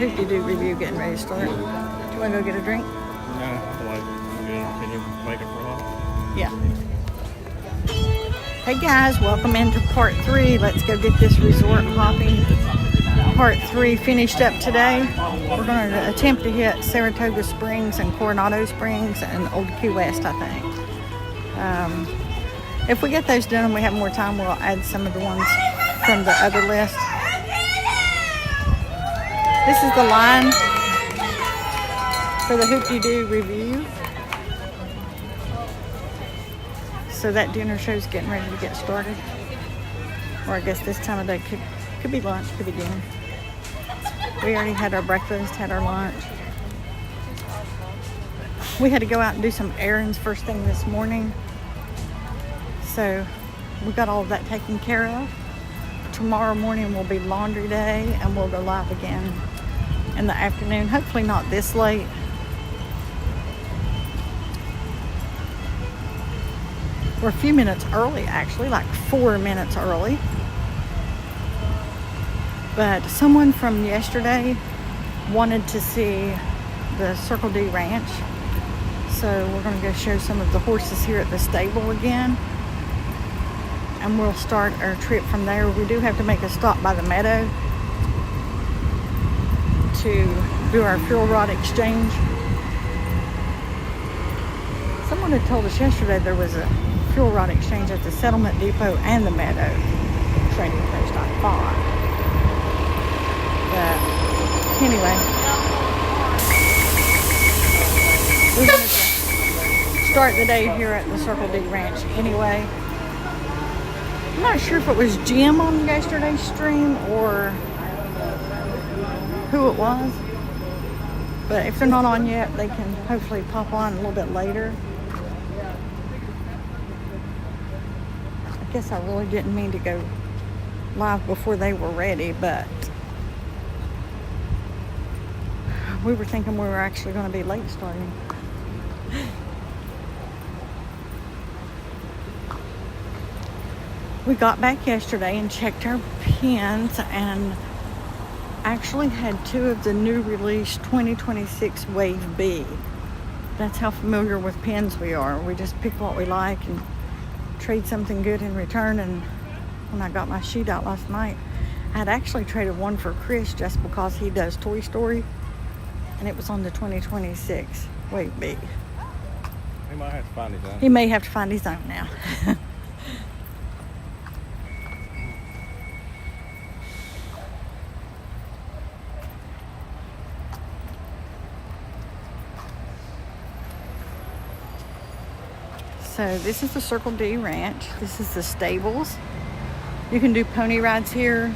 Hoop-de-Doo review getting ready to start. Do you want to go get a drink? No, I feel like can you make it for a while? Yeah. Hey guys, welcome into part 3. Let's go get this resort hopping. Part 3 finished up today. We're going to attempt to hit Saratoga Springs and Coronado Springs and Old Key West, I think. If we get those done and we have more time, we'll add some of the ones from the other list. This is the line for the Hoop-de-Doo review. So that dinner show's getting ready to get started. Or I guess this time of day could be lunch, could be dinner. We already had our breakfast, had our lunch. We had to go out and do some errands first thing this morning. So we got all of that taken care of. Tomorrow morning will be laundry day and we'll go live again in the afternoon. Hopefully not this late. We're a few minutes early actually, like 4 minutes early. But someone from yesterday wanted to see the Circle D Ranch. So we're going to go show some of the horses here at the stable again. And we'll start our trip from there. We do have to make a stop by the meadow to do our fuel rod exchange. Someone had told us yesterday there was a fuel rod exchange at the Settlement Depot and the Meadow trading post, I thought. But anyway, we're going to start the day here at the Circle D Ranch anyway. I'm not sure if it was Jim on yesterday's stream or who it was. But if they're not on yet, they can hopefully pop on a little bit later. I guess I really didn't mean to go live before they were ready, but we were thinking we were actually going to be late starting. We got back yesterday and checked our pins and actually had 2 of the new release 2026 Wave B. That's how familiar with pins we are. We just pick what we like and trade something good in return. And when I got my sheet out last night, I had actually traded one for Chris just because he does Toy Story, and it was on the 2026 Wave B. He might have to find his own. He may have to find his own now. So this is the Circle D Ranch. This is the stables. You can do pony rides here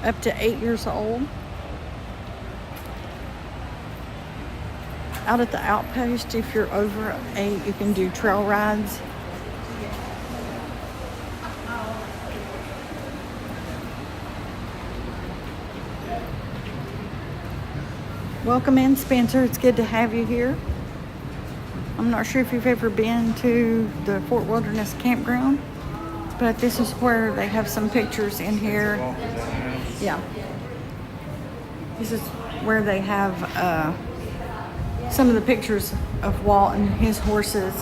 up to 8 years old. Out at the outpost, if you're over 8, you can do trail rides. Welcome in, Spencer. It's good to have you here. I'm not sure if you've ever been to the Fort Wilderness Campground, but this is where they have some pictures in here. Yeah. This is where they have some of the pictures of Walt and his horses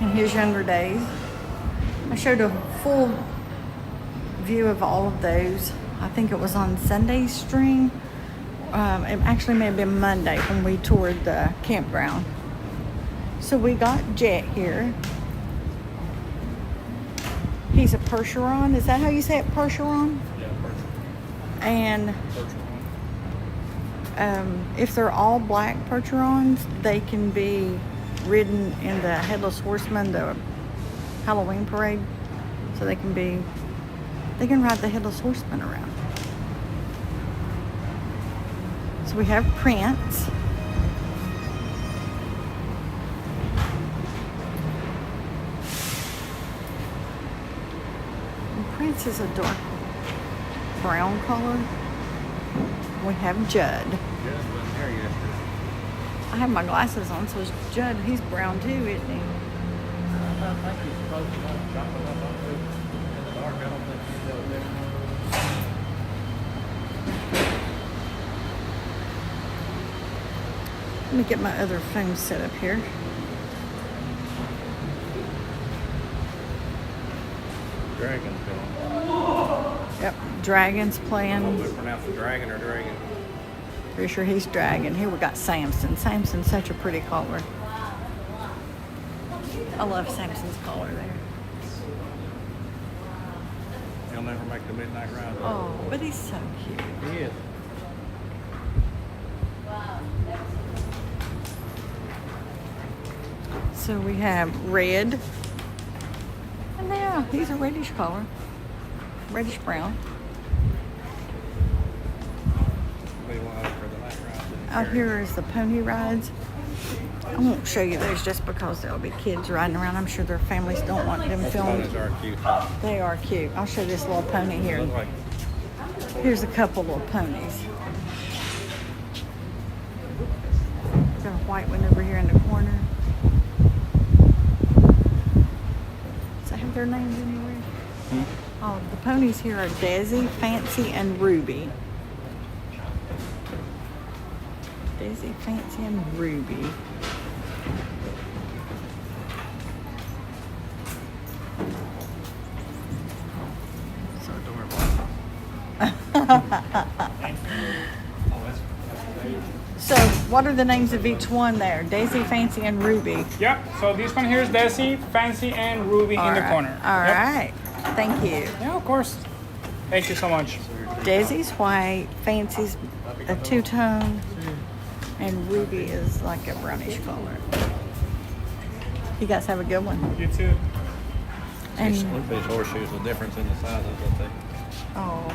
in his younger days. I showed a full view of all of those. I think it was on Sunday's stream. It actually may have been Monday when we toured the campground. So we got Jet here. He's a Percheron. Is that how you say it, Percheron? Yeah, Percheron. And if they're all black Percherons, they can be ridden in the Headless Horseman, the Halloween parade. So they can ride the Headless Horseman around. So we have Prince. Prince is a dark brown color. We have Judd. Judd wasn't here yesterday. I have my glasses on, so it's Judd. He's brown too, isn't he? I think he's supposed to want chocolate up on food in the dark. I don't think he's still there. Let me get my other phone set up here. Dragon's going. Yep, Dragon's playing. We pronounce it dragon or dragon. Pretty sure he's Dragon. Here we got Samson. Samson's such a pretty collar. I love Samson's collar there. He'll never make the midnight ride. Oh, but he's so cute. He is. So we have red. And yeah, he's a reddish color. Reddish brown. We want out for the night ride. Out here is the pony rides. I won't show you those just because there'll be kids riding around. I'm sure their families don't want them Those filmed. ponies are cute. They are cute. I'll show this little pony here. Look like Here's a couple little ponies. Got a white one over here in the corner. Does that have their names anywhere? Oh, the ponies here are Daisy, Fancy, and Ruby. Daisy, Fancy, and Ruby. so adorable. So, what are the names of each one there? Daisy, Fancy, and Ruby. Yep, so this one here is Desi, Fancy, and Ruby in the corner. All Yep. right. Thank you. Yeah, of course. Thank you so much. Daisy's white, Fancy's a two-tone, and Ruby is like a brownish color. You guys have a good one. You too. And Look at these horseshoes, the difference in the sizes that they. oh,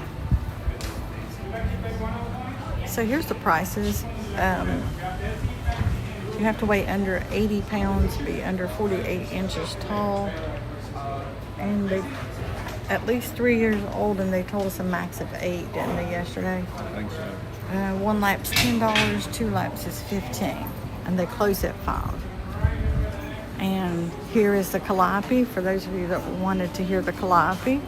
so here's the prices. You have to weigh under 80 pounds, be under 48 inches tall, and they at least 3 years old. And they told us a max of 8, didn't they, yesterday? I think so. One lap's $10, 2 laps is $15, and they close at 5. And here is the calliope for those of you that wanted to hear the calliope.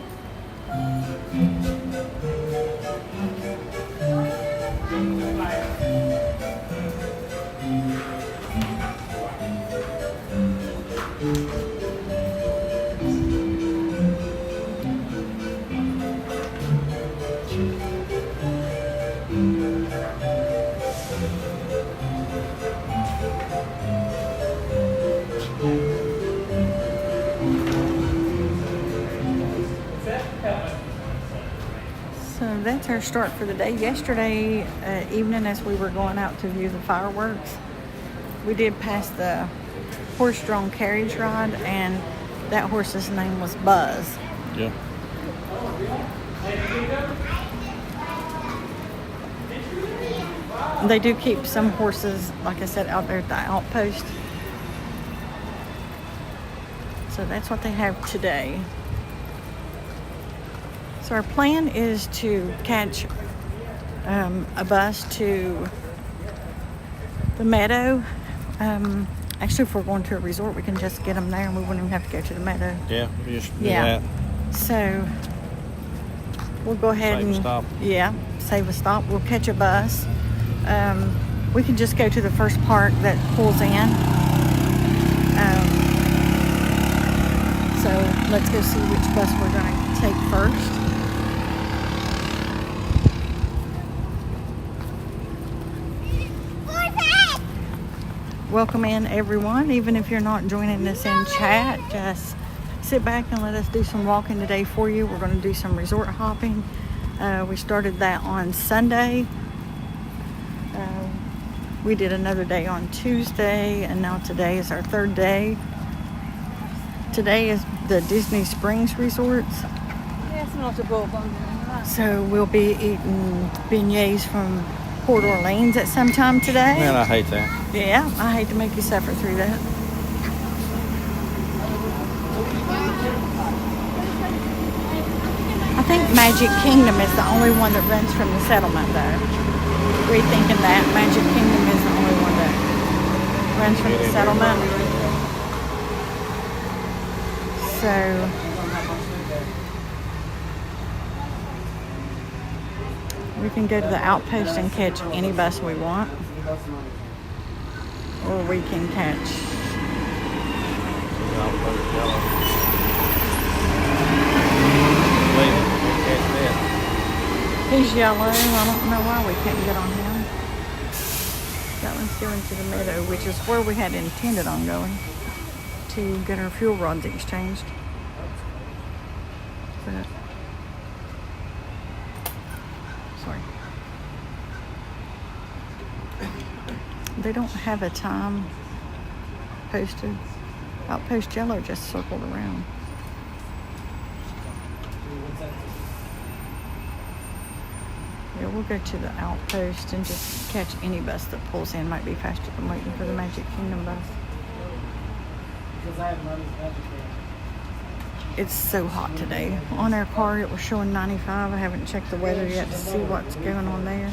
So that's our start for the day. Yesterday evening, as we were going out to view the fireworks, we did pass the horse-drawn carriage ride, and that horse's name was Buzz. Yeah. They do keep some horses, like I said, out there at the outpost. So that's what they have today. So our plan is to catch a bus to the meadow. Actually, if we're going to a resort, we can just get them there and we wouldn't even have to go to the meadow. Yeah, we just do Yeah. that. So we'll go ahead Save a and stop. yeah, save a stop. We'll catch a bus. We can just go to the first park that pulls in. So let's go see which bus we're going to take first. Welcome in, everyone. Even if you're not joining us in chat, just sit back and let us do some walking today for you. We're going to do some resort hopping. We started that on Sunday. We did another day on Tuesday, and now today is our third day. Today is the Disney Springs resorts. So we'll be eating beignets from Port Orleans at some time today. Man, I hate that. Yeah, I hate to make you suffer through that. I think Magic Kingdom is the only one that runs from the settlement, though. Rethinking that, Magic Kingdom is the only one that runs from the settlement. So we can go to the outpost and catch any bus we want. or we can catch. Outpost yellow. Wait, we'll catch that. He's yellow. I don't know why we can't get on him. That one's going to the meadow, which is where we had intended on going to get our fuel rods exchanged. But, sorry. They don't have a time posted. Outpost yellow just circled around. Yeah, we'll go to the outpost and just catch any bus that pulls in. Might be faster than waiting for the Magic Kingdom bus. It's so hot today. On our car, it was showing 95. I haven't checked the weather yet to see what's going on there.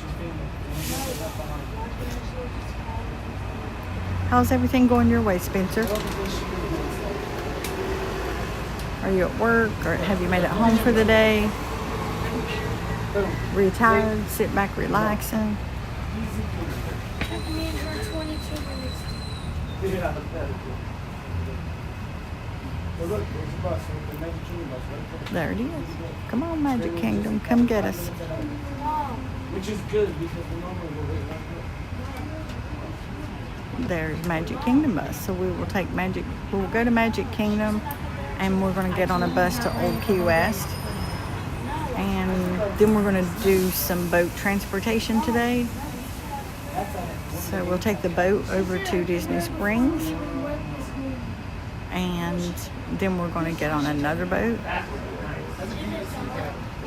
How's everything going your way, Spencer? Are you at work, or have you made it home for the day? Retired, sit back relaxing. There it is. Come on, Magic Kingdom, come get us. Which is good because we normally will wait like There's Magic Kingdom bus, so we will take we'll go to Magic Kingdom, and we're going to get on a bus to Old Key West. And then we're going to do some boat transportation today. So we'll take the boat over to Disney Springs, and then we're going to get on another boat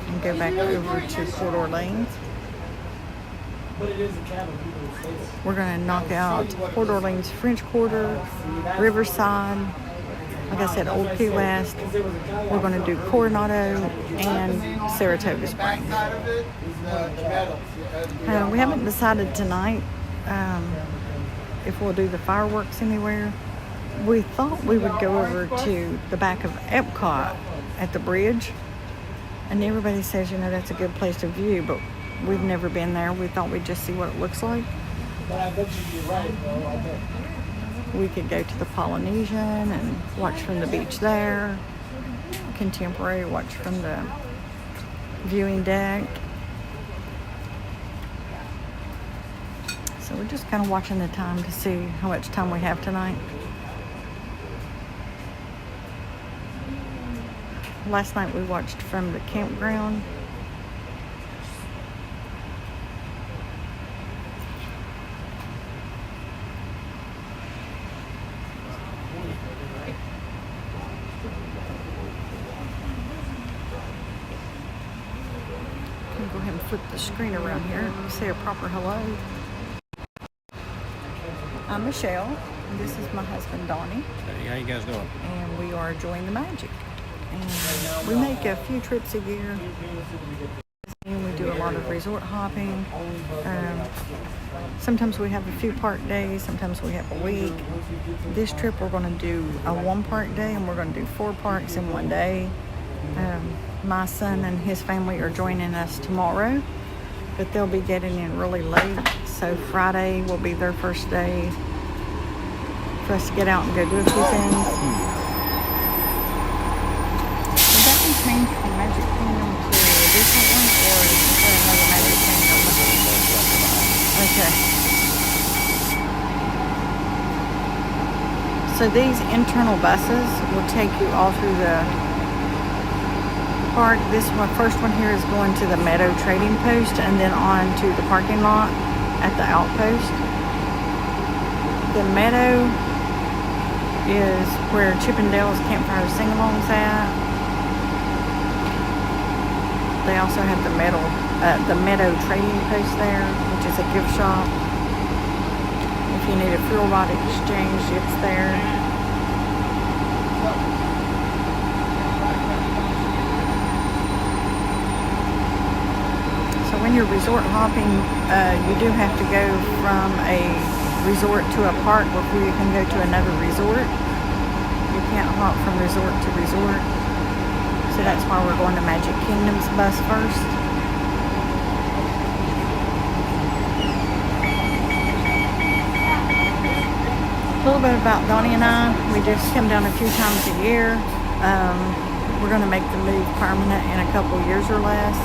and go back over to Port Orleans. But it is a cabin, people will stay there. We're going to knock out Port Orleans, French Quarter, Riverside, like I said, Old Key West. We're going to do Coronado and Saratoga Springs. We haven't decided tonight if we'll do the fireworks anywhere. We thought we would go over to the back of Epcot at the bridge. And everybody says, that's a good place to view, but we've never been there. We thought we'd just see what it looks like. But I bet you're right, though. I bet. We could go to the Polynesian and watch from the beach there. Contemporary, watch from the viewing deck. So we're just kind of watching the time to see how much time we have tonight. Last night we watched from the campground. Go ahead and flip the screen around here. Say a proper hello. I'm Michelle, and this is my husband Donnie. Hey, how you guys doing? And we are enjoying the magic. And we make a few trips a year. And we do a lot of resort hopping. Sometimes we have a few park days. Sometimes we have a week. This trip we're going to do a one park day, and we're going to do 4 parks in one day. My son and his family are joining us tomorrow, but they'll be getting in really late. So Friday will be their first day for us to get out and go do a few things. Did that one change from Magic Kingdom to a different one, or is there another Magic Kingdom? Okay. So these internal buses will take you all through the park. This one, first one here, is going to the Meadow Trading Post and then on to the parking lot at the Outpost. The Meadow is where Chippendale's Campfire Sing-Along's at. They also have the Meadow Trading Post there, which is a gift shop. If you need a fuel rod exchange, it's there. When you're resort hopping, you do have to go from a resort to a park before you can go to another resort. You can't hop from resort to resort. So that's why we're going to Magic Kingdom's bus first. little bit about Donnie and I. We just come down a few times a year. We're going to make the move permanent in a couple years or less.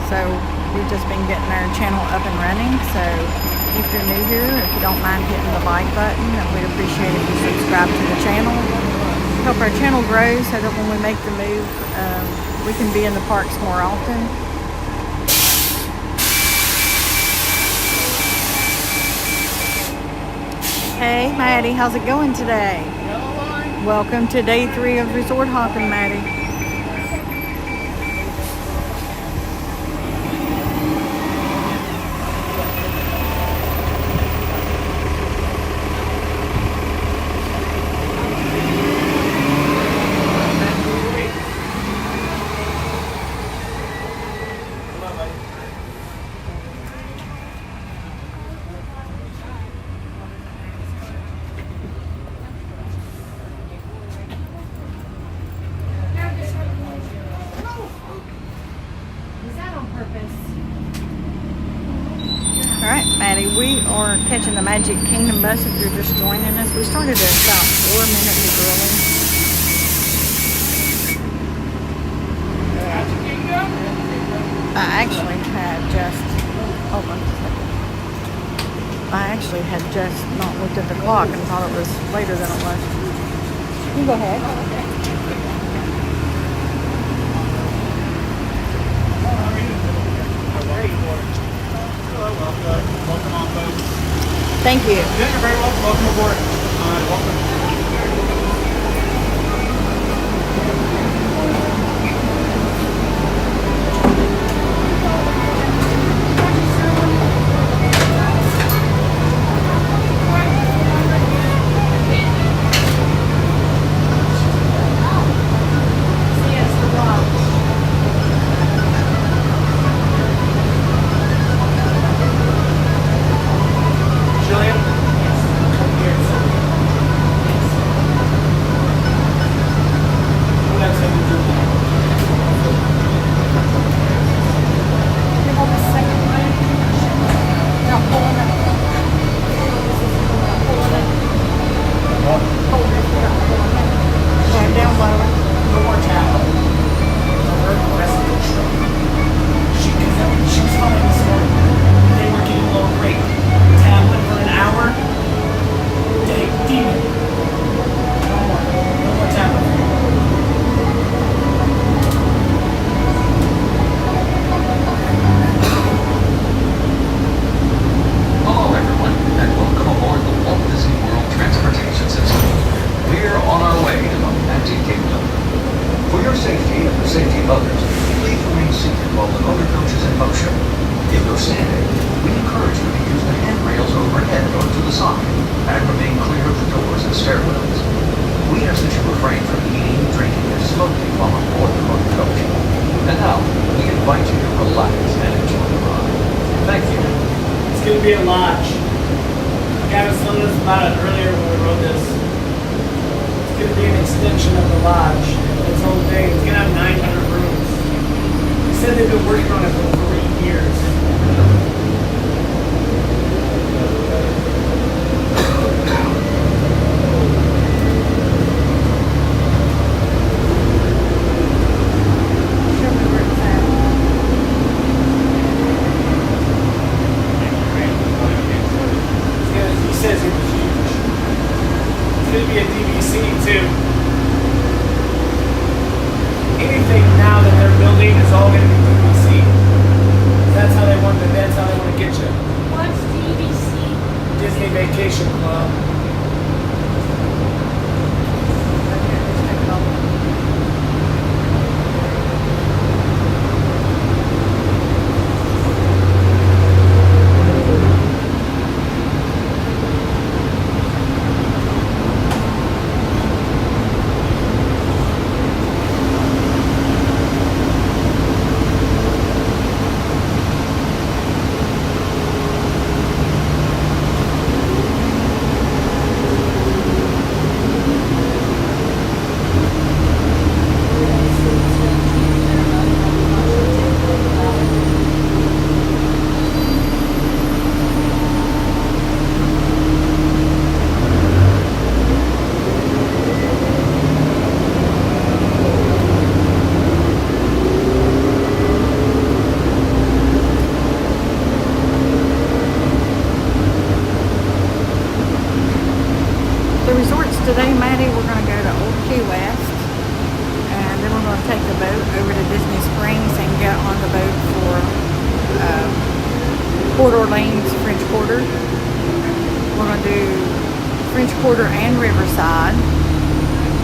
So we've just been getting our channel up and running. So if you're new here, if you don't mind hitting the like button, then we'd appreciate if you subscribe to the channel. Help our channel grow so that when we make the move, we can be in the parks more often. Hey Maddie, how's it going today? Welcome to day 3 of resort hopping, Maddie. Alright, Maddie, we are catching the Magic Kingdom bus if you're just joining us. We started at about 4 minutes early. I actually had just not looked at the clock and thought it was later than it was. You go ahead. Welcome on, folks. Thank you. Yeah, you're very welcome. Welcome aboard. Welcome. Key West. And then we're going to take the boat over to Disney Springs and get on the boat for Port Orleans French Quarter. We're going to do French Quarter and Riverside.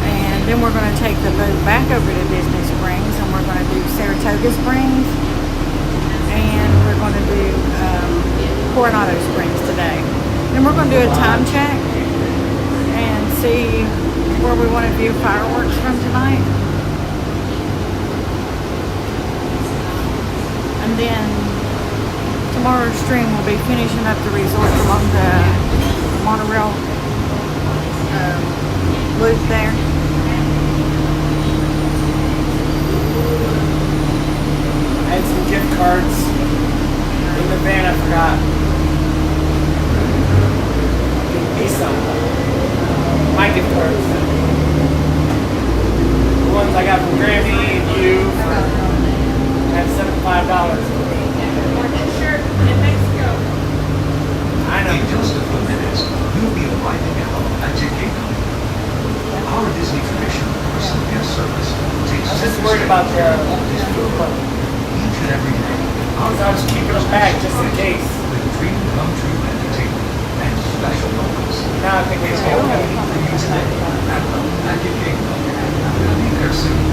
And then we're going to take the boat back over to Disney Springs and we're going to do Saratoga Springs. And we're going to do Coronado Springs today. Then we're going to do a time check and see where we want to view fireworks from tonight. And then tomorrow's stream will be finishing up the resort along the monorail loop there. I had some gift cards in the van, I forgot. Give me some. My gift cards. The ones I got from Grammy and you for at $75. I know. In just a few minutes, you'll be arriving at home at your kingdom. Our Disney traditional personal guest service takes I'm just worried about the food part. each and every day. I was keeping them back just in case. With dream come true entertainment and special moments. Now I think it's All okay. waiting for you today at home at your kingdom. We'll be there soon.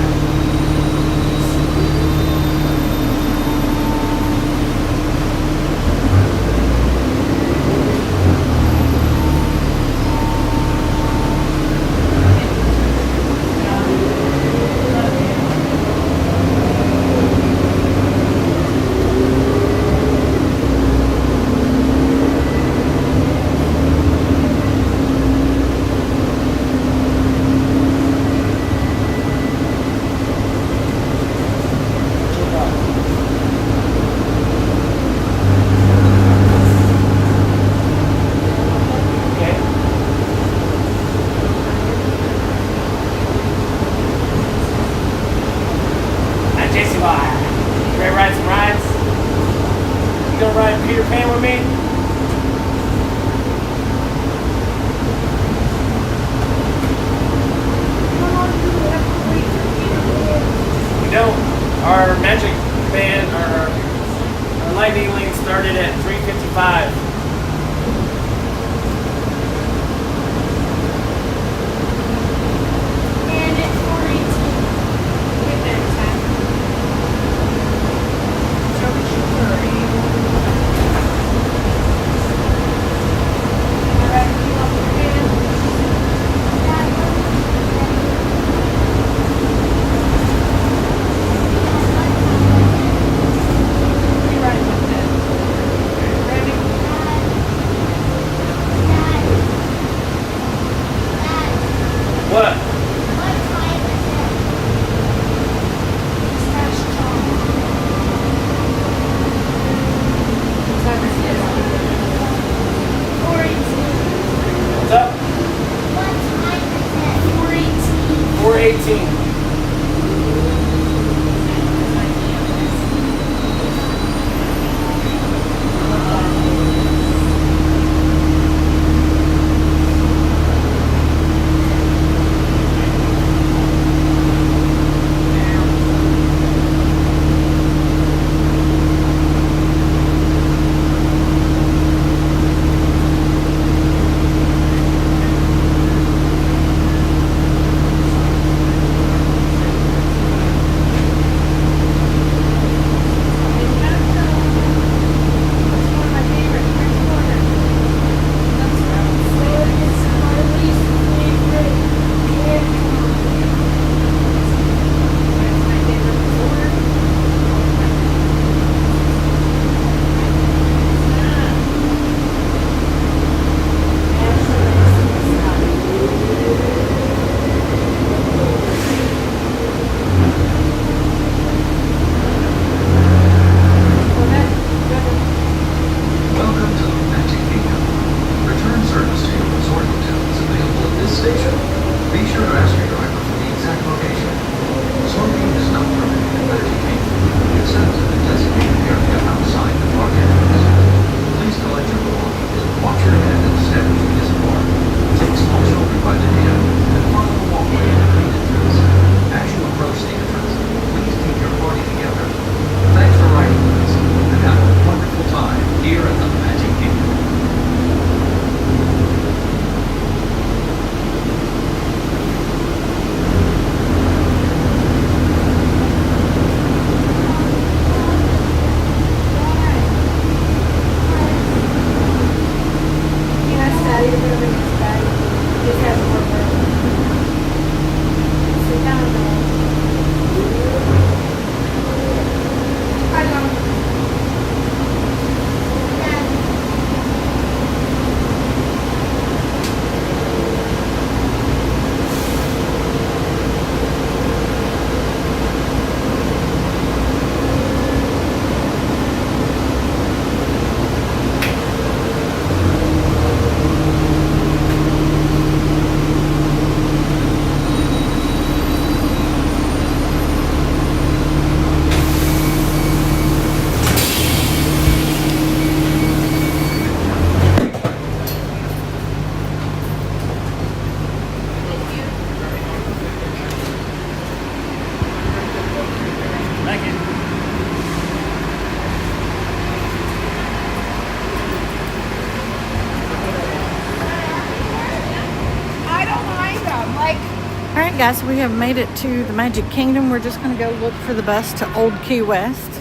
right, guys, we have made it to the Magic Kingdom. We're just going to go look for the bus to Old Key West.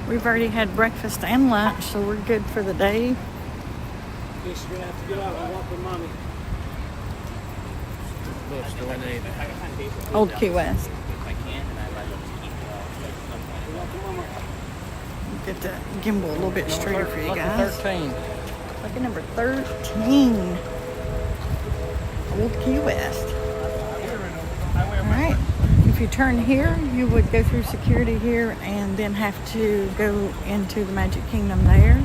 We've already had breakfast and lunch, so we're good for the day. Guess you're gonna have to get out and walk with mommy. Books do I need? Old Key West. Get the gimbal a little bit straighter for you Lucky guys. 13. Look at number 13. Old Key West. All right. If you turn here, you would go through security here and then have to go into the Magic Kingdom there.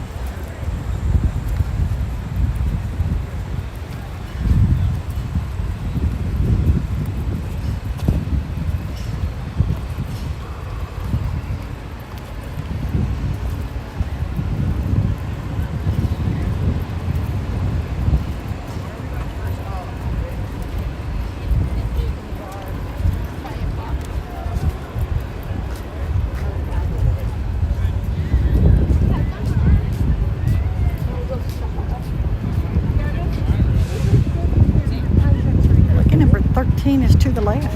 Number 13 is to the left.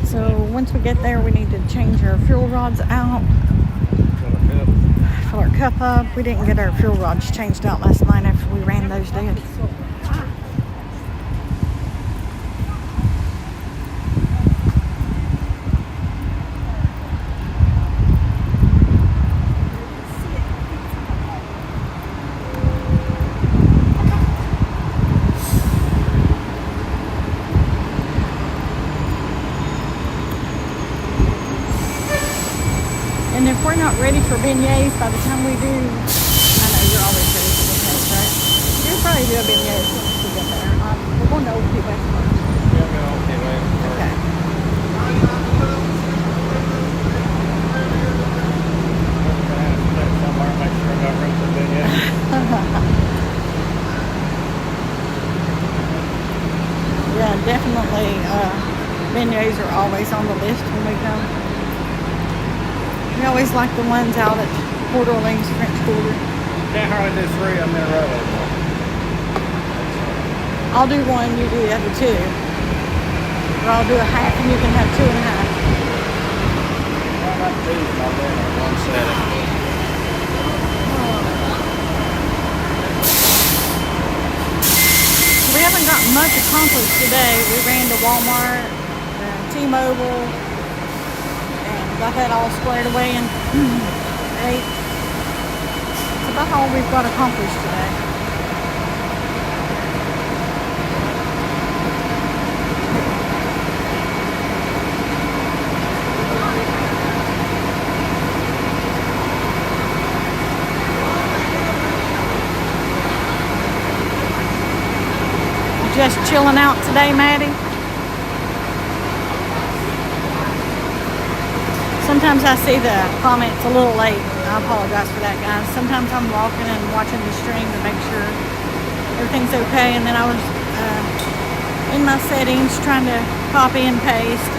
So once we get there, we need to change our fuel rods out. Fill our cup up. We didn't get our fuel rods changed out last night after we ran those dead. And if we're not ready for beignets by the time we do, I know you're always ready for beignets, right? You'll probably do a beignet as soon as we get there. We're going to Old Key West first. Yeah, I'm going okay, wait. Okay. Somewhere, make sure I got room for vignette. Yeah, definitely. Beignets are always on the list when we come. We always like the ones out at Port Orleans French Quarter. Can't hardly do 3, I'm in a row. I'll do one, you do the other 2. Or I'll do a half and you can have 2 and a half. Well, not 2, I'll do it on one setting. We haven't got much accomplished today. We ran to Walmart, T-Mobile, and got that all squared away and ate. That's about all we've got accomplished today. Just chilling out today, Maddie? Sometimes I see the comments a little late. I apologize for that, guys. Sometimes I'm walking and watching the stream to make sure everything's okay, and then I was in my settings trying to copy and paste.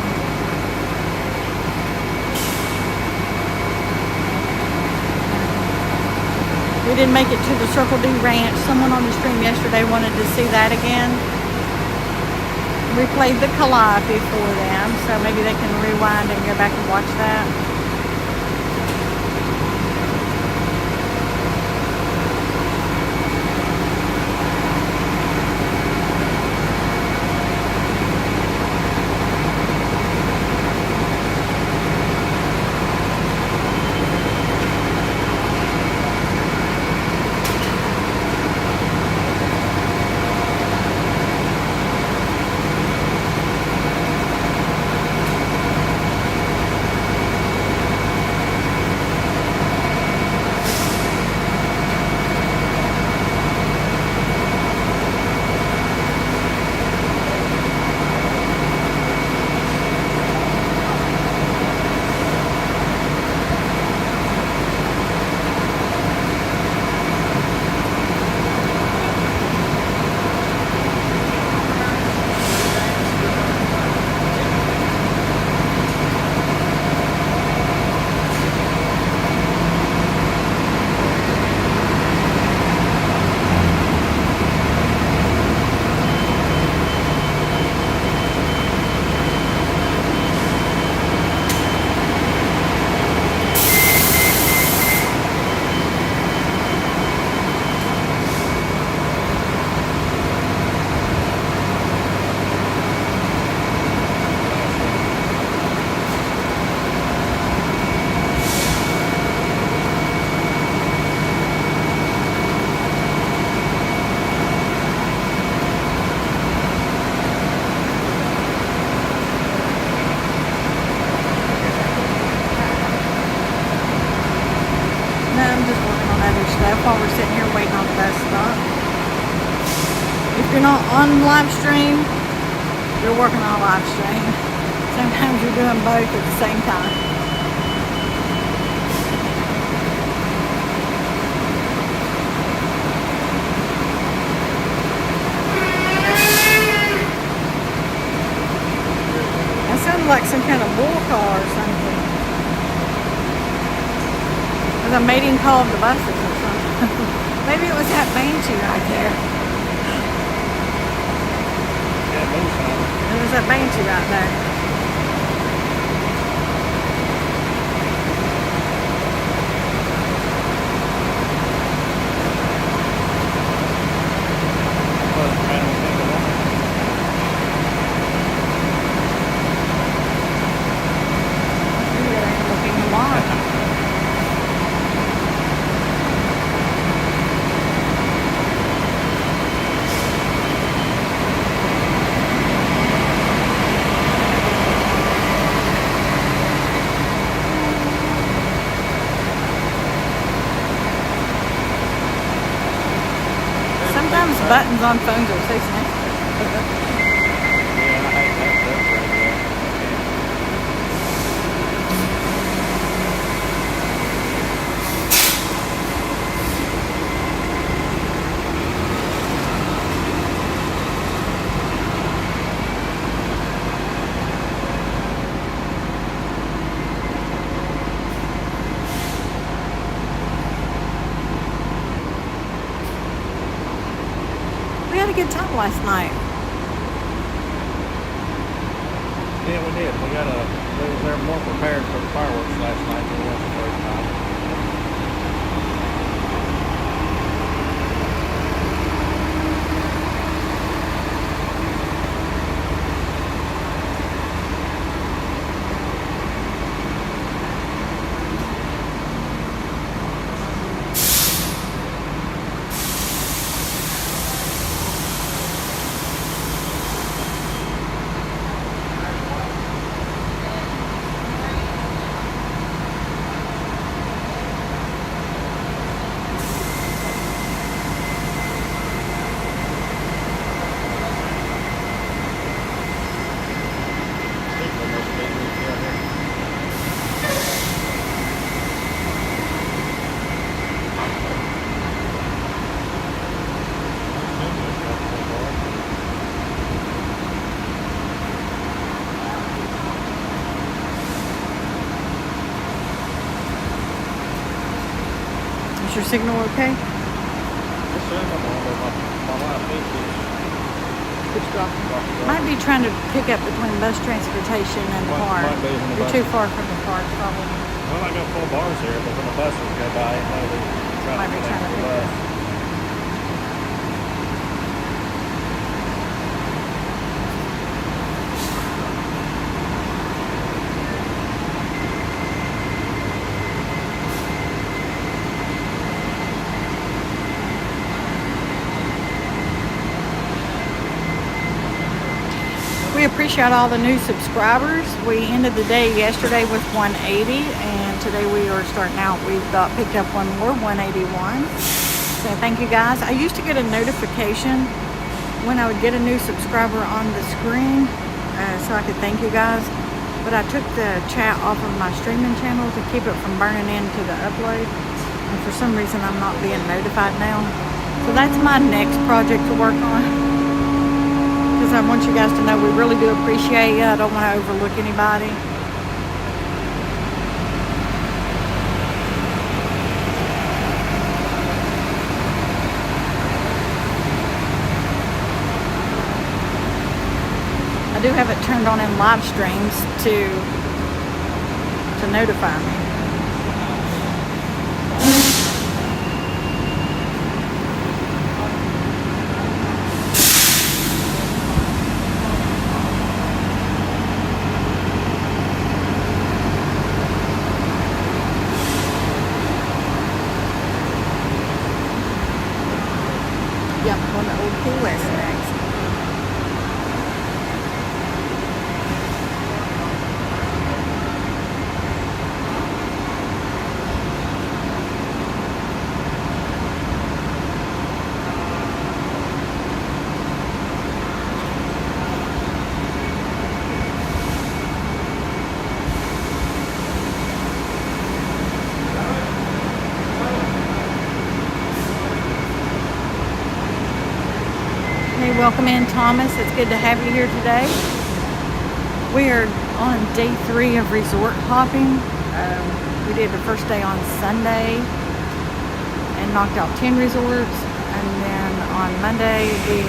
We didn't make it to the Circle D Ranch. Someone on the stream yesterday wanted to see that again. We played the Calliope for them, so maybe they can rewind and go back and watch that. If you're not on live stream, you're working on live stream. Sometimes you're doing both at the same time. That sounded like some kind of bull car or something. Or the mating call of the buses or something. Maybe it was that banshee right there. Yeah, moonshine. It was that banshee right there. Well, man, we think of one. Maybe that ain't looking alive. Sometimes buttons on phones are so sensitive. Yeah, I hate that stuff right there. We had a good time last night. Yeah, we did. They're more prepared for the fireworks last night than we was the first time. People must be out here. Is your signal okay? This is my wife thinks it's dropped. Might be trying to pick up between bus transportation and the car. Might be in the You're bus. too far from the car, probably. Well, I got 4 bars here, but when the buses go by, it might be Might be connect trying to the pick bus. up. We appreciate all the new subscribers. We ended the day yesterday with 180, and today we are starting out. We've picked up one more, 181. So thank you guys. I used to get a notification when I would get a new subscriber on the screen, so I could thank you guys. But I took the chat off of my streaming channel to keep it from burning into the upload. And for some reason, I'm not being notified now. So that's my next project to work on. Because I want you guys to know we really do appreciate you. I don't want to overlook anybody. I do have it turned on in live streams to notify me. Yep, on the old Key West next. Welcome in, Thomas. It's good to have you here today. We are on day 3 of resort hopping. We did the first day on Sunday and knocked out 10 resorts. And then on Monday, we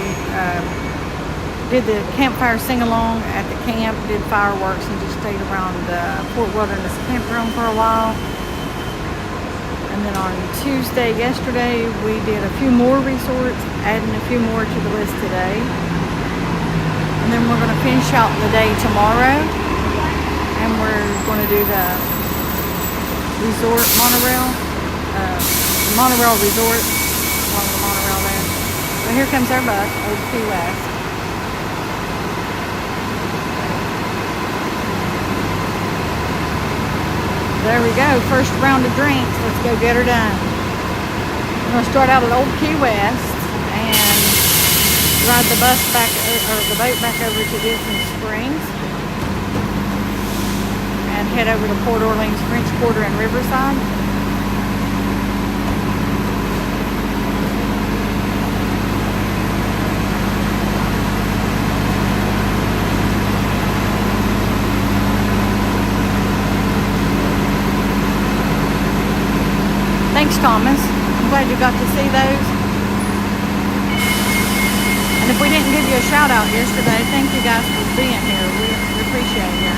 did the campfire sing-along at the camp, did fireworks, and just stayed around the Fort Wilderness Campground for a while. And then on Tuesday, yesterday, we did a few more resorts, adding a few more to the list today. And then we're going to finish out the day tomorrow, and we're going to do the resort monorail, monorail resort, along the monorail there. So here comes our bus, Old Key West. There we go, first round of drinks. Let's go get her done. We're going to start out at Old Key West and ride the bus back, or the boat back over to Disney Springs and head over to Port Orleans, French Quarter, and Riverside. Thanks, Thomas. I'm glad you got to see those. And if we didn't give you a shout out yesterday, thank you guys for being here. We appreciate you.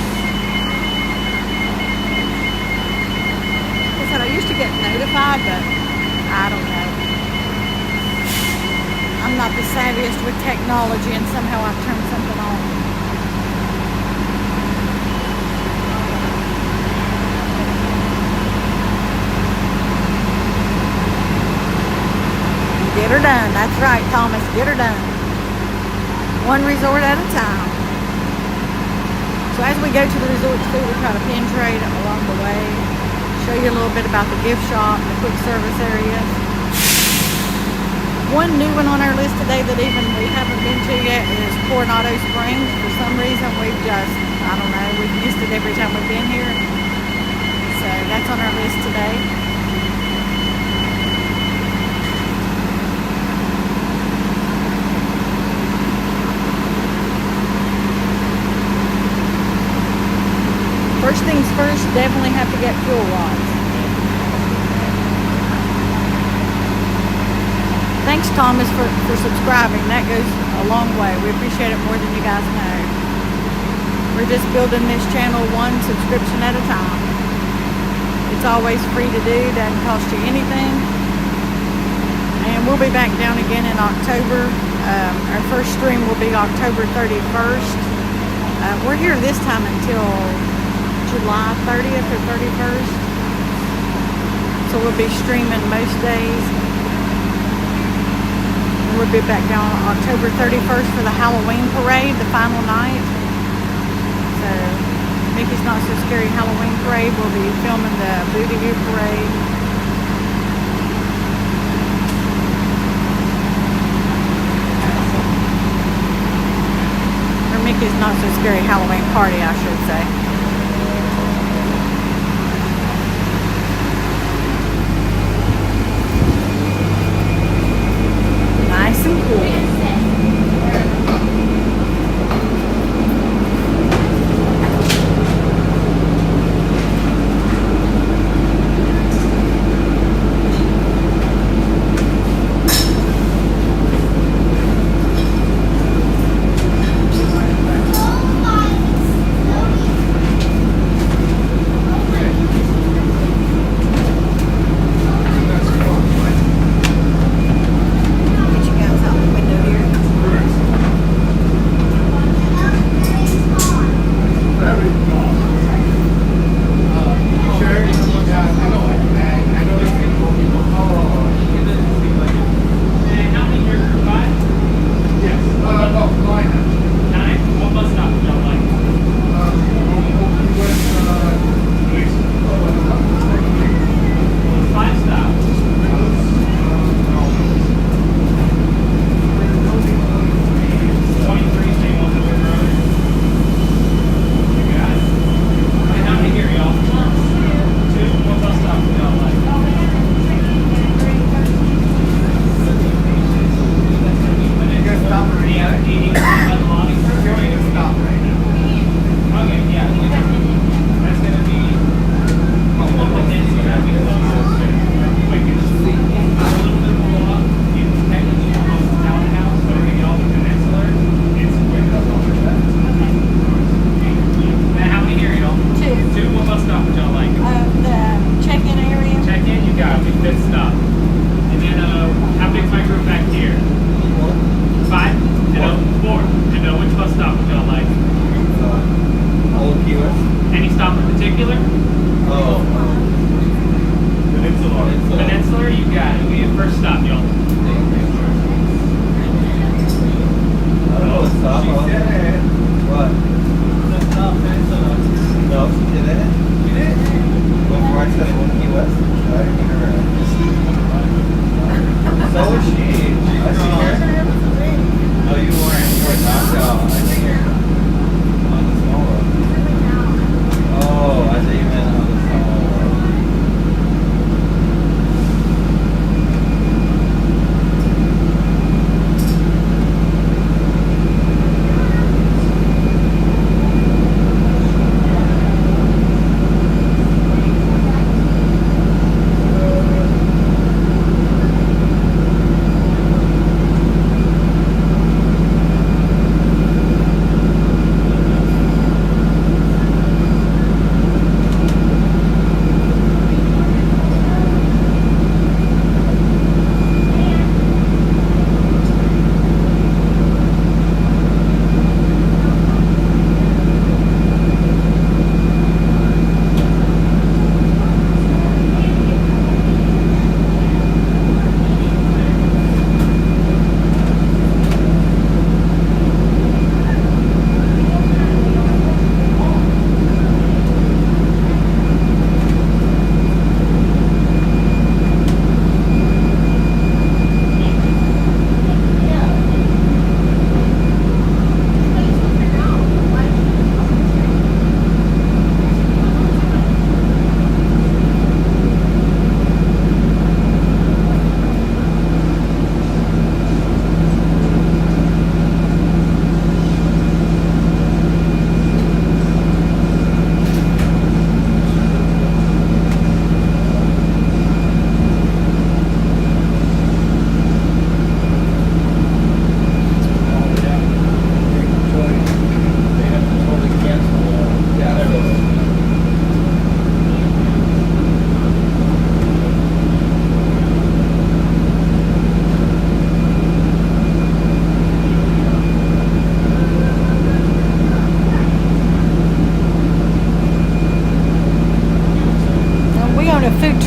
Like I said, I used to get notified, but I don't know. I'm not the savviest with technology, and somehow I've turned something on. Get her done. That's right, Thomas. Get her done. One resort at a time. So as we go to the resorts too, we try to penetrate along the way. Show you a little bit about the gift shop, the quick service areas. One new one on our list today that even we haven't been to yet is Coronado Springs. For some reason, we've just, I don't know, we've missed it every time we've been here. So that's on our list today. First things first, definitely have to get fuel rods. Thanks, Thomas, for subscribing. That goes a long way. We appreciate it more than you guys know. We're just building this channel one subscription at a time. It's always free to do, doesn't cost you anything. And we'll be back down again in October. Our first stream will be October 31st. We're here this time until July 30th or 31st. So we'll be streaming most days. And we'll be back down on October 31st for the Halloween parade, the final night. So Mickey's Not So Scary Halloween parade. We'll be filming the Booty-Hoo parade. Or Mickey's Not So Scary Halloween party, I should say. Nice and cool. eating on the lobby. You're going to stop right now. Okay, yeah. That's going to be a little bit dense, but that'll be close. Quick, it's a little bit of a walk. It's technically almost a townhouse, but we're going to get all the peninsular. It's quick. Now, how many here, y'all? Two. What bus stop would y'all like? The check-in area. Check in, you got it. Fifth stop. And then, how big's my group back here? 5? And 4. And which bus stop would y'all like? Old Key West. Any stop in particular? Oh. Peninsula. Peninsular, you got it. We have first stop, y'all. I don't know what stop. What? No, she did it. She did? Before I said Old Key West. I didn't hear her. So is she. I see her. No, you weren't. You were knocked out. I think you're on the small road. Oh, I thought you meant on the small road.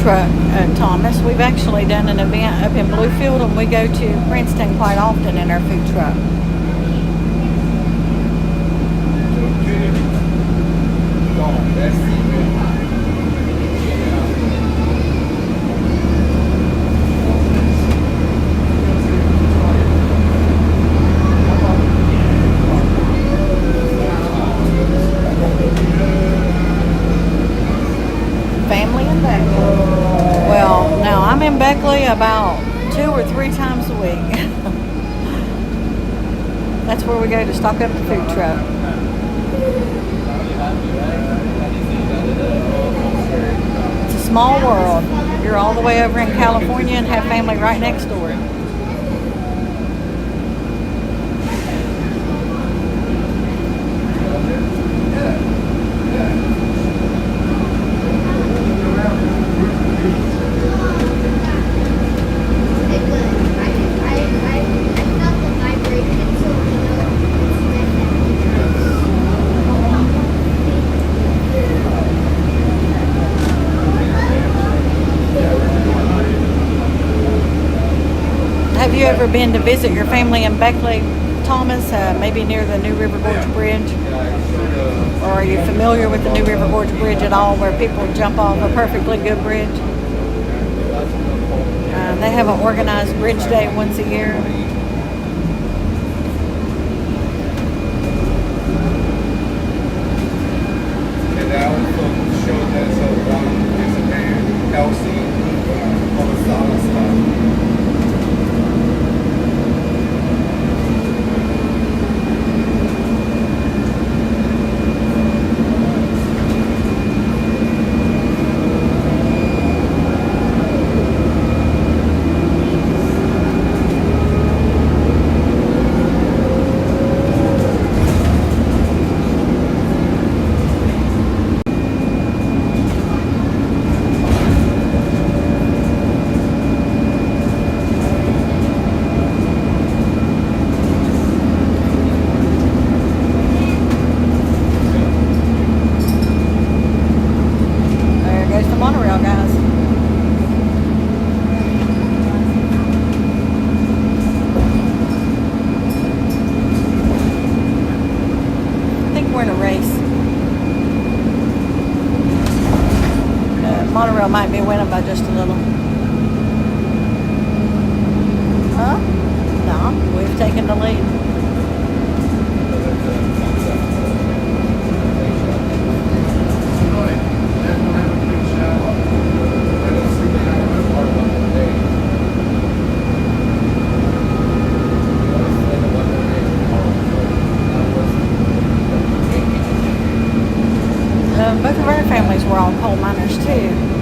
Truck, Thomas. We've actually done an event up in Bluefield, and we go to Princeton quite often in our food truck. Family in Beckley. Well, now I'm in Beckley about 2 or 3 times a week. That's where we go to stock up the food truck. It's a small world. You're all the way over in California and have family right next door. Have you ever been to visit your family in Beckley, Thomas? Maybe near the New River Gorge Bridge? Or are you familiar with the New River Gorge Bridge at all, where people jump off a perfectly good bridge? They have an organized bridge day once a year. And I also showed that one is a man, Kelsey, on the solid stuff. win them by just a little. Huh? No, we've taken the lead. Both of our families were all coal miners too.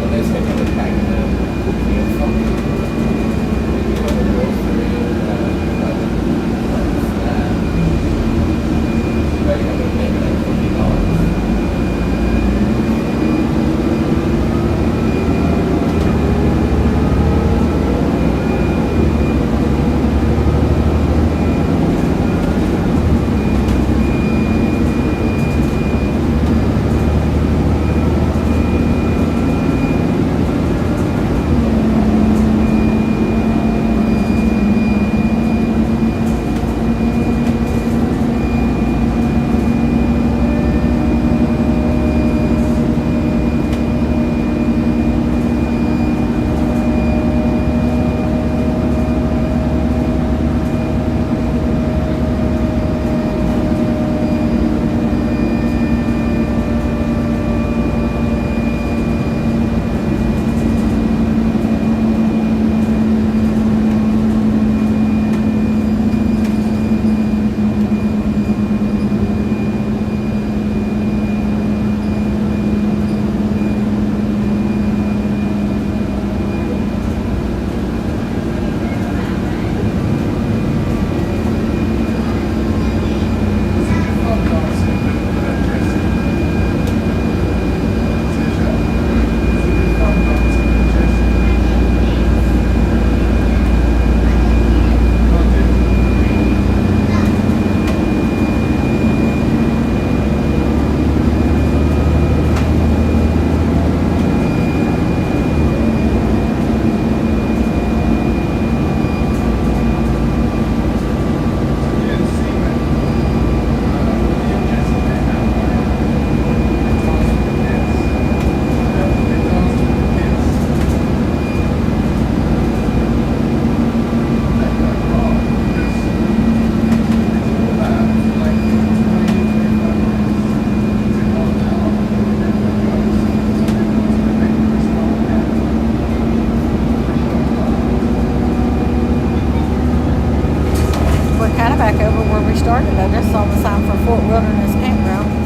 Back over where we started. I just saw the sign for Fort Wilderness Campground.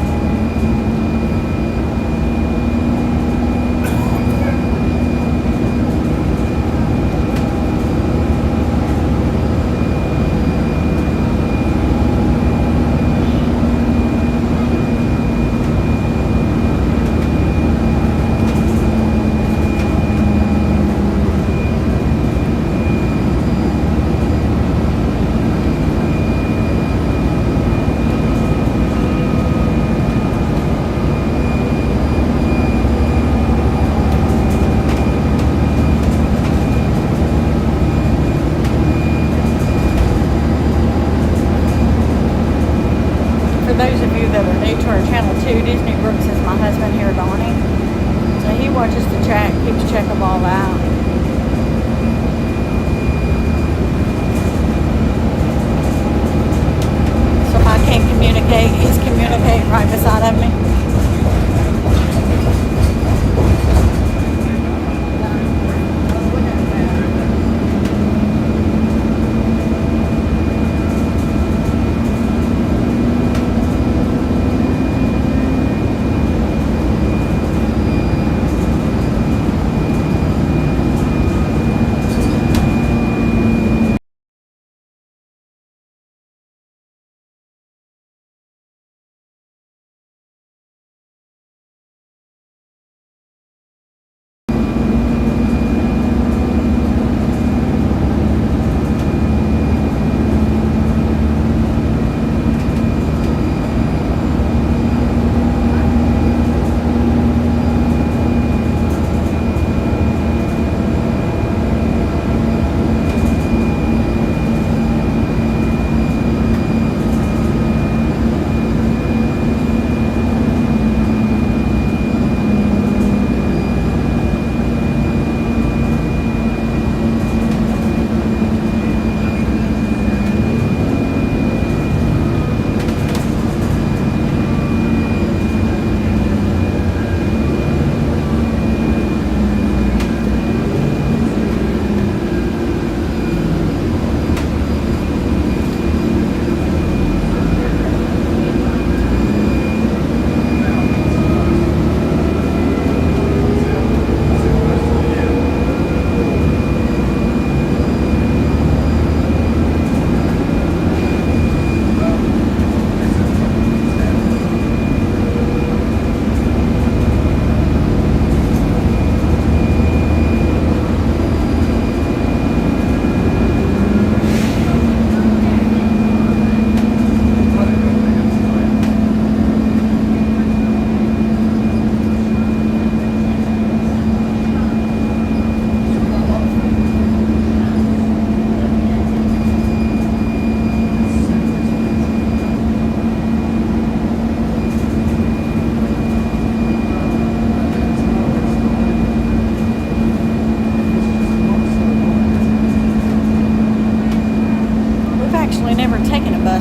Those of you that are new to our channel too, Disney Brooks is my husband here, Donnie. So he watches the chat, keeps check of all out. So if I can't communicate, he's communicating right beside of me.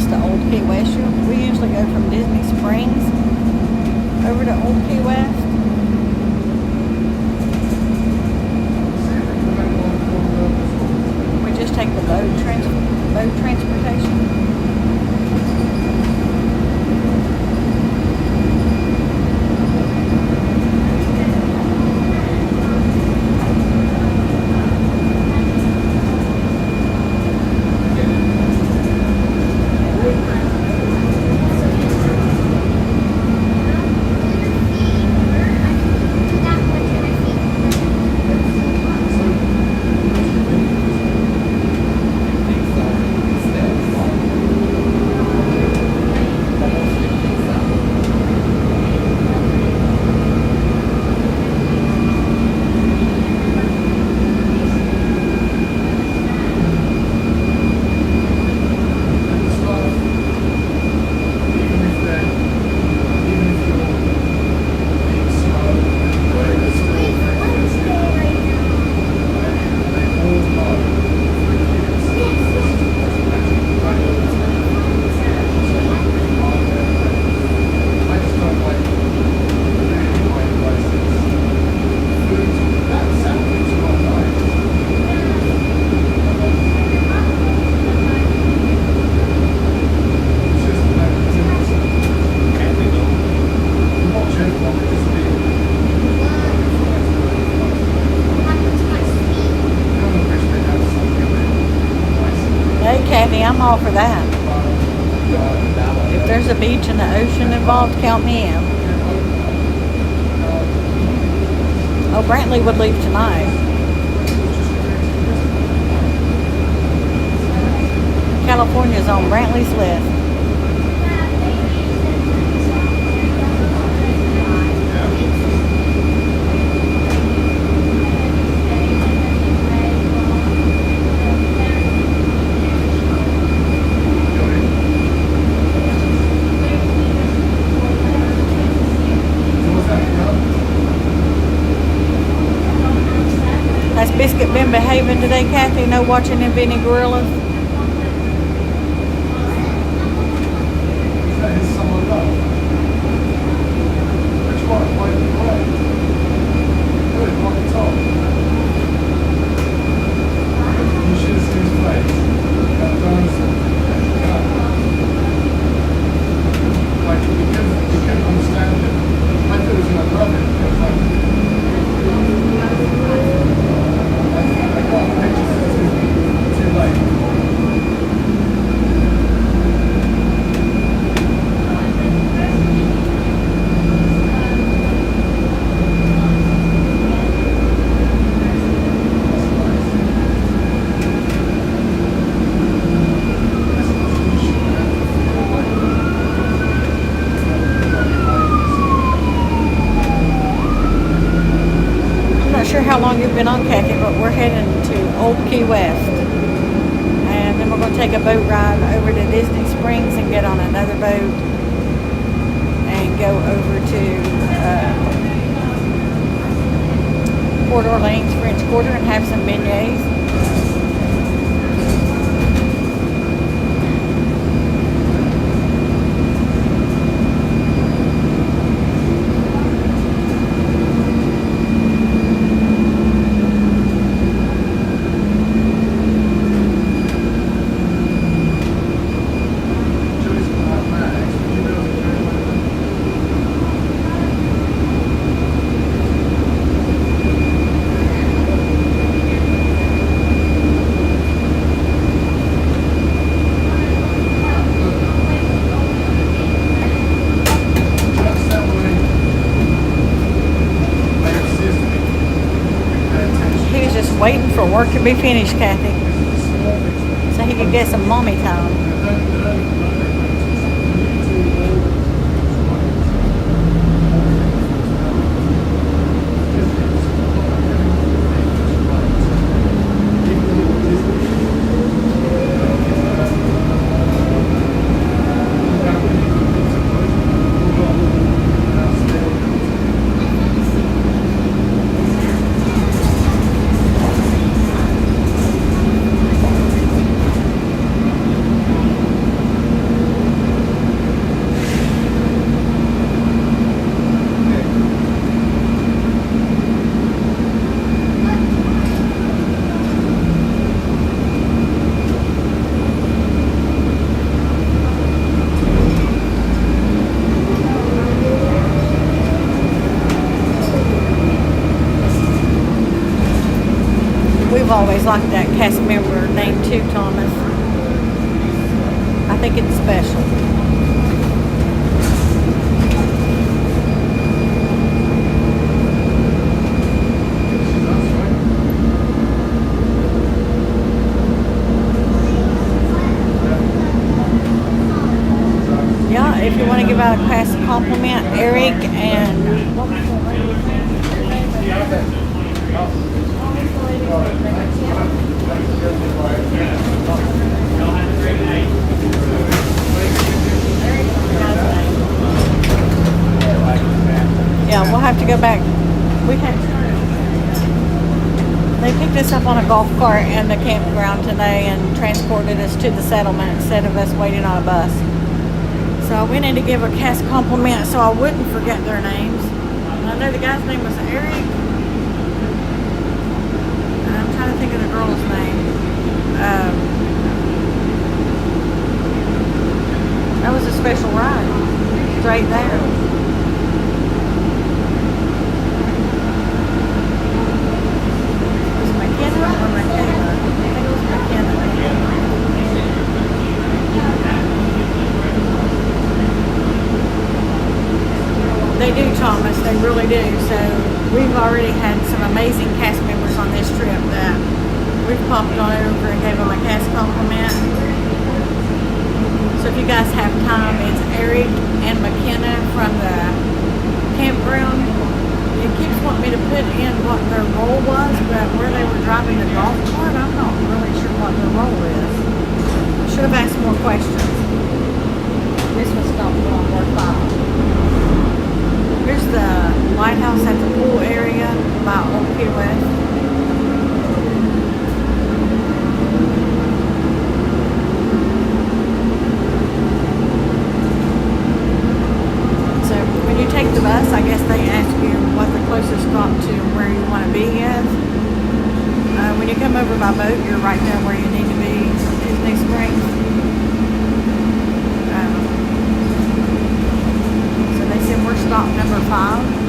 to Old Key West. We usually go from Disney Springs over to Old Key West. We just take the boat transportation. Hey, Kathy, I'm all for that. If there's a beach and the ocean involved, count me in. Oh, Brantley would leave tonight. California's on Brantley's list. Has Biscuit been behaving today, Kathy? No watching them Benny Gorillas? Sure how long you've been on, Kathy, but we're heading to Old Key West, and then we're going to take a boat ride over to Disney Springs and get on another boat and go over to Port Orleans French Quarter and have some beignets. Waiting for work to be finished, Kathy, so he could get some mommy time. always liked that cast member name too, Thomas. I think it's special. Yeah, if you want to give out a class compliment, Eric and what was her Yeah, we'll have to go back. They picked us up on a golf cart in the campground today and transported us to the settlement instead of us waiting on a bus. So we need to give a cast compliment so I wouldn't forget their names. I know the guy's name was Eric. And I'm trying to think of the girl's name. That was a special ride. Straight there. Was it McKenna or Michaela? I think it was McKenna. They do, Thomas. They really do. So we've already had some amazing cast members on this trip that we've popped on over and gave them a cast compliment. So if you guys have time, it's Eric and McKenna from the campground. It keeps wanting me to put in what their role was, but where they were driving the golf cart, I'm not really sure what their role is. I should have asked more questions. This was stopped on Ward 5. Here's the lighthouse at the pool area by Old Key West. So when you take the bus, I guess they ask you what the closest stop to where you want to be is. When you come over by boat, you're right there where you need to be, Disney Springs. They said we're stop number 5.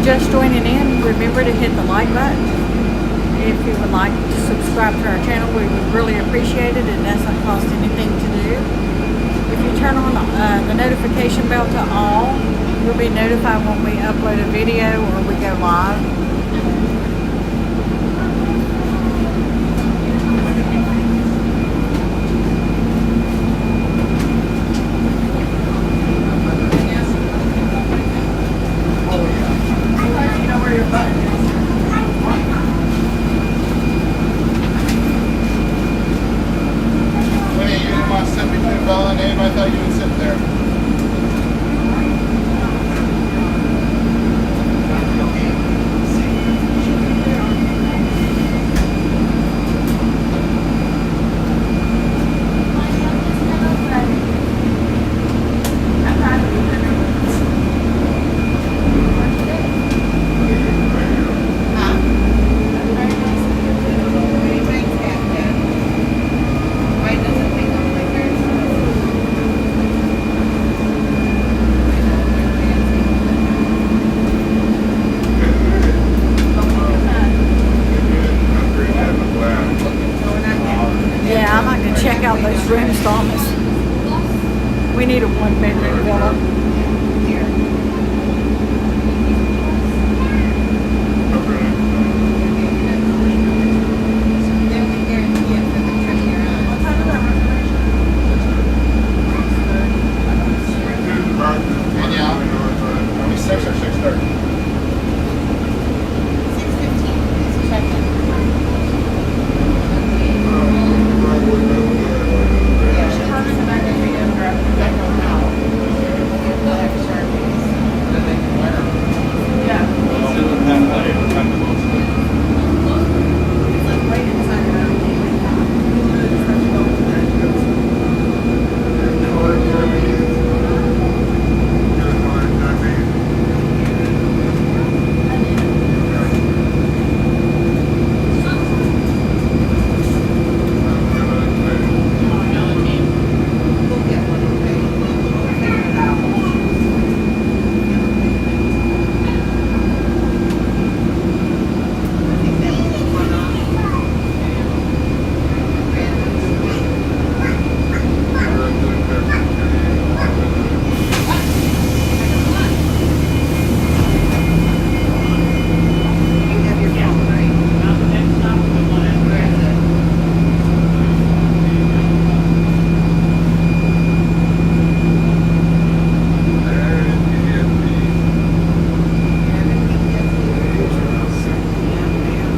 just joining in, remember to hit the like button. If you would like to subscribe to our channel, we would really appreciate it. It doesn't cost anything to do. If you turn on the notification bell to all, you'll be notified when we upload a video or we go live. You know where your button is. Winnie, you didn't want to sit between Bella and Abe? I thought you would sit there. Yeah, I'd like to check out those rooms, Thomas. We need a one-bedroom villa. And yeah, are we 6 or 6:30?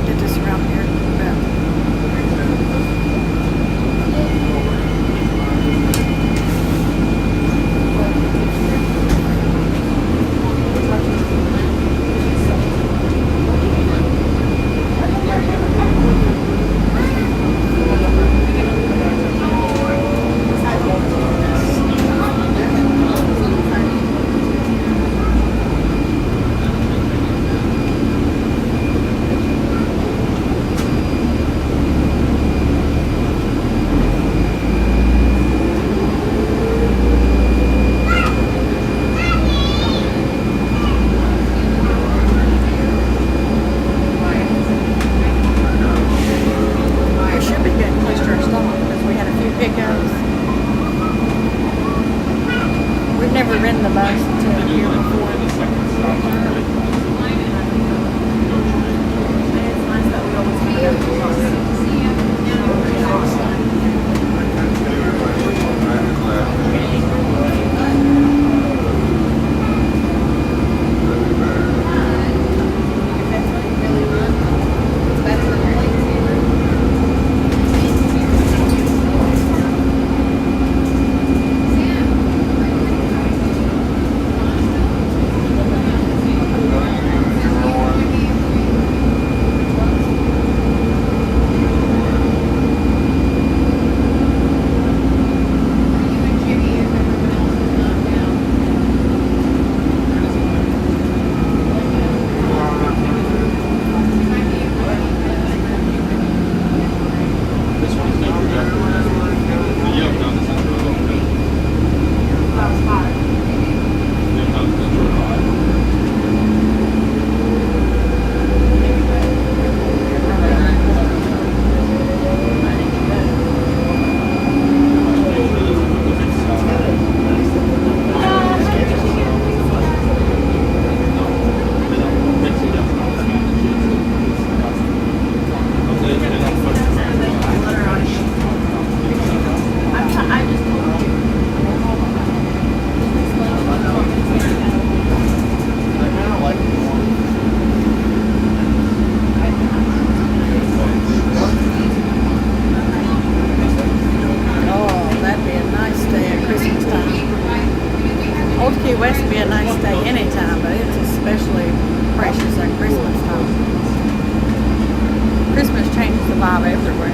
Get this around here. We should be getting close to our stop because we had a few pickups. We've never ridden the bus until here before. The second stop. It's nice that we always have to go to Old Key West would be a nice day anytime, but it's especially precious at Christmas time. Christmas changes the vibe everywhere.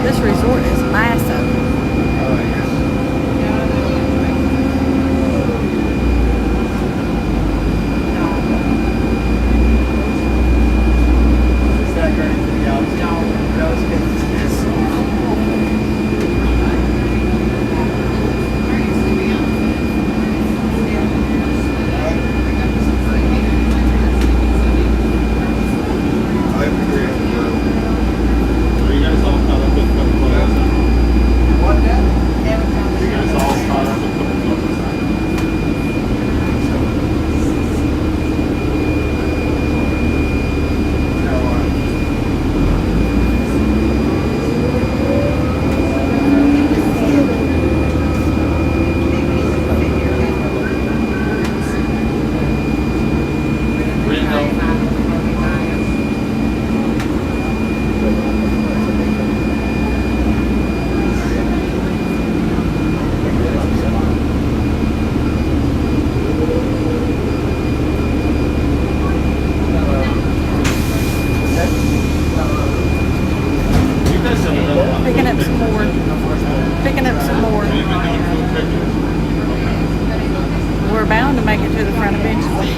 This resort is massive. Is that or anything else? No. That was good. I agree. Are you guys all caught up with the photos? What that? You guys all caught up with the photos? You guys have done Picking up some more. Picking up some more. You've been doing food pictures. We're bound to make it to the front eventually.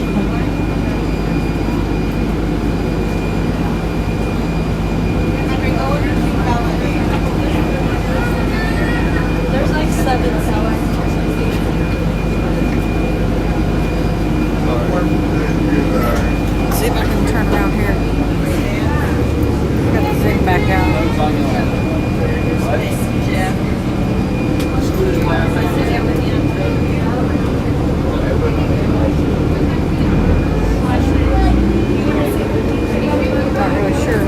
There's like 7 seats. See if I can turn around here. Got to zoom back out. Not really sure.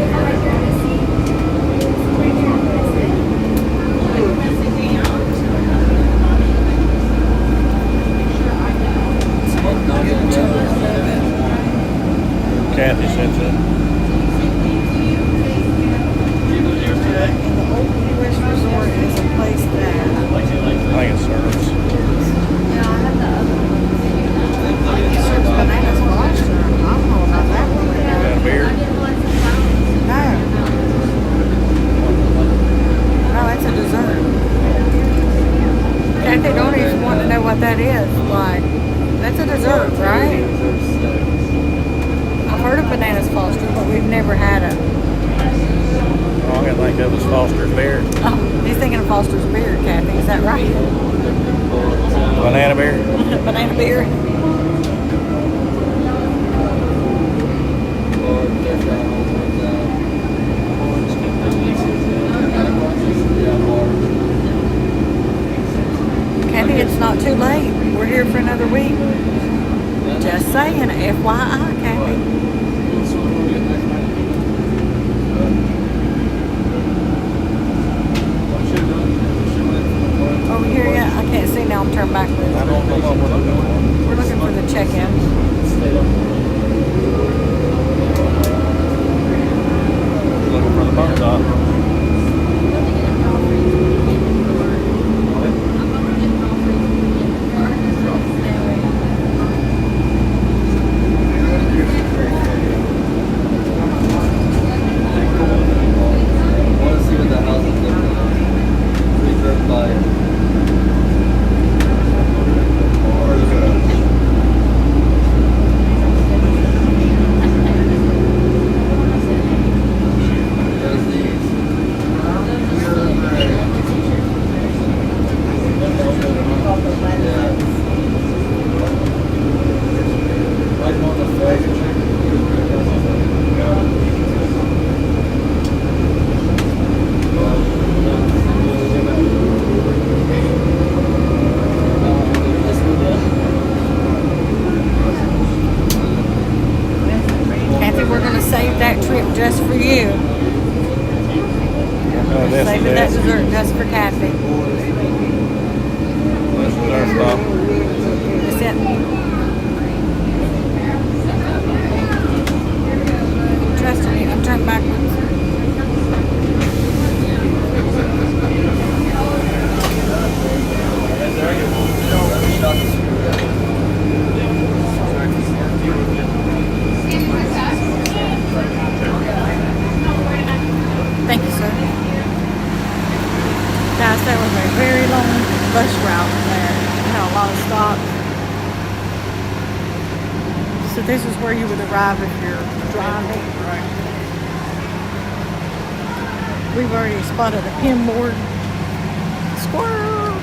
Kathy said so. And the Old Key West Resort is a place that I think it serves. serves bananas for lobster. I don't know about that one. Got a beer? No. No, that's a dessert. Kathy don't even want to know what that is. Like, that's a dessert, right? I've heard of bananas Foster, but we've never had it. All I can think of is Foster's beer. Oh, he's thinking of Foster's beer, Kathy. Is that right? Banana beer? Banana beer. Kathy, it's not too late. We're here for another week. Just saying, FYI, Kathy. Over here yet? I can't see now. I'm turned backwards. I don't know what we're looking for. We're looking for the check-in. Looking for the bump top. that dessert just for Kathy. That's our stop. That's it. Trust me, you can turn backwards. Thank you, sir. Guys, that was a very long bus route there. We had a lot of stops. So this is where you would arrive if you're driving. We've already spotted a pin board. Squirrel!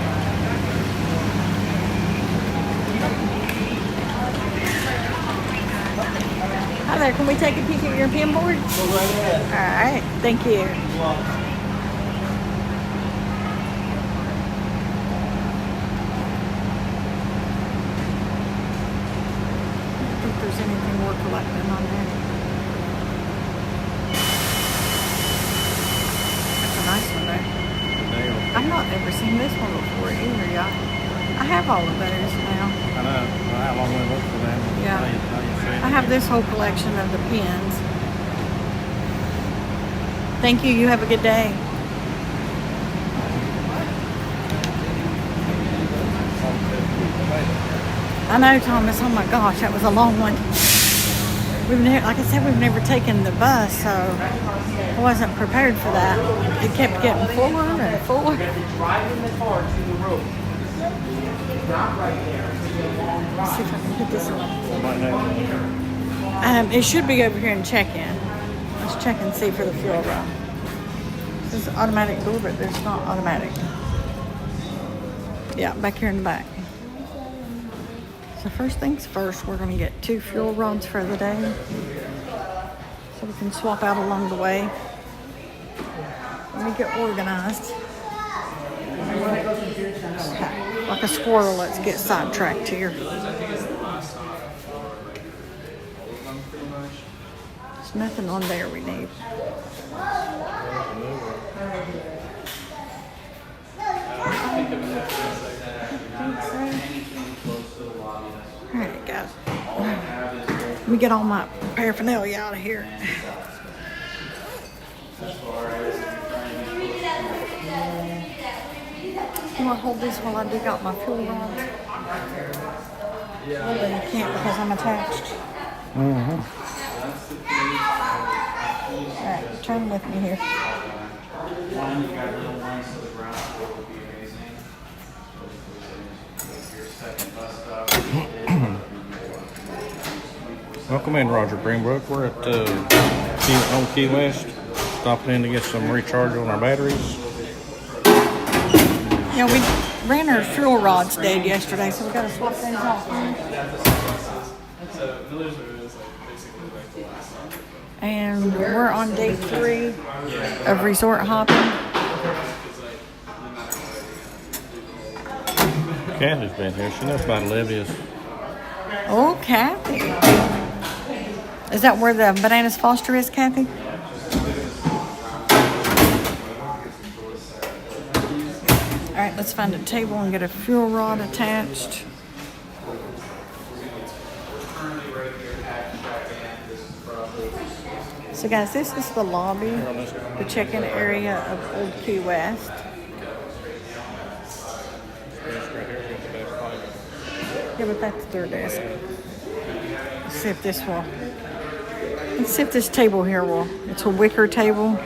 Hi there, can we take a peek at your pin board? Alright, thank you. I don't think there's anything worth collecting on there. That's a nice one though. I've not ever seen this one before either, y'all. I have all of those now. I know. How long we look for them? Yeah. I have this whole collection of the pins. Thank you. You have a good day. I know, Thomas. Oh my gosh, that was a long one. We've never, like I said, we've never taken the bus, so I wasn't prepared for that. It kept getting fuller and fuller. Driving the car to the road. Not right there. Let's see if I can put this on. It should be over here in check-in. Let's check and see for the fuel run. This is automatic door, but it's not automatic. Yeah, back here in the back. So first things first, we're going to get 2 fuel rods for the day. So we can swap out along the way. Let me get organized. Okay. Like a squirrel, let's get sidetracked here. There's nothing on there we need. Alright, guys. Let me get all my paraphernalia out of here. You want to hold this while I dig out my fuel rods? Well, then you can't because I'm attached. Alright, turn with me here. One, you got little ones, so the ground floor would be amazing. Your second bus stop. Welcome in, Roger Greenbrook. We're at on Key West, stopping in to get some recharge on our batteries. Yeah, we ran our fuel rods dead yesterday, so we got to swap things off. And we're on day 3 of resort hopping. Kathy's been here. She knows about Olivia's. Oh, Kathy. Is that where the Bananas Foster is, Kathy? All right, let's find a table and get a fuel rod attached. So guys, this is the lobby, the check-in area of Old Key West. Yeah, but that's their desk. Let's see if this will. Let's see if this table here will. It's a wicker table.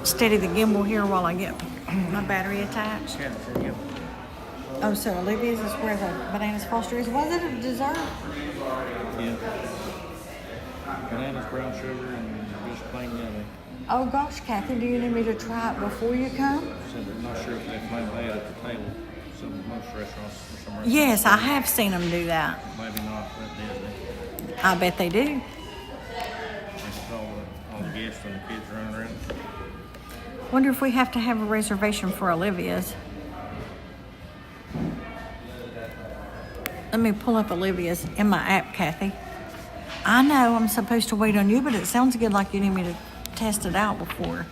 Steady the gimbal here while I get my battery attached. Oh, so Olivia's is where the Bananas Foster is. Was it a dessert? Yeah. Bananas, brown sugar, and just plain yummy. Oh gosh, Kathy, do you need me to try it before you come? So I'm not sure if they play that at the table. Most restaurants for some reason. Yes, I have seen them do that. Maybe not at Disney. I bet they do. It's all the guests and the kids running around. Wonder if we have to have a reservation for Olivia's. Let me pull up Olivia's in my app, Kathy. I know I'm supposed to wait on you, but it sounds good like you need me to test it out before.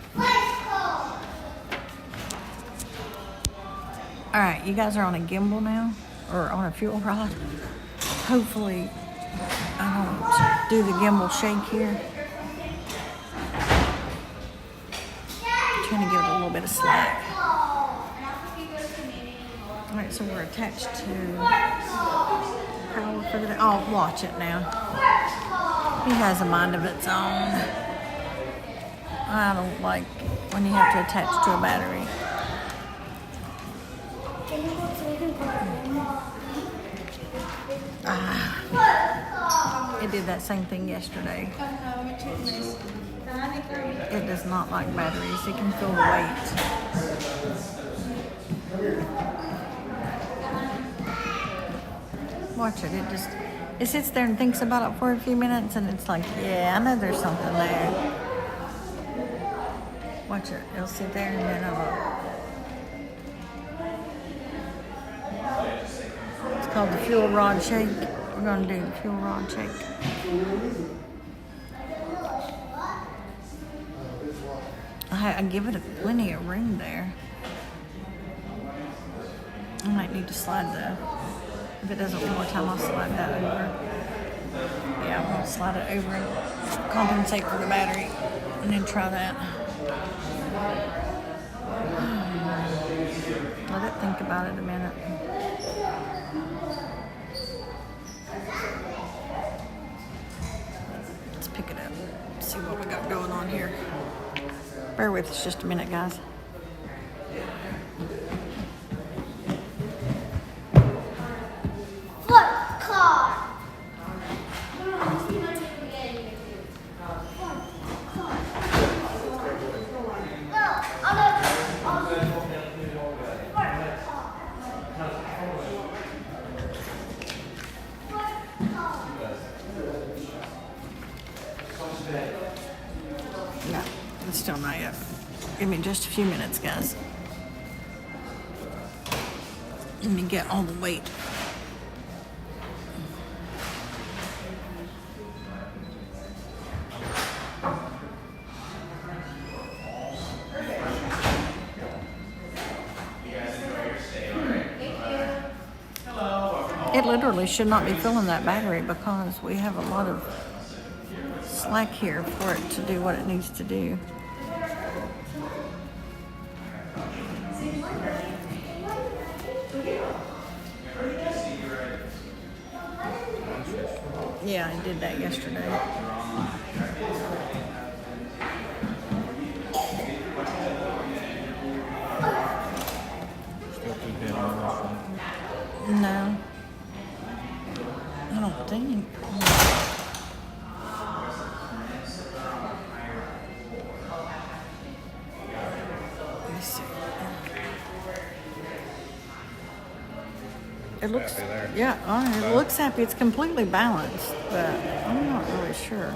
All right, you guys are on a gimbal now, or on a fuel rod. Hopefully, I don't do the gimbal shake here. Trying to give it a little bit of slack. All right, so we're attached to power for the. Oh, watch it now. He has a mind of its own. I don't like when you have to attach to a battery. It did that same thing yesterday. It does not like batteries. It can feel the weight. Watch it. It sits there and thinks about it for a few minutes, and it's like, yeah, I know there's something there. Watch it. It'll sit there and then it's called the fuel rod shake. We're going to do the fuel rod shake. I give it plenty of room there. I might need to slide though. If it doesn't one more time, I'll slide that over. Yeah, I'm going to slide it over and compensate for the battery, and then try that. Let it think about it a minute. Let's pick it up. See what we got going on here. Bear with us just a minute, guys. No, it's still not yet. Give me just a few minutes, guys. Let me get all the weight. It literally should not be filling that battery because we have a lot of slack here for it to do what it needs to do. Yeah, I did that yesterday. No. I don't think. Let's see. It looks, yeah, it looks happy. It's completely balanced, but I'm not really sure.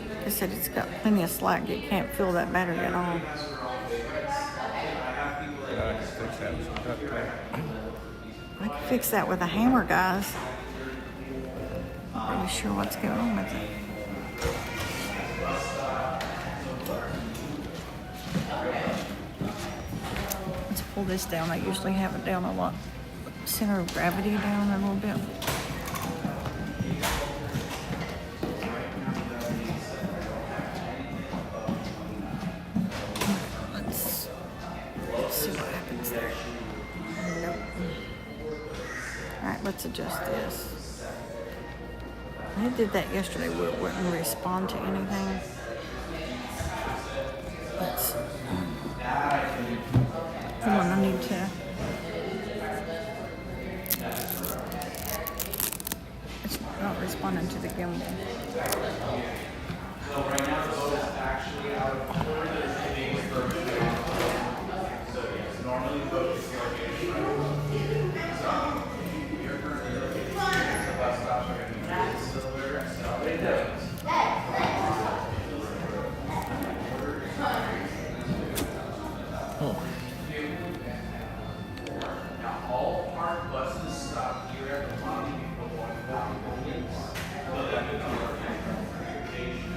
Like I said, it's got plenty of slack. It can't fill that battery at all. I can fix that with a hammer, guys. Not really sure what's going on with it. Let's pull this down. I usually have it down a lot. Center of gravity down a little bit. Let's see what happens there. Nope. Alright, let's adjust this. I did that yesterday where it wouldn't respond to anything. Let's come on, I need to. It's not responding to the gimbal. So right now the boat is actually out of order. There's a big So yes, normally the boat is going to be you're currently located the bus stops are going to be silver, so it does. Now all park buses stop here at the lobby before going down the buildings. So that would be our transportation.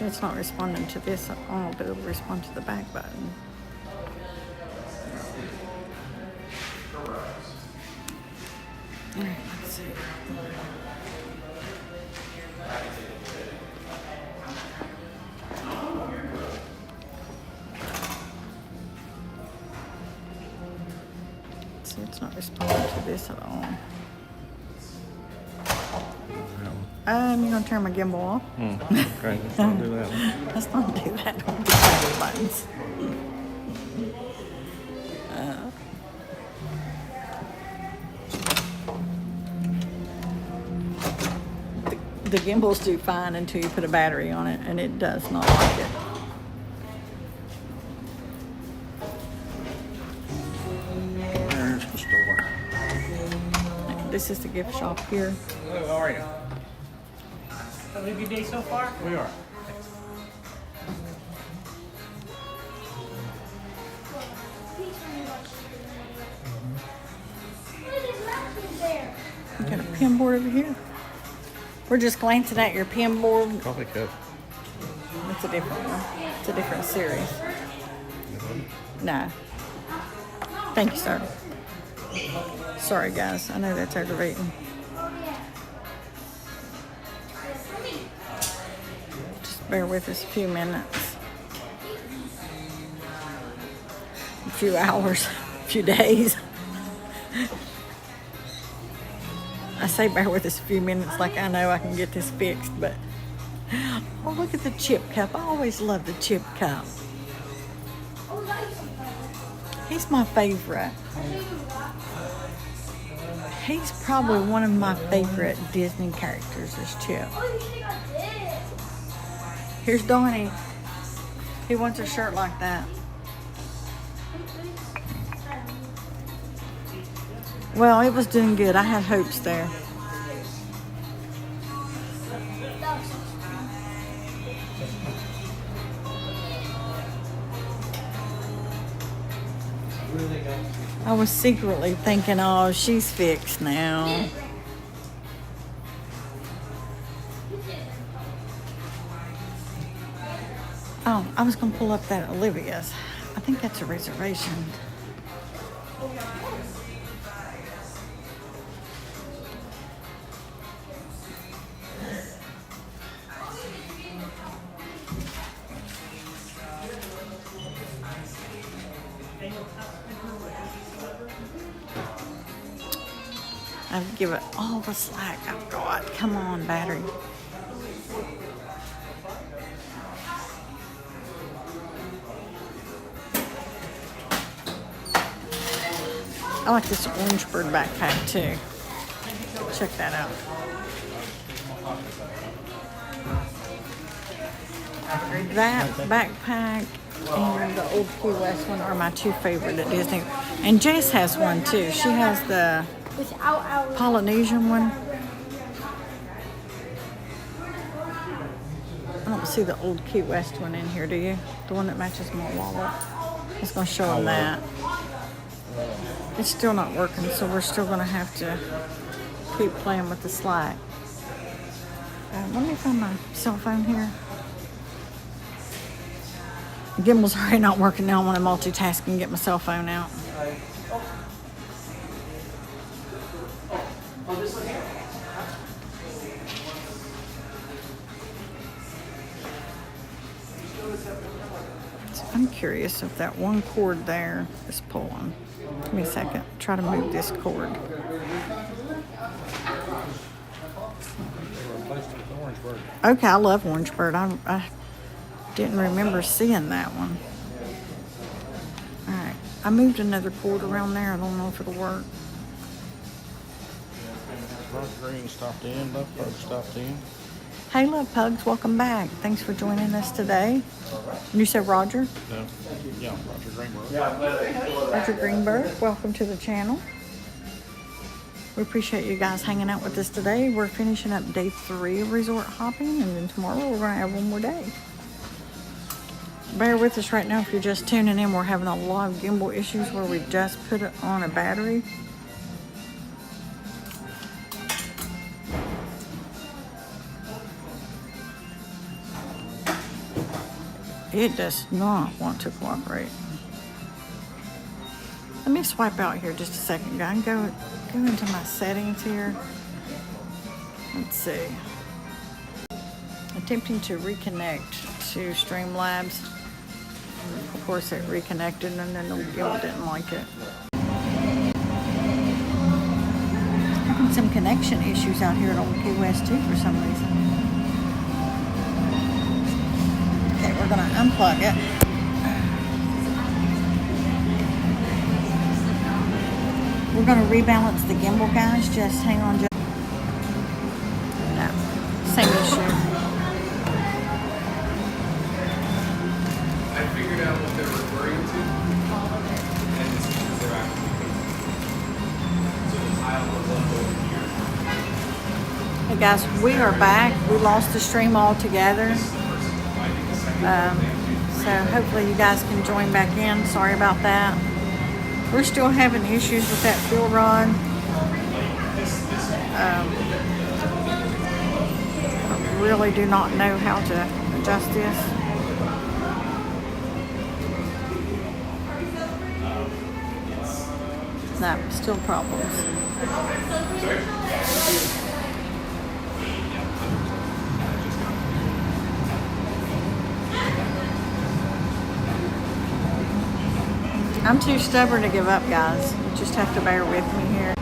So it's not responding to this at all, but it'll respond to the back button. All right, let's see. See, it's not responding to this at all. You're gonna turn my gimbal off? Okay, let's not do that one. Let's not do that. Don't do the buttons. The gimbals do fine until you put a battery on it, and it does not like it. There's the store. This is the gift shop here. Hello, how are you? Have a good day so far? We are. We got a pin board over here. We're just glancing at your pin board. Coffee cup. It's a different one. It's a different series. No. Thank you, sir. Sorry, guys. I know that's aggravating. Just bear with us a few minutes. A few hours. A few days. I say bear with us a few minutes like I know I can get this fixed, but oh, look at the chip cup. I always love the chip cup. He's my favorite. He's probably one of my favorite Disney characters is Chip. Here's Donnie. He wants a shirt like that. Well, it was doing good. I had hopes there. I was secretly thinking, oh, she's fixed now. Oh, I was going to pull up that Olivia's. I think that's a reservation. I'd give it all the slack I've got. Come on, battery. I like this orange bird backpack too. Check that out. That backpack and the old Key West one are my two favorite at Disney. And Jace has one too. She has the Polynesian one. I don't see the old Key West one in here, do you? The one that matches my wallet. It's going to show them that. It's still not working, so we're still going to have to keep playing with the slack. Let me find my cell phone here. The gimbal's already not working now. I want to multitask and get my cell phone out. So I'm curious if that one cord there is pulling. Give me a second. Try to move this cord. Okay, I love Orange Bird. I didn't remember seeing that one. All right, I moved another cord around there. I don't know if it'll work. Love Green stopped in. Love Pug stopped in. Hey, Love Pugs, welcome back. Thanks for joining us today. You said Roger? No. Yeah, Roger Greenberg. Roger Greenberg, welcome to the channel. We appreciate you guys hanging out with us today. We're finishing up day 3 of resort hopping, and then tomorrow we're going to have one more day. Bear with us right now if you're just tuning in. We're having a lot of gimbal issues where we just put it on a battery. It does not want to cooperate. Let me swipe out here just a second. I can go into my settings here. Let's see. Attempting to reconnect to Streamlabs. Of course, it reconnected, and then the gimbal didn't like it. Having some connection issues out here at Old Key West too for some reason. Okay, we're gonna unplug it. We're gonna rebalance the gimbal, guys. Just hang on. No, same issue. I figured out what they're referring to, and this is their application. So the tile was left over here. Hey guys, we are back. We lost the stream altogether. So hopefully you guys can join back in. Sorry about that. We're still having issues with that fuel rod. I really do not know how to adjust this. No, still problems. I'm too stubborn to give up, guys. You just have to bear with me here.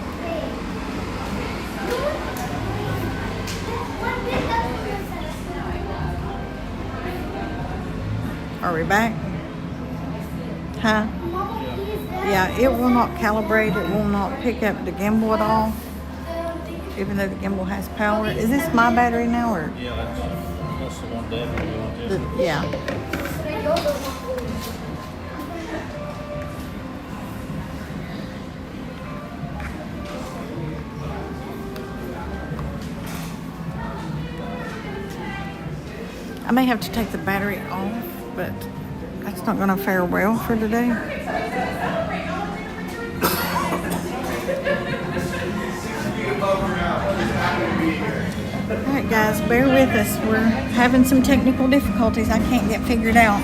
Are we back? Huh? Yeah, it will not calibrate. It will not pick up the gimbal at all, even though the gimbal has power. Is this my battery now, or? Yeah, that's the one definitely we want to. Yeah. I may have to take the battery off, but that's not going to fare well for today. Alright guys, bear with us. We're having some technical difficulties I can't get figured out.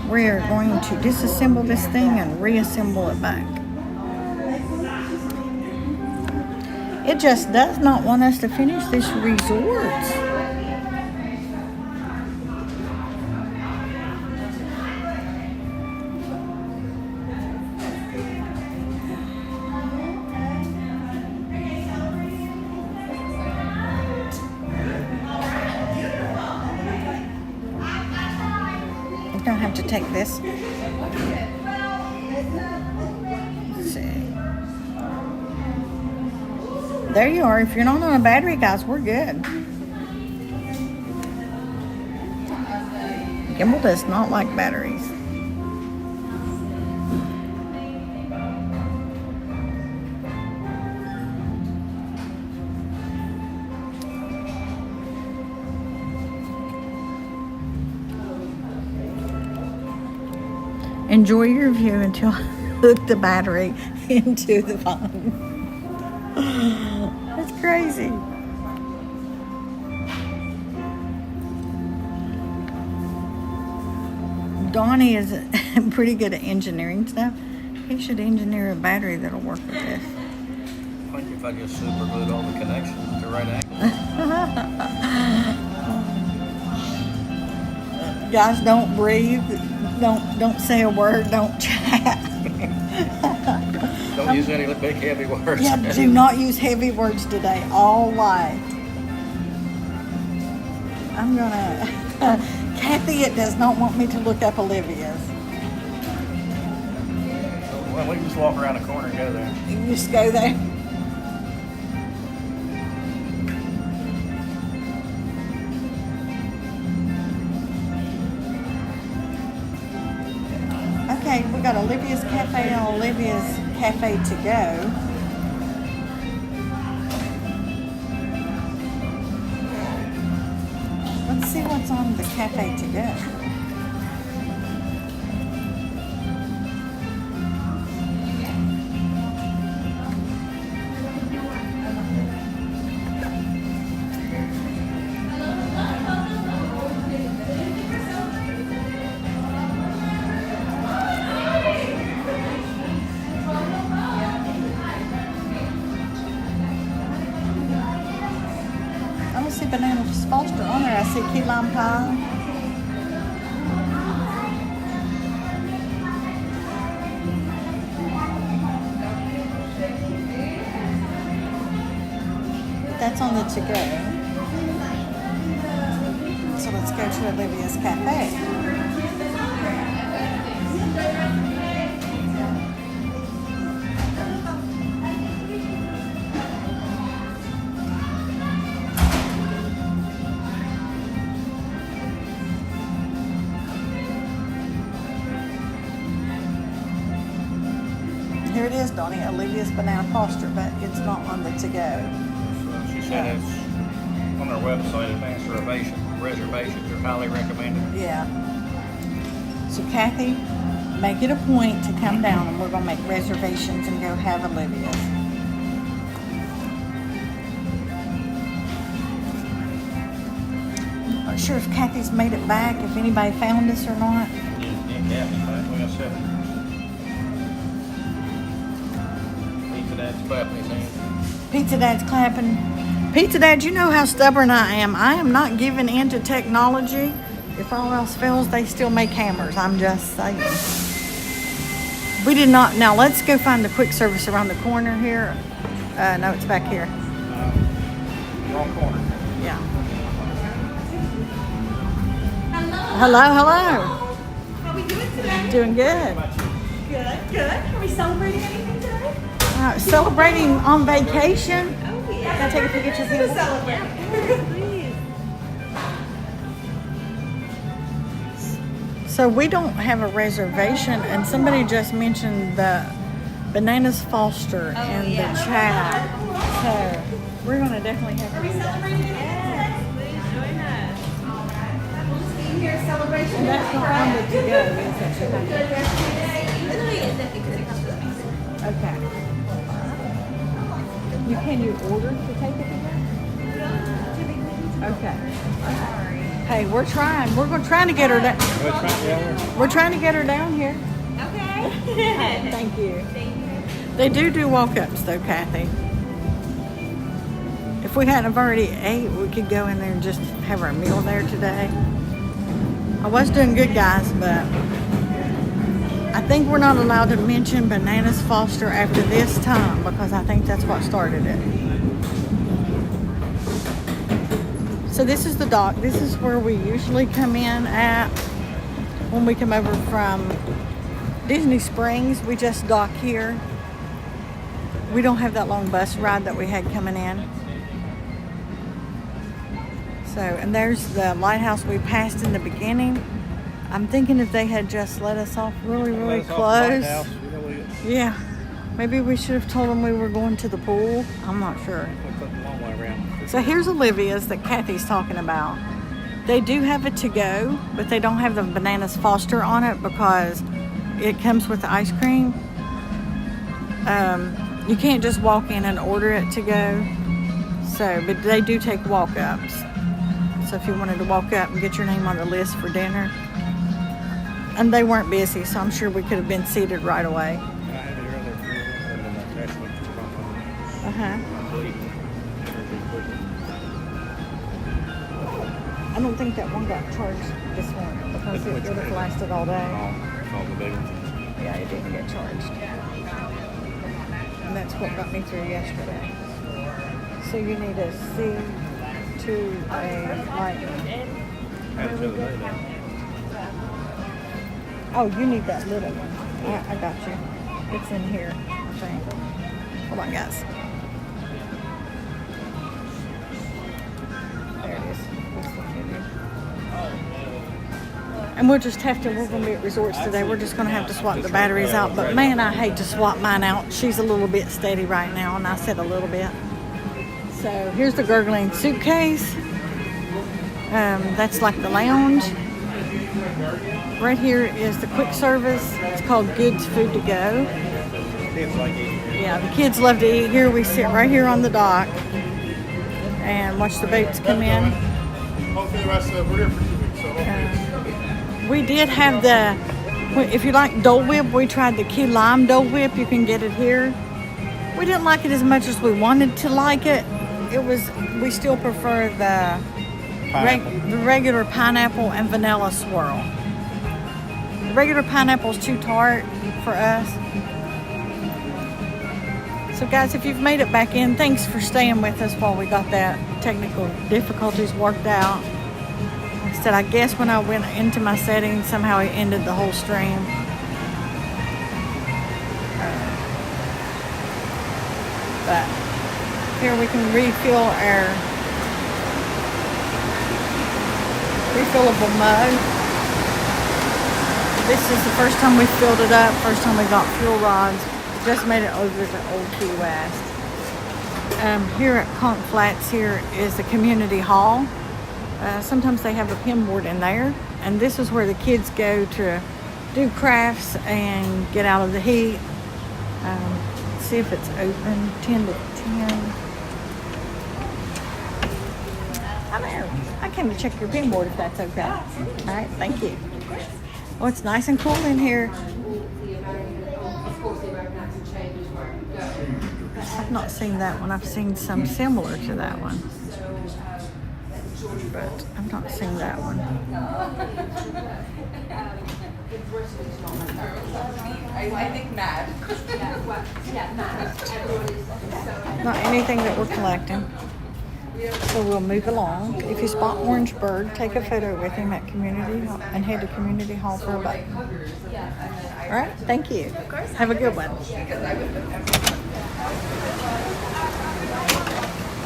We're going to disassemble this thing and reassemble it back. It just does not want us to finish this resort. We're gonna have to take this. Let's see. There you are. If you're not on a battery, guys, we're good. Gimbal does not like batteries. Enjoy your view until I hook the battery into the phone. That's crazy. Donnie is pretty good at engineering stuff. He should engineer a battery that'll work with this. I think if I just super glued all the connections at the right angle. Guys, don't breathe. Don't say a word. Don't chat. Don't use any big heavy words. Yeah, do not use heavy words today. All light. I'm gonna. Kathy, it does not want me to look up Olivia's. Well, we can just walk around the corner and go there. You just go there. Okay, we got Olivia's Cafe and Olivia's Cafe to go. Let's see what's on the cafe to go. I don't see banana Foster on there. I see key lime pie. That's on the to-go. So let's go to Olivia's Cafe. Here it is, Donnie, Olivia's Banana Foster, but it's not on the to-go. She said it's on their website, advanced reservations are highly recommended. Yeah. So Kathy, make it a point to come down and we're gonna make reservations and go have Olivia's. Not sure if Kathy's made it back, if anybody found us or not. Yeah, Kathy, we got 7. Pizza Dad's clapping his hands. Pizza Dad's clapping. Pizza Dad, you know how stubborn I am. I am not giving in to technology. If all else fails, they still make hammers. I'm just saying. We did not. Now let's go find the quick service around the corner here. No, it's back here. Wrong corner. Yeah. Hello. How we doing today? Doing good. Good. Are we celebrating anything today? Celebrating on vacation. Oh, yeah. Can I take a picture of you? Celebrate. Please. So we don't have a reservation, and somebody just mentioned the Bananas Foster in the chat. So we're going to definitely have to do that. Yes. Please join us. We'll just be here celebration. And that's not on the to-go, is it? Literally is it because it comes with me. Okay. Can you order to take it again? Okay. Hey, we're trying. We're going to try to get her down. We're trying to get her down here. Okay. Thank you. Thank you. They do walk-ups though, Kathy. If we hadn't have already ate, we could go in there and just have our meal there today. I was doing good, guys, but I think we're not allowed to mention Bananas Foster after this time because I think that's what started it. So this is the dock. This is where we usually come in at when we come over from Disney Springs. We just dock here. We don't have that long bus ride that we had coming in. So, and there's the lighthouse we passed in the beginning. I'm thinking if they had just let us off really close. Yeah. Maybe we should have told them we were going to the pool. I'm not sure. So here's Olivia's that Kathy's talking about. They do have it to go, but they don't have the Bananas Foster on it because it comes with the ice cream. You can't just walk in and order it to go. So, but they do take walk-ups. So if you wanted to walk up and get your name on the list for dinner. And they weren't busy, so I'm sure we could have been seated right away. I don't think that one got charged this morning because it would have lasted all day. Yeah, it didn't get charged. And that's what got me through yesterday. So you need a C to a Lightning. Oh, you need that little one. I got you. It's in here, I think. Hold on, guys. There it is. And we'll just have to, we're going to be at resorts today. We're just going to have to swap the batteries out. But man, I hate to swap mine out. She's a little bit steady right now, and I said a little bit. So here's the gurgling suitcase. That's like the lounge. Right here is the quick service. It's called Goods Food to Go. Yeah, the kids love to eat here. We sit right here on the dock and watch the boats come in. Hopefully the rest of we're here for 2 weeks, so hopefully. We did have if you like Dole Whip, we tried the key lime Dole Whip. You can get it here. We didn't like it as much as we wanted to like it. We still prefer the regular pineapple and vanilla swirl. The regular pineapple is too tart for us. So guys, if you've made it back in, thanks for staying with us while we got that technical difficulties worked out. Like I said, I guess when I went into my settings, somehow it ended the whole stream. But here we can refill our refillable mug. This is the first time we filled it up, first time we got fuel rods. Just made it over to Old Key West. Here at Conch Flats here is the community hall. Sometimes they have a pin board in there, and this is where the kids go to do crafts and get out of the heat. See if it's open 10 to 10. I'm there. I came to check your pin board if that's okay. All right, thank you. Oh, it's nice and cool in here. I've not seen that one. I've seen some similar to that one, but I've not seen that one. I think mad. Not anything that we're collecting. So we'll move along. If you spot Orange Bird, take a photo with him at Community Hall and head to Community Hall for a bite. All right, thank you. Have a good one.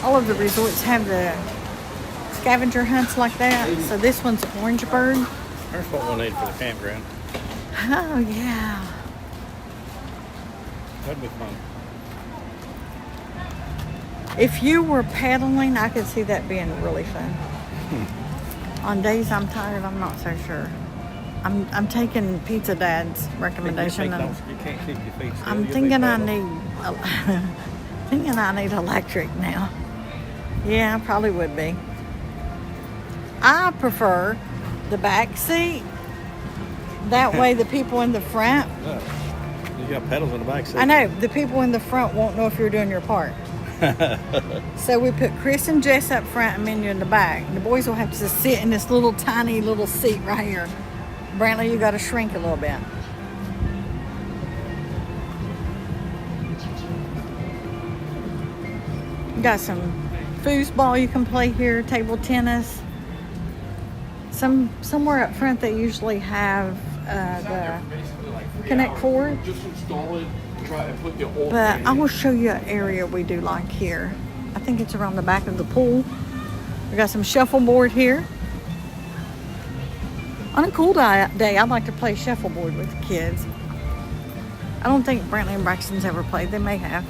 All of the resorts have the scavenger hunts like that. So this one's Orange Bird. That's what we'll need for the campground. Oh yeah. That'd be fun. If you were paddling, I could see that being really fun. On days I'm tired, I'm not so sure. I'm taking Pizza Dad's recommendation. You can't keep your feet still. I'm thinking I need electric now. Yeah, I probably would be. I prefer the back seat. That way the people in the front, You got pedals in the back seat. I know, the people in the front won't know if you're doing your part. So we put Chris and Jess up front and Menu in the back. The boys will have to sit in this little tiny little seat right here. Brantley, you got to shrink a little bit. You got some foosball you can play here, table tennis. Somewhere up front they usually have the Connect Four. Just install it, try and put the old But I will show you an area we do like here. I think it's around the back of the pool. We got some shuffleboard here. On a cool day, I'd like to play shuffleboard with the kids. I don't think Brantley and Braxton's ever played. They may have.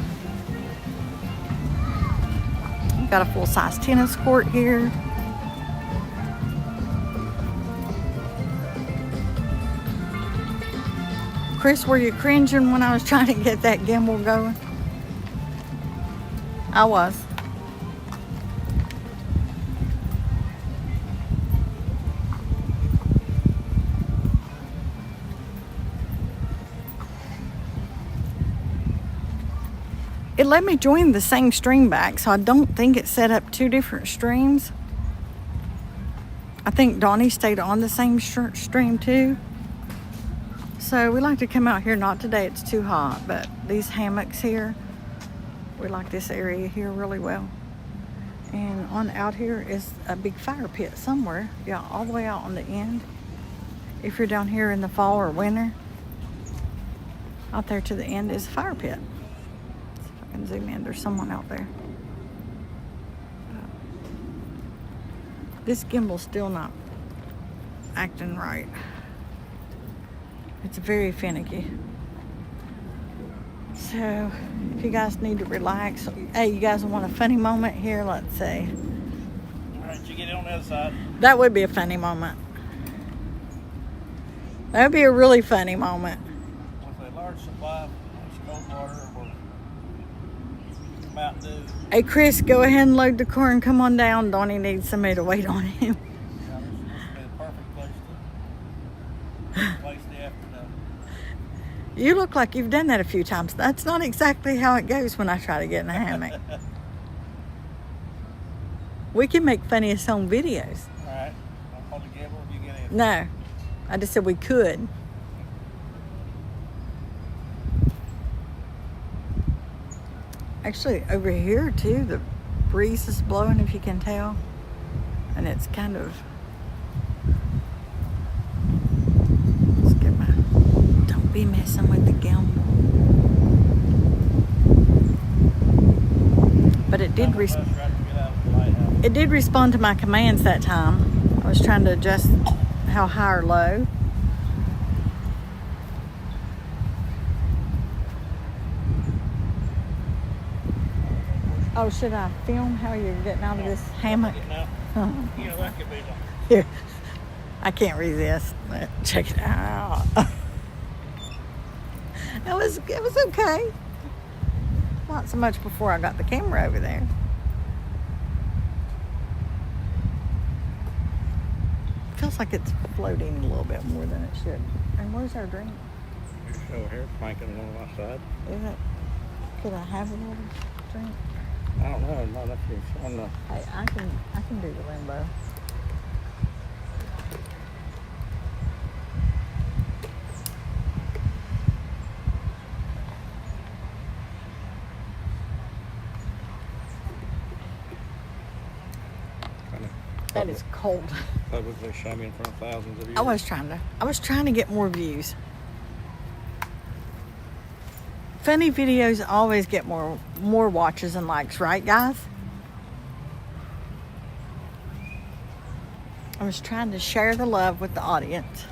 Got a full-size tennis court here. Chris, were you cringing when I was trying to get that gimbal going? I was. It let me join the same stream back, so I don't think it set up two different streams. I think Donnie stayed on the same stream too. So we like to come out here, not today, it's too hot, but these hammocks here, we like this area here really well. And on out here is a big fire pit somewhere. Yeah, all the way out on the end. If you're down here in the fall or winter, out there to the end is a fire pit. See if I can zoom in, there's someone out there. This gimbal's still not acting right. It's very finicky. So, if you guys need to relax, hey, you guys want a funny moment here? Let's see. All right, you you get it on the other side. That would be a funny moment. That would be a really funny moment. With a large supply of cold water or Mountain Dew. Hey, Chris, go ahead and load the car and come on down. Donnie needs somebody to wait on him. Yeah, this would be the perfect place the afternoon. You look like you've done that a few times. That's not exactly how it goes when I try to get in a hammock. We can make funniest home videos. All right. I'll hold the gimbal if you get in. No, I just said we could. Actually, over here too, the breeze is blowing, if you can tell. And it's kind of... Let's get my... Don't be messing with the gimbal. But it did it did respond to my commands that time. I was trying to adjust how high or low. Oh, should I film how you're getting out of this hammock? Yeah, that could be done. Here. I can't resist. Check it out. It was okay. Not so much before I got the camera over there. Feels like it's floating a little bit more than it should. And where's our drink? It's over here, planking on my side. Is it? Could I have a little drink? I don't know. Not up here. I don't know. Hey, I can do the limbo. That is cold. Publicly show me in front of thousands of you. I was trying to get more views. Funny videos always get more watches and likes, right, guys? I was trying to share the love with the audience.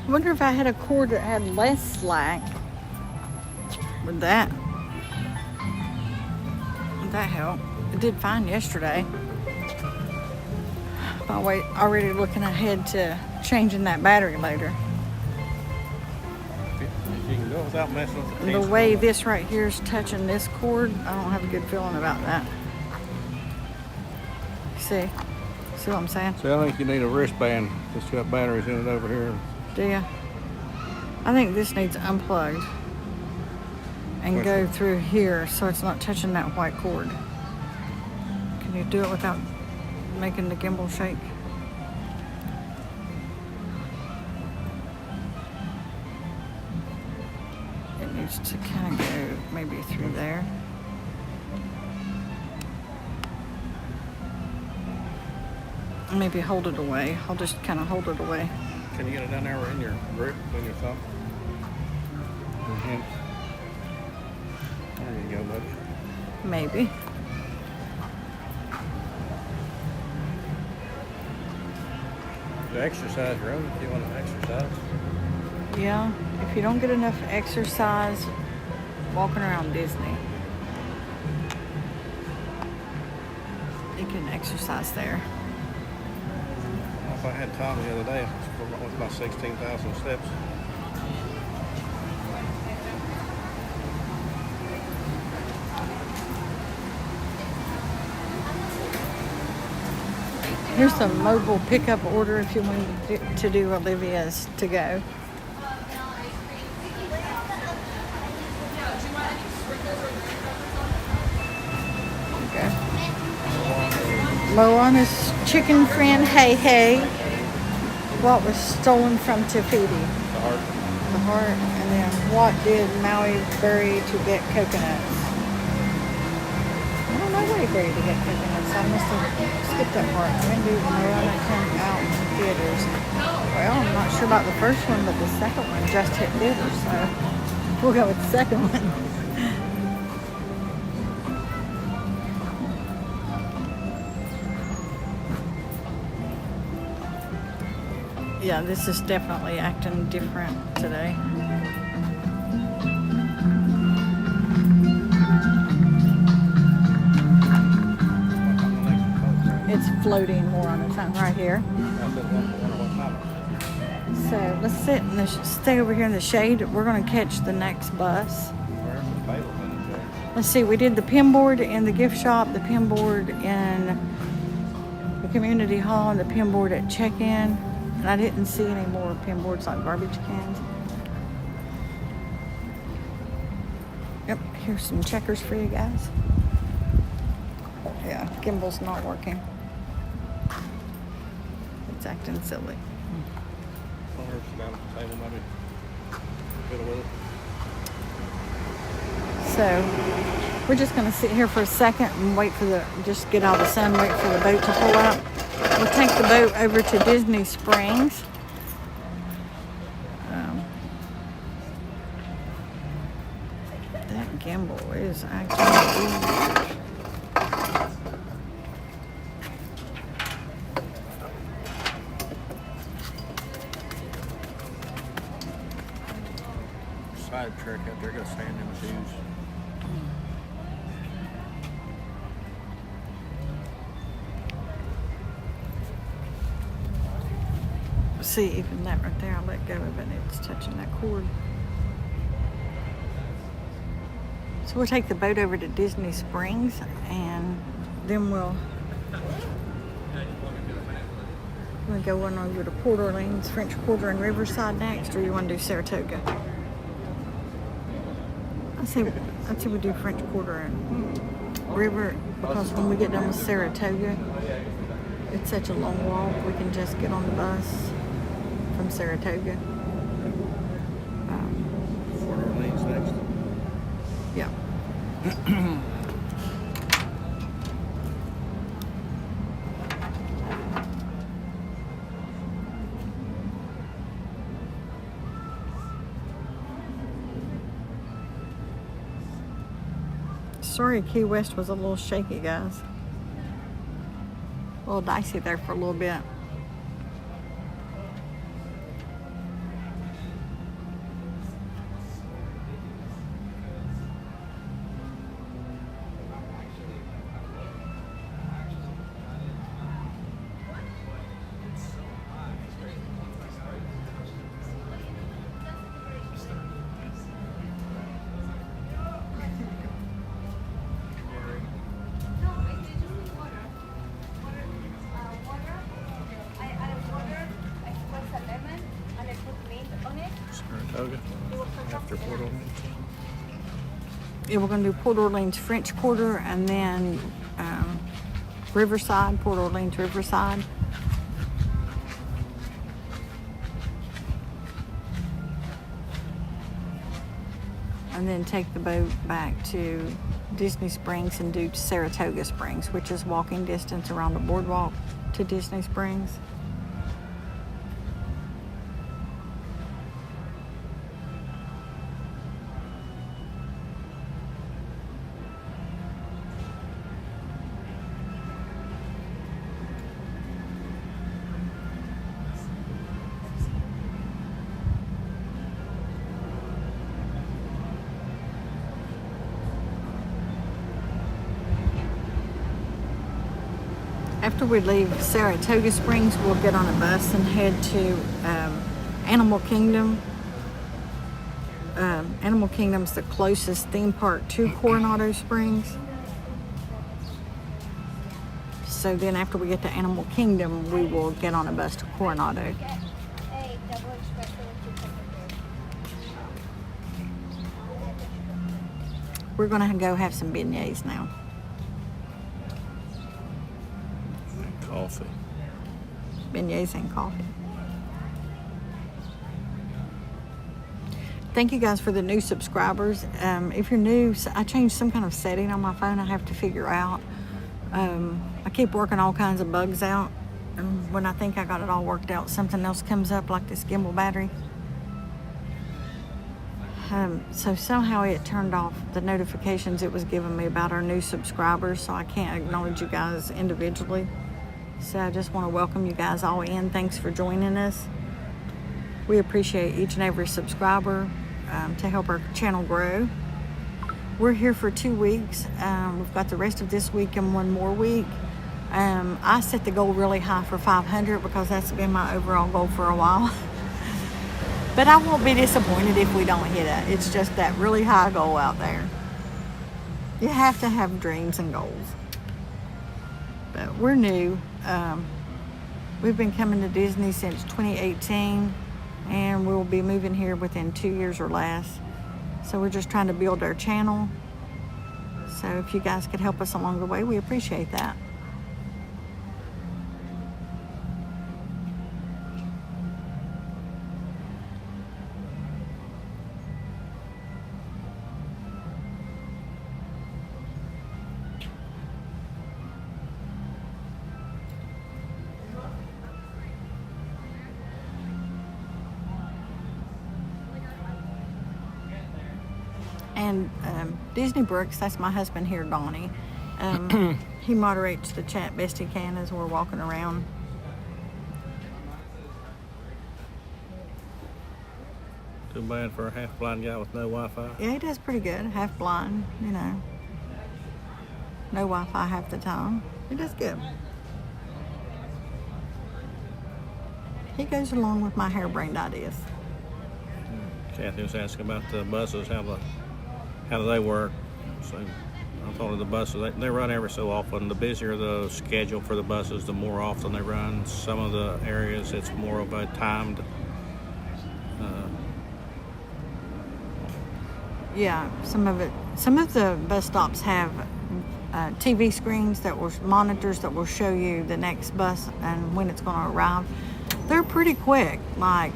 I wonder if I had a cord that had less slack. Would that help? It did fine yesterday. I'm already looking ahead to changing that battery later. If you can go without messing with the The way this right here is touching this cord, I don't have a good feeling about that. See what I'm saying? So I think you need a wristband that's got batteries in it over here. Do you? I think this needs unplugged and go through here so it's not touching that white cord. Can you do it without making the gimbal shake? It needs to kind of go maybe through there. Maybe hold it away. I'll just kind of hold it away. Can you get it down there in your grip, in your thumb? Your hand? There you go, buddy. Maybe. The exercise room, if you want to exercise. Yeah, if you don't get enough exercise walking around Disney, you can exercise there. If I had time the other day, I went about 16,000 steps. Here's a mobile pickup order if you want to do Olivia's to go. Okay. Moana's chicken friend, Hey Hey. Walt was stolen from Tafiti. The heart. The heart. And then Walt did Maui Berry to get coconuts. I don't know wait there to get coconuts. I must have skipped that part. When do Moana come out in theaters? Well, I'm not sure about the first one, but the second one just hit theaters, so we'll go with the second one. Yeah, this is definitely acting different today. It's floating more on its own right here. So let's sit in the stay over here in the shade. We're going to catch the next bus. Let's see. We did the pin board in the gift shop, the pin board in the community hall, and the pin board at check-in. And I didn't see any more pin boards like garbage cans. Yep. Here's some checkers for you guys. Yeah, gimbal's not working. It's acting silly. So we're just going to sit here for a second and wait for just get out of the sun, wait for the boat to pull up. We'll take the boat over to Disney Springs. That gimbal is acting weird. Side trick out there, got sand in my shoes. See, even that right there, I let go of it. It's touching that cord. So we'll take the boat over to Disney Springs, and then we'll go on over to Port Orleans, French Quarter, and Riverside next, or you want to do Saratoga? I'd say we do French Quarter and River, because when we get done with Saratoga, it's such a long walk. We can just get on the bus from Saratoga. Port Orleans next. Yeah. Sorry, Key West was a little shaky, guys. A little dicey there for a little bit. Saratoga after Port Orleans. Yeah, we're going to do Port Orleans French Quarter, and then Riverside, Port Orleans Riverside. And then take the boat back to Disney Springs and do Saratoga Springs, which is walking distance around the boardwalk to Disney Springs. After we leave Saratoga Springs, we'll get on a bus and head to Animal Kingdom. Animal Kingdom's the closest theme park to Coronado Springs. So then after we get to Animal Kingdom, we will get on a bus to Coronado. We're gonna go have some beignets now. Coffee. Beignets and coffee. thank you guys for the new subscribers. If you're new, I changed some kind of setting on my phone I have to figure out. I keep working all kinds of bugs out, and when I think I got it all worked out, something else comes up, like this gimbal battery. So somehow it turned off the notifications it was giving me about our new subscribers, so I can't acknowledge you guys individually. So I just want to welcome you guys all in. Thanks for joining us. We appreciate each and every subscriber to help our channel grow. We're here for 2 weeks. We've got the rest of this week and one more week. I set the goal really high for 500 because that's been my overall goal for a while. But I won't be disappointed if we don't hit it. It's just that really high goal out there. You have to have dreams and goals. But we're new. We've been coming to Disney since 2018, and we'll be moving here within 2 years or less. So we're just trying to build our channel. So if you guys could help us along the way, we appreciate that. And Disney Brooks, that's my husband here, Donnie. He moderates the chat best he can as we're walking around. Too bad for a half-blind guy with no Wi-Fi. Yeah, he does pretty good. Half blind, you know. No Wi-Fi half the time. He does good. He goes along with my harebrained ideas. Kathy was asking about the buses, how do they work? So I told her the buses, they run every so often. The busier the schedule for the buses, the more often they run. Some of the areas, it's more of a timed. Yeah, some of the bus stops have TV screens monitors that will show you the next bus and when it's going to arrive. They're pretty quick. Like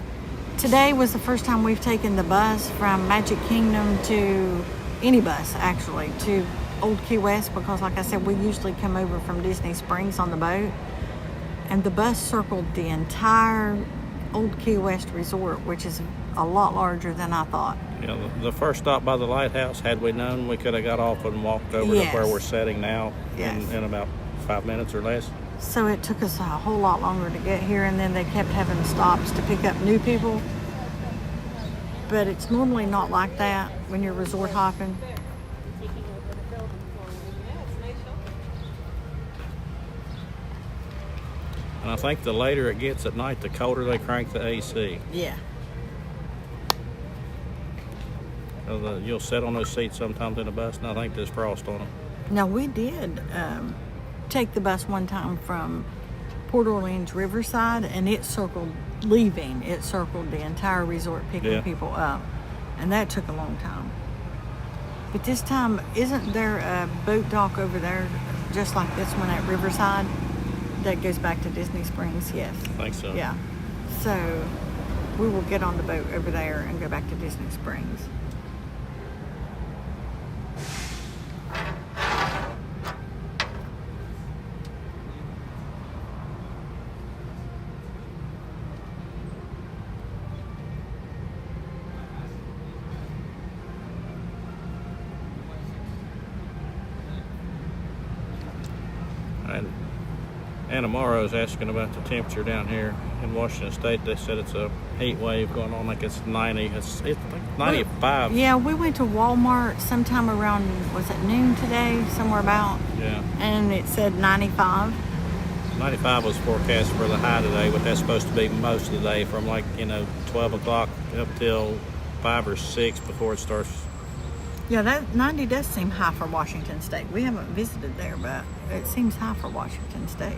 today was the first time we've taken the bus from Magic Kingdom to any bus, actually, to Old Key West, because like I said, we usually come over from Disney Springs on the boat, and the bus circled the entire Old Key West resort, which is a lot larger than I thought. Yeah, the first stop by the lighthouse, had we known, we could have got off and walked over to where we're sitting now in about 5 minutes or less. So it took us a whole lot longer to get here, and then they kept having stops to pick up new people. But it's normally not like that when you're resort hopping. And I think the later it gets at night, the colder they crank the AC. Yeah. So you'll sit on those seats sometimes in the bus, and I think there's frost on them. Now, we did take the bus one time from Port Orleans Riverside, and it circled the entire resort picking people up, and that took a long time. But this time, isn't there a boat dock over there just like this one at Riverside that goes back to Disney Springs? Yes, I think so. Yeah, so we will get on the boat over there and go back to Disney Springs. And tomorrow is asking about the temperature down here in Washington State. They said it's a heat wave going on, like it's 90. It's like 95. Yeah, we went to Walmart sometime around, was it noon today? Somewhere about. Yeah. And it said 95. 95 was forecast for the high today, but that's supposed to be most of the day from 12 o'clock up till 5 or 6 before it starts. Yeah, that 90 does seem high for Washington State. We haven't visited there, but it seems high for Washington State.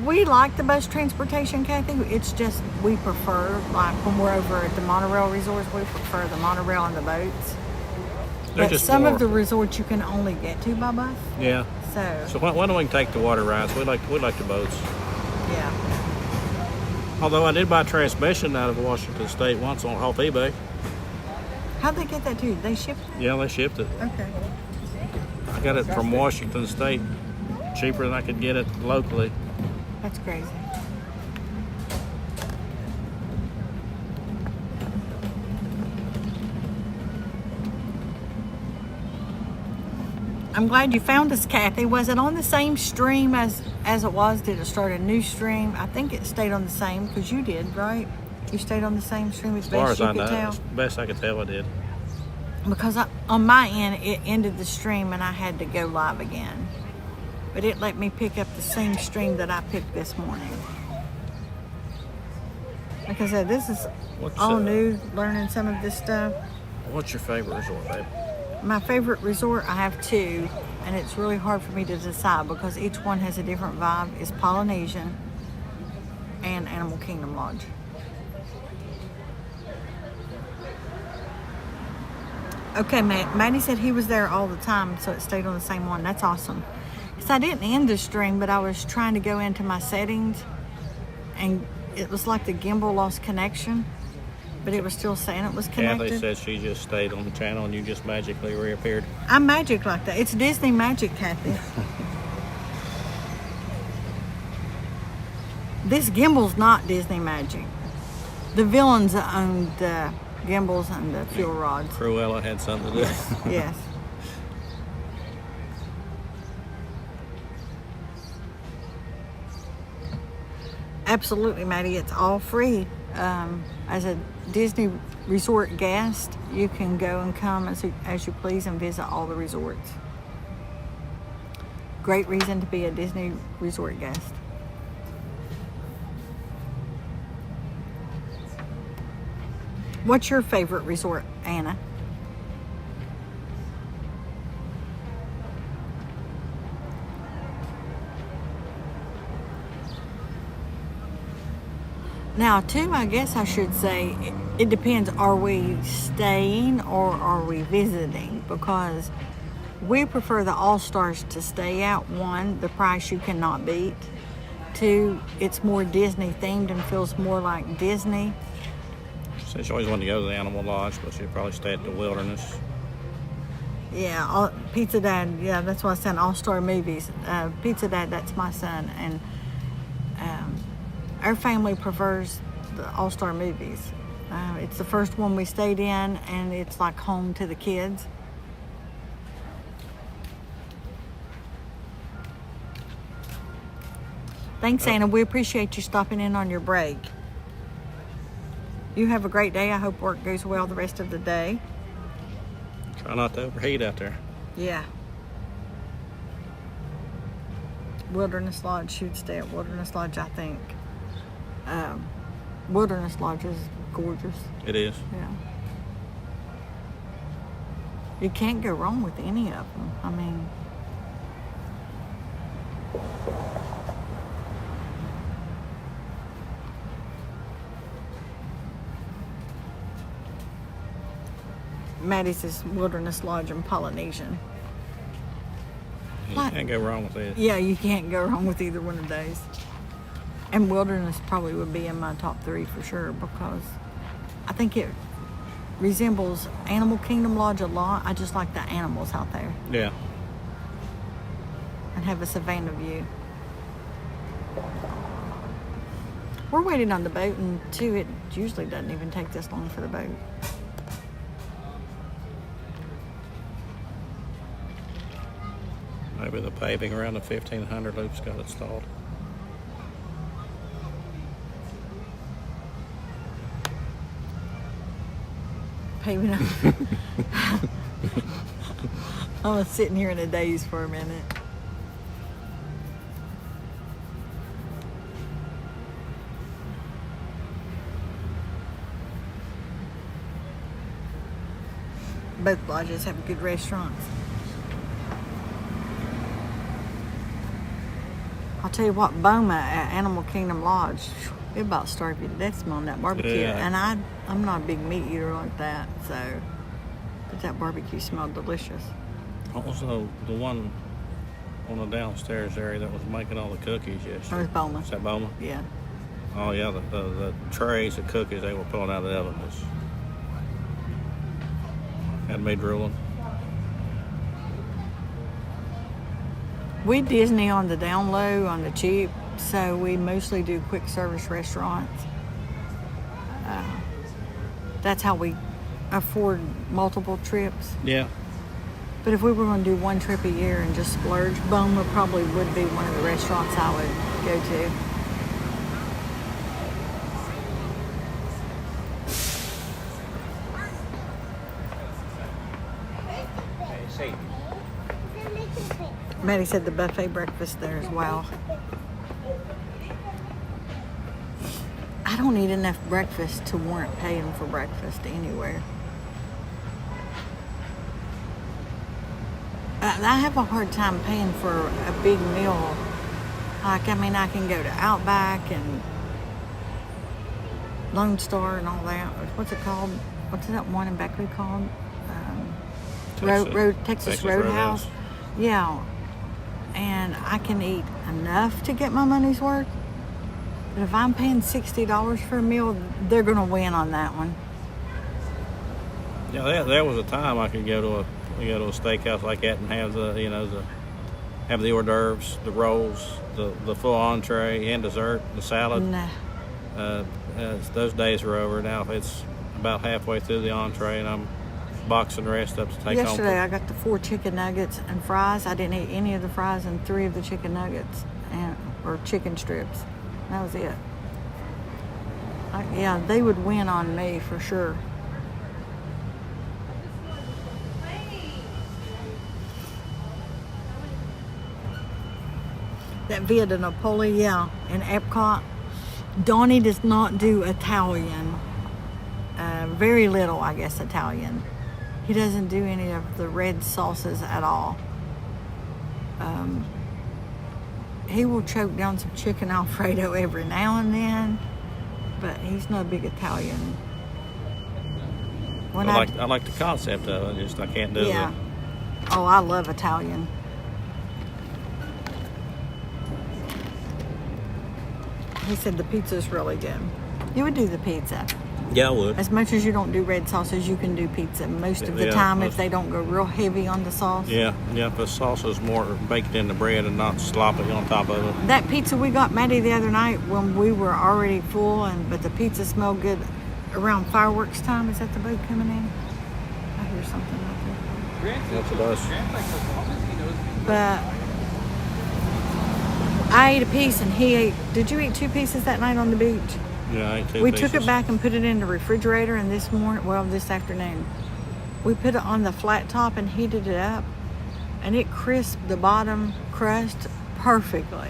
We like the bus transportation, Kathy. It's just we prefer, like when we're over at the monorail resorts, we prefer the monorail and the boats. But some of the resorts you can only get to by bus. Yeah. So why don't we take the water rides? We like the boats. Yeah. Although I did buy transmission out of Washington State once off eBay. How'd they get that to you? They shipped it? Yeah, they shipped it. Okay. I got it from Washington State, cheaper than I could get it locally. That's crazy. I'm glad you found us, Kathy. Was it on the same stream as it was? Did it start a new stream? I think it stayed on the same because you did, right? You stayed on the same stream as As far best as you I could know, tell. as best I could tell, I did. Because on my end, it ended the stream and I had to go live again. But it let me pick up the same stream that I picked this morning. Like I said, this is all new, learning some of this stuff. What's your favorite resort, babe? My favorite resort, I have two, and it's really hard for me to decide because each one has a different vibe. It's Polynesian and Animal Kingdom Lodge. Okay, Maddie said he was there all the time, so it stayed on the same one. That's awesome. So I didn't end the stream, but I was trying to go into my settings, and it was like the gimbal lost connection, but it was still saying it was connected. Kathy said she just stayed on the channel and you just magically reappeared. I'm magic like that. It's Disney magic, Kathy. This gimbal's not Disney magic. The villains owned the gimbals and the fuel rods. Cruella had something to do. Yes. Absolutely, Maddie. It's all free. As a Disney resort guest, you can go and come as you please and visit all the resorts. Great reason to be a Disney resort guest. What's your favorite resort, Anna? Now, too, I guess I should say, it depends. Are we staying or are we visiting? Because we prefer the All-Stars to stay at. One, the price you cannot beat. Two, it's more Disney themed and feels more like Disney. She said she always wanted to go to the Animal Lodge, but she'd probably stay at the Wilderness. Yeah, Pizza Dad, yeah, that's why I said All-Star Movies. Pizza Dad, that's my son, and our family prefers the All-Star Movies. It's the first one we stayed in, and it's like home to the kids. Thanks, Anna. We appreciate you stopping in on your break. You have a great day. I hope work goes well the rest of the day. Try not to overheat out there. Yeah. Wilderness Lodge should stay at Wilderness Lodge, I think. Wilderness Lodge is gorgeous. It is. Yeah. You can't go wrong with any of them. I mean, Maddie's is Wilderness Lodge and Polynesian. You can't go wrong with it. Yeah, you can't go wrong with either one of those. And Wilderness probably would be in my top 3 for sure because I think it resembles Animal Kingdom Lodge a lot. I just like the animals out there Yeah. and have a savanna view. We're waiting on the boat, and too, it usually doesn't even take this long for the boat. Maybe the paving around the 1500 loop's got it stalled. Paving up. I was sitting here in a daze for a minute. Both lodges have good restaurants. I'll tell you what, Boma at Animal Kingdom Lodge, it about starved you to death smelling that barbecue. Yeah. And I'm not a big meat eater like that, so, but that barbecue smelled delicious. Also, the one on the downstairs area that was making all the cookies It yesterday. was Boma. Is that Boma? Yeah. Oh yeah, the trays of cookies they were pulling out of the oven had me drooling. We Disney on the down low, on the cheap, so we mostly do quick service restaurants. That's how we afford multiple trips. Yeah. But if we were going to do one trip a year and just splurge, Boma probably would be one of the restaurants I would go to. Maddie said the buffet breakfast there as well. I don't eat enough breakfast to warrant paying for breakfast anywhere. I have a hard time paying for a big meal. Like, I mean, I can go to Outback and Lone Star and all that. What's it called? What's that one in Beckley called? Texas Roadhouse. Yeah. And I can eat enough to get my money's worth. But if I'm paying $60 for a meal, they're going to win on that one. Yeah, there was a time I could go to a steakhouse like that and have have the hors d'oeuvres, the rolls, the full entree and dessert, the salad. Nah. Those days are over now. It's about halfway through the entree and I'm boxing the rest up to take home. Yesterday I got the 4 chicken nuggets and fries. I didn't eat any of the fries and 3 of the chicken nuggets or chicken strips. That was it. Yeah, they would win on me for sure. That Via de Napoli, yeah, in Epcot. Donnie does not do Italian. Very little, I guess, Italian. He doesn't do any of the red sauces at all. He will choke down some chicken Alfredo every now and then, but he's not a big Italian. I like the concept of it, I can't do it. Yeah. Oh, I love Italian. He said the pizza's really good. You would do the pizza. Yeah, I would. As much as you don't do red sauces, you can do pizza most of the time if they don't go real heavy on the sauce. Yeah, the sauce is more baked in the bread and not sloppy on top of it. That pizza we got, Maddie, the other night when we were already full, but the pizza smelled good around fireworks time. Is that the boat coming in? I hear something out there. That's a bus. But I ate a piece and he ate. Did you eat 2 pieces that night on the beach? Yeah, I ate 2 We pieces. took it back and put it in the refrigerator, and this afternoon, we put it on the flat top and heated it up, and it crisped the bottom crust perfectly.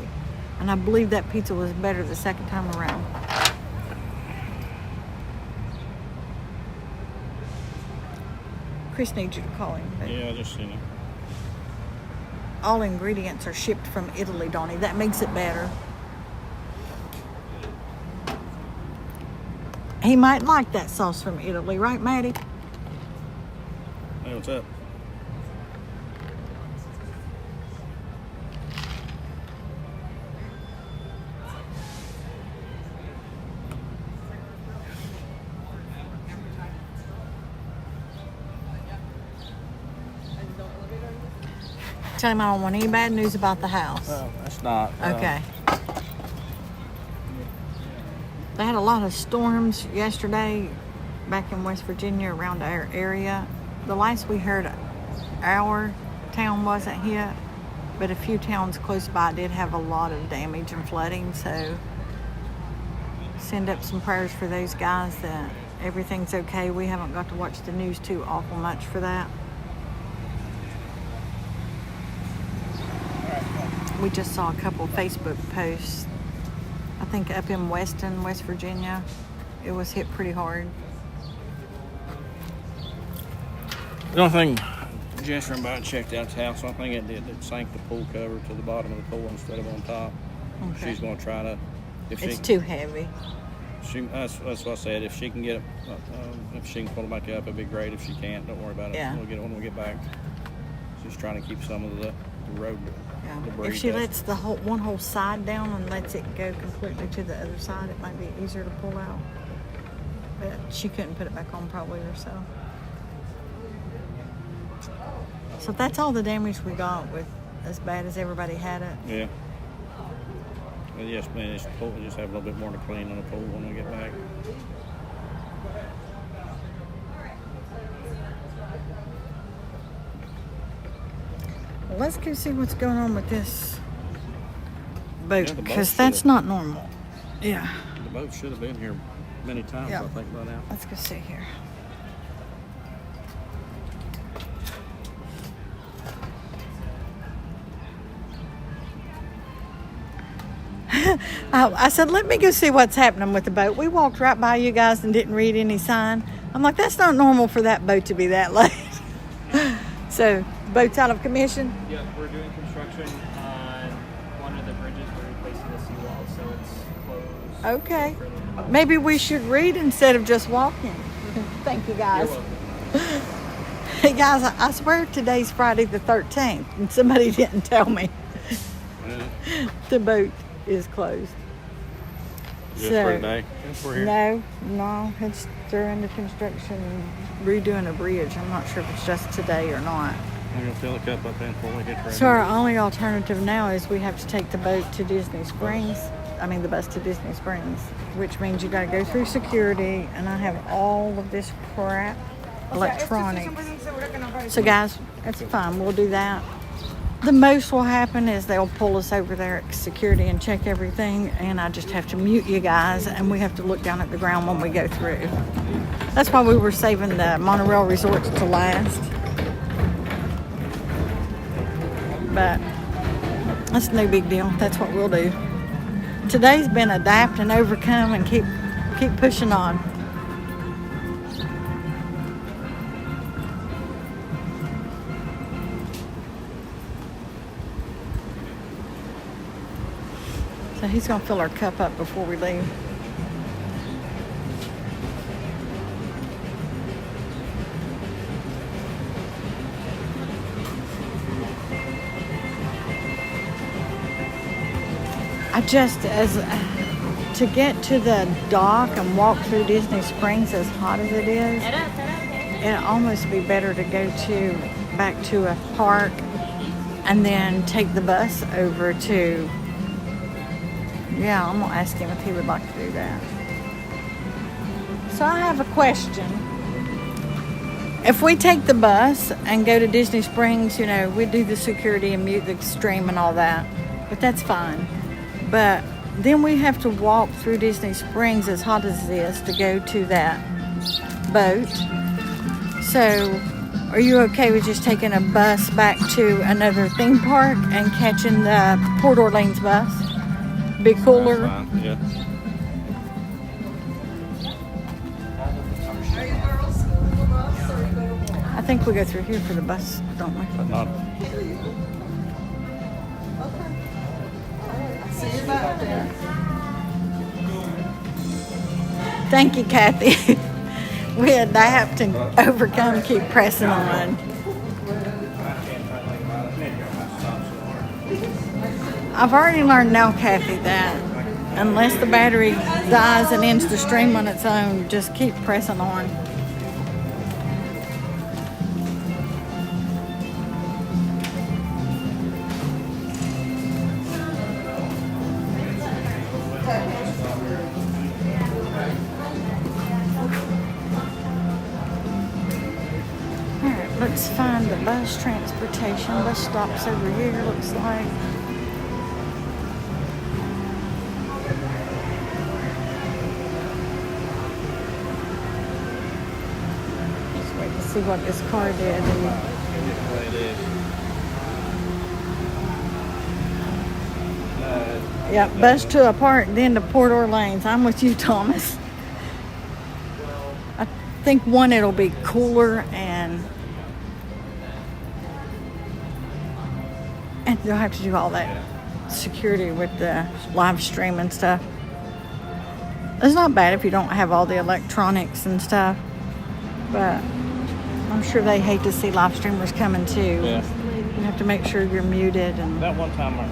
And I believe that pizza was better the second time around. Chris needs you to call him. But Yeah, just all ingredients are shipped from Italy, Donnie. That makes it better. He might like that sauce from Italy, right, Maddie? Hey, what's up? Tell him I don't want any bad news about the house. Well, that's not. Okay. They had a lot of storms yesterday back in West Virginia around our area. The last we heard, our town wasn't hit, but a few towns close by did have a lot of damage and flooding, so send up some prayers for those guys that everything's okay. We haven't got to watch the news too awful much for that. We just saw a couple Facebook posts. I think up in Weston, West Virginia, it was hit pretty hard. The only thing, Jess ran by and checked out the house. The only thing it did, it sank the pool cover to the bottom of the pool instead of on top. Okay. She's going to try to. It's too heavy. That's what I said. If she can get it, if she can pull it back up, it'd be great. If she can't, don't worry about it. Yeah. We'll get it when we get back. She's trying to keep some of the road debris If she dust. lets the one whole side down and lets it go completely to the other side, it might be easier to pull out. But she couldn't put it back on probably herself. So that's all the damage we got with as bad as everybody had it. Yeah. Well, yes, man. Just have a little bit more to clean on the pool when we get back. Well, let's go see what's going on with this boat, Yeah, the boat because that's should've- not normal. Yeah. The boat should have been here many times, Yeah. I think, by now. Let's go see here. I said, let me go see what's happening with the boat. We walked right by you guys and didn't read any sign. I'm like, that's not normal for that boat to be that late. So, boat's out of commission? Yeah, we're doing construction on one of the bridges. We're replacing the seawall, so it's closed. Okay. for the- Maybe we should read instead of just walking. Thank you, guys. You're welcome. Hey, guys, I swear today's Friday the 13th, and somebody didn't tell me the boat is closed. Just for today. We're here. No, they're under construction, redoing a bridge. I'm not sure if it's just today or not. I'm going to fill the cup up in before we get ready. So our only alternative now is we have to take the boat to Disney Springs. I mean the bus to Disney Springs, which means you got to go through security, and I have all of this crap electronics. So guys, that's fine. We'll do that. The most will happen is they'll pull us over there at security and check everything, and I just have to mute you guys, and we have to look down at the ground when we go through. That's why we were saving the monorail resorts to last. But that's no big deal. That's what we'll do. Today's been adapt and overcome and keep pushing on. So he's gonna fill our cup up before we leave. To get to the dock and walk through Disney Springs, as hot as it is, it'd almost be better to go back to a park and then take the bus over to. Yeah, I'm gonna ask him if he would like to do that. So I have a question. If we take the bus and go to Disney Springs, we do the security and mute the stream and all that, but that's fine. But then we have to walk through Disney Springs, as hot as it is, to go to that boat. So are you okay with just taking a bus back to another theme park and catching the Port Orleans bus? Be cooler. That's fine. Yeah. I think we go through here for the bus, don't we? But not. See you back there. Thank you, Kathy. We adapt and overcome, keep pressing on. I've already learned now, Kathy, that unless the battery dies and ends the stream on its own, just keep pressing on. Alright, let's find the bus transportation. Bus stops over here, looks like. Let's wait to see what this car did. Yeah, bus to a park, then to Port Orleans. I'm with you, Thomas. I think one, it'll be cooler and you'll have to do all that security with the live stream and stuff. It's not bad if you don't have all the electronics and stuff, but I'm sure they hate to see live streamers coming too. Yeah. You have to make sure you're muted and That one time I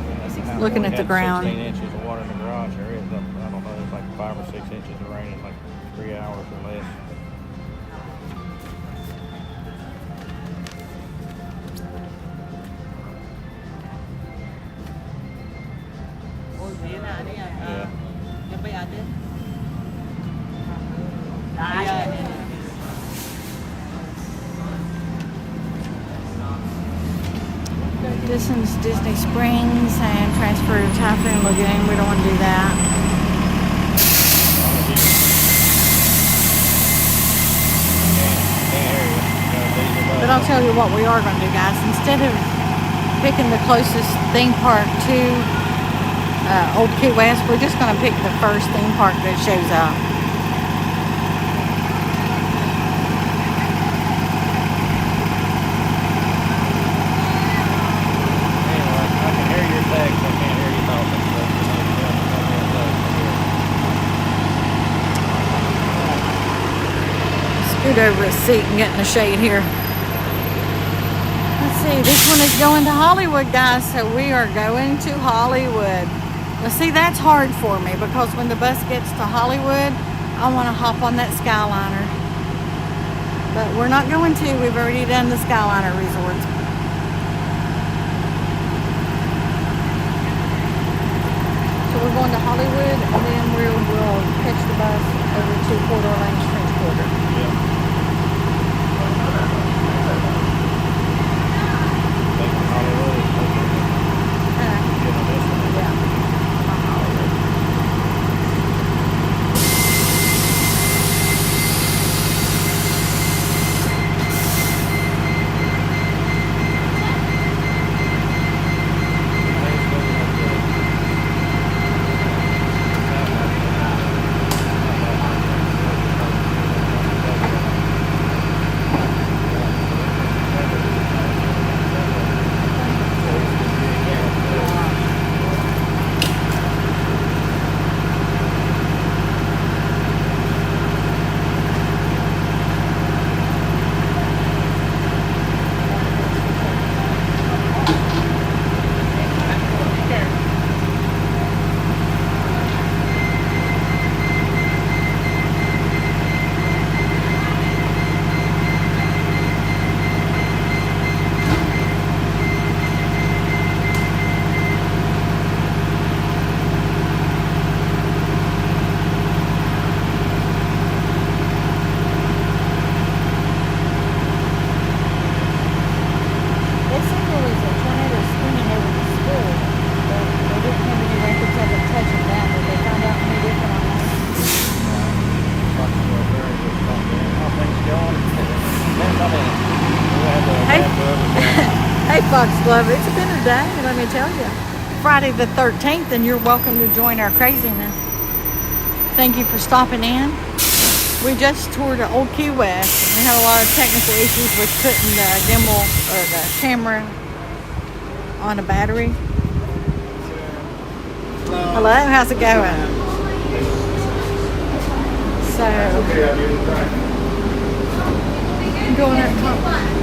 looking at the had ground. 16 inches of water in the garage. There is, I don't know, it's like 5 or 6 inches of rain in like 3 hours or less. This is Disney Springs and transfer to Typhoon Lagoon. We don't want to do that. But I'll tell you what we are going to do, guys. Instead of picking the closest theme park to Old Key West, we're just going to pick the first theme park that shows up. Scoot over a seat and get in the shade here. Let's see, this one is going to Hollywood, guys, so we are going to Hollywood. Now see, that's hard for me because when the bus gets to Hollywood, I want to hop on that Skyliner. But we're not going to. We've already done the Skyliner resorts. So we're going to Hollywood, and then we'll catch the bus over to Port Orleans French Quarter. Yeah. Fox Club. It's been a day, let me tell you. Friday the 13th, and you're welcome to join our craziness. Thank you for stopping in. We just toured Old Key West. We had a lot of technical issues with putting the gimbal or the camera on a battery. Hello, how's it going? So, I'm going up top.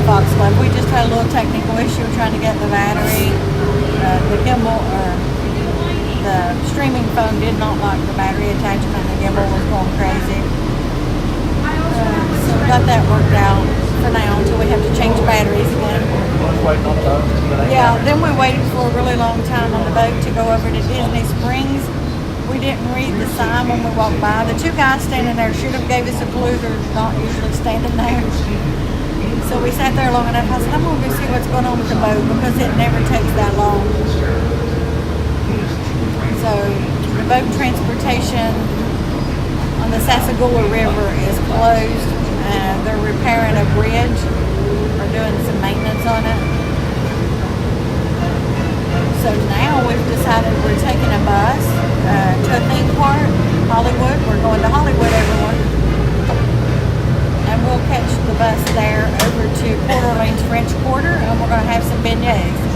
Fox Club. We just had a little technical issue trying to get the battery. The gimbal or the streaming phone did not lock the battery attachment. The gimbal was going crazy. So we got that worked out for now until we have to change batteries again. Yeah, then we waited for a really long time on the boat to go over to Disney Springs. We didn't read the sign when we walked by. The two guys standing there should have gave us a clue. They're not usually standing there. So we sat there long enough. I said, I'm going to go see what's going on with the boat because it never takes that long. So the boat transportation on the Sassagoula River is closed. They're repairing a bridge or doing some maintenance on it. So now we've decided we're taking a bus to a theme park, Hollywood. We're going to Hollywood, everyone. And we'll catch the bus there over to Port Orleans French Quarter, and we're going to have some beignets.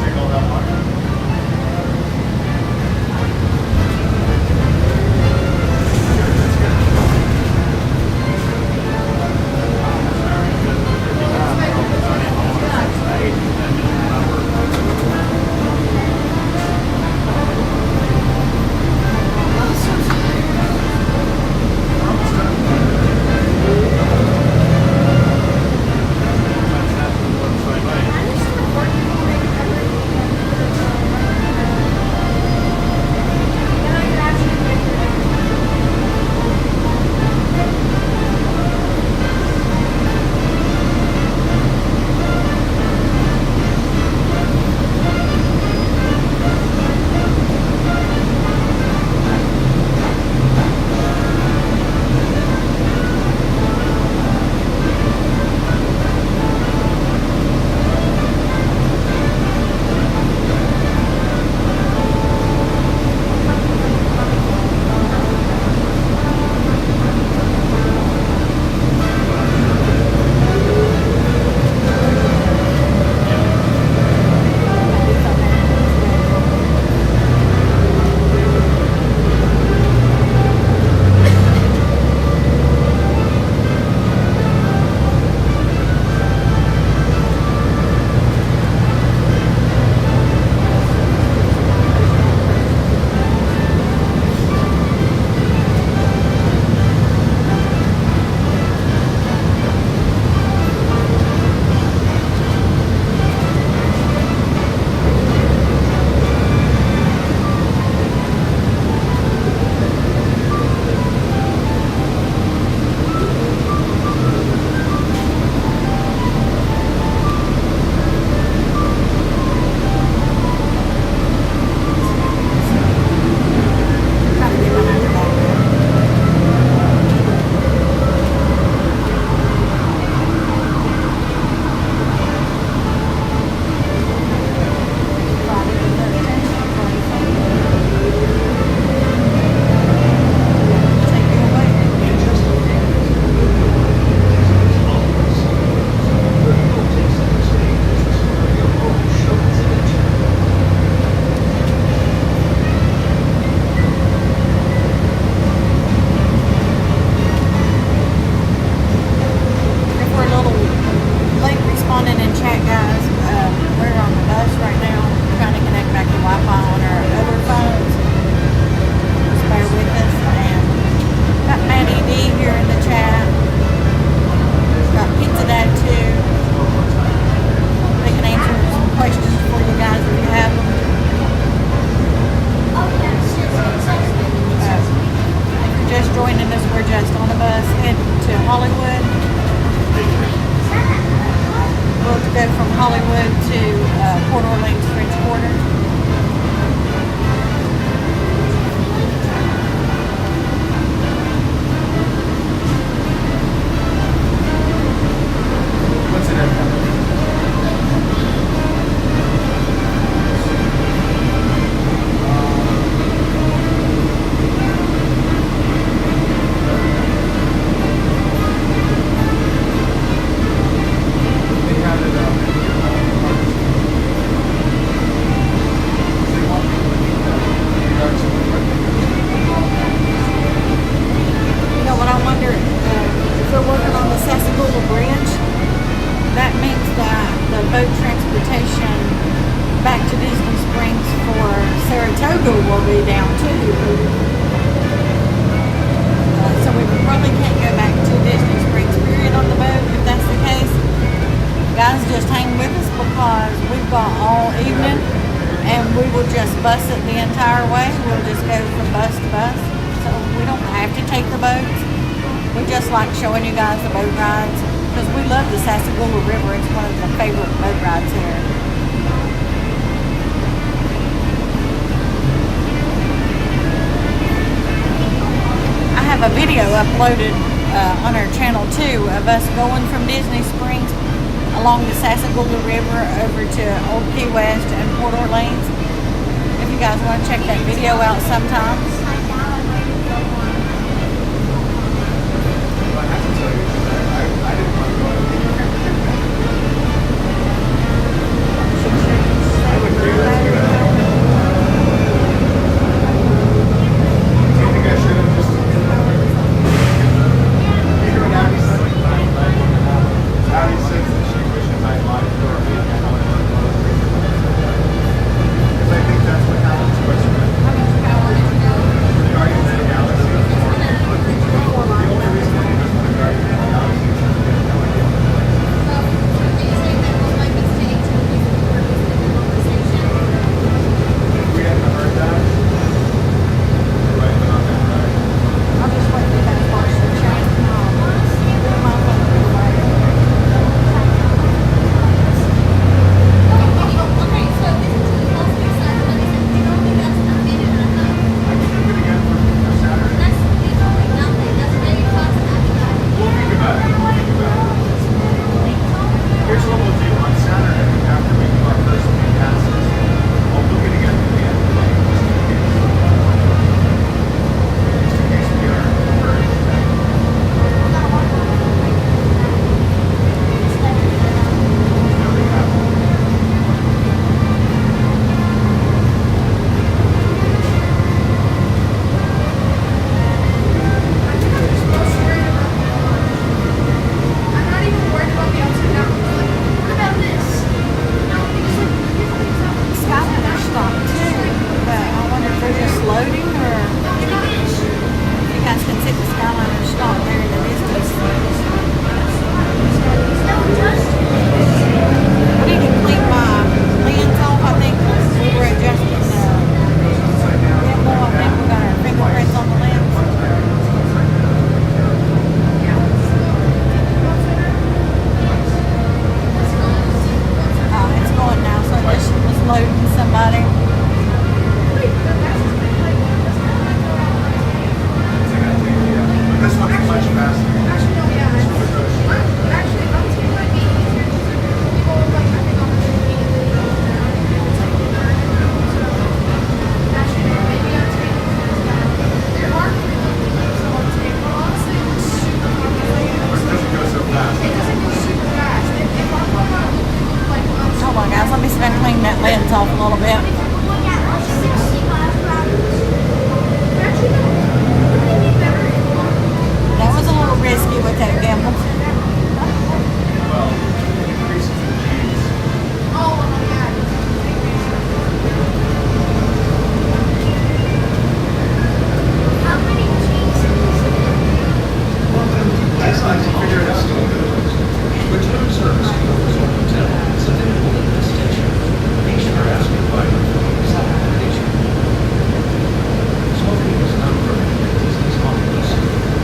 A video uploaded on our channel too of us going from Disney Springs along the Sassagoula River over to Old Key West and Port Orleans. guys want to check that video out sometime. I have to tell you, I didn't want to go on I would agree with you. Do you think I should have just... You hear what Abby said? Abby says that she wishes I lied to her and I don't want to go on because I think that's what happens to us. Guardians of the Galaxy. The only reason why he doesn't want to Guardians of the Galaxy is because he has no idea what it is. If we hadn't heard that, we're right on that right. I'll just wait for that first to change. I can do it again for Saturday. We'll think about it. We'll think about it. Here's what we'll do on Saturday after we do our first few passes. I'll book it again for the end of the day, just in case we are encouraged. Nothing happened. I'm not even worried about the upside down. What about this? No, because like, Skyliner stopped too, but I wonder if they're just loading or you guys can see the Skyliner stop there in the distance. I need to clean my lens off. I think we were adjusting the gimbal. I think we got our fingerprints on the lens. It's going now, so it just was loading somebody. This will be much faster. actually, no, yeah. Actually, I was thinking it might be easier just to go like, I think on the immediately. Actually, no, maybe I'm taking there are so on tape, but honestly, it looks super complicated. Or it doesn't go so fast. It doesn't go super fast. If I'm going on like on Hold on, guys. Let me see if I can clean that lens off a little bit. That was a little risky with that gimbal. Well, it increases the G's. Oh, yeah. How many As I figure it out, return service to your resort hotel is available at this station. Be sure to ask your driver for his accommodation. Smoking is not permitted at Disney's off-lease stores,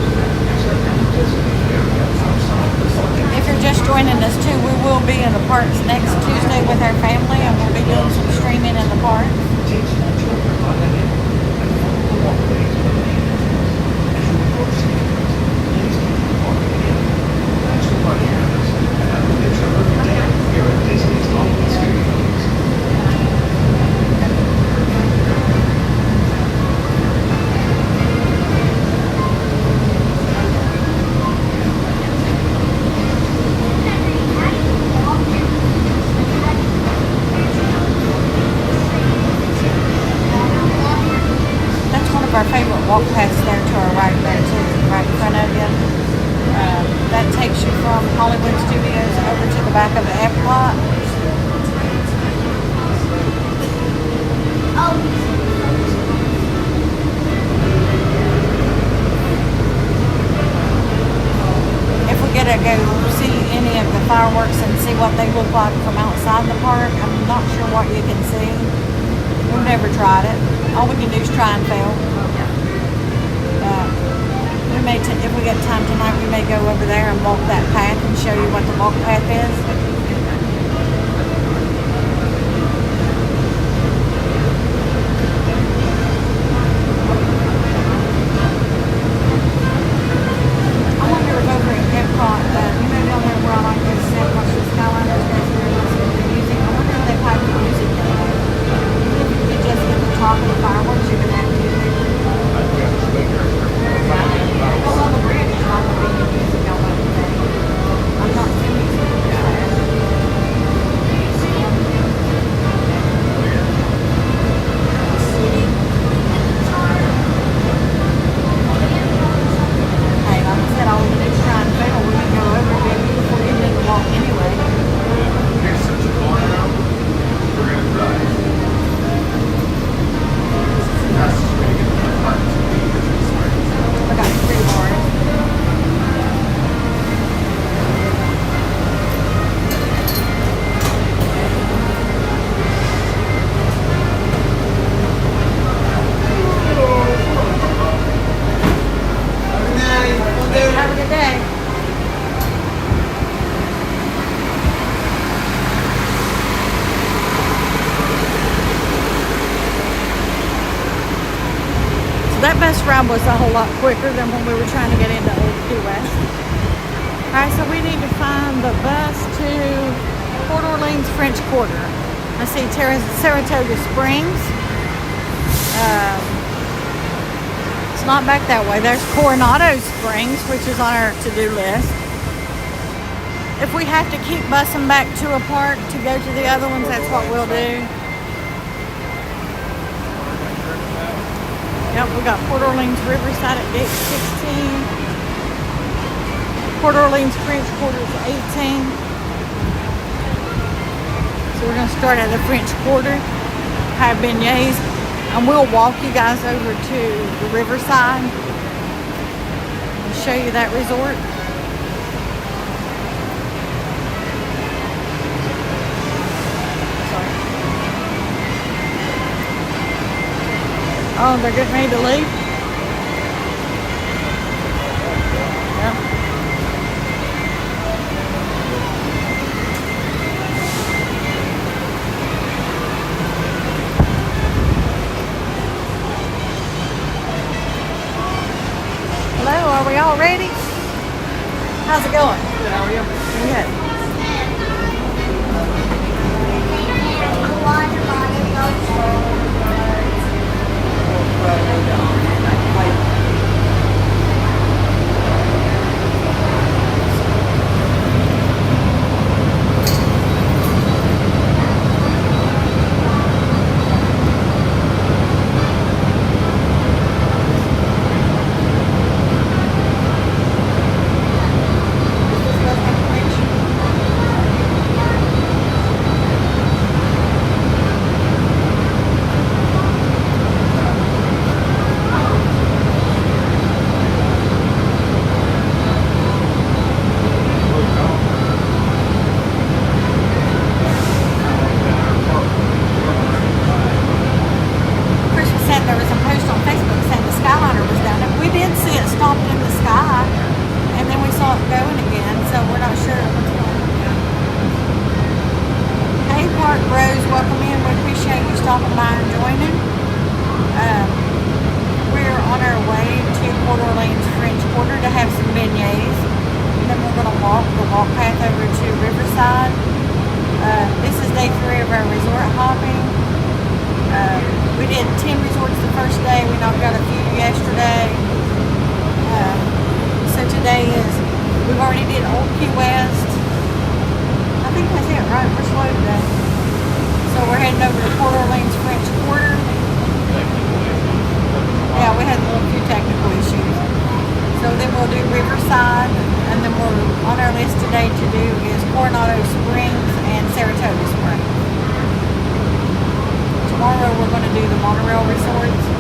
except in the designated area outside the park. If you're just joining us too, we will be in the parks next Tuesday with our family, and we'll be doing some streaming in the park. Take small children by the hand and follow the walkways of the main entrance. As you approach the entrance, please keep the parking in. Thanks for parking with us, and have a good day here at Disney's off-lease studios. That's one of our favorite walk paths there to our right there too, right in front of you. That takes you from Hollywood Studios over to the back of the Epcot. If we get to go see any of the fireworks and see what they look like from outside the park, I'm not sure what you can see. We've never tried it. All we can do is try and fail. We may, if we get time tonight, we may go over there and walk that path and show you what the walk path is. I wonder if over at Epcot, you know down there where I like to sit and watch the Skyliners go through and listen to the music, I wonder if they play the music down there. If you could just get the top So that bus ride was a whole lot quicker than when we were trying to get into Old Key West. Alright, so we need to find the bus to Port Orleans French Quarter. I see Saratoga Springs. It's not back that way. There's Coronado Springs, which is on our to-do list. If we have to keep busing back to a park to go to the other ones, that's what we'll do. Yep, we got Port Orleans Riverside at gate 16. Port Orleans French Quarter is 18. So we're going to start at the French Quarter, have beignets, and we'll walk you guys over to the Riverside and show you that resort. Oh, they're getting ready to leave? Yeah. Hello, are we all ready? How's it going? Good, how are you? Good. We're on our way to Port Orleans French Quarter to have some beignets, and then we're going to walk the walk path over to Riverside. This is day 3 of our resort hopping. We did 10 resorts the first day. We knocked out a few yesterday. So today we've already did Old Key West. I think that's it, right? We're slow today. So we're heading over to Port Orleans French Quarter. Yeah, we had a few technical issues. So then we'll do Riverside, and then on our list today to do is Coronado Springs and Saratoga Springs. Tomorrow we're going to do the monorail resorts.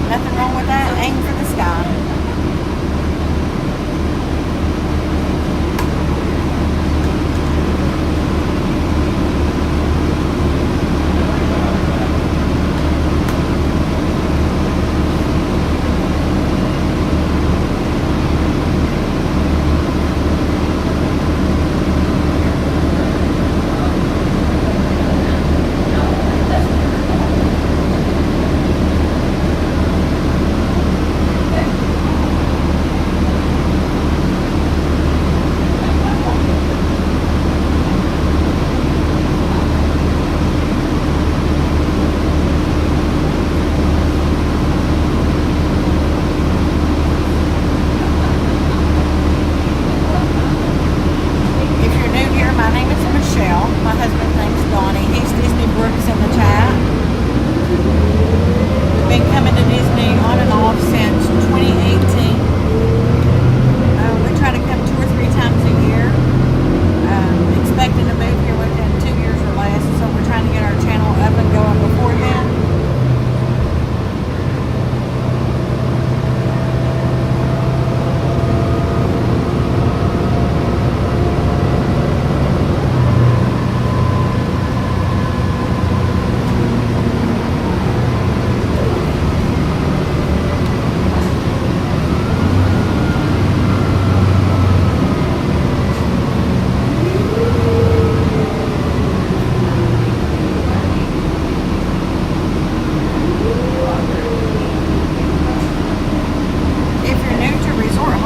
Nothing wrong with that. Aim for the sky.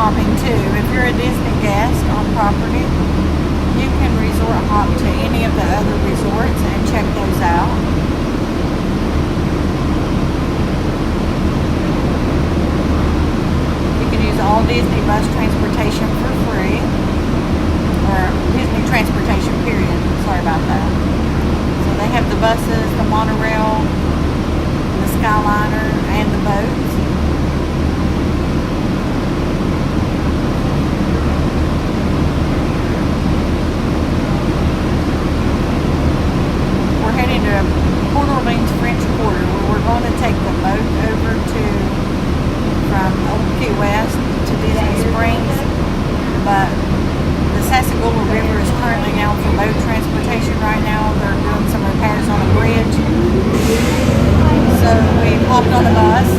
hopping too. If you're a Disney guest on property, you can resort hop to any of the other resorts and check those out. You can use all Disney bus transportation for free, or Disney transportation period, sorry about that. So they have the buses, the monorail, the Skyliner, and the boats. We're heading to Port Orleans French Quarter, where we're going to take the boat over to from Old Key West to Disney Springs, but the Sassagoula River is currently out for boat transportation right now. They're doing some repairs on a bridge. So we hopped on a bus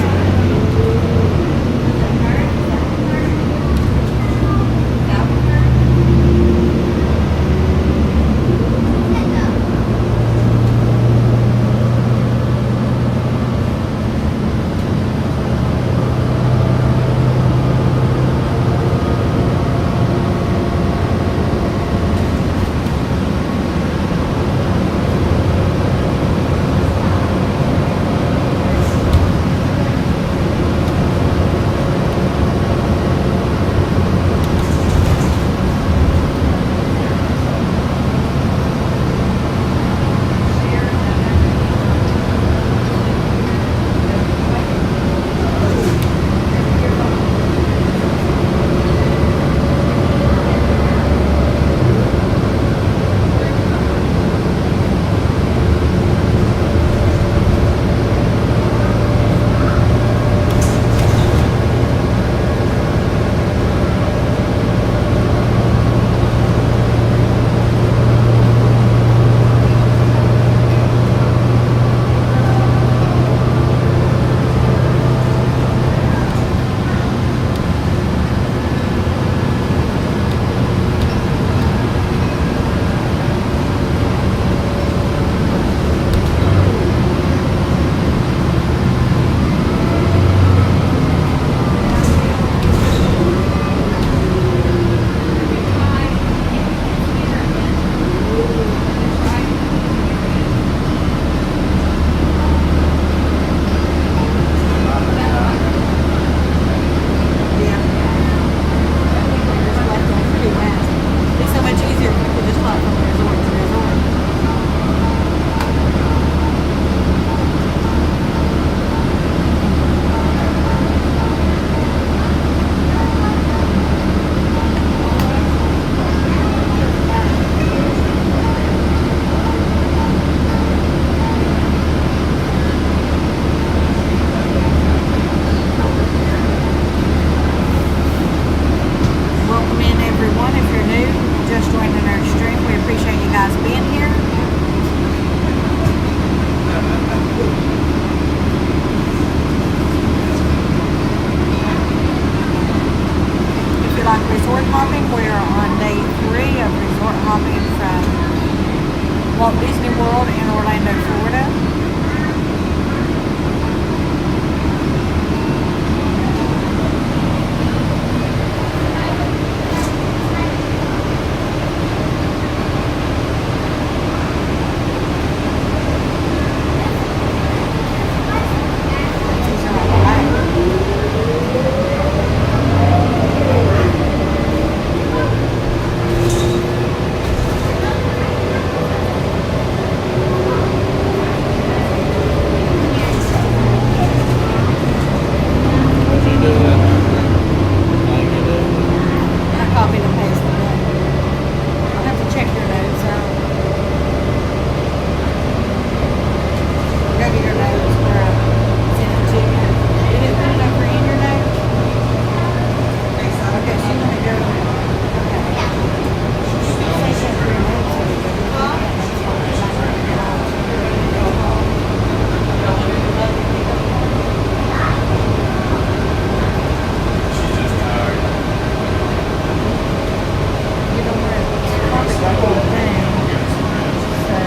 Walt Disney World in Orlando, Florida. These are all black. What'd you do that? Thank you, dude. I copied and pasted it. I'll have to check your notes out. Go to your notes where I sent it to you. You didn't put it over in your notes? Okay, so let me go. Okay. Say check your notes so we can do that. That's fine. I'm gonna get out. Go home. You don't want to copy the whole thing. So,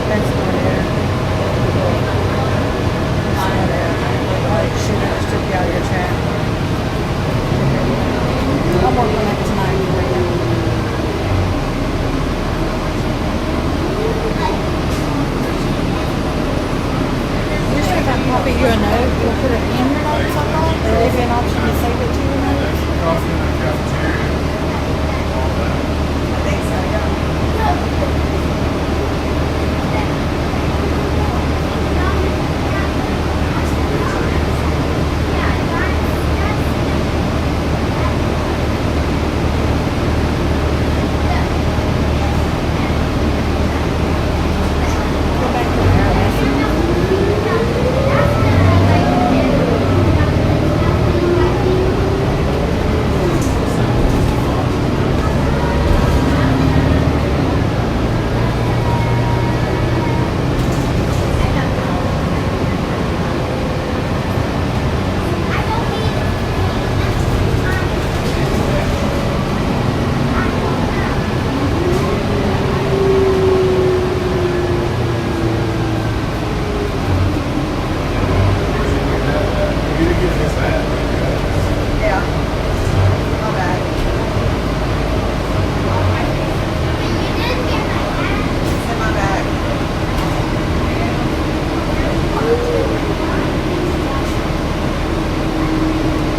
that's not it. That's not it. Oh, shoot, I just took you out of your chat. I'll work on that tonight for you. Usually if I copy you a note, you'll put it in your notes, I thought. They give you an option to save it to your notes. Coffee in the cafeteria. All that. I think so, yeah. Go back to there, Messi. You didn't get this ad. Yeah. My bad. It's in my bag.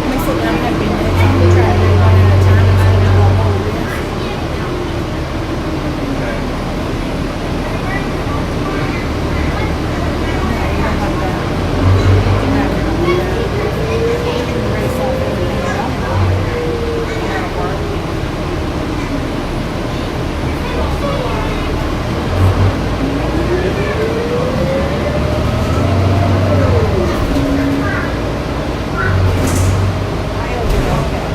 Let me sit down and have your notes. I'm gonna try to do one at a time instead of the whole list. No, you don't like that. No, you don't like that. You can erase off everything you don't like. That'll work. It'll be okay.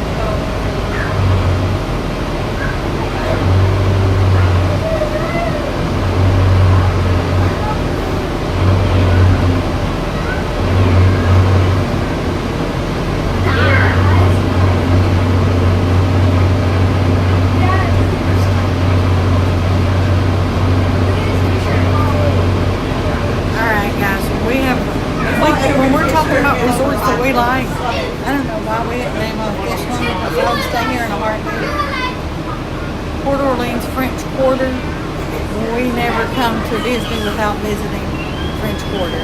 All right, guys. When we're talking about resorts that we like, I don't know why we didn't name off this one because I would stay here in a heartbeat. Port Orleans French Quarter. We never come to Disney without visiting French Quarter.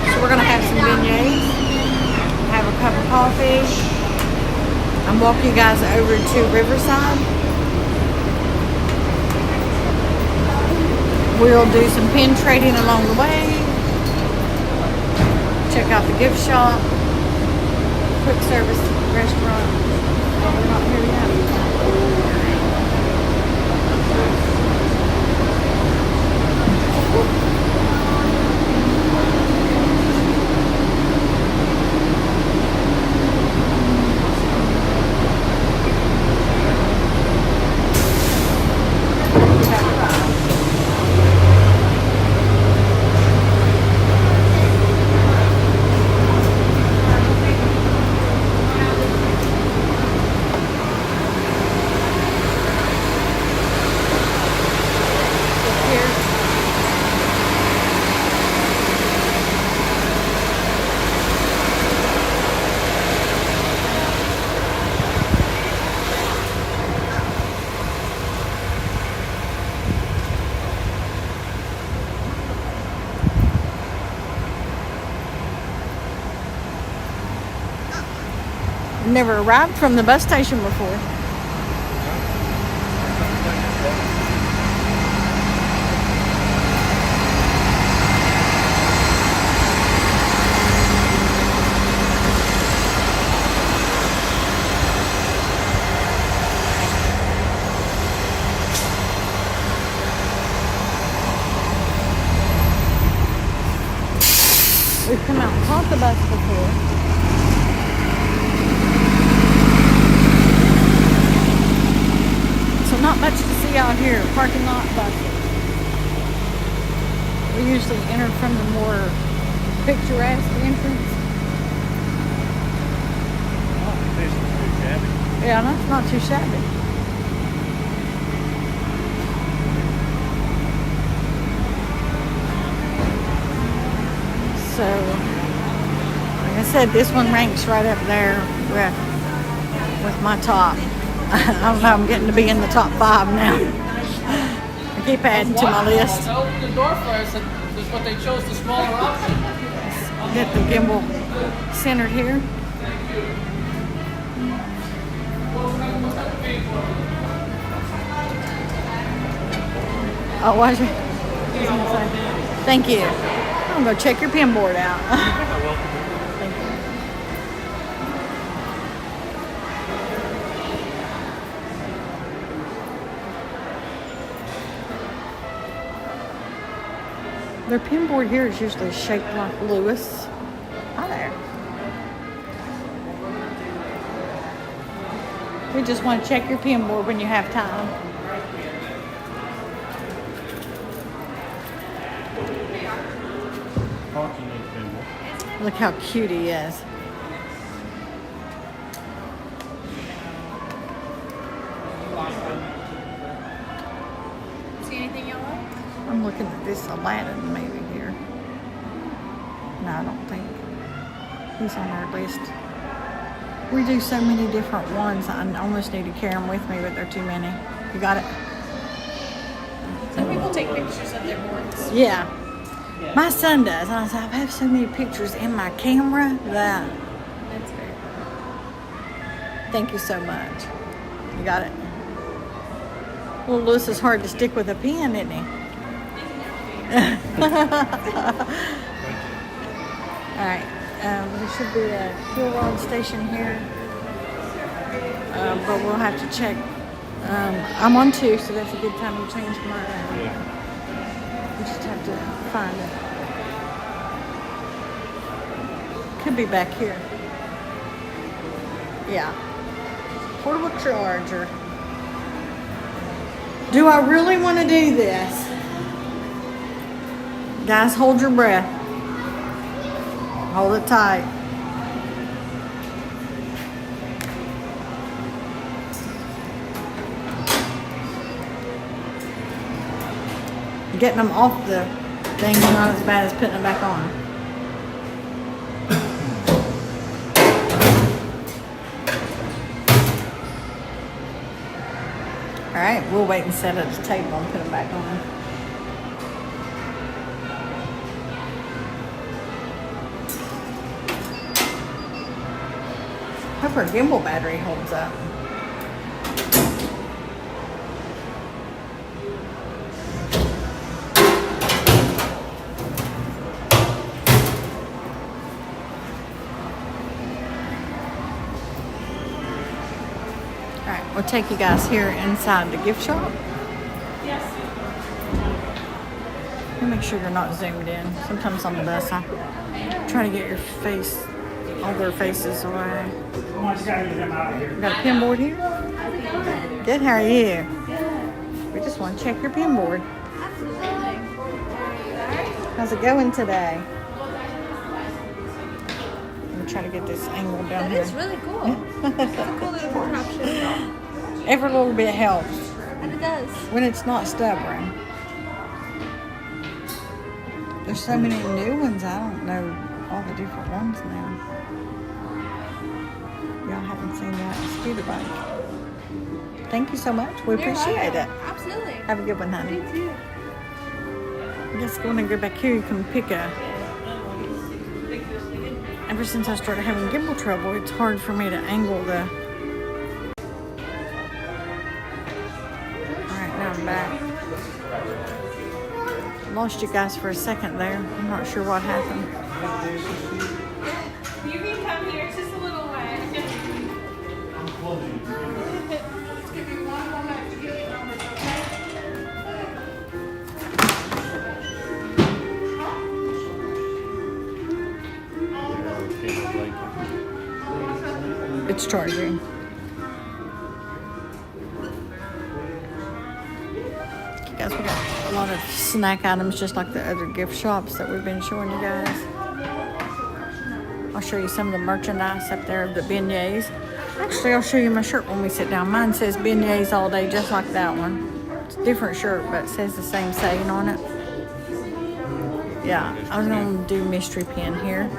So we're gonna have some beignets, have a cup of coffee. I'm walking you guys over to Riverside. We'll do some pin trading along the way. Check out the gift shop. Quick service restaurant. Oh, we're not here yet. Never arrived from the bus station before. We've come out and caught the bus before. So not much to see out here. Parking lot buses. We usually enter from the more picturesque entrance. Yeah, that's not too shabby. So, like I said, this one ranks right up there with my top. I don't know, I'm getting to be in the top 5 now. I keep adding to my list. To open the door for us, that's what they chose, the smaller option. Get the gimbal centered here. Oh, was it? Thank you. I'm going to check your pin board out. Thank you. Their pin board here is usually shaped like Lewis. Hi there. We just want to check your pin board when you have time. Look how cute he is. See anything you like? I'm looking at this Aladdin maybe here. No, I don't think he's on our list. We do so many different ones. I almost need to carry them with me, but they're too many. You got it? Some people take pictures of their boards. Yeah. My son does. And I said, I have so many pictures in my camera that. That's very cool. Thank you so much. You got it? Well, Lewis is hard to stick with a pen, isn't he? All right. There should be a fuel rod station here. But we'll have to check. I'm on 2, so that's a good time to change my. We just have to find it. Could be back here. Yeah. Portable charger. Do I really want to do this? Guys, hold your breath. Hold it tight. Getting them off the thing is not as bad as putting them back on. Alright, we'll wait and set it at the table and put them back on. Hope our gimbal battery holds up. Alright, we'll take you guys here inside the gift shop. Yes. Let me make sure you're not zoomed in. Sometimes on the bus I try to get your face, all their faces away. You got a pin board here? Good, how are you? Good. We just want to check your pin board. Absolutely. How's it going today? Let me try to get this angle down That here. is really cool. It's a cool little contraption. Every little bit helps And it does. when it's not stubborn. There's so many new ones, I don't know all the different ones now. Y'all haven't seen that scooter bike. Thank you so much. We You're appreciate welcome. it. Absolutely. Have a good one, honey. You too. I guess when I go back here, you can pick a ever since I started having gimbal trouble, it's hard for me to angle the... Alright, now I'm back. Lost you guys for a second there. I'm not sure what happened. You can come here, it's just a little wet. Just give me one moment to get the numbers, okay? It's charging. Guys, we got a lot of snack items just like the other gift shops that we've been showing you guys. I'll show you some of the merchandise up there of the beignets. Actually, I'll show you my shirt when we sit down. Mine says beignets all day, just like that one. It's a different shirt, but it says the same saying on it. Yeah, I was going to do mystery pin here.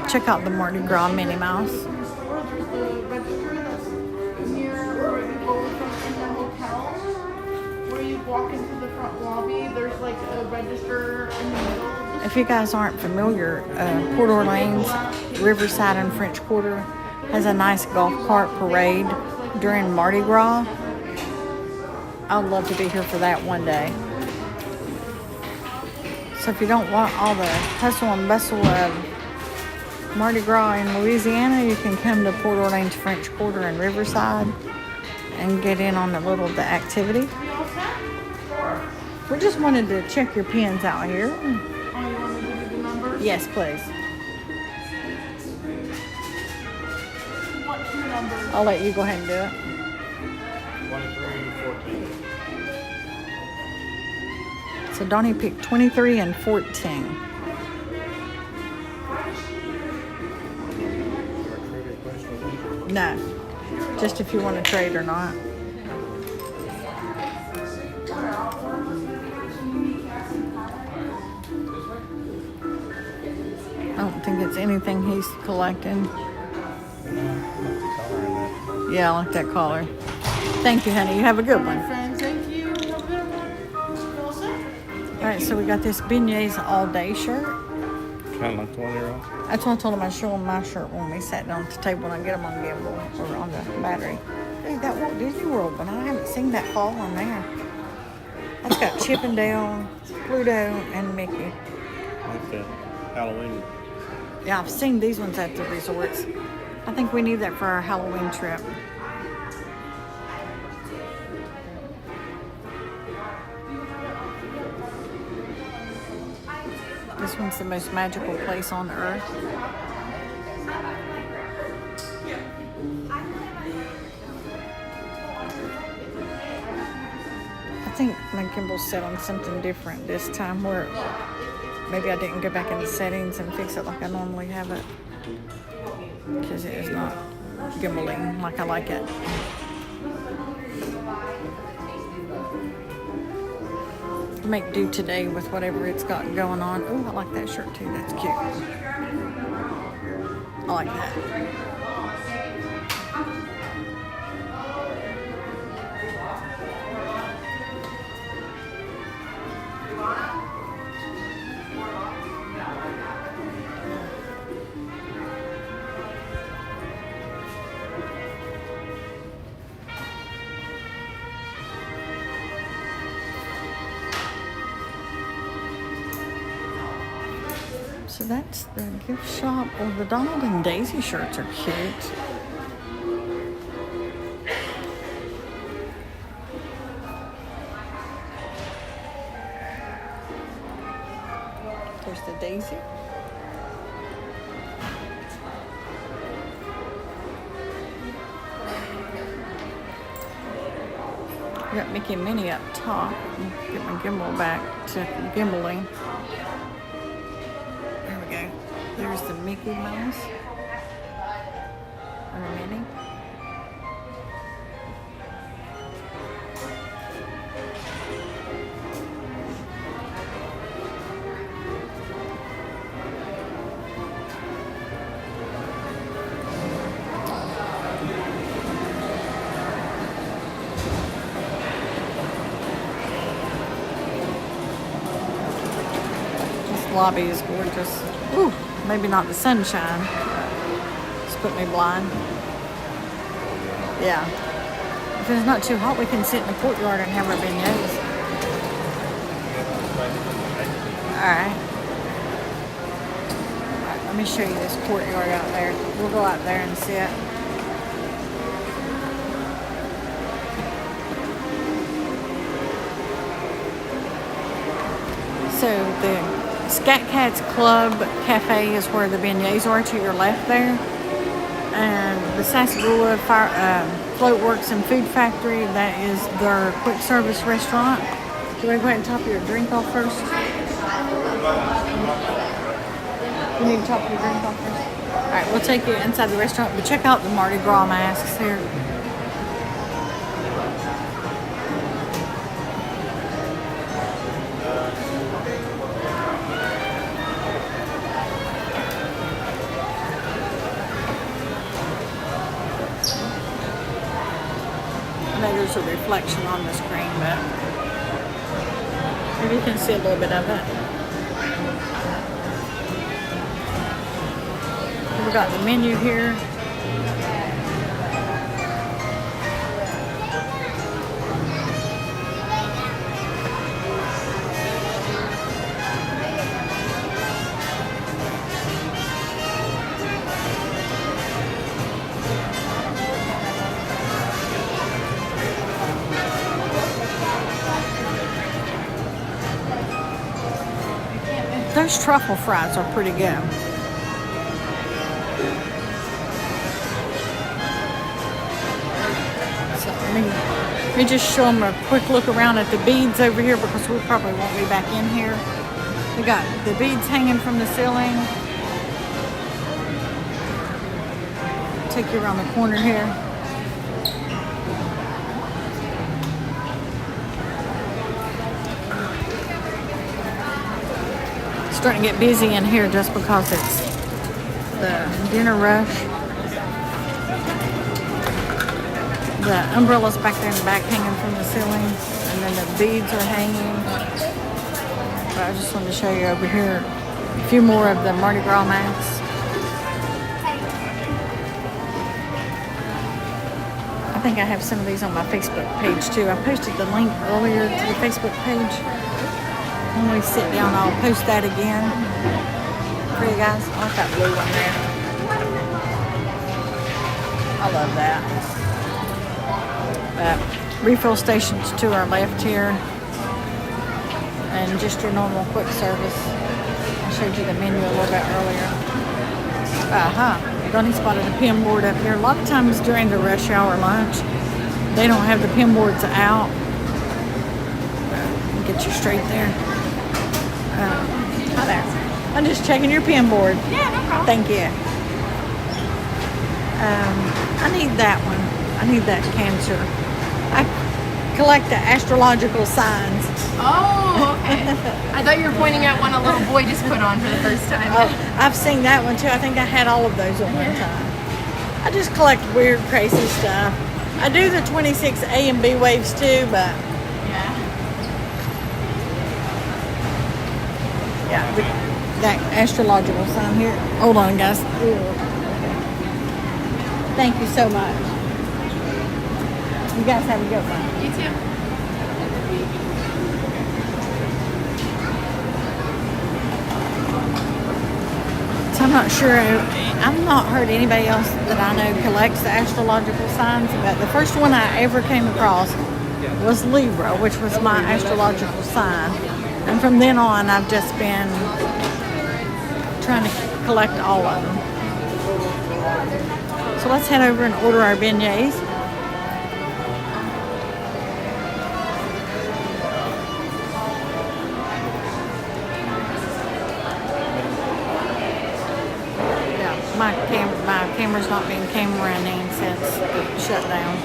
Check out the Mardi Gras Minnie Mouse. Or there's the register that's near where you go from in the hotel. Where you walk into the front lobby, there's like a register in the middle. If you guys aren't familiar, Port Orleans, Riverside, and French Quarter has a nice golf cart parade during Mardi Gras. I would love to be here for that one day. So if you don't want all the hustle and bustle of Mardi Gras in Louisiana, you can come to Port Orleans, French Quarter, and Riverside and get in on the activity. We just wanted to check your pins out here. Oh, you want me to give you the numbers? Yes, please. What two numbers? I'll let you go ahead and do it. 23 and 14. So Donnie picked 23 and 14. No, just if you want to trade or not. I don't think it's anything he's collecting. Yeah, I like that collar. Thank you, honey. You have a good one. Friends, thank you. Have a good one. You all set? All right, so we got this beignets all day shirt. Kind of like the one you're on. That's what I told him I'd show him my shirt when we sat down at the table and I get them on gimbal or on the battery. Hey, that Walt Disney World, but I haven't seen that fall on there. That's got Chippendale, Pluto, and Mickey. Like the Halloween. Yeah, I've seen these ones at the resorts. I think we need that for our Halloween trip. This one's the most magical place on earth. I think my gimbal's set on something different this time where maybe I didn't go back in the settings and fix it like I normally have it. Because it is not gimbaling like I like it. Make do today with whatever it's got going on. Oh, I like that shirt too. That's cute. I like that. So that's the gift shop. Oh, the Donald and Daisy shirts are cute. There's the Daisy. We got Mickey and Minnie up top. Get my gimbal back to gimbaling. There we go. There's the Mickey Mouse. Or Minnie. lobby is gorgeous. Ooh, maybe not the sunshine. It's put me blind. Yeah. If it's not too hot, we can sit in the courtyard and have our beignets. Alright. Let me show you this courtyard out there. We'll go out there and sit. So the Scat Cats Club Cafe is where the beignets are to your left there. And the Sasagula Float Works and Food Factory, that is their quick service restaurant. Do you want to go ahead and top your drink off first? You need to top your drink off first? Alright, we'll take you inside the restaurant, but check out the Mardi Gras masks here. I know there's a reflection on the screen, but maybe you can see a little bit of it. We've got the menu here. Those truffle fries are pretty good. So let me just show them a quick look around at the beads over here because we probably won't be back in here. We got the beads hanging from the ceiling. Take you around the corner here. Starting to get busy in here just because it's the dinner rush. The umbrella's back there in the back hanging from the ceiling, and then the beads are hanging. But I just wanted to show you over here a few more of the Mardi Gras masks. I think I have some of these on my Facebook page too. I posted the link earlier to the Facebook page. When we sit down, I'll post that again for you guys. I like that blue one there. I love that. Refill stations to our left here. And just your normal quick service. I showed you the menu a little bit earlier. Donnie spotted a pin board up here. A lot of times during the rush hour lunch, they don't have the pin boards out. Get you straight there. Hi there. I'm just checking your pin board. Yeah, no problem. Thank you. I need that one. I need that cancer. I collect the astrological signs. Oh, okay. I thought you were pointing at one a little boy just put on for the first time. Oh, I've seen that one too. I think I had all of those at one time. I just collect weird, crazy stuff. I do the 26 A and B waves too, but yeah, that astrological sign here. Hold on, guys. Thank you so much. You guys have a good one. You too. So I'm not sure. I've not heard anybody else that I know collects the astrological signs, but the first one I ever came across was Libra, which was my astrological sign. And from then on, I've just been trying to collect all of them. So let's head over and order our beignets. Yeah, my camera's not been camera running since the shutdown.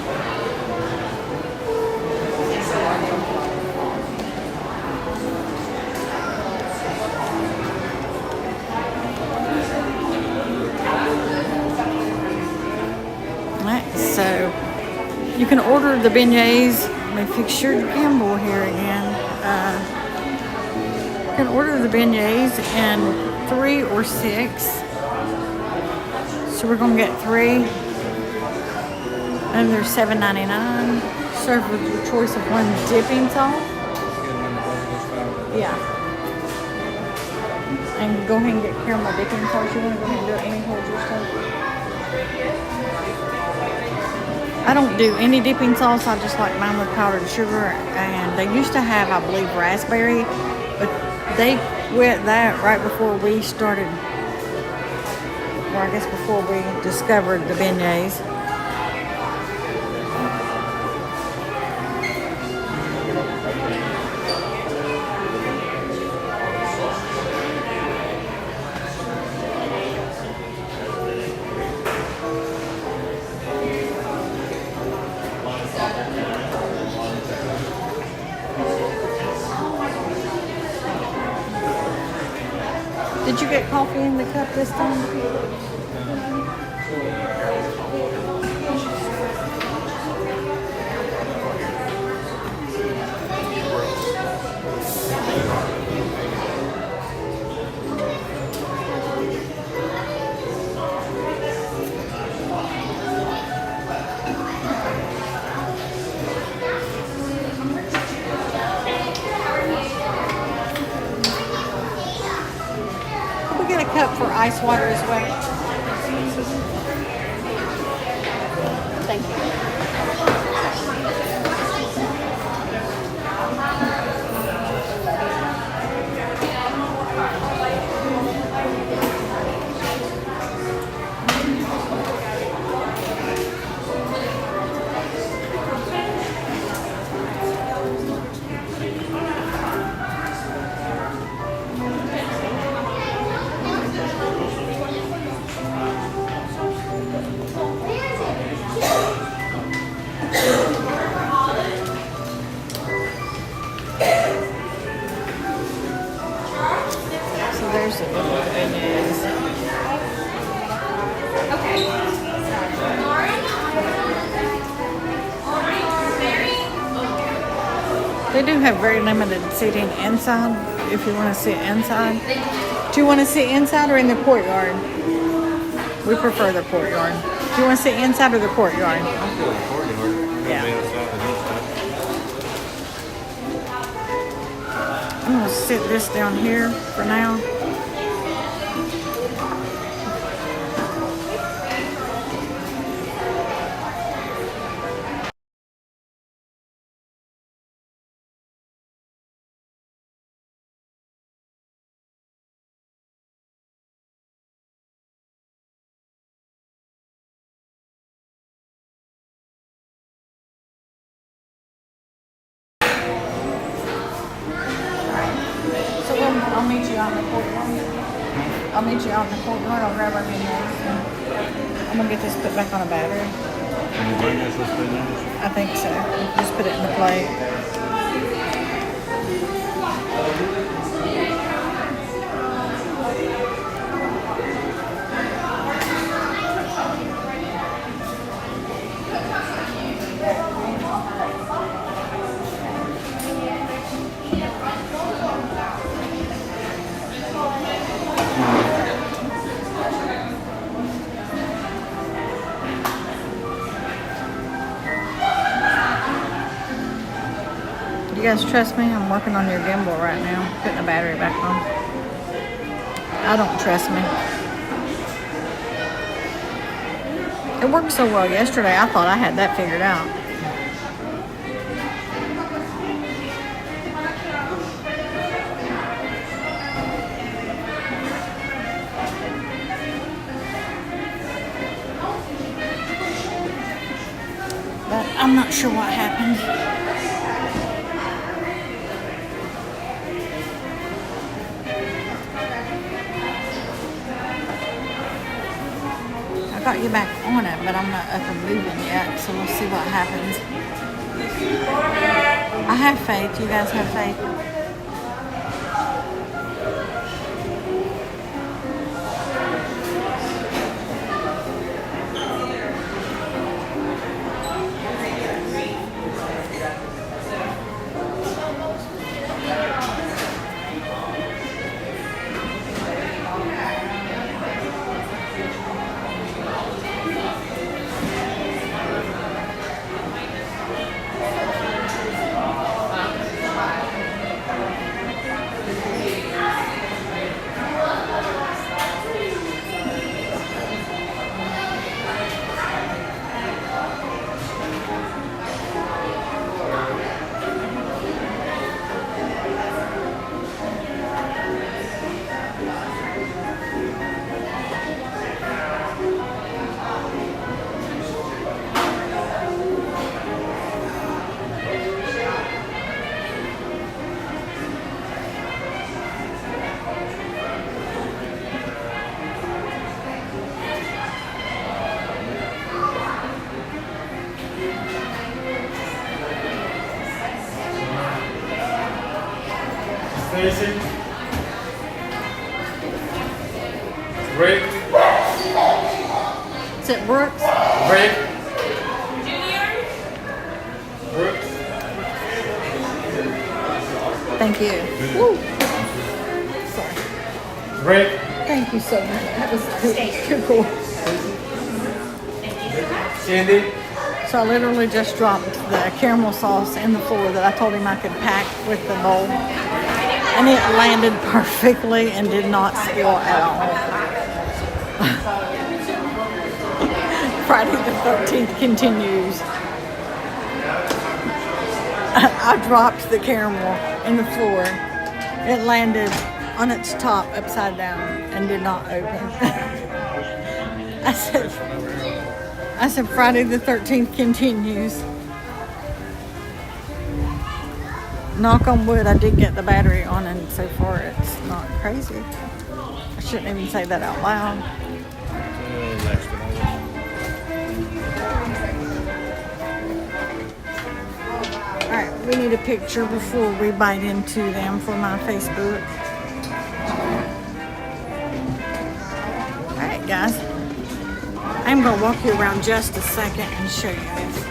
So you can order the beignets. Let me fix your gimbal here again. You can order the beignets in 3 or 6. So we're gonna get 3. And they're $7.99. Served with your choice of 1 dipping sauce. Yeah. And go ahead and get caramel dipping sauce. You want to go ahead and do it? Amy, hold your stuff. I don't do any dipping sauce. I just like mine with powdered sugar. And they used to have, I believe, raspberry. But they quit that right before we started. Or I guess before we discovered the beignets. Did you get coffee in the cup this time? Get a cup for ice water as well. Thank you. There's the beignets. They do have very limited seating inside if you want to sit inside. Do you want to sit inside or in the courtyard? We prefer the courtyard. Do you want to sit inside or the courtyard? Yeah. I'm going to sit this down here for now. I'll meet you out in the courtyard. I'll meet you out in the courtyard. I'll grab our beignets. I'm going to get this put back on a battery. Can you bring us this beignets? I think so. Just put it in the plate. You guys trust me? I'm working on your gimbal right now, putting the battery back on. I don't trust me. It worked so well yesterday, I thought I had that figured out. But I'm not sure what happened. I got you back on it, but I'm not up and moving yet, so we'll see what happens. I have faith. You guys have faith. Break. Is it Brooks? Break. Brooks. Thank you. Woo. Sorry. Break. Thank you so much. That was too cool. Sandy. So I literally just dropped the caramel sauce in the floor that I told him I could pack with the bowl. And it landed perfectly and did not spill at all. Friday the 13th continues. I dropped the caramel in the floor. It landed on its top upside down and did not open. I said Friday the 13th continues. Knock on wood, I did get the battery on, and so far it's not crazy. I shouldn't even say that out loud. Alright, we need a picture before we bite into them for my Facebook. Alright guys, I'm going to walk you around just a second and show you this.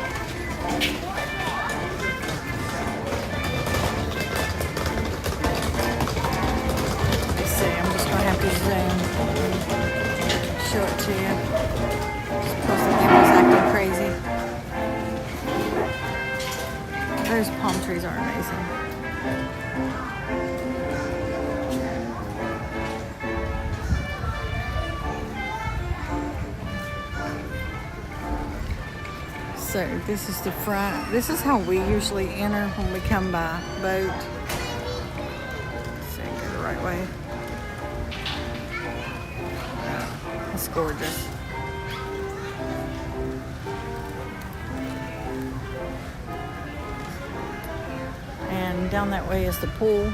Let's see, I'm just going to have to zoom, show it to you. Just because the camera's acting crazy. Those palm trees are amazing. So this is the front. This is how we usually enter when we come by boat. Let's see, go the right way. It's gorgeous. And down that way is the pool.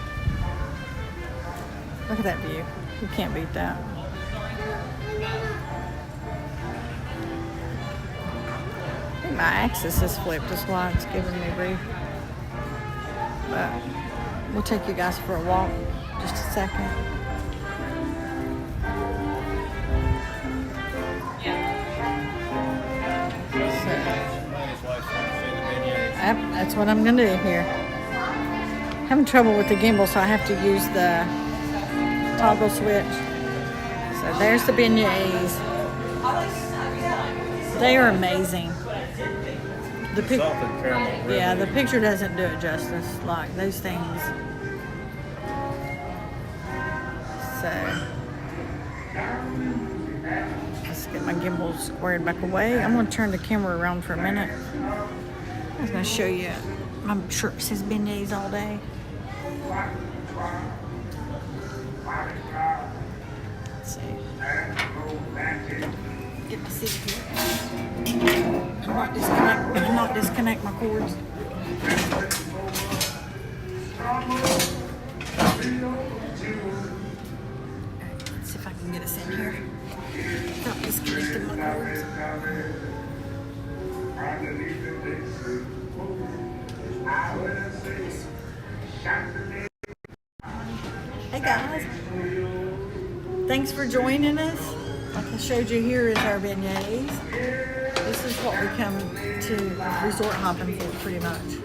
Look at that view. You can't beat that. I think my axis is flipped, is why it's giving me grief. But we'll take you guys for a walk just a second. That's what I'm gonna do here. Having trouble with the gimbal, so I have to use the toggle switch. So there's the beignets. They are amazing. The yeah, the picture doesn't do it justice. Like those things. So let's get my gimbal squared back away. I'm gonna turn the camera around for a minute. I was gonna show you. I'm sure it says beignets all day. Let's see. Get my seat here. Not disconnect my cords. Let's see if I can get us in here without disconnecting my cords. Hey guys, thanks for joining us. Like I showed you, here is our beignets. This is what we come to resort hopping for pretty much.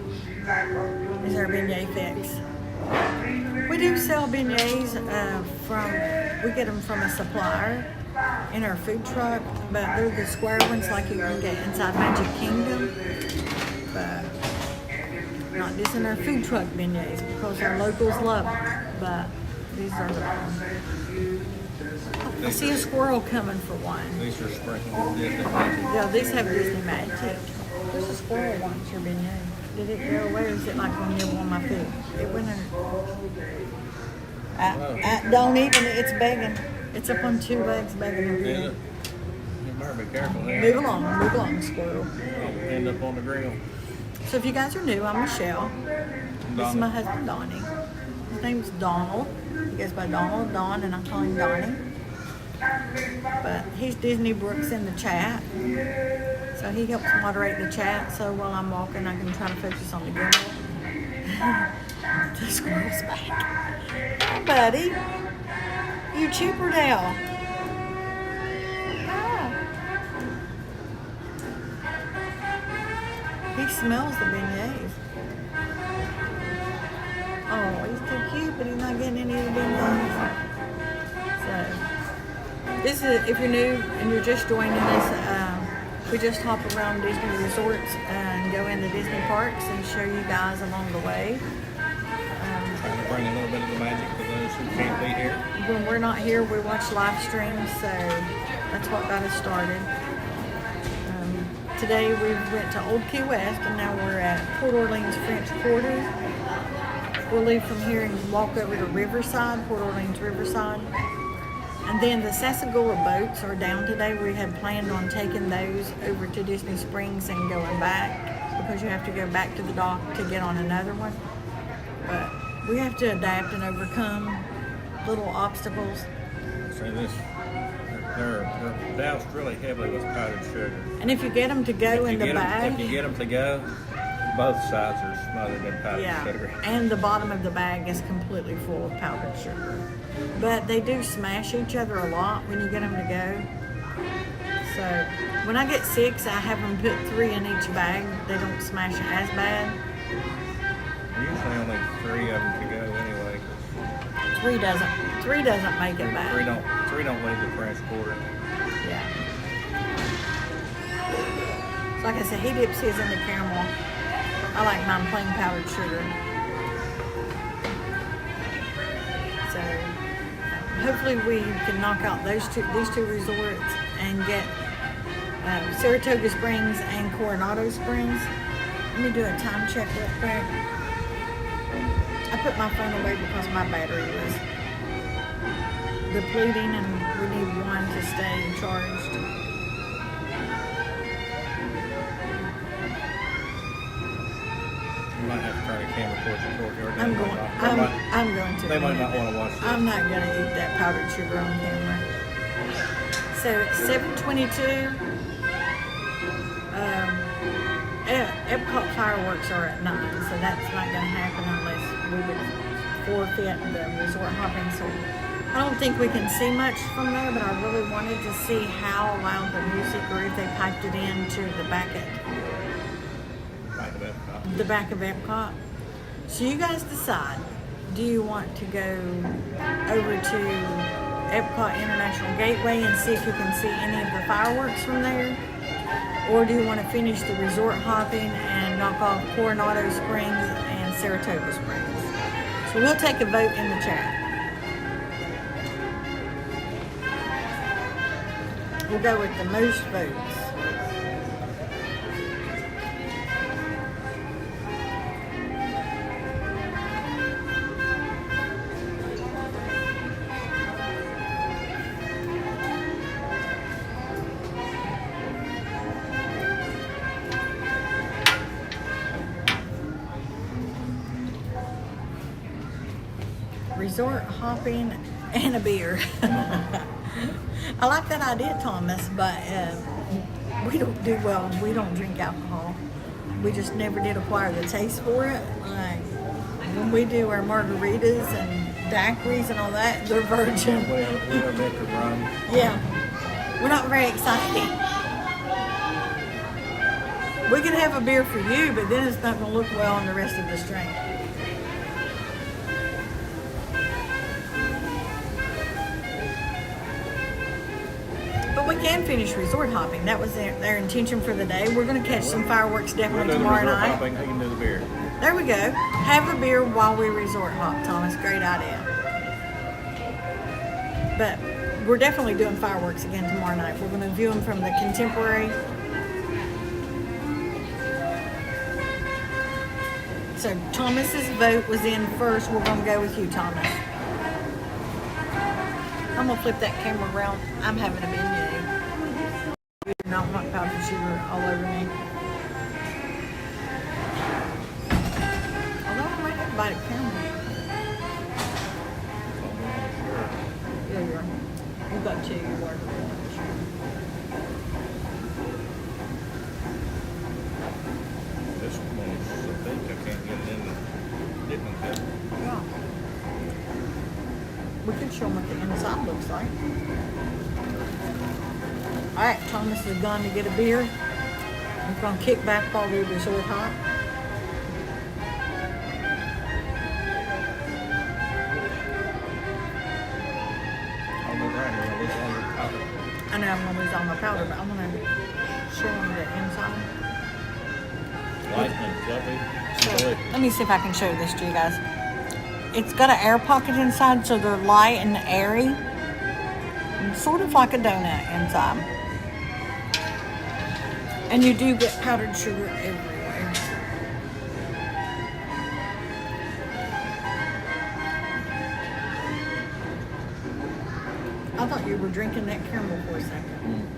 Is our beignet fix. We do sell beignets we get them from a supplier in our food truck, but they're the square ones like you can get inside Magic Kingdom. But not just in our food truck beignets because our locals love them. But these are the ones. I see a squirrel coming for one. These are sprinkled with Disney magic. Yeah, these have Disney magic. There's a squirrel wants your beignet. Did it go away, or is it like when you want my food? It went in. Don't even, it's begging. It's up on two legs begging over here. You better be careful here. Move along, squirrel. I'll end up on the grill. So if you guys are new, I'm Michelle. This is my husband, Donnie. His name's Donald. He goes by Donald, Don, and I call him Donnie. But he's Disney Brooks in the chat. So he helps moderate the chat, so while I'm walking, I can try to focus on the gimbal. The squirrel's back. Hey, buddy. You Chipperdale. smells the beignets. Oh, he's too cute, but he's not getting any of the beignets. So, this is, if you're new and you're just joining us, we just hop around Disney resorts and go into Disney parks and show you guys along the way. Trying to bring a little bit of the magic to those who can't be here. When we're not here, we watch live streams, so that's what got us started. Today we went to Old Key West, and now we're at Port Orleans French Quarter. We'll leave from here and walk over to Riverside, Port Orleans Riverside. And then the Sassagoula boats are down today. We had planned on taking those over to Disney Springs and going back, because you have to go back to the dock to get on another one. But we have to adapt and overcome little obstacles. So they're doused really heavily with powdered sugar. And if you get them to go in the bag, if you get them to go, both sides are smothered in powdered sugar. and the bottom of the bag is completely full of powdered sugar. But they do smash each other a lot when you get them to go. So when I get 6, I have them put 3 in each bag. They don't smash as bad. Usually only 3 of them to go anyway. 3 doesn't make it bad. Three don't leave the French Quarter. Yeah. So like I said, he dips his in the caramel. I like mine plain powdered sugar. So hopefully we can knock out these two resorts and get Saratoga Springs and Coronado Springs. Let me do a time check real quick. I put my phone away because my battery was depleting and we need one to stay charged. You might have to turn the camera towards the courtyard. I'm going to. They might not want to watch this. I'm not going to eat that powdered sugar on camera. So it's 7:22. Epcot fireworks are at 9, so that's not going to happen unless we would forfeit the resort hopping. So I don't think we can see much from there, but I really wanted to see how loud the music, or if they piped it into the back of Epcot. So you guys decide. Do you want to go over to Epcot International Gateway and see if you can see any of the fireworks from there? Or do you want to finish the resort hopping and knock off Coronado Springs and Saratoga Springs? So we'll take a vote in the chat. We'll go with the most votes. Resort hopping and a beer. I like that idea, Thomas, but we don't do well. We don't drink alcohol. We just never did acquire the taste for it. Like when we do our margaritas and daiquiris and all that, they're virgin. We have extra rum. Yeah, we're not very exciting. We can have a beer for you, but then it's not going to look well on the rest of the string. But we can finish resort hopping. That was their intention for the day. We're going to catch some fireworks definitely tomorrow night. Hopping, they can do the beer. There we go. Have a beer while we resort hop, Thomas. Great idea. But we're definitely doing fireworks again tomorrow night. We're going to view them from the Contemporary. So Thomas's vote was in first. We're going to go with you, Thomas. I'm going to flip that camera around. I'm having a beignet. You do not want powdered sugar all over me. Although I might have to bite a caramel. There you are. You've got 2. You are. This one's so big I can't get it in the dipping cup. Yeah. We can show them what the inside looks like. All right, Thomas has gone to get a beer. We're gonna kick back while we resort hop. I'll look right here. I'll look on your powder. I know I'm gonna lose all my powder, but I'm gonna show them the inside. Light and fluffy. So, Enjoy. let me see if I can show this to you guys. It's got an air pocket inside, so they're light and airy. And sort of like a donut inside. And you do get powdered sugar everywhere. I thought you were drinking that caramel for a second.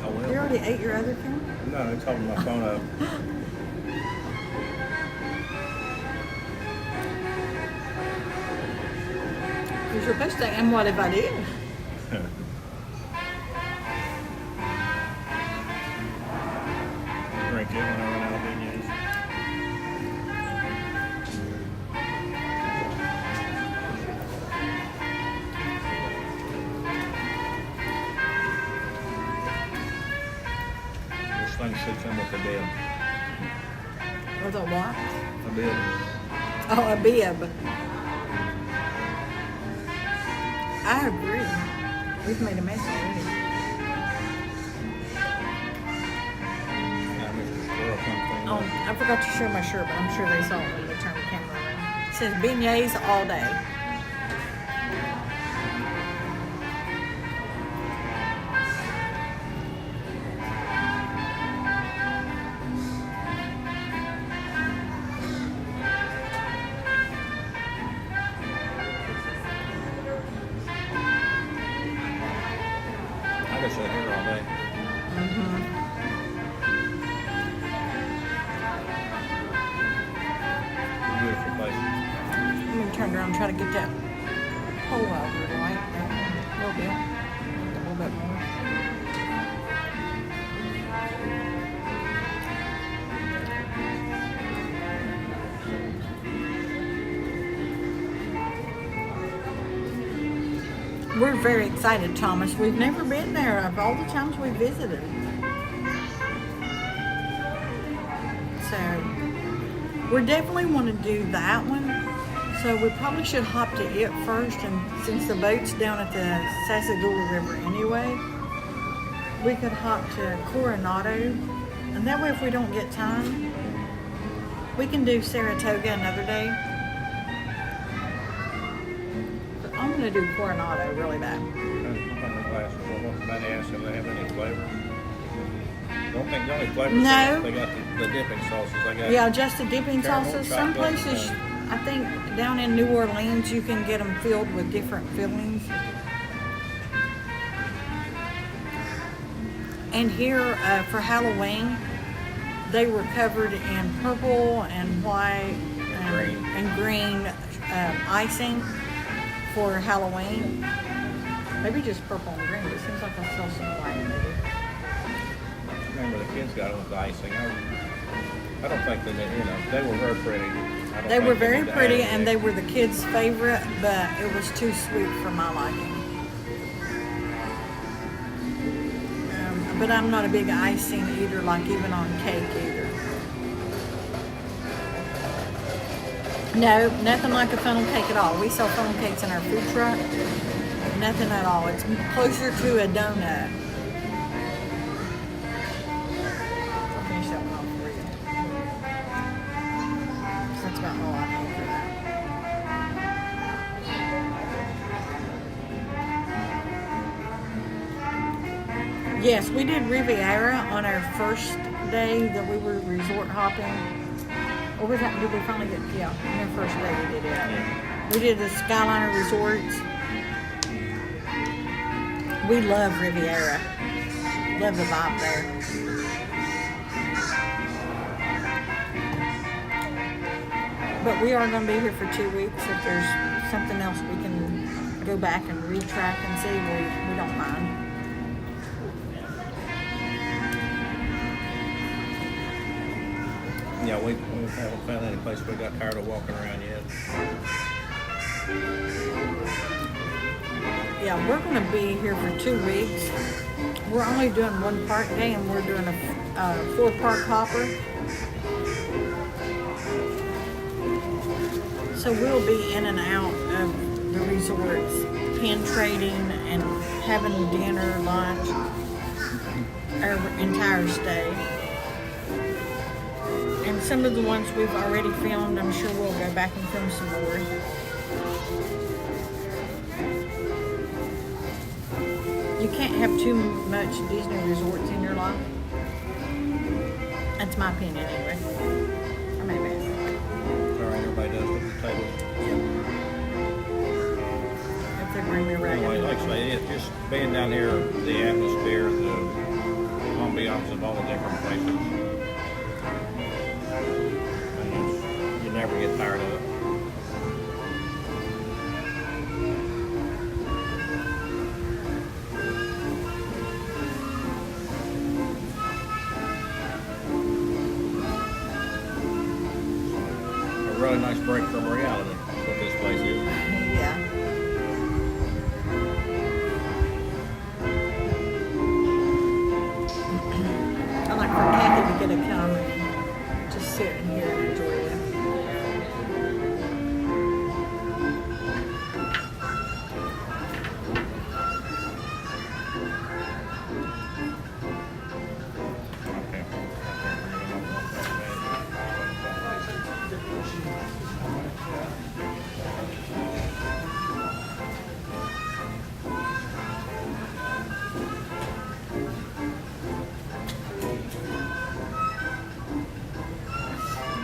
I will. You already ate your other caramel? No, it's holding my phone up. You're supposed to, and what if I did? Drink it when I run out of beignets. This thing should come with a bib. With a what? A bib. Oh, a bib. I agree. We've made a mess already. Yeah, Mr. Squirrel come clean Oh, up. I forgot to show my shirt, but I'm sure they saw it when they turned the camera around. It says beignets all day. I could sit here all day. Beautiful place. Let me turn around and try to get that pole out here right there. A little bit. A little bit more. We're very excited, Thomas. We've never been there of all the times we visited. So, we definitely want to do that one. So we probably should hop to it first, and since the boat's down at the Sassagoula River anyway, we could hop to Coronado, and that way if we don't get time, we can do Saratoga another day. But I'm gonna do Coronado really bad. On the glasses, I want somebody to ask if they have any flavor. Don't think the only flavor No. they got the dipping sauces. They got Yeah, just the dipping Caramel, sauces. Some chocolate, places, I think down in New Orleans, you can get them filled with different fillings. And here for Halloween, they were covered in purple and white and green icing for Halloween. Maybe just purple and green. It seems like I saw some white maybe. Remember the kids got them with the icing. I don't think that they were very pretty. I don't They think were very need to pretty add and they anything. were the kids' favorite, but it was too sweet for my liking. But I'm not a big icing eater, like even on cake either. No, nothing like a funnel cake at all. We sell funnel cakes in our food truck. Nothing at all. It's closer to a donut. I'll finish that one off for you. That's about all I need for that. Yes, we did Riviera on our first day that we were resort hopping. Or was that, did we finally get, yeah, on our first day we did it. Yeah. We did the Skyliner Resorts. We love Riviera. Love the vibe there. But we are going to be here for 2 weeks. If there's something else we can go back and retrack and see, we don't mind. Yeah, we haven't found any place we got tired of walking around yet. Yeah, we're going to be here for 2 weeks. we're only doing one park day, and we're doing a 4-park hopper. So we'll be in and out of the resorts, pin trading and having dinner, lunch, our entire stay. And some of the ones we've already filmed, I'm sure we'll go back and film some more. You can't have too much Disney resorts in your life. That's my opinion anyway. I may be. All right, everybody does with the table. If they bring me around. Anyway, like I say, it's just being down here, the atmosphere, the ambiance of all the different places. And you never get tired of it. A really nice break from reality. That's what this place is. Yeah. I'd like for Kathy to get a come and just sit in here and enjoy it. Okay.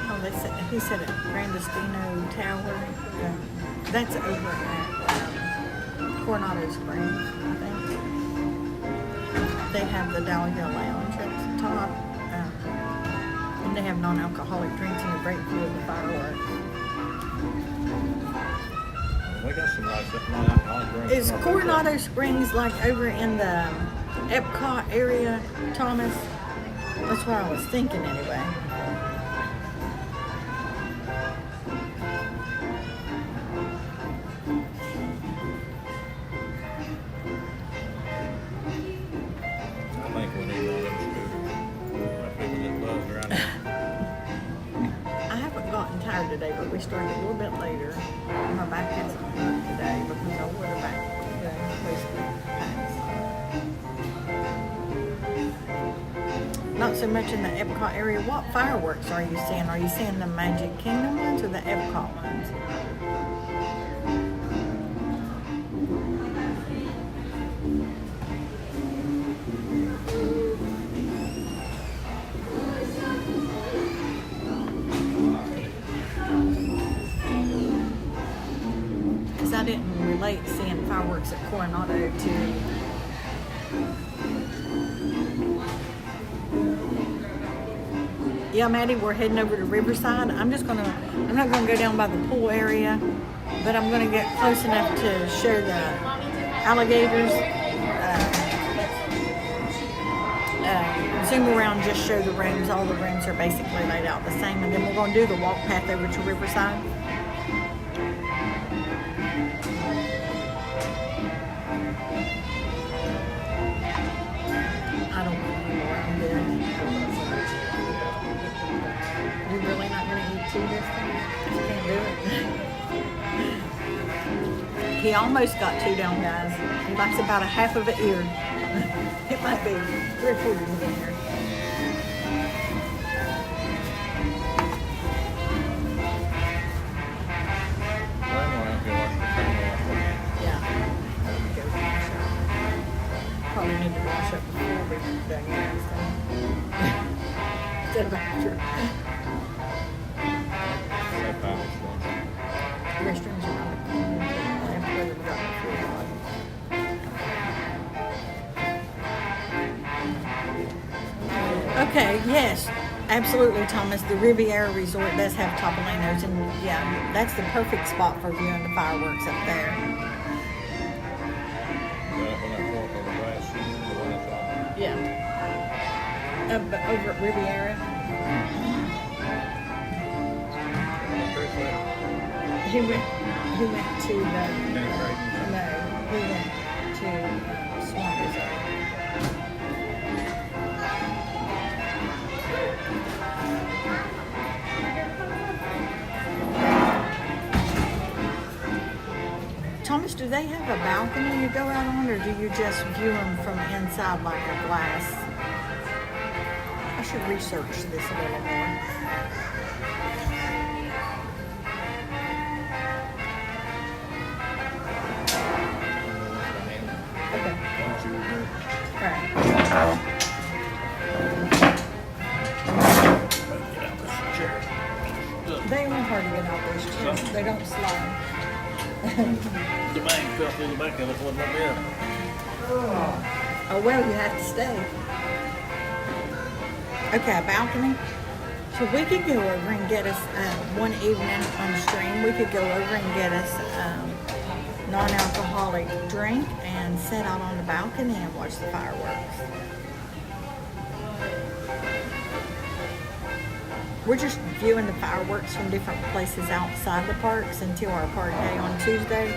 Oh, he said at Grandestino Tower. That's over at Coronado Springs, I think. They have the Dahlia Lounge at the top. And they have non-alcoholic drinks and a great view of the fireworks. We got some nice non-alcoholic drinks. Is Coronado Springs like over in the Epcot area, Thomas? That's what I was thinking anyway. I think we need one of them scooters. Let people just buzz around here. I haven't gotten tired today, but we started a little bit later. My back has some hurt today because I wore the back pants. Not so much in the Epcot area. What fireworks are you seeing? Are you seeing the Magic Kingdom ones or the Epcot ones? Because I didn't relate seeing fireworks at Coronado to yeah, Maddie, we're heading over to Riverside. I'm not gonna go down by the pool area, but I'm gonna get close enough to show the alligators. Zoom around, just show the rooms. All the rooms are basically laid out the same, and then we're gonna do the walk path over to Riverside. I don't know anymore. I'm good. You're really not going to eat two this time? You can't do it. He almost got two down, guys. He likes about a half of an ear. It might be 3/4 of an ear. Yeah. Go wash up. Probably need to wash up before we done next time. Instead of after. Restrooms are not clean. After we got the food on. Okay, yes, absolutely, Thomas. The Riviera Resort does have Topolino's, and yeah, that's the perfect spot for viewing the fireworks up there. Yeah. But over at Riviera. He went to the, no, he went to Swan Resort. Thomas, do they have a balcony you go out on, or do you just view them from inside like a glass? I should research this a little more. Okay. Right. They ain't hard to get out those chairs. They don't slide. The bang fell through the back of it, wasn't up there. Oh, well, you have to stay. Okay, a balcony. So we could go over and get us, one evening on the stream, we could go over and get us non-alcoholic drink and sit out on the balcony and watch the fireworks. We're just viewing the fireworks from different places outside the parks until our park day on Tuesday.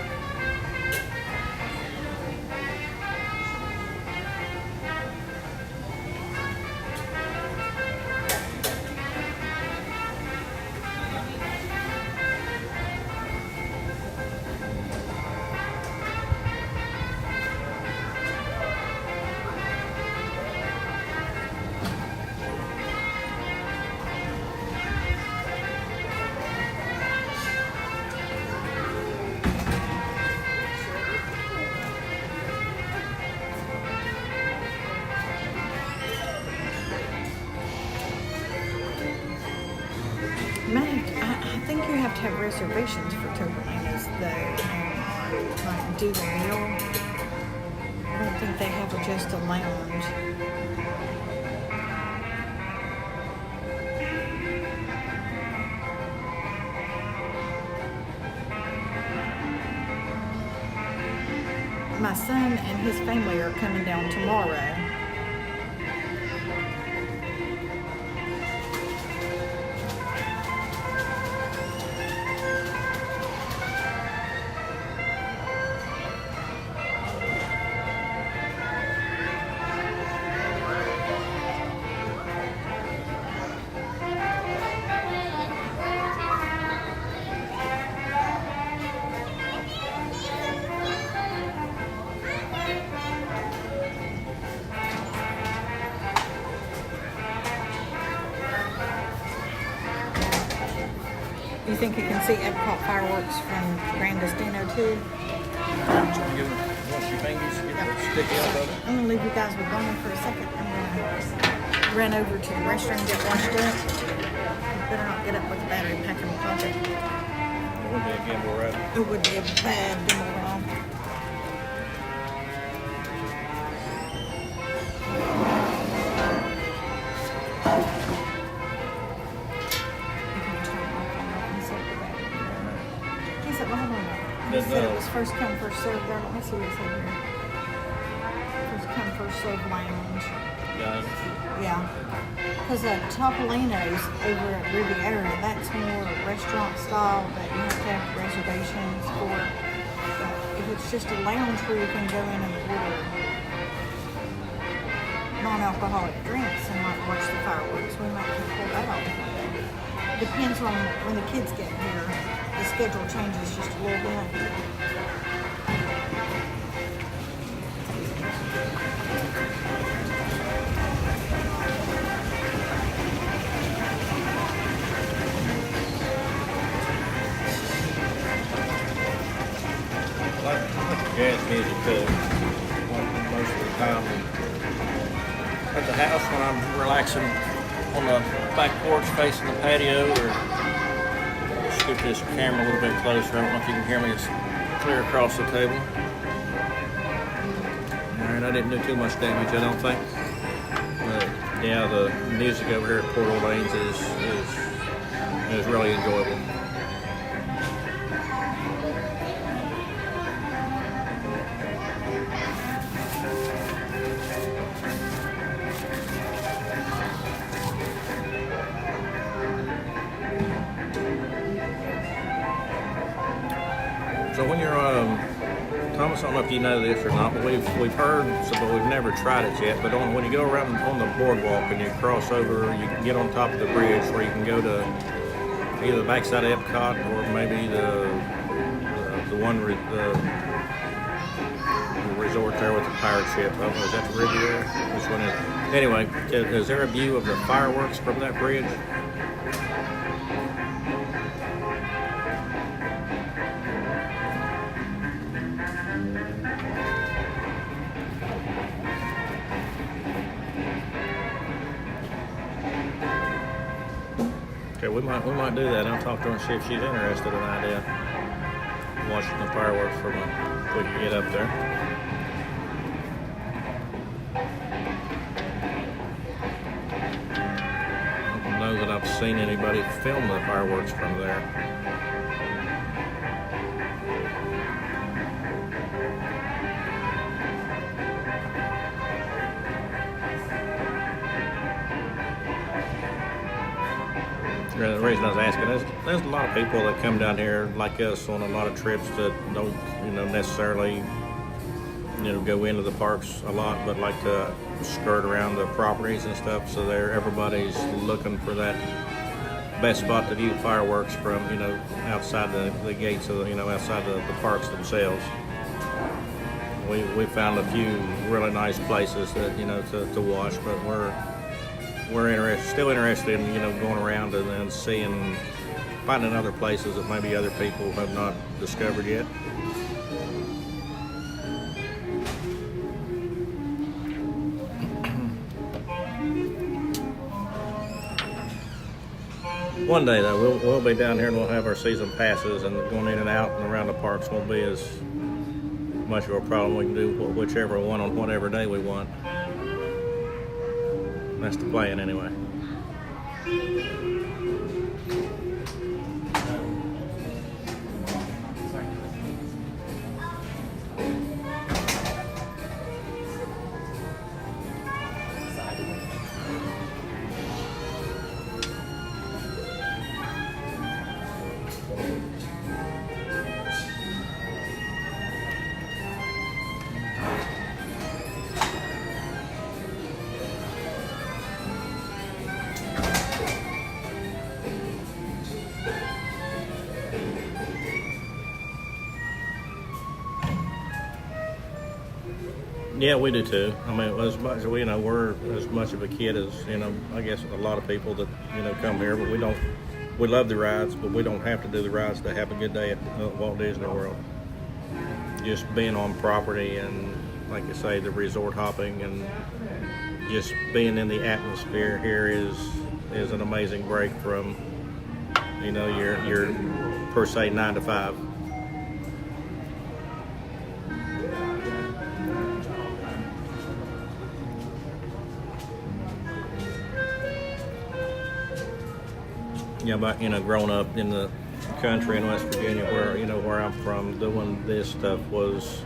I think you have to have reservations for Tobelena's though, and like do the meal. I don't think they have just a lounge. My son and his family are coming down tomorrow. You think you can see Epcot fireworks from Grandestino too? Once your fingers get sticky out of it. I'm gonna leave you guys with Donna for a second. I'm gonna run over to the restroom and get washed up. Better not get up with the battery pack in my pocket. It would be a gimbal, right? It would be a bad gimbal wrong. He said, well, hold on. He said it was first come, first served. Let me see what it said here. First come, first served lounge. Yeah. Because Topolino's over at Riviera, that's more restaurant style that you have to have reservations for. But if it's just a lounge where you can go in and order non-alcoholic drinks and like watch the fireworks, we might can pull that off one day. Depends on when the kids get here. The schedule changes just a little bit. I like jazz music too, most of the time. At the house when I'm relaxing on the back porch facing the patio, or scoot this camera a little bit closer. I don't know if you can hear me. It's clear across the table. Alright, I didn't do too much damage, I don't think. But yeah, the music over here at Port Orleans is really enjoyable. So when you're, Thomas, I don't know if you know this or not, but we've heard, but we've never tried it yet. But when you go around on the boardwalk and you cross over, you can get on top of the bridge where you can go to either the backside of Epcot or maybe the one the resort there with the pirate ship. I don't know, is that the Riviera? Which one is it? Anyway, is there a view of the fireworks from that bridge? Okay, we might do that. I'll talk to her and see if she's interested in the idea of watching the fireworks from if we can get up there. I don't know that I've seen anybody film the fireworks from there. The reason I was asking is there's a lot of people that come down here like us on a lot of trips that don't, necessarily, go into the parks a lot, but like to skirt around the properties and stuff. So everybody's looking for that best spot to view fireworks from, outside the gates of, outside the parks themselves. We found a few really nice places that, to watch, but we're still interested in, going around and then finding other places that maybe other people have not discovered yet. One day though, we'll be down here and we'll have our season passes, and going in and out and around the parks won't be as much of a problem. We can do whichever one on whatever day we want. That's the plan anyway. Yeah, we do too. I mean, as much we're as much of a kid as I guess a lot of people that come here, but we love the rides, but we don't have to do the rides to have a good day at Walt Disney World. Just being on property and, like I say, the resort hopping and just being in the atmosphere here is an amazing break from your per se 9 to 5. But growing up in the country in West Virginia, where I'm from, doing this stuff was,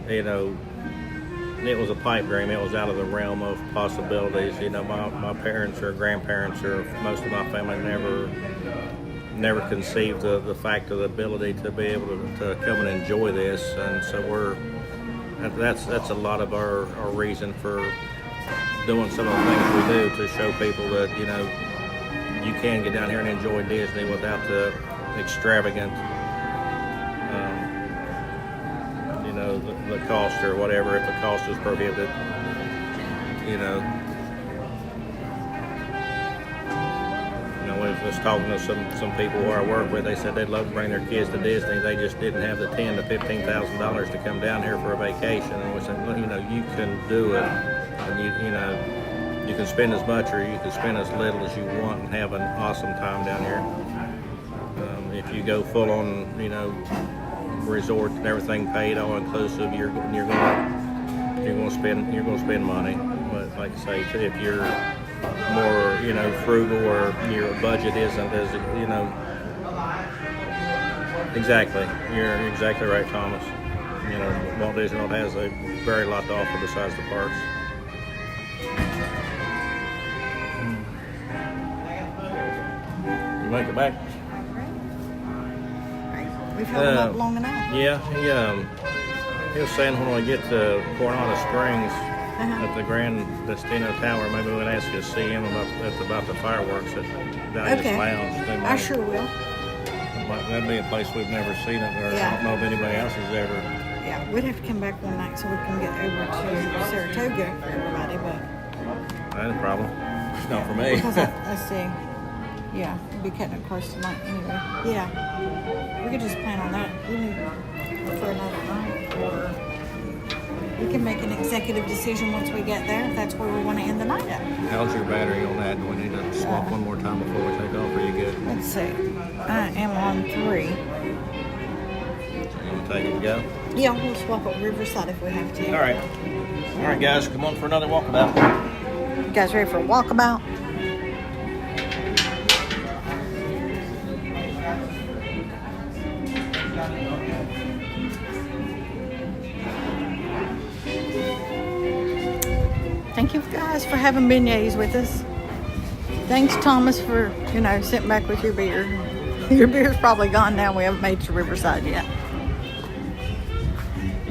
it was a pipe dream. It was out of the realm of possibilities. My parents or grandparents or most of my family never conceived the fact of the ability to be able to come and enjoy this, and so that's a lot of our reason for doing some of the things we do, to show people that you can get down here and enjoy Disney without the extravagant, the cost or whatever, if the cost is prohibited. We was talking to some people who I work with. They said they'd love to bring their kids to Disney. They just didn't have the $10,000 to $15,000 to come down here for a vacation. And we said, well, you can do it, and you can spend as much or you can spend as little as you want and have an awesome time down here. If you go full on, resort and everything paid, all inclusive, you're going to spend money. But like I say, if you're more frugal, or your budget isn't as exactly, you're exactly right, Thomas. Walt Disney World has a very lot to offer besides the parks. You make it back? We've held them up long enough. Yeah, he was saying when we get to Coronado Springs at the Grand Destino Tower, maybe we'd ask you to see him about the fireworks at Diana's Lounge. I sure will. That'd be a place we've never seen it, or I don't know if anybody else has ever Yeah, we'd have to come back one night so we can get over to Saratoga for everybody, but Not a problem. Not for me. because let's see. Yeah, we'll be cutting it close tonight anyway. Yeah, we could just plan on that. We need for another night, or we can make an executive decision once we get there if that's where we want to end the night at. How's your battery on that? Do we need to swap one more time before we take off? Are you good? Let's see. I am on 3. So you want to take it and go? Yeah, we'll swap at Riverside if we have to. All right. All right, guys, come on for another walkabout. You guys ready for a walkabout? Thank you guys for having beignets with us. Thanks, Thomas, for, sitting back with your beer. Your beer's probably gone now. We haven't made it to Riverside yet.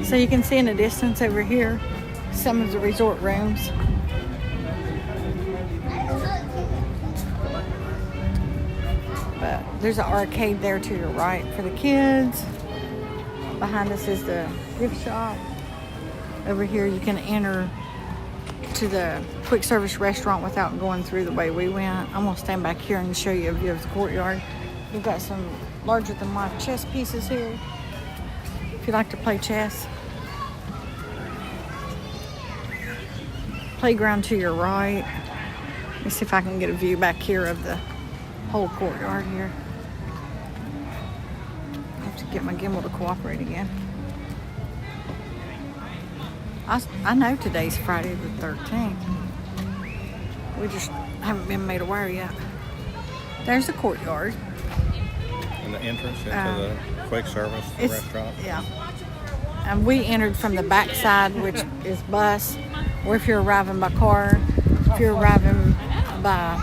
So you can see in the distance over here some of the resort rooms. But there's an arcade there to your right for the kids. Behind us is the gift shop. Over here you can enter to the quick service restaurant without going through the way we went. I'm gonna stand back here and show you a view of the courtyard. We've got some larger than life chess pieces here if you like to play chess. Playground to your right. Let me see if I can get a view back here of the whole courtyard here. I have to get my gimbal to cooperate again. I know today's Friday the 13th. We just haven't been made aware yet. There's the courtyard. And the entrance into the quick service restaurant. Yeah. And we entered from the back side, which is bus, or if you're arriving by car. If you're arriving by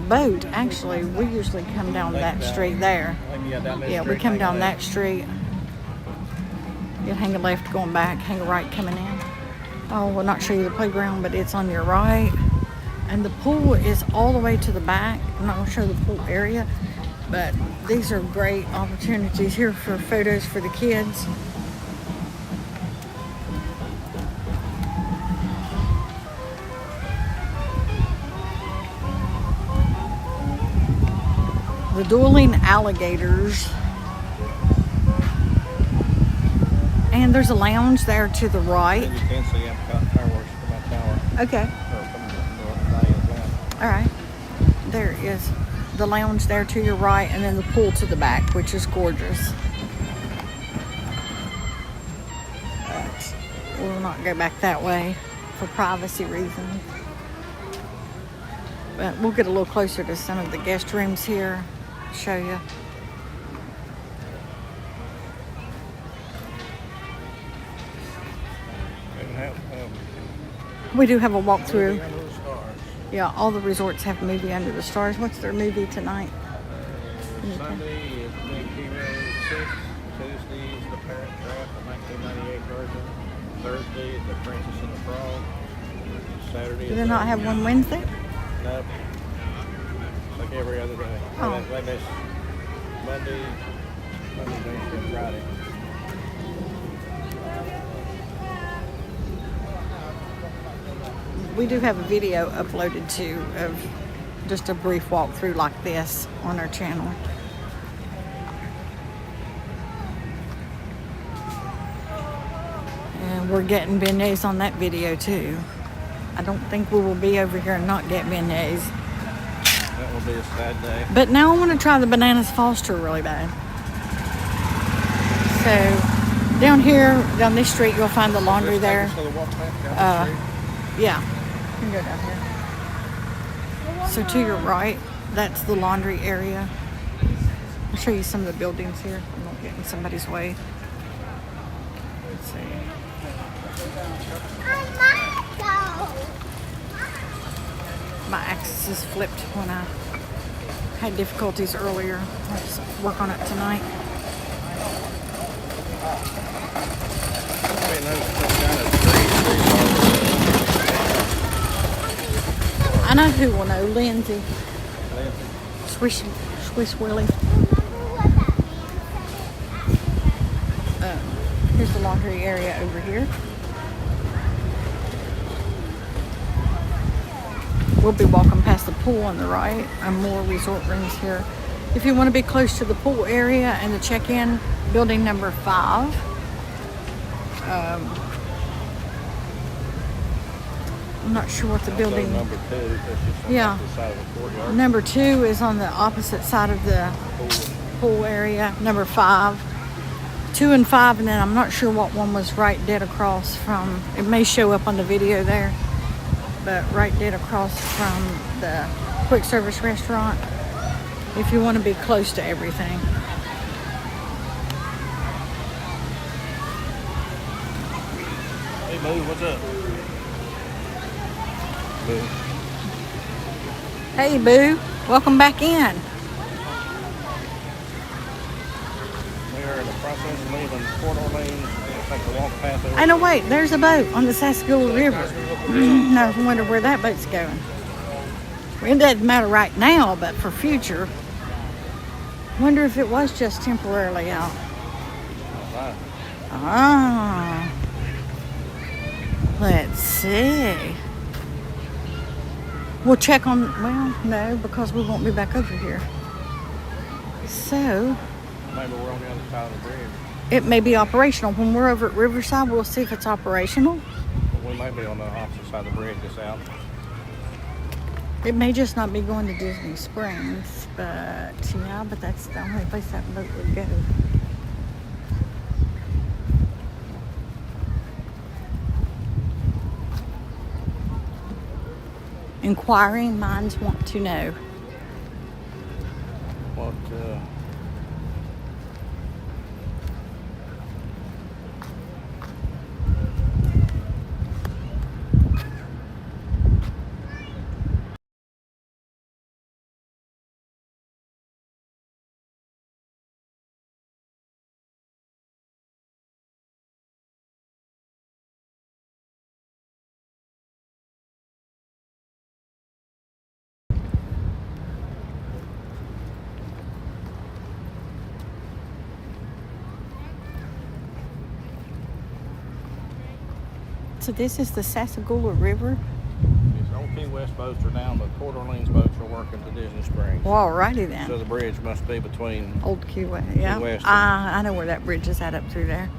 boat, actually, we usually come down that street there. Yeah, we come down that street. You hang a left going back, hang a right coming in. Oh, we'll not show you the playground, but it's on your right. And the pool is all the way to the back. I'm not going to show the pool area, but these are great opportunities here for photos for the kids. The dueling alligators. And there's a lounge there to the right. You can see fireworks from that tower. Okay. Or from the valley as well. All right. There is the lounge there to your right, and then the pool to the back, which is gorgeous. But we'll not go back that way for privacy reasons. But we'll get a little closer to some of the guest rooms here. Show you. We do have a walkthrough. Under the stars. Yeah, all the resorts have movie Under the Stars. What's their movie tonight? Sunday is Big Hero 6. Tuesday is The Parent Trap, the 1998 version. Thursday is The Princess and the Frog. Saturday is... Do they not have one Wednesday? Nope. Like every other day. Oh. They miss Monday, Wednesday, and Friday. We do have a video uploaded too of just a brief walkthrough like this on our channel. And we're getting beignets on that video too. I don't think we will be over here and not get beignets. That will be a sad day. But now I want to try the Bananas Foster really bad. So down here, down this street, you'll find the laundry there. Just take us to the walk back down the street. Yeah. You can go down here. So to your right, that's the laundry area. I'll show you some of the buildings here. I'm not getting somebody's way. Let's see. My axis is flipped when I had difficulties earlier. I'll just work on it tonight. I mean, those kind of trees, I know who will know. Lindsay. these are... Swiss Willie. Here's There's the laundry area over here. We'll be walking past the pool on the right and more resort rooms here. If you want to be close to the pool area and the check-in, building number 5. I'm not sure what the building. Number 2, that's just on Yeah. the side of the courtyard. Number 2 is on the opposite side of the pool area. Number 5. 2 and 5, and then I'm not sure what one was right dead across from. It may show up on the video there, but right dead across from the quick service restaurant. If you want to be close to everything. Hey, Boo, what's up? Boo. Hey, Boo. Welcome back in. We are in the process of leaving Port Orleans. We'll take a walk path over. I know, wait, there's a boat on the Sassagoula River. I wonder where that boat's going. Well, it doesn't matter right now, but for future. Wonder if it was just temporarily out. Right. Ah. Let's see. We'll check on, well, no, because we won't be back over here. So, Maybe we're on the other side of the bridge. it may be operational. When we're over at Riverside, we'll see if it's operational. We may be on the opposite side of the bridge just out. It may just not be going to Disney Springs, but yeah, but that's the only place that boat would go. Inquiring minds want to know. What, So this is the Sassagoula River. these old Key West boats are down, but Port Orleans boats are working to Disney Springs. Well, alrighty then. So the bridge must be between. Old Key West, yeah. Key West I know where that bridge is at up through there.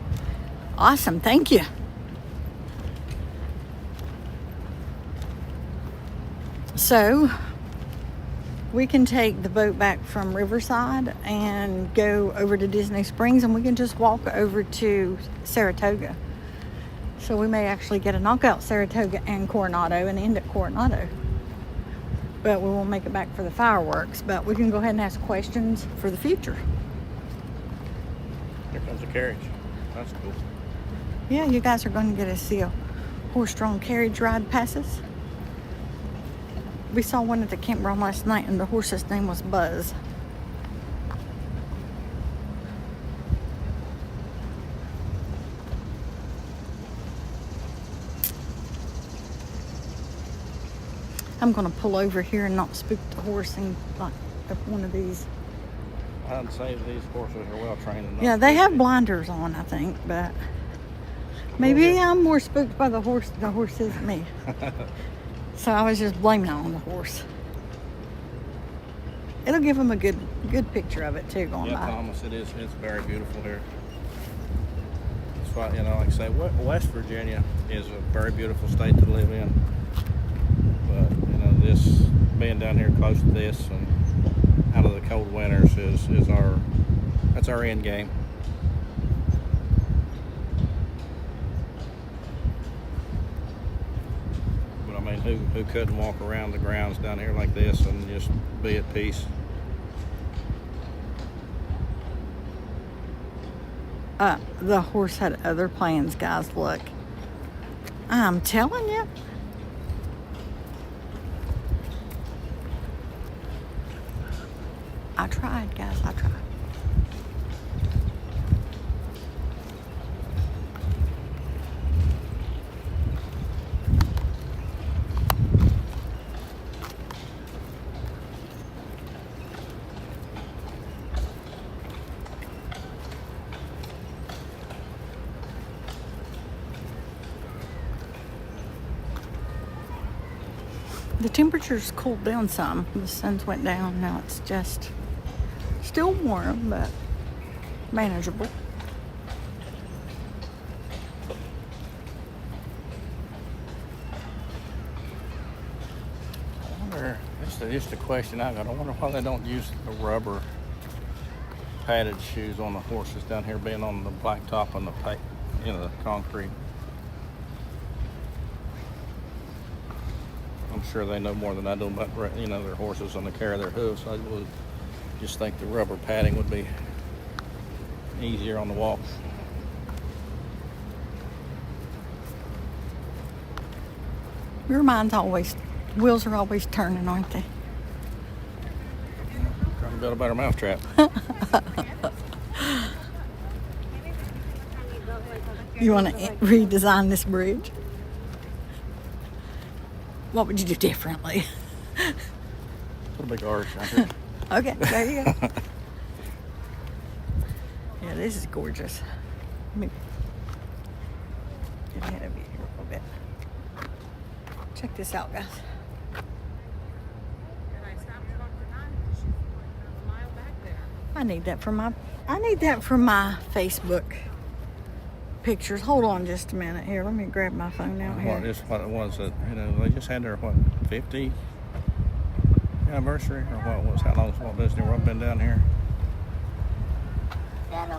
Awesome, thank you. So, we can take the boat back from Riverside and go over to Disney Springs, and we can just walk over to Saratoga. So we may actually get a knockout Saratoga and Coronado and end at Coronado. But we won't make it back for the fireworks, but we can go ahead and ask questions for the future. Here comes the carriage. That's cool. Yeah, you guys are going to get to see a horse-drawn carriage ride passes. We saw one at the campground last night, and the horse's name was Buzz. I'm going to pull over here and not spook the horse and like up one of these. I'd say these horses are well trained enough. Yeah, they have blinders on, I think, but maybe I'm more spooked by the horse. The horse isn't me. So I was just blaming it on the horse. It'll give them a good picture of it too going Yeah, by. Thomas, it is. It's very beautiful here. That's why, like I say, West Virginia is a very beautiful state to live in. But this being down here close to this and out of the cold winters that's our end game. But I mean, who couldn't walk around the grounds down here like this and just be at peace? The horse had other plans, guys. Look, I'm telling you. I tried, guys. I tried. The temperature's cooled down some. The sun's went down. Now it's just still warm, but manageable. I wonder, this is just a question I got. I wonder why they don't use the rubber padded shoes on the horses down here, being on the blacktop on the the concrete. I'm sure they know more than I do about their horses and the care of their hooves. I would just think the rubber padding would be easier on the walk. Your mind's always, wheels are always turning, aren't they? Trying to build a better mousetrap. You want to redesign this bridge? What would you do differently? Put a big arch out here. Okay, there you go. Yeah, this is gorgeous. Let me get ahead of you here a little bit. Check this out, guys. I need that for my Facebook pictures. Hold on just a minute here. Let me grab my phone out here. What it was that they just had their 50th anniversary, or what was, how long has Walt Disney World been down here?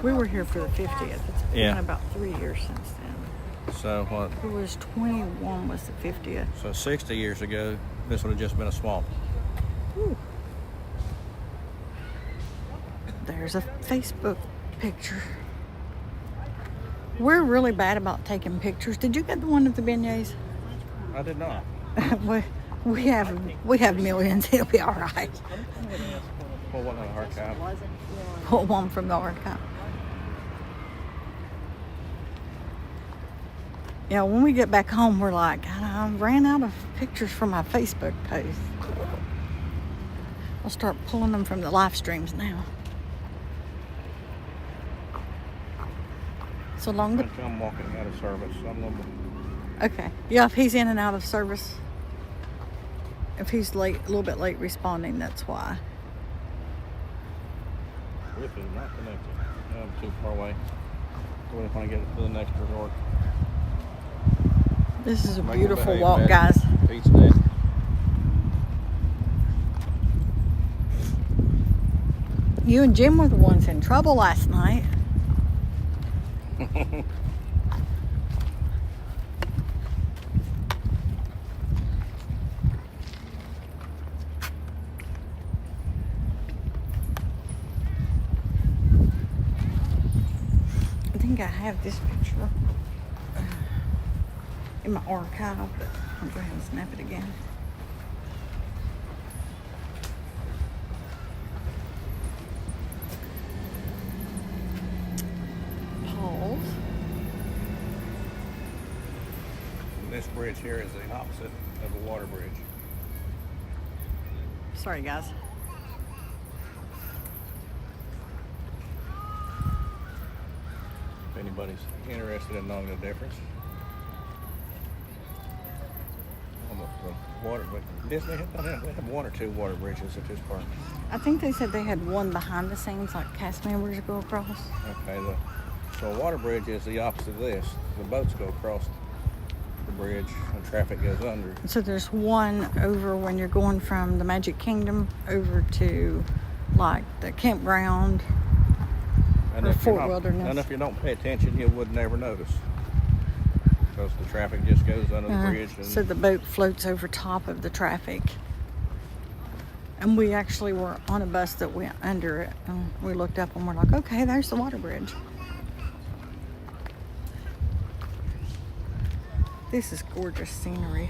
We were here for the 50th. It's been about 3 years since then. So what? It was 21 was the 50th. So 60 years ago, this would have just been a swamp. Ooh. There's a Facebook picture. We're really bad about taking pictures. Did you get the one of the beignets? I did not. we have millions. It'll be all right. Pull one out of the archive. Pull one from the archive. Yeah, when we get back home, we're like, I ran out of pictures for my Facebook post. I'll start pulling them from the live streams now. So long the... I'm walking out of service. Okay. Yeah, if he's in and out of service, if he's late, a little bit late responding, that's why. If it's not connected, I'm too far away. So we want to get to the next resort. This is a beautiful walk, guys. Pete's dead. You and Jim were the ones in trouble last night. I think I have this picture in my archive, but I'll go ahead and snap it again. Pause. This bridge here is the opposite of a water bridge. Sorry, guys. If anybody's interested in knowing the difference. The water, but Disney they have one or two water bridges at this park. I think they said they had one behind the scenes, like cast members go across. Okay, so a water bridge is the opposite of this. The boats go across the bridge and traffic goes under. So there's one over when you're going from the Magic Kingdom over to like the campground or Fort Wilderness. And if you don't pay attention, you would never notice. Because the traffic just goes under the bridge. And so the boat floats over top of the traffic. And we actually were on a bus that went under it. And we looked up and we're like, okay, there's the water bridge. This is gorgeous scenery.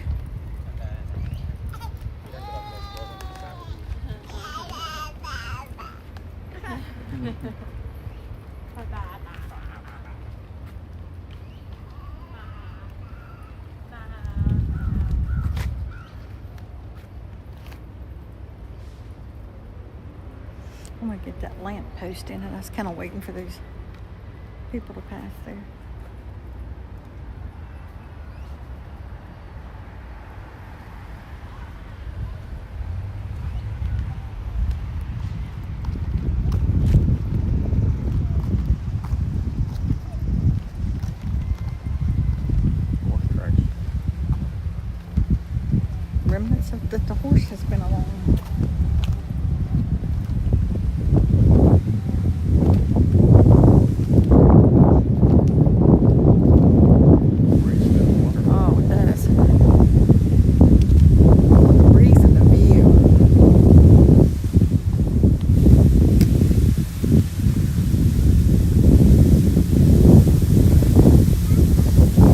I'm gonna get that lamp post in, and I was kind of waiting for those people to pass there. remnants of that the horse has been along. Oh, it does. Breeze and the view.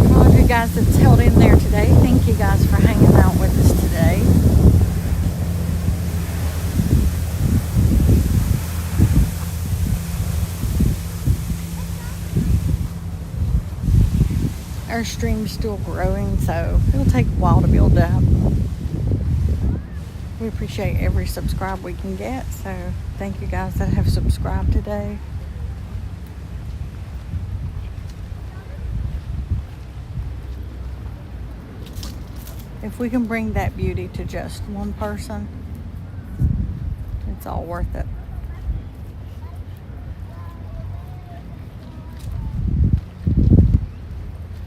For all of you guys that's held in there today, thank you guys for hanging out with us today. Our stream's still growing, so it'll take a while to build up. We appreciate every subscribe we can get, so thank you guys that have subscribed today. If we can bring that beauty to just one person, it's all worth it.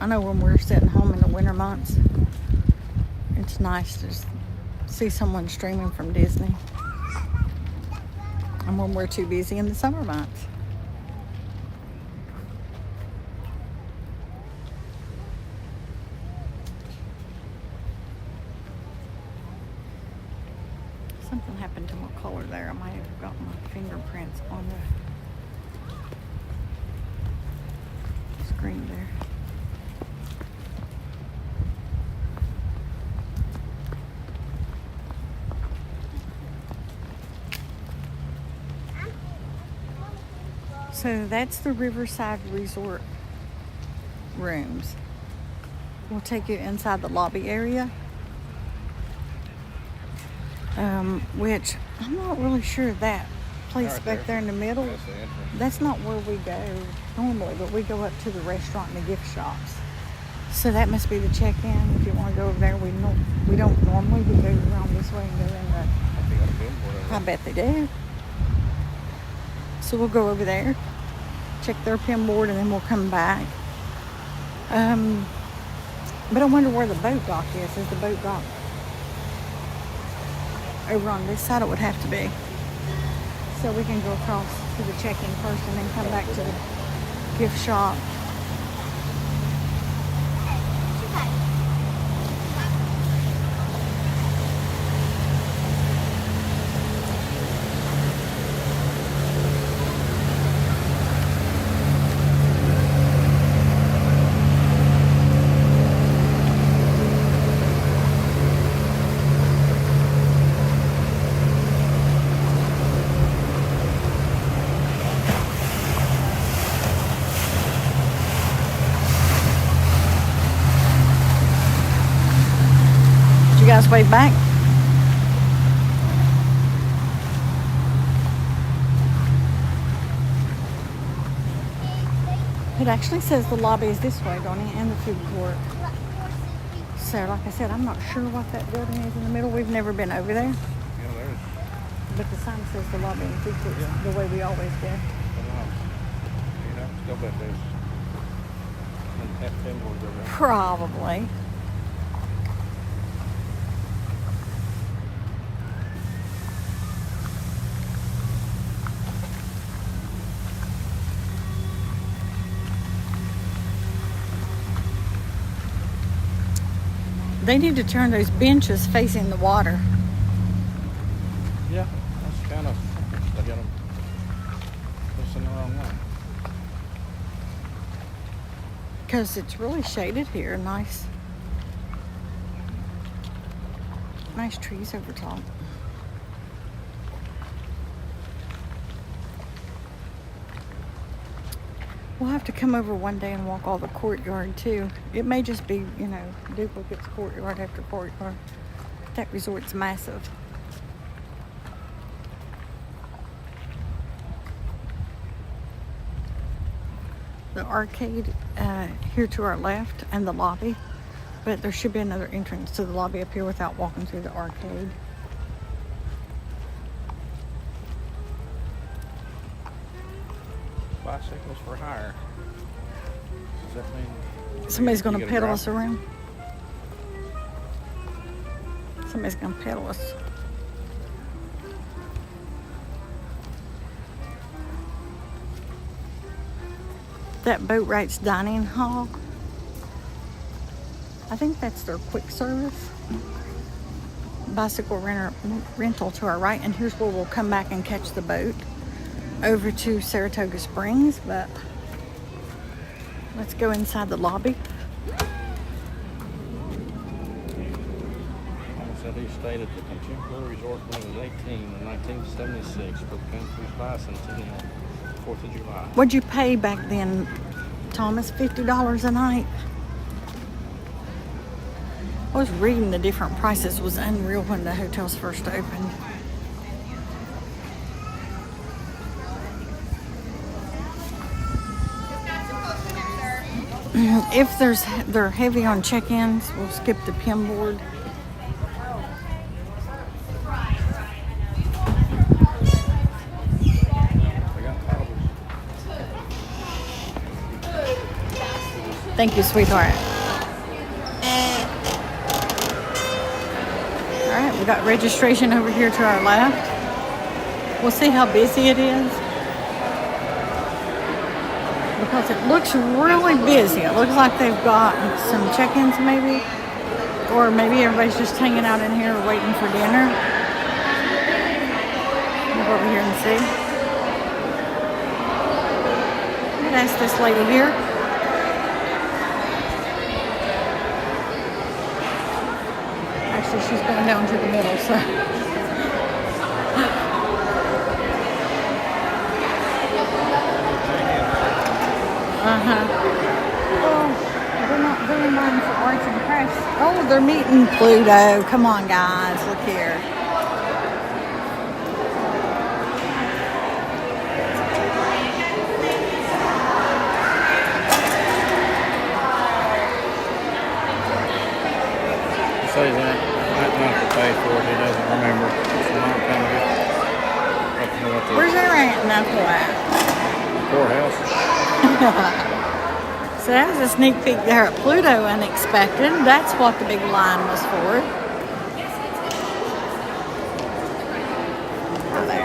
I know when we're sitting home in the winter months, it's nice to see someone streaming from Disney. And when we're too busy in the summer months. Something happened to my collar there. I might have got my fingerprints on the screen there. So that's the Riverside Resort rooms. We'll take you inside the lobby area. Which I'm not really sure that place back there in the middle. That's the entrance. That's not where we go normally, but we go up to the restaurant and the gift shops. So that must be the check-in. If you want to go over there, we don't normally. We go around this way and go in the. They got a billboard over I there. bet they do. So we'll go over there, check their pin board, and then we'll come back. But I wonder where the boat dock is. Is the boat dock over on this side? It would have to be. So we can go across to the check-in first and then come back to the gift shop. You guys wave back. It actually says the lobby is this way, don't it? And the food court. So, like I said, I'm not sure what that building is in the middle. We've never been over there. Yeah, there's. But the sign says the lobby and food court the way we always go. You know, still bet there's. That billboard's over there. Probably. They need to turn those benches facing the water. Yeah, that's kind of. They got them pushing the wrong way. Because it's really shaded here. Nice trees over top. We'll have to come over one day and walk all the courtyard too. It may just be, duplicates courtyard after courtyard. That resort's massive. The arcade here to our left and the lobby, but there should be another entrance to the lobby up here without walking through the arcade. Bicycles for hire. Does that mean Somebody's going you to get a pedal driver? us around. Somebody's gonna pedal us. That Boat Rights Dining Hall, I think that's their quick service. Bicycle rental to our right, and here's where we'll come back and catch the boat over to Saratoga Springs, but let's go inside the lobby. Said he stayed at the Contemporary Resort when he was 18 in 1976 for the country's bicentennial, 4th of July. What'd you pay back then, Thomas? $50 a night? I was reading the different prices. It was unreal when the hotels first opened. If they're heavy on check-ins, we'll skip the pin board. Thank you, sweetheart. All right, we got registration over here to our left. We'll see how busy it is, because it looks really busy. It looks like they've got some check-ins maybe, or maybe everybody's just hanging out in here waiting for dinner. We'll go over here and see. I'm gonna ask this lady here. Actually, she's going down to the middle, so. Oh, they're not doing one for arts and crafts. Oh, they're meeting Pluto. Come on, guys, look here. Say that not to pay for it. He doesn't remember. It's a long time ago. Where's their aunt and uncle at? Courthouse. So that was a sneak peek there at Pluto, unexpected. That's what the big line was for. Hello.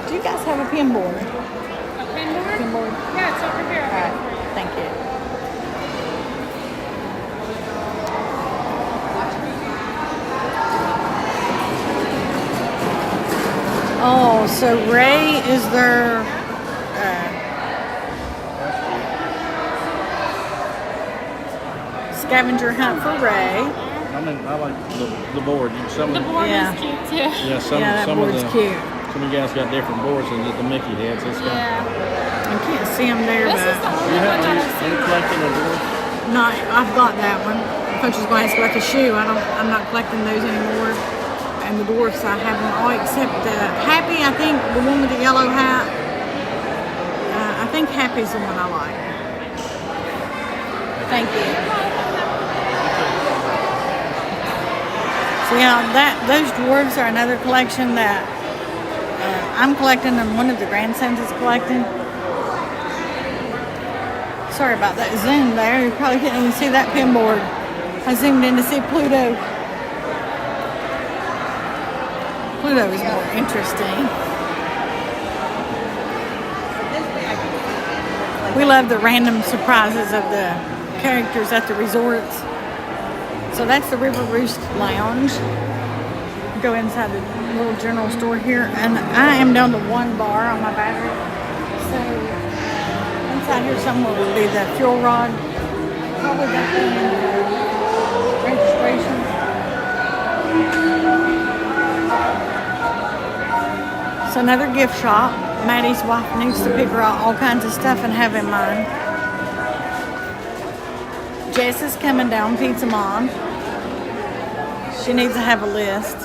Do you guys have a pin board? A pin board? Pin board? Yeah, it's over here. All right. Thank you. Oh, so Ray is their scavenger hunt for Ray. I mean, I like the board. Some The of board Yeah. is cute too. yeah, some Yeah, that some board's of the cute. some of you guys got different boards than the Mickey heads. It's got. Yeah. I can't see them there, This is the but only You one have that I've you seen. collecting a board? not. I've got that one. Coach was going to ask about the shoe. I'm not collecting those anymore. And the dwarfs, I have them all except Happy. I think the one with the yellow hat. I think Happy's the one I like. Thank you. So yeah, those dwarves are another collection that I'm collecting, and one of the grandsons is collecting. Sorry about that zoom there. You probably couldn't even see that pin board. I zoomed in to see Pluto. Pluto is more interesting. We love the random surprises of the characters at the resorts. So that's the River Roost Lounge. Go inside the little general store here, and I am down to one bar on my battery. So inside here somewhere will be the fuel rod. Probably got the registration. It's another gift shop. Maddie's wife needs to pick her out all kinds of stuff and have in mind. Jess is coming down, Pizza Mom. She needs to have a list.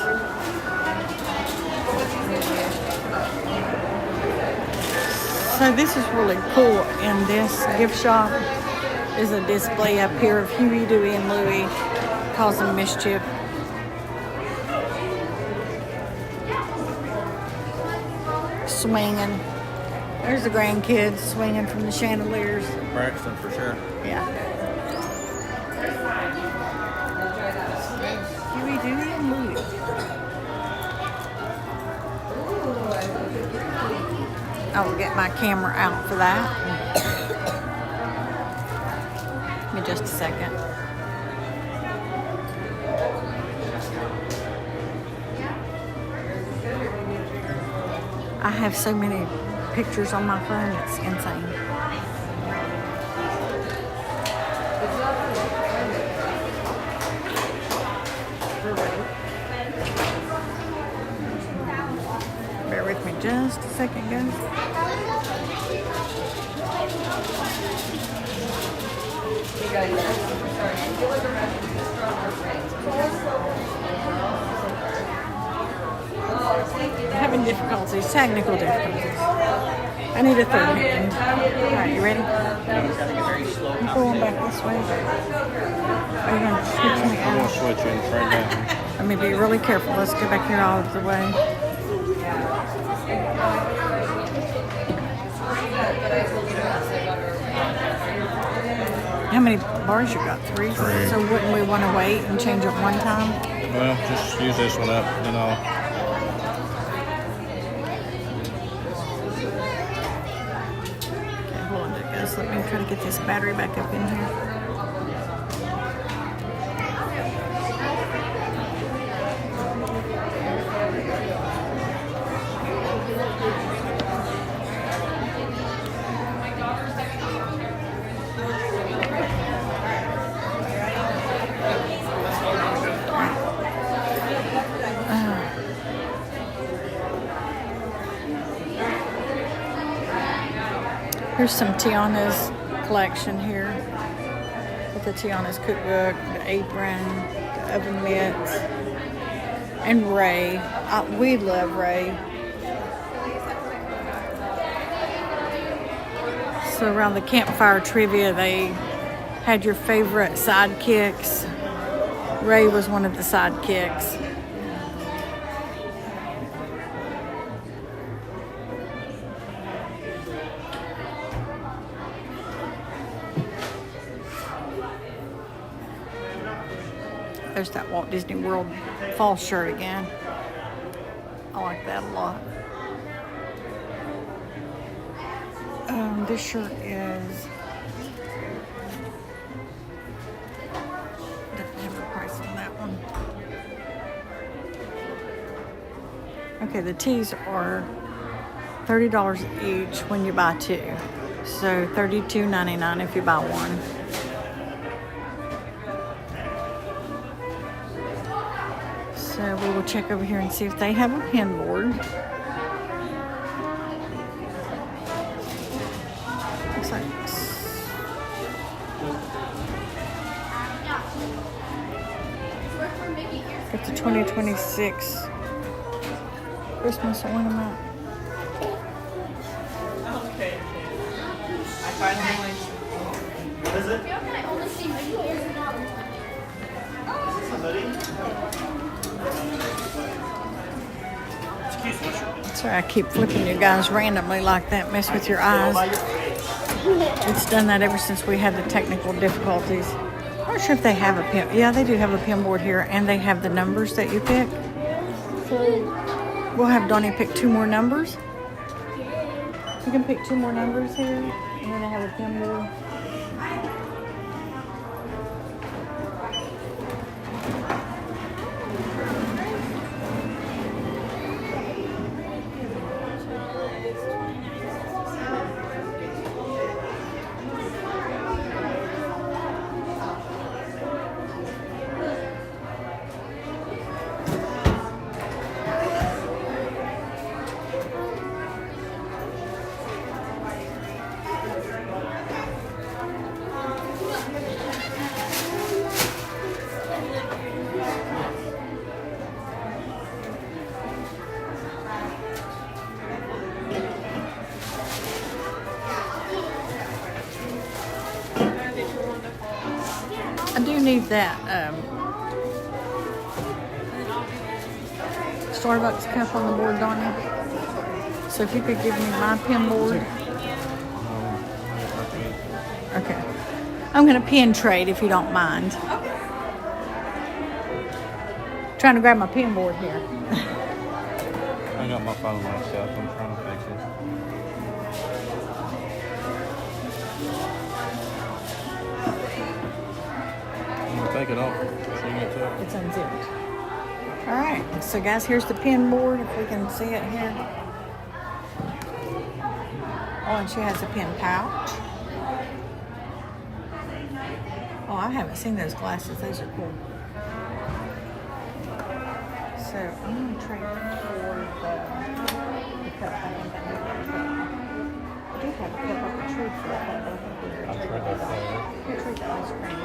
So this is really cool. In this gift shop is a display up here of Huey, Dewey, and Louie causing mischief. Swinging. There's the grandkids swinging from the chandeliers. Braxton for sure. Yeah. Huey, Dewey, and Louie. I will get my camera out for that. Give me just a second. I have so many pictures on my phone, it's insane. Bear with me just a second, guys. Having difficulties, technical difficulties. I need a third hand. Alright, you ready? I'm going back this way. Are you going to switch me I'm gonna out? switch in right now. Let me be really careful. Let's get back here all of the way. How many bars you got? Three? Three. So wouldn't we want to wait and change it one time? Well, just use this one up, you know. Okay, hold on, guys. Let me try to get this battery back up in here. Here's some Tiana's collection here. With the Tiana's cookbook, the apron, the oven mitts, and Ray. We love Ray. So around the campfire trivia, they had your favorite sidekicks. Ray was one of the sidekicks. There's that Walt Disney World fall shirt again. I like that a lot. This shirt is... doesn't have a price on that one. Okay, the tees are $30 each when you buy two. So $32.99 if you buy one. So we will check over here and see if they have a pin board. Looks like it's a 2026 Christmas ornament. Okay. I finally. What is it? Sorry, I keep flipping you guys randomly like that, mess with your eyes. It's done that ever since we had the technical difficulties. I'm not sure if they have a pin. Yeah, they do have a pin board here, and they have the numbers that you pick. So we'll have Donnie pick 2 more numbers. You can pick 2 more numbers here, and then they have a pin board. I do need that Starbucks cup on the board, Donnie. So if you could give me my pin board. Okay. I'm going to pin trade if you don't mind. Trying to grab my pin board here. I got my phone myself. I'm trying to fix it. Take it off. So you get to it. It's unzipped. All right, so guys, here's the pin board, if we can see it here. Oh, and she has a pin pouch. Oh, I haven't seen those glasses. Those are cool. So I'm going to trade for the cup. I think I need that cup. I do have a cup I can trade for that, but I think we're going to trade that. We'll trade the ice cream.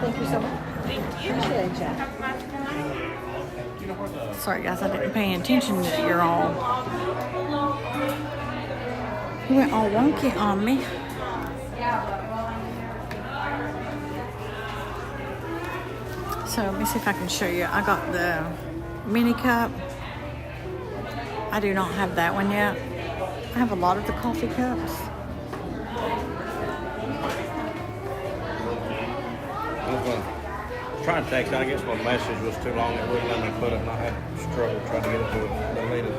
Thank you so much. Thank you. Appreciate ya. Sorry guys, I didn't pay attention to your all. You went all wonky on me. So let me see if I can show you. I got the mini cup. I do not have that one yet. I have a lot of the coffee cups. I was trying to text. I guess my message was too long. It wouldn't let me put it, and I had struggled trying to get it to delete it.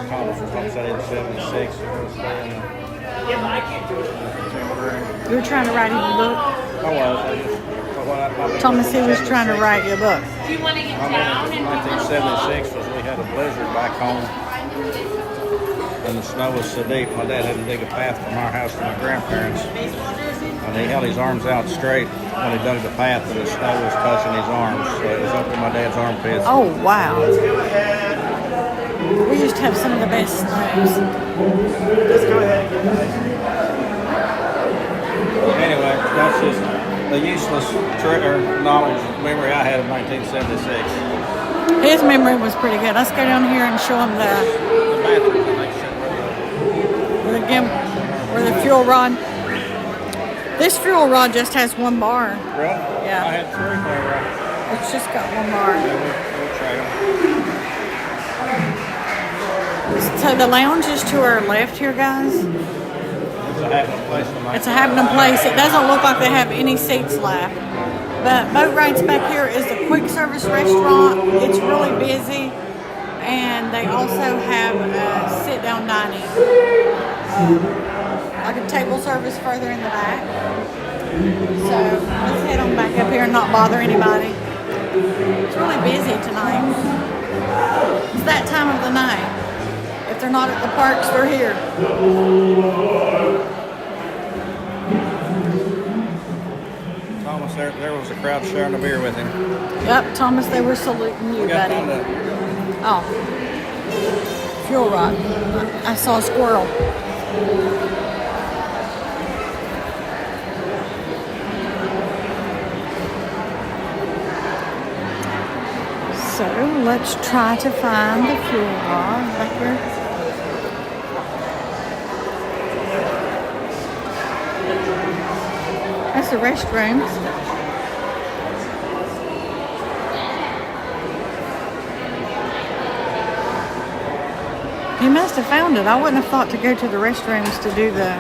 Thomas was going to say in 76. You were trying to write him a book? I was. Thomas, he was trying to write you a book. Do you want to get down and 1976 was we had a blizzard back home, and the snow was so deep. My dad had to dig a path from our house to my grandparents, and he held his arms out straight when he dug the path, and the snow was touching his arms, so it was up to my dad's armpits. Oh, wow. We used to have some of the best snows. Just go ahead and get that. Anyway, that's just the useless knowledge, memory I had of 1976. His memory was pretty good. Let's go down here and show him The bathroom, they said, where the fuel rod. This fuel rod just has one bar. Really? Yeah. I had 3 there, right? It's just got one bar. We'll trade them. So the lounge is to our left here, guys. It's a happening place tonight. It's a happening place. It doesn't look like they have any seats left. But Boat Rides back here is a quick service restaurant. It's really busy. And they also have sit-down dining. Like a table service further in the back. So let's head on back up here and not bother anybody. It's really busy tonight. It's that time of the night. If they're not at the parks, they're here. Thomas, there was a crowd sharing a beer with him. Yep, Thomas, they were saluting you, We got buddy. found a Oh, fuel rod. I saw a squirrel. So let's try to find the fuel rod back here. That's the restrooms. He must have found it. I wouldn't have thought to go to the restrooms to do the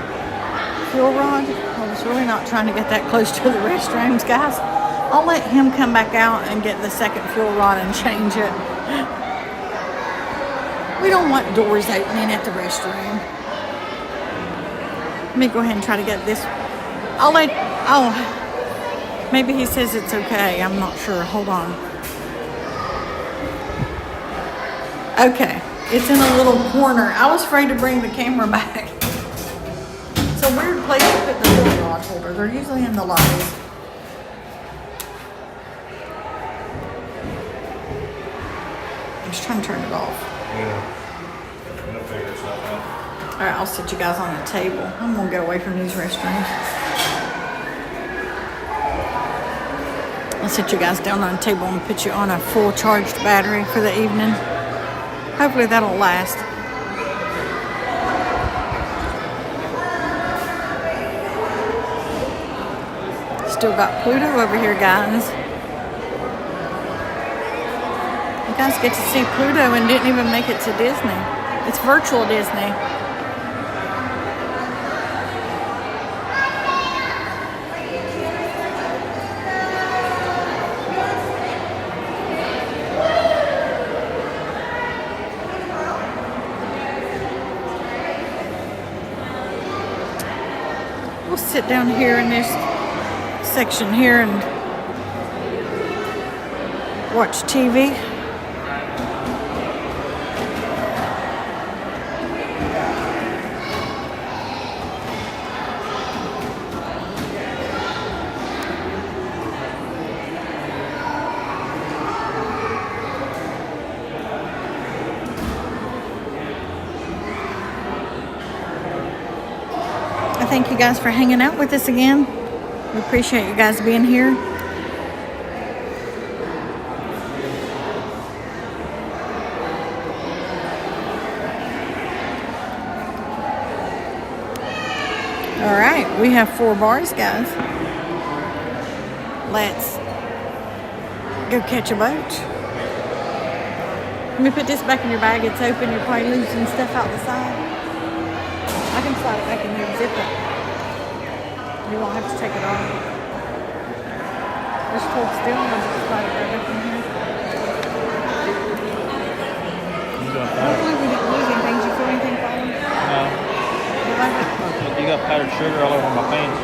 fuel rod. I was really not trying to get that close to the restrooms, guys. I'll let him come back out and get the second fuel rod and change it. We don't want doors opening at the restroom. Let me go ahead and try to get this. Maybe he says it's okay. I'm not sure. Hold on. Okay. It's in a little corner. I was afraid to bring the camera back. It's a weird place to put the fuel rod holder. They're usually in the lobbies. I'm just trying to turn it off. All right, I'll sit you guys on the table. I'm gonna get away from these restrooms. I'll sit you guys down on the table and put you on a full charged battery for the evening. Hopefully that'll last. Still got Pluto over here, guys. You guys get to see Pluto and didn't even make it to Disney. It's virtual Disney. We'll sit down here in this section here and watch TV. Thank you guys for hanging out with us again. We appreciate you guys being here. All right, we have 4 bars, guys. Let's go catch a boat. Let me put this back in your bag. It's open. You're probably losing stuff out the side. I can slide it back in here and zip it. You won't have to take it off. Just hold still and I'll just slide it right back in here. Hopefully we didn't lose anything. Did you feel anything falling? No. You like it? You got powdered sugar all over my pants.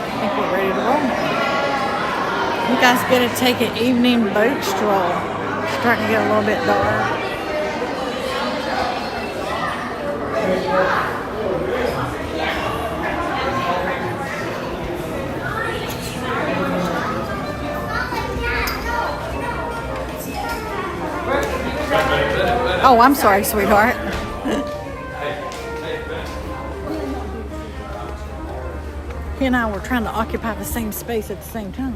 I think we're ready to roll. You guys get to take an evening boat stroll. It's starting to get a little bit dark. Oh, I'm sorry, sweetheart. He and I were trying to occupy the same space at the same time.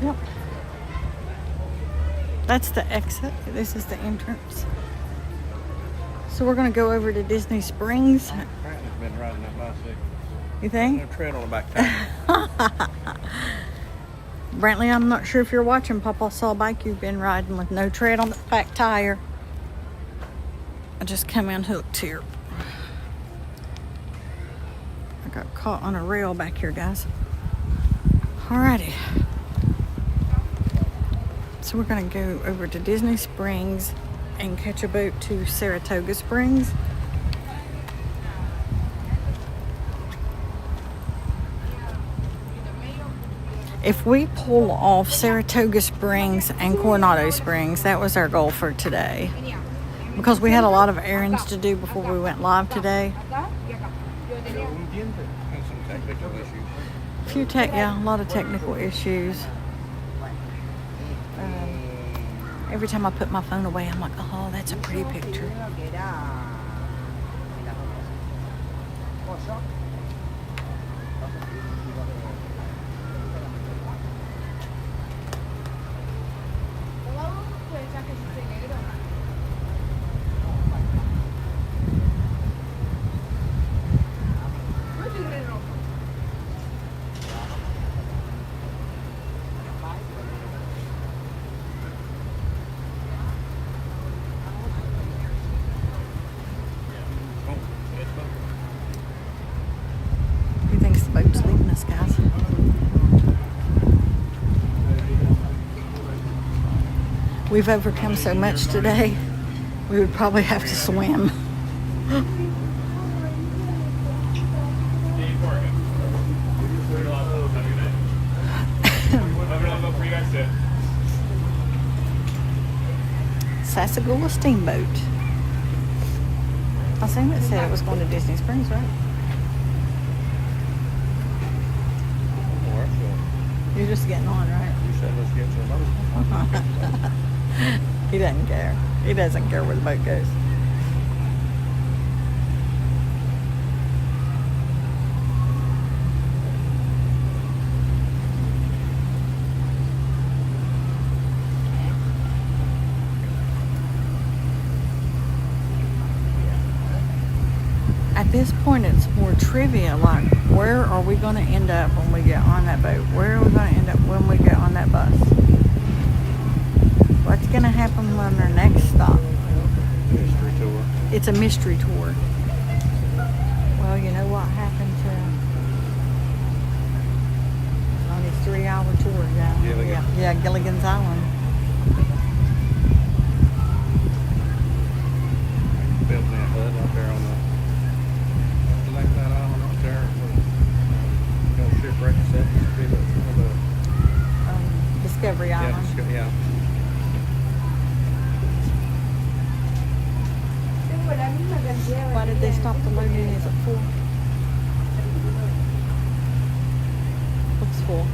Yep. That's the exit. This is the entrance. So we're going to go over to Disney Springs. Brandon's been riding that bicycle. You think? No tread on the back tire. Brantley, I'm not sure if you're watching. Papa saw a bike you've been riding with no tread on the back tire. I just come in hooked here. I got caught on a rail back here, guys. Alrighty. So we're going to go over to Disney Springs and catch a boat to Saratoga Springs. If we pull off Saratoga Springs and Coronado Springs, that was our goal for today. Because we had a lot of errands to do before we went live today. A lot of technical issues. Every time I put my phone away, I'm like, oh, that's a pretty picture. He thinks the boat's leaving us, guys. We've overcome so much today, we would probably have to swim. Sassagoula Steamboat. I assume it said it was going to Disney Springs, right? You're just getting on, right? You said let's get to the boat. He doesn't care. He doesn't care where the boat goes. this point, it's more trivia. Like, where are we going to end up when we get on that boat? Where are we going to end up when we get on that bus? What's going to happen on our next stop? Mystery tour. It's a mystery tour. Well, you know what happened to on his 3-hour tour? Gilligan. Yeah, Gilligan's Island. Built me a hut out there on the like that island out there. The old shipwreck set used to be the Discovery yeah, Island. yeah. Why did they stop the loading? Is it full? Looks full.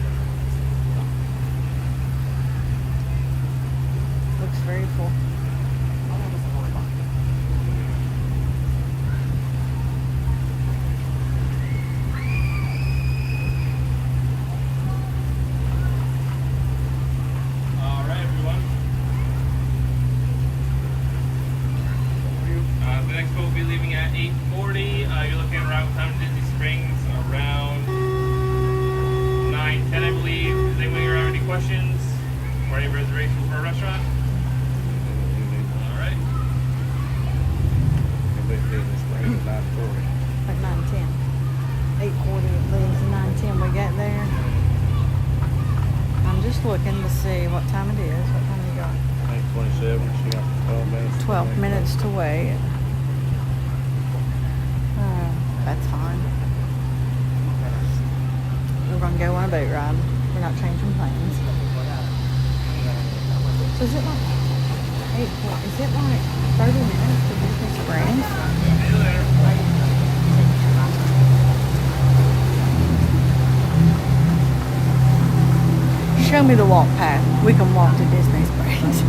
Looks very full. All right, everyone. The next boat will be leaving at 8:40. You're looking at arrival time in Disney Springs around 9:10, I believe. Does anyone here have any questions or any reservations for a restaurant? All right. Big business spring at 9:40. Like 9:10. 8:40 it leaves, 9:10 we get there. I'm just looking to see what time it is. What time we got? 8:27. She got 12 minutes. 12 minutes to wait. That's fine. We're gonna go on a boat ride. We're not changing plans. So is it like 8? Is it like 30 minutes to Disney Springs? Show me the walk path. We can walk to Disney Springs.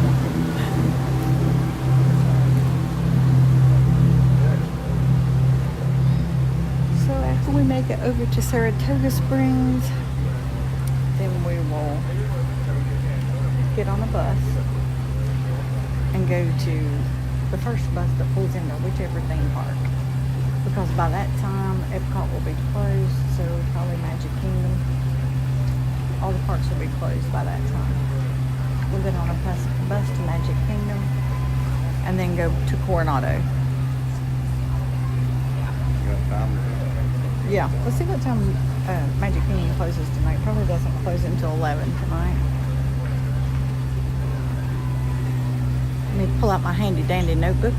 So after we make it over to Saratoga Springs, then we will get on a bus and go to the first bus that pulls into whichever theme park. Because by that time, Epcot will be closed, so probably Magic Kingdom. All the parks will be closed by that time. We'll get on a bus to Magic Kingdom and then go to Coronado. You got time? Yeah, let's see what time Magic Kingdom closes tonight. Probably doesn't close until 11 tonight. Let me pull out my handy dandy notebook.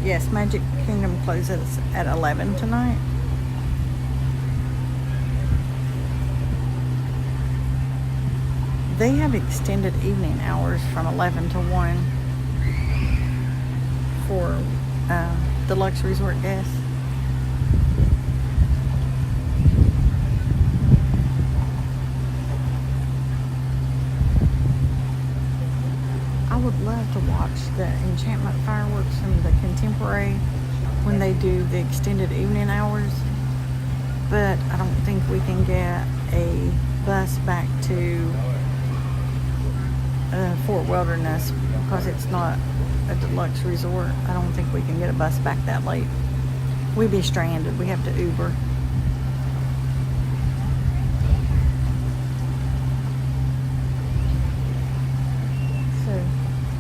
Yes, Magic Kingdom closes at 11 tonight. They have extended evening hours from 11 to 1 for deluxe resort guests. I would love to watch the enchantment fireworks from the Contemporary when they do the extended evening hours, but I don't think we can get a bus back to Fort Wilderness because it's not a deluxe resort. I don't think we can get a bus back that late. We'd be stranded. We have to Uber. So,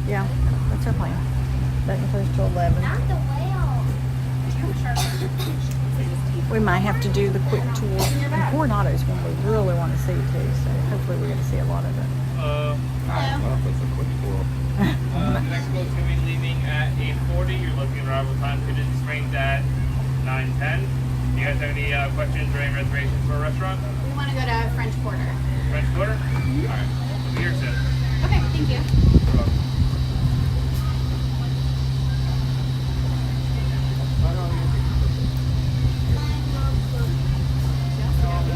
yeah, that's our plan. Doesn't close till 11. We might have to do the quick tour. And Coronado's one we really want to see too, so hopefully we're going to see a lot of it. Well, that's a quick tour. The next boat's going to be leaving at 8:40. You're looking at arrival time to Disney Springs at 9:10. Do you guys have any questions or any reservations for a restaurant? We want to go to French Quarter. French Quarter? All right. We'll be here soon. Okay, thank you. You're welcome.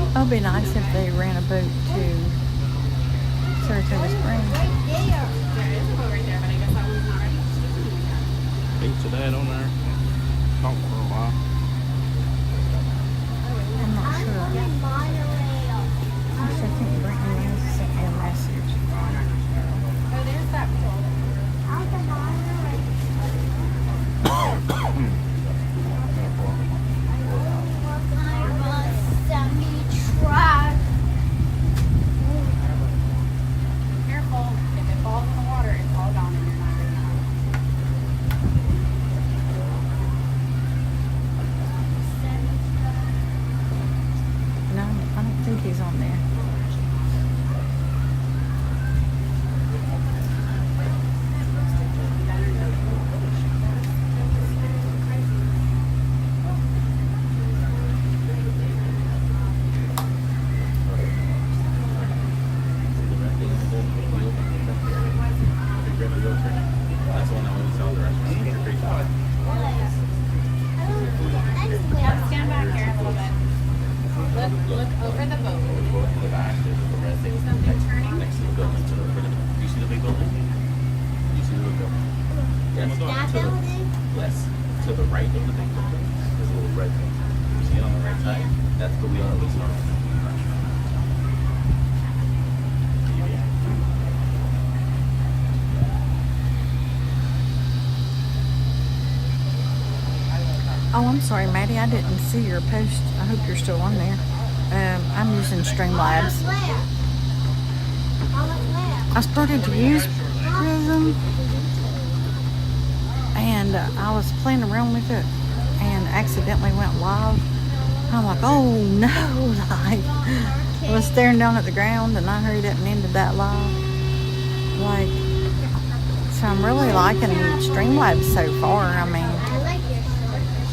It would be nice if they ran a boat to Saratoga Springs. There is a boat right there, but I guess that one's not ready. Pizza Dad on there. Talk for a while. I'm not sure. Actually, I think Brittany has sent me a message. Oh, there's that Careful. If it falls in the water, it's all gone and you're not getting it out. No, I don't think he's on there. That's the one that was sell the restaurant. Yeah, stand back here a little bit. Look over the boat. To the back, there's the red thing. See something turning? Next to the building. Do you see the big building? You see the big building? Yes. Yes. To the right of the big building, there's a little red thing. You see it on the right side? That's the wheel that was on. Oh, I'm sorry, Maddie. I didn't see your post. I hope you're still on there. I'm using Streamlabs. I started to use Prism, and I was playing around with it, and accidentally went live. I'm like, oh no! Like, I was staring down at the ground, and I hurried up and ended that live. Like, so I'm really liking Streamlabs so far. I mean,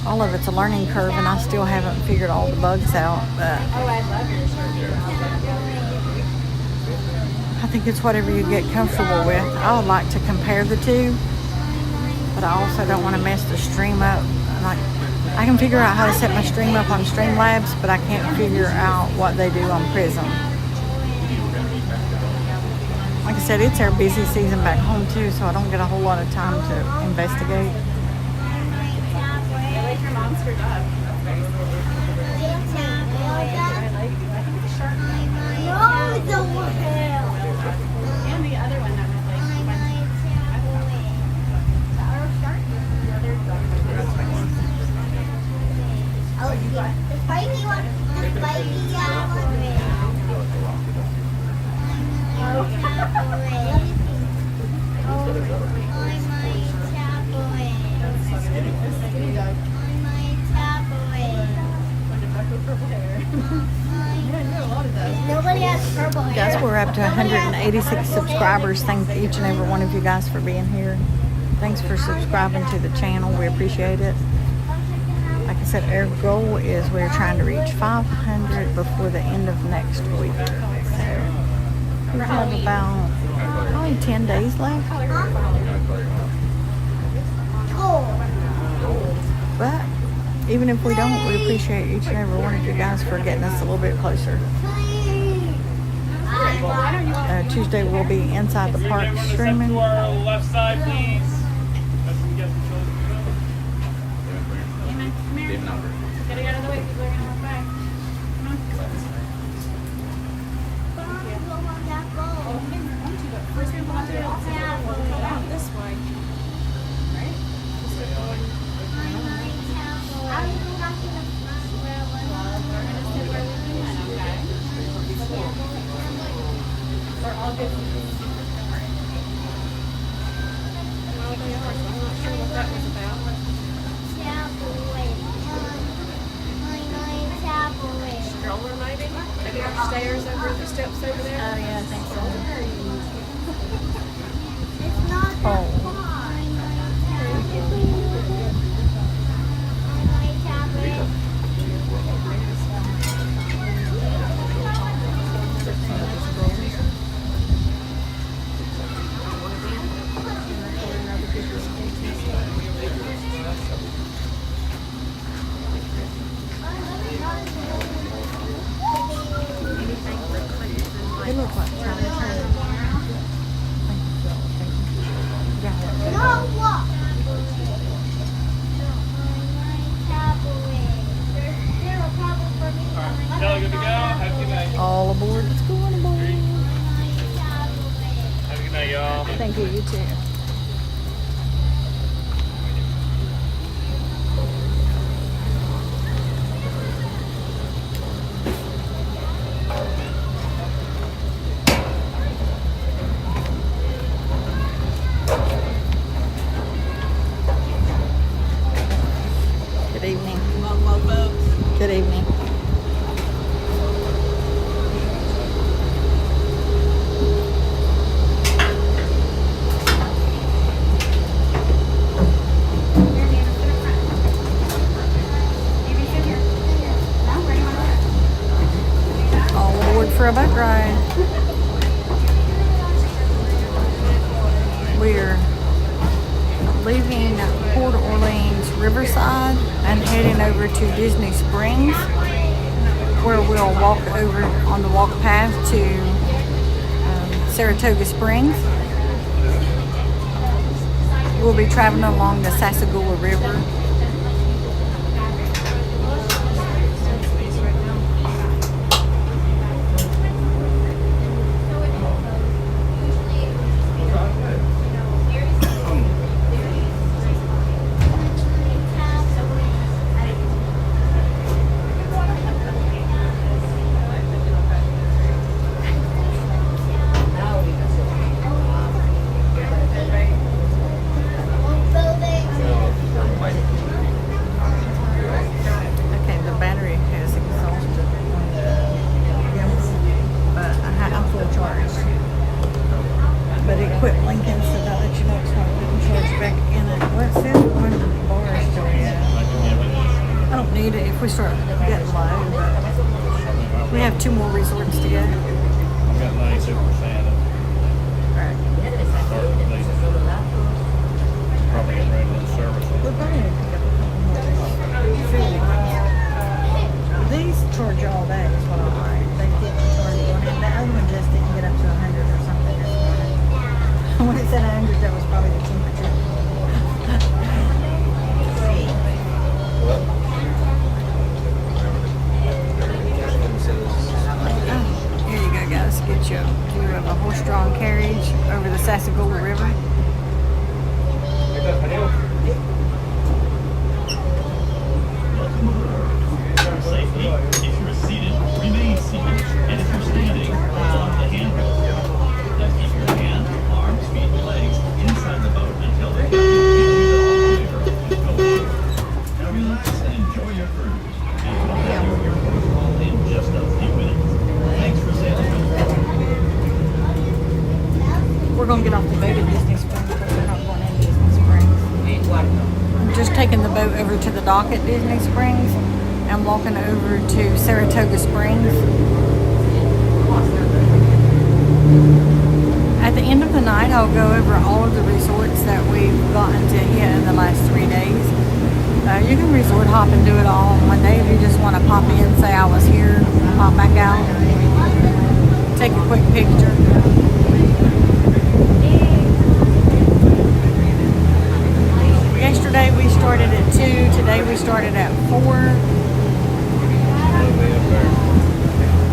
all of it's a learning curve, and I still haven't figured all the bugs out, but I think it's whatever you get comfortable with. I would like to compare the two, but I also don't want to mess the stream up. Like, I can figure out how to set my stream up on Streamlabs, but I can't figure out what they do on Prism. Like I said, it's our busy season back home too, so I don't get a whole lot of time to investigate. Like your monster dog. That's very And the other one that was like The spiky one, the spiky Nobody has purple hair. Guys, we're up to 186 subscribers. Thank each and every one of you guys for being here. Thanks for subscribing to the channel. We appreciate it. Like I said, our goal is we're trying to reach 500 before the end of next week. So we have about probably 10 days left. But even if we don't, we appreciate each and every one of you guys for getting us a little bit closer. Tuesday we'll be inside the park streaming. To our left side, please. Come here. Gotta get out of the way. People are gonna walk by. Come on. First we're gonna go out there. We'll go out this way. Right? We're gonna sit where we can, okay? We're all good. Well, they are, so I'm not sure what that was about. Stroller maybe? Maybe our stairs over the steps over there? Oh yeah, I think so. It's not They look like Charlie Turner. Thank you. Yeah. aboard. Let's go on aboard. Have a good night, y'all. Thank you. You too. Good evening. Good evening. All aboard for a boat ride. We're leaving Port Orleans Riverside and heading over to Disney Springs, where we'll walk over on the walk path to Saratoga Springs. We'll be traveling along the Sassagoula River. Okay, the battery has exhausted, but I'm full charge. But it quit blinking, so that lets you know it's not getting charged back in it. Well, it says one of the bars still yet. I don't need it if we start getting low, but we have 2 more resorts to go. I've got 92% of Right. probably getting ready to service. We're probably gonna pick up a couple more fuel lines. These charge all day is what I like. They get to charge one, and the other one just didn't get up to 100 or something this morning. When it said 100, that was probably the temperature. Oh, here you go, guys. Get you a view of a horse-drawn carriage over the Sassagoula River. Safety. If you're seated, remain seated. And if you're standing, hold on to the handrail. Now keep your hands, arms, feet, and legs inside the boat until the captain gives you the all-clear to go on. Now relax and enjoy your cruise. And we'll have your call in just a few minutes. Thanks for sailing with us. We're going to get off the boat at Disney Springs, but we're not going in Disney Springs. I'm just taking the boat over to the dock at Disney Springs and walking over to Saratoga Springs. At the end of the night, I'll go over all of the resorts that we've gotten to hit in the last 3 days. You can resort hop and do it all in one day if you just want to pop in, say I was here, pop back out, take a quick picture. Yesterday we started at 2, today we started at 4.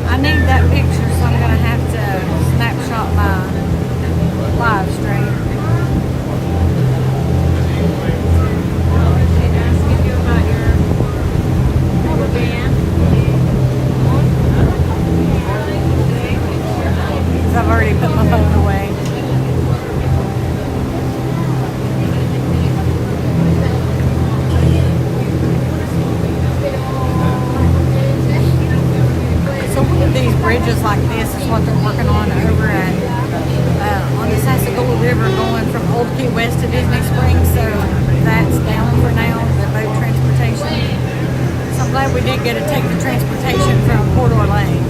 I need that picture, so I'm going to have to snapshot my live stream. I've already put my phone away. These bridges like this is what they're working on over at on the Sassagoula River, going from Old Key West to Disney Springs. So that's down for now, the boat transportation. So I'm glad we did get to take the transportation from Port Orleans.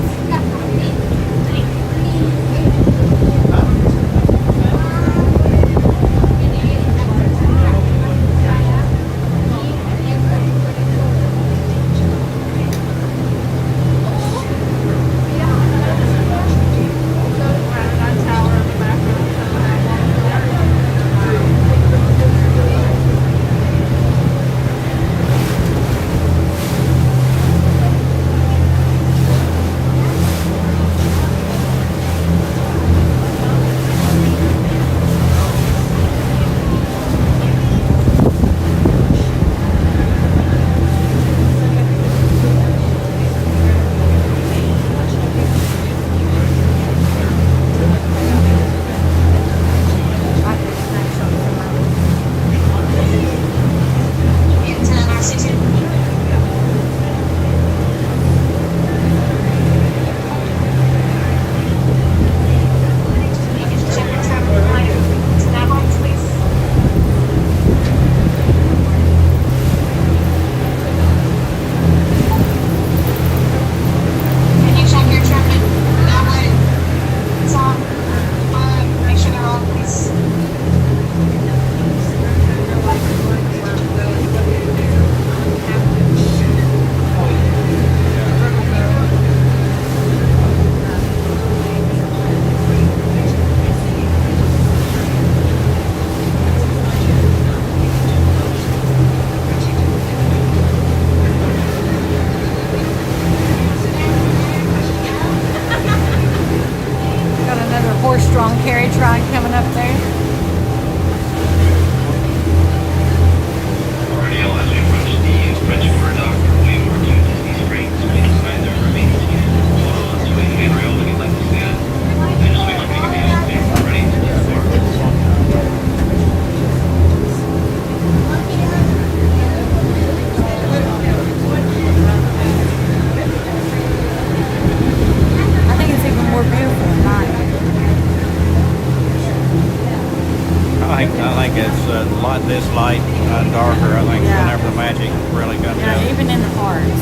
spot this light darker, I think, Yeah. whenever the magic really comes Yeah, out. even in the parks.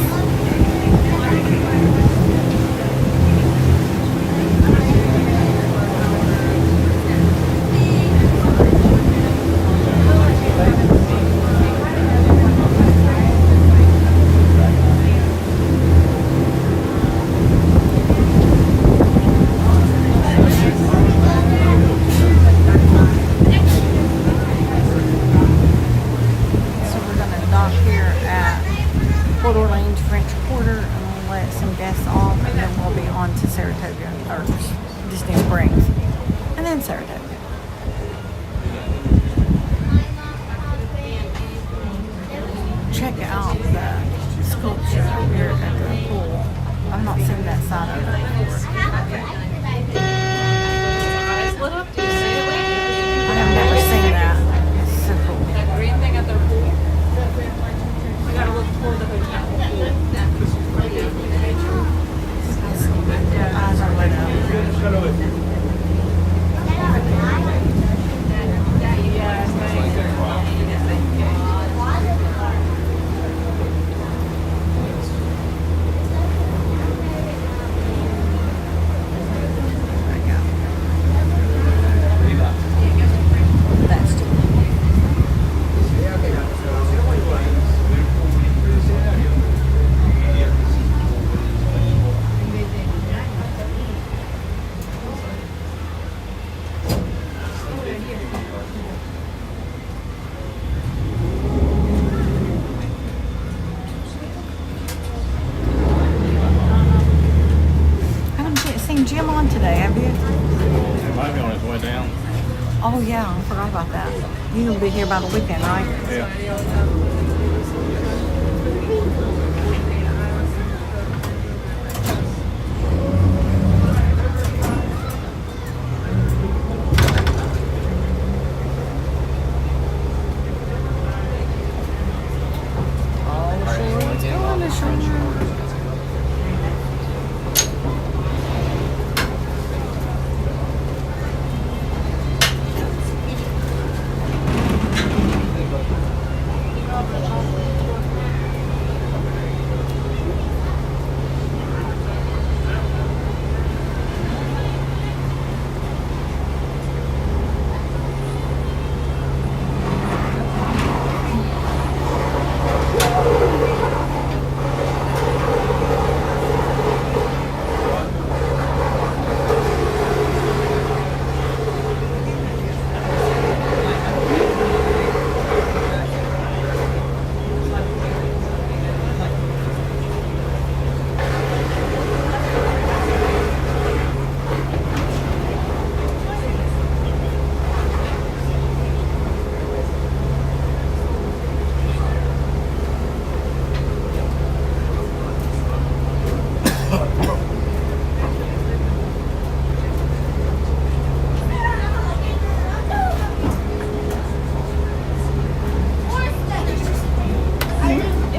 So we're gonna dock here at Port Orleans French Quarter and we'll let some guests off and then we'll be on to Saratoga or Disney Springs and then Saratoga. Check out the sculpture here at the pool. I've not seen that side of it before. Eyes lit up. Do you see it? I have never seen that. It's so cool. That green thing at their pool. We gotta look toward the hotel. Eyes are lit up. There we go. That's too cool. Haven't seen Jim on today, have you? He might be on his way down. Oh yeah, I forgot about that. You'll be here by the weekend, right? Yeah.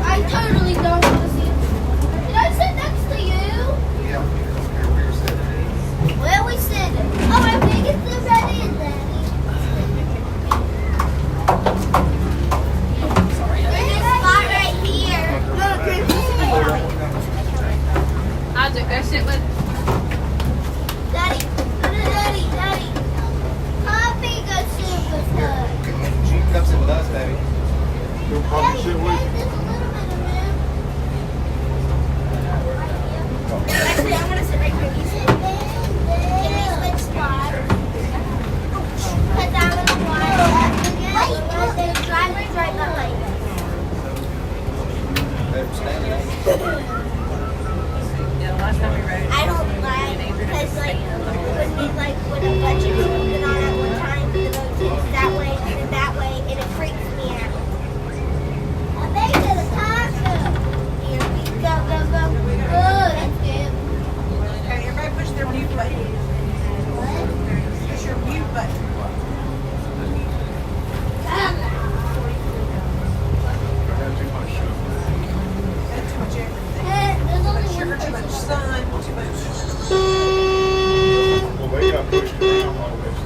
I totally don't want to see it. Did I sit next to you? Yeah, we were sitting. Where we sitting? Oh, I think it's the Daddy and Daddy. There's a spot right here. Isaac, go sit with. Daddy, go to Daddy, Daddy. Poppy, go sit with her. She comes and does, baby. Daddy, there's a little bit of room. Actually, I want to sit right where you sit. Can we switch spots? Because I'm going to watch the driver's right behind us. Baby, stand up. Yeah, the last time we rode. I don't like because when a bunch of people get on at one time, the boat takes that way and then that way, and it freaks me out. I made it a taco. Here we go, go, go. Oh, that's good. Okay, everybody push their mute button. What? Push your mute button. That's too much everything. There's only Sugar, too much sun, too much. Well, they got pushed around all this.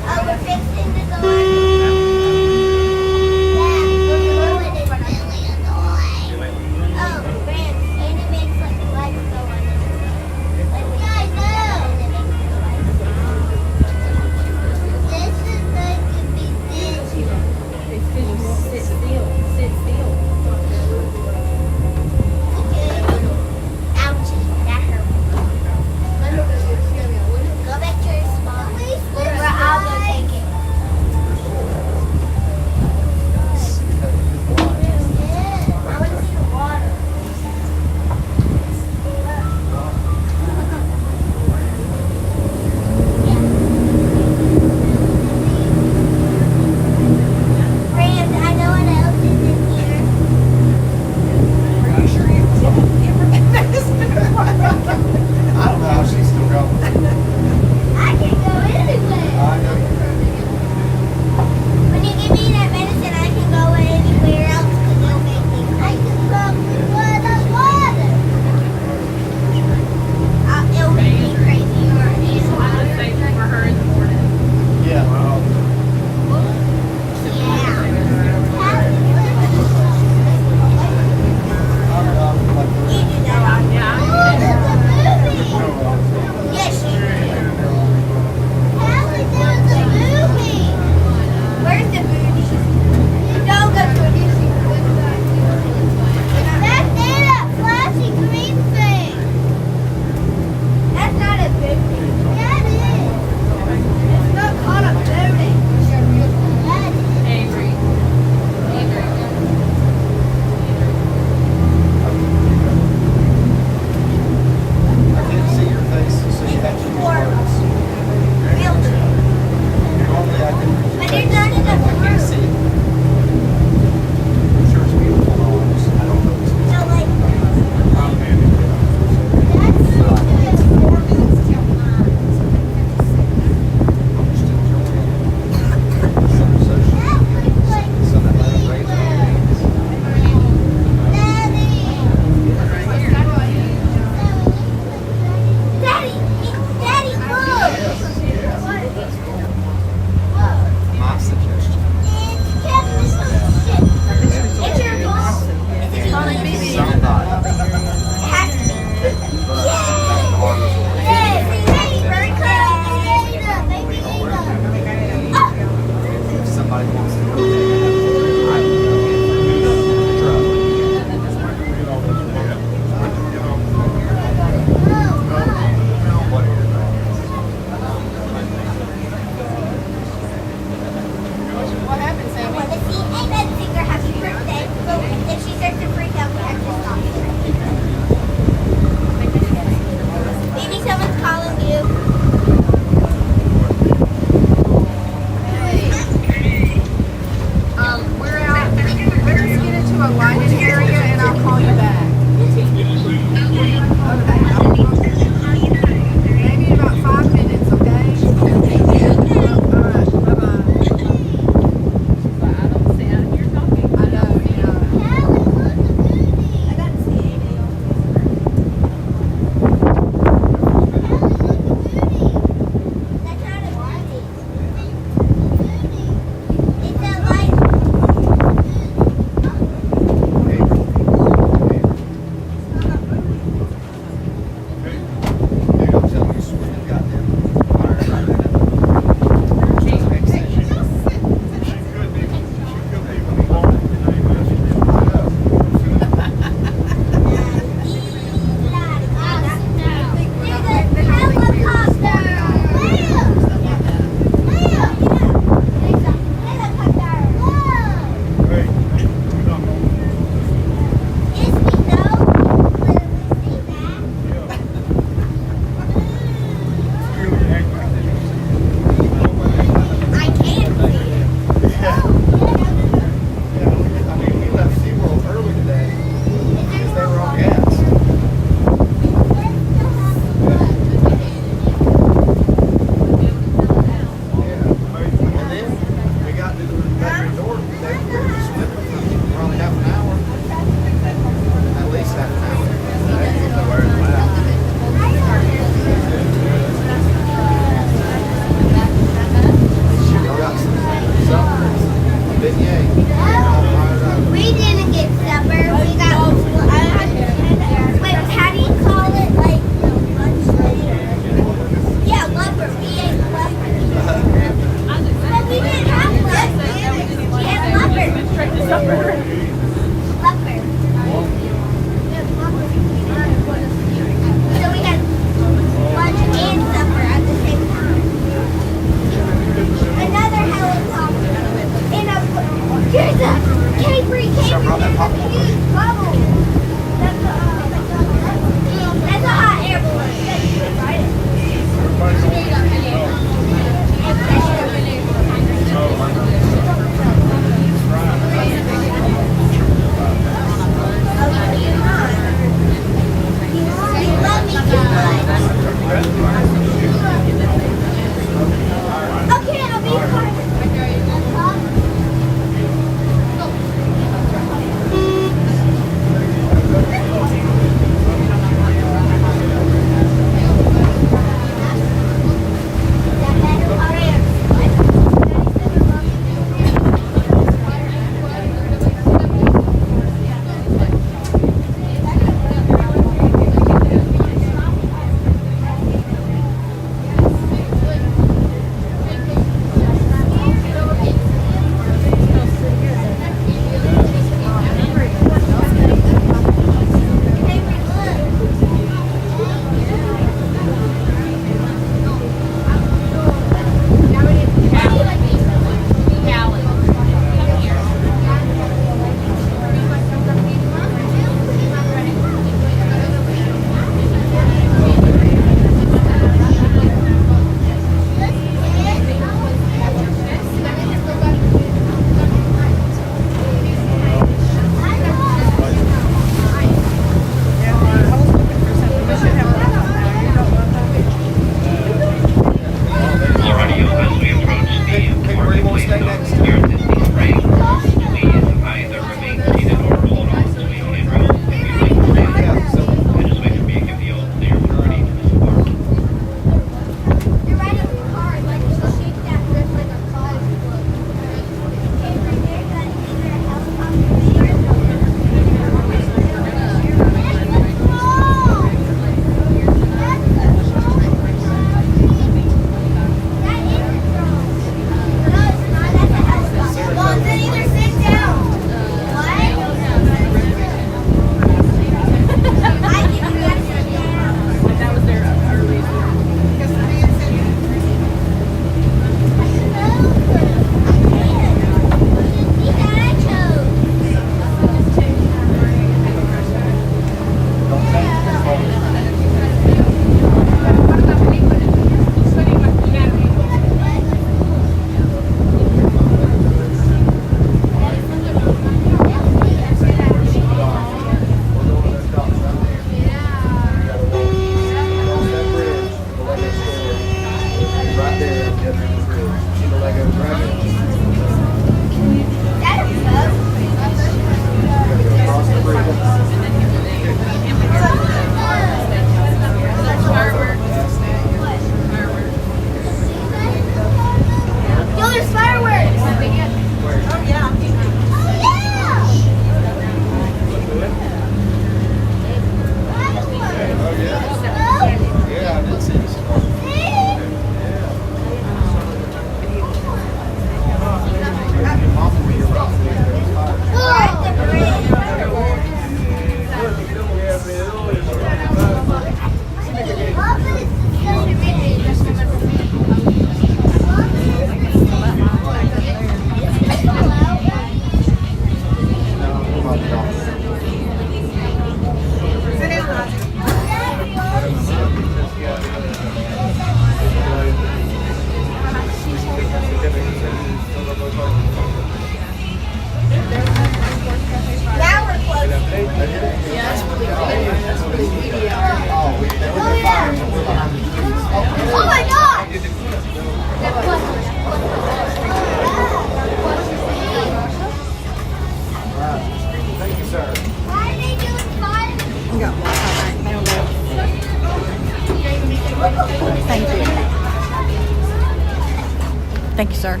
Thank you, sir.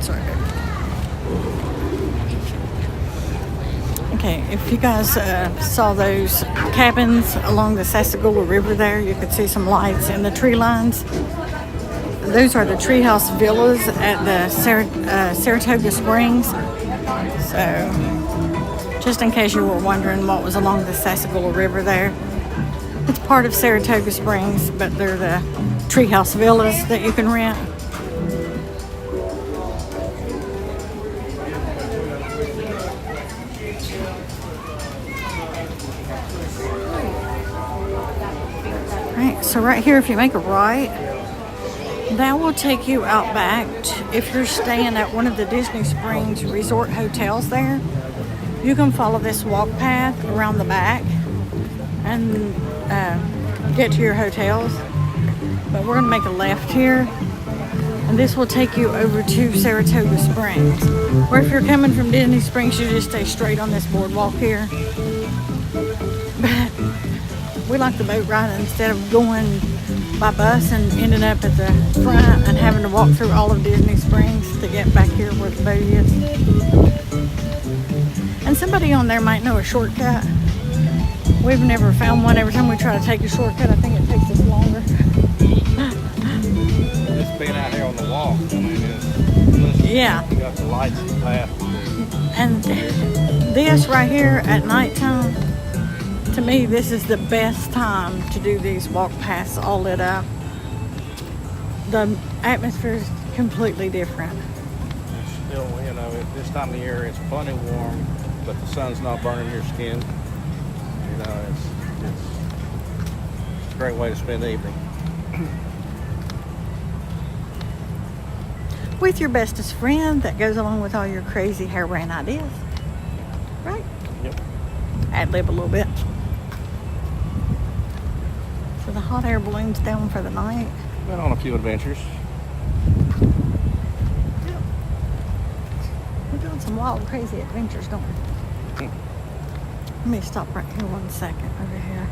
Sorry, baby. Okay, if you guys saw those cabins along the Sassagoula River there, you could see some lights in the tree lines. Those are the treehouse villas at the Saratoga Springs. So, just in case you were wondering what was along the Sassagoula River there, it's part of Saratoga Springs, but they're the treehouse villas that you can rent. Right, so right here, if you make a right, that will take you out back. If you're staying at one of the Disney Springs resort hotels there, you can follow this walk path around the back and get to your hotels. But we're going to make a left here, and this will take you over to Saratoga Springs. Or if you're coming from Disney Springs, you just stay straight on this boardwalk here. But we like the boat ride instead of going by bus and ending up at the front and having to walk through all of Disney Springs to get back here where the boat is. And somebody on there might know a shortcut. We've never found one. Every time we try to take a shortcut, I think it takes us longer. Just being out here on the walk, I mean, yeah. You got the lights in the path. And this right here at nighttime, to me, this is the best time to do these walk paths all lit up. The atmosphere is completely different. It's still, you know, at this time of the year, it's plenty warm, but the sun's not burning your skin. You know, it's a great way to spend the evening. With your bestest friend that goes along with all your crazy harebrained ideas. Right? Yep. Ad-lib a little bit. So the hot air balloon's down for the night. Been on a few adventures. Yep. We're doing some wild, crazy adventures, don't we? Let me stop right here 1 second over here.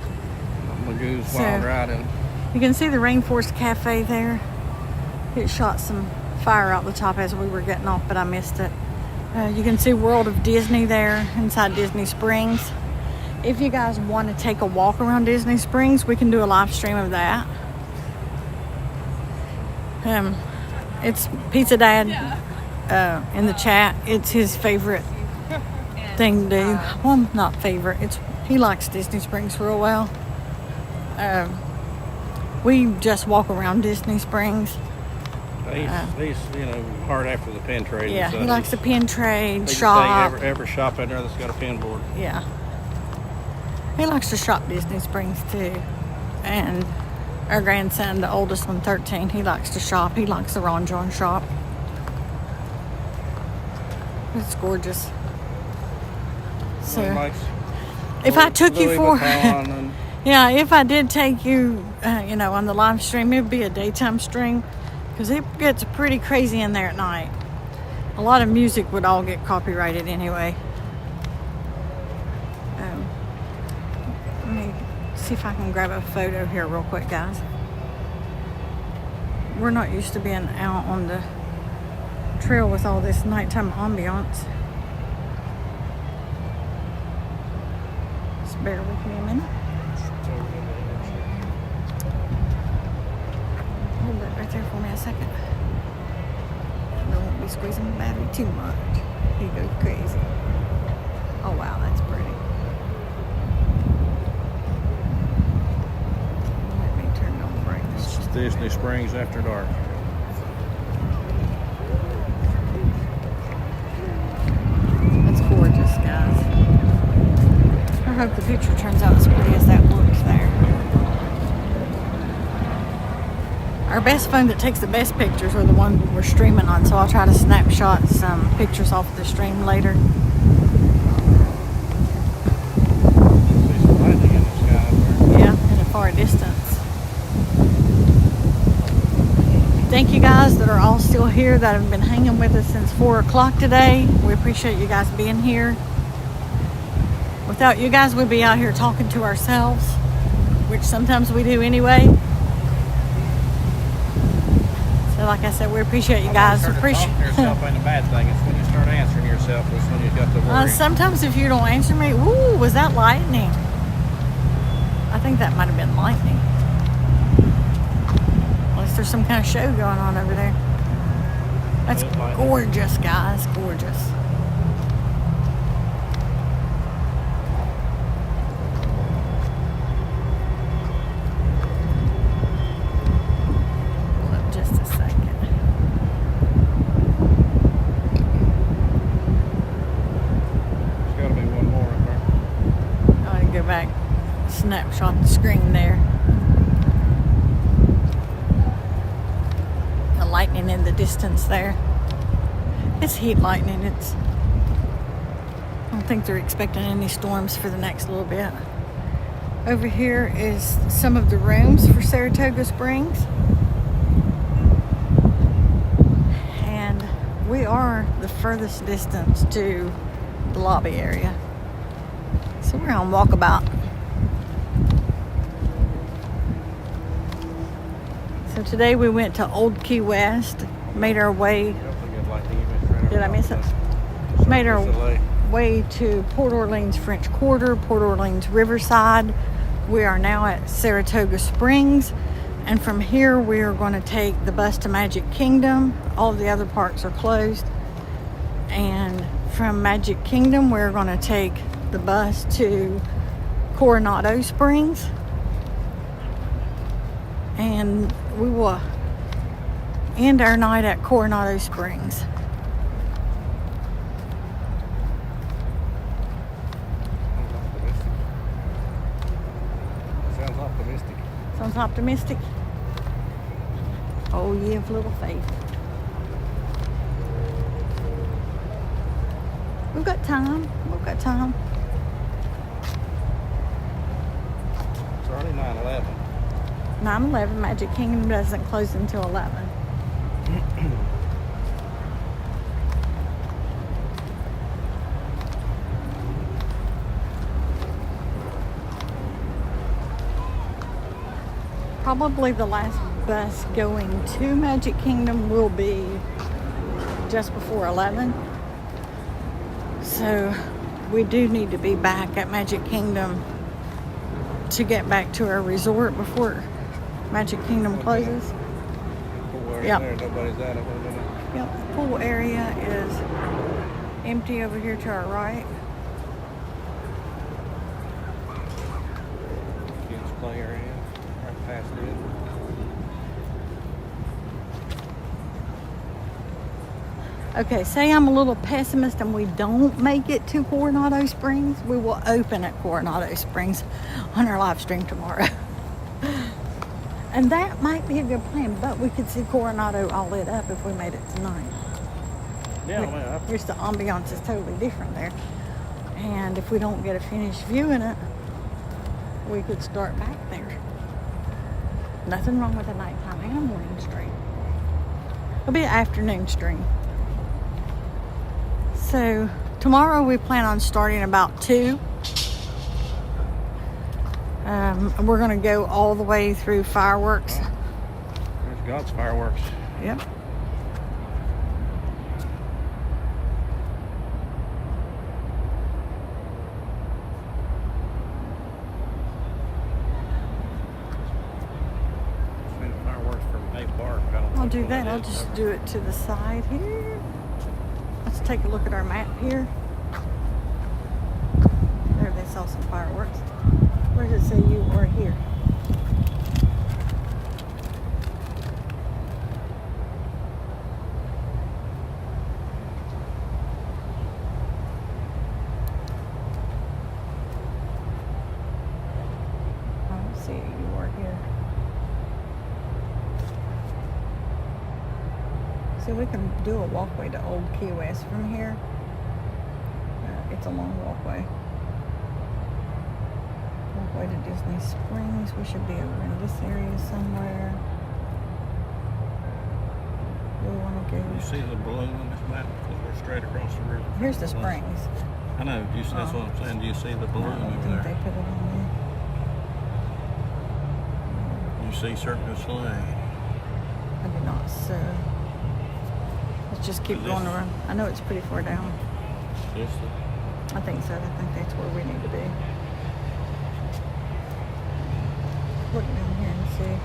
Magoo's So, Wild Riding. You can see the Rainforest Cafe there. It shot some fire out the top as we were getting off, but I missed it. You can see World of Disney there inside Disney Springs. If you guys want to take a walk around Disney Springs, we can do a live stream of that. It's Pizza Dad in the chat. It's his favorite thing to do. Well, not favorite. He likes Disney Springs real well. We just walk around Disney Springs. He's you know, hard after the pin trade. Yeah, and he likes to pin trade, just shop. say every shop in there that's got a pin board. Yeah. He likes to shop Disney Springs too. And our grandson, the oldest one, 13, he likes to shop. He likes the Ron John shop. It's gorgeous. So, He likes if I took you Louis for... Vuitton and Yeah, if I did take you, you know, on the live stream, it would be a daytime stream because it gets pretty crazy in there at night. A lot of music would all get copyrighted anyway. Let me see if I can grab a photo here real quick, guys. We're not used to being out on the trail with all this nighttime ambiance. Just bear with me a minute. Hold that right there for me a second. I won't be squeezing the battery too much. He goes crazy. Oh wow, that's pretty. Let me turn on the brightness. This is Disney Springs after dark. That's gorgeous, guys. I hope the picture turns out as pretty as that looks there. Our best phone that takes the best pictures are the ones we're streaming on, so I'll try to snapshot some pictures off the stream later. See some lightning in the sky up there. Yeah, in a far distance. Thank you guys that are all still here, that have been hanging with us since 4 o'clock today. We appreciate you guys being here. Without you guys, we'd be out here talking to ourselves, which sometimes we do anyway. So like I said, we appreciate you guys. Talking to yourself ain't a bad thing. It's when you start answering yourself. That's when you got to worry. Sometimes if you don't answer me, ooh, was that lightning? I think that might have been lightning. Unless there's some kind of show going on over there. That's gorgeous, guys. Gorgeous. Hold up just a second. There's got to be one more up there. I want to go back, snapshot the screen there. The lightning in the distance there. It's heat lightning. I don't think they're expecting any storms for the next little bit. Over here is some of the rooms for Saratoga Springs. And we are the furthest distance to the lobby area. So we're on walkabout. So today we went to Old Key West, made our way. Did I miss it? Made our way to Port Orleans French Quarter, Port Orleans Riverside. We are now at Saratoga Springs, and from here we are going to take the bus to Magic Kingdom. All the other parks are closed, and from Magic Kingdom we're going to take the bus to Coronado Springs, and we will end our night at Coronado Springs. Sounds optimistic. Oh, you have little faith. We've got time. We've got time. It's already 9/11. 9/11. Magic Kingdom doesn't close until 11. Probably the last bus going to Magic Kingdom will be just before 11. So we do need to be back at Magic Kingdom to get back to our resort before Magic Kingdom closes. Yep. There, nobody's at it. Yep, the pool area is empty over here to our right. Kids play area. Right past it. Okay, say I'm a little pessimist and we don't make it to Coronado Springs, we will open at Coronado Springs on our live stream tomorrow. And that might be a good plan, but we could see Coronado all lit up if we made it tonight. Yeah, Which the ambiance is totally different there. And if we don't get a finished viewing it, we could start back there. Nothing wrong with a nighttime and a morning stream. It'll be an afternoon stream. So tomorrow we plan on starting about 2. We're going to go all the way through fireworks. There's God's fireworks. Yep. Fireworks from Bay Park. I'll do that. I'll just do it to the side here. Let's take a look at our map here. There, they saw some fireworks. Where does it say you were here? I don't see it. You were here. So we can do a walkway to Old Key West from here. It's a long walkway. Walkway to Disney Springs. We should be over in this area somewhere. You see the balloon on this map? Because we're straight across the river. Here's the springs. I know. That's what I'm saying. Do you see the I balloon don't over think they there? put it on there. You see Circle Slay. I do not, so let's just keep Is going this- around. I know it's pretty far down. This I think so. I think that's where we need to be. Look down here and see.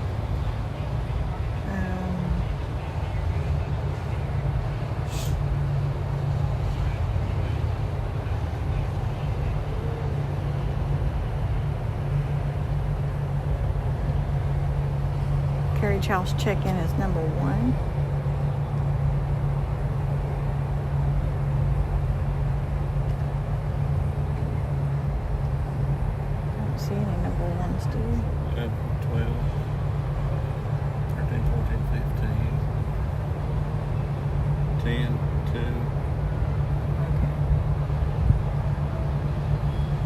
Carriage House check-in is number 1. I don't see any number 1s, do we? 11, 12, 13, 14, 15, 10, 2. Okay.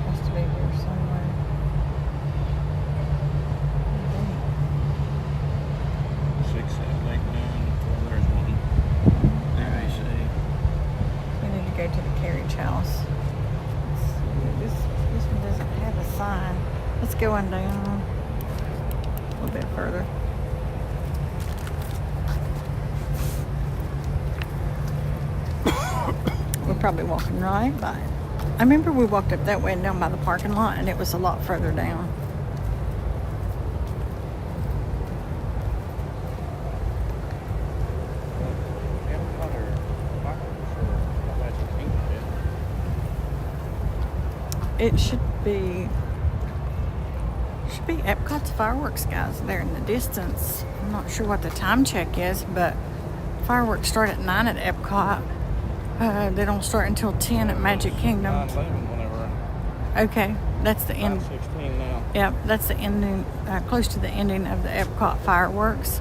Has to be here somewhere. Okay. 6, 7, 8, 9. Well, there's one. DAC. We need to go to the carriage house. Let's see. This one doesn't have a sign. Let's go on down a little bit further. We're probably walking right by it. I remember we walked up that way and down by the parking lot, and it was a lot further down. It should be Epcot's fireworks guys there in the distance. I'm not sure what the time check is, but fireworks start at 9 at Epcot. They don't start until 10 at Magic Kingdom. 9/11 whenever. Okay, that's the end. 9/16 now. Yep, that's the ending, close to the ending of the Epcot fireworks.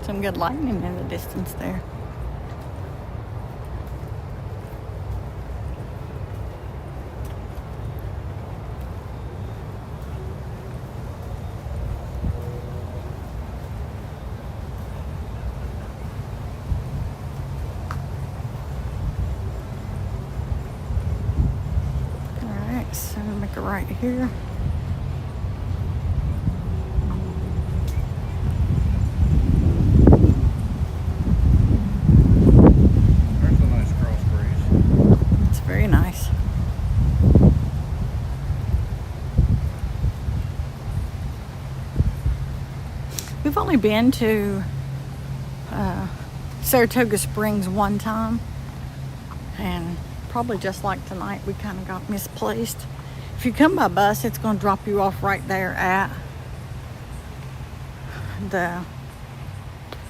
Some good lightning in the distance there. Alright, so make a right here. There's a nice cross breeze. It's very nice. We've only been to Saratoga Springs one time, and probably just like tonight, we kind of got misplaced. If you come by bus, it's going to drop you off right there at the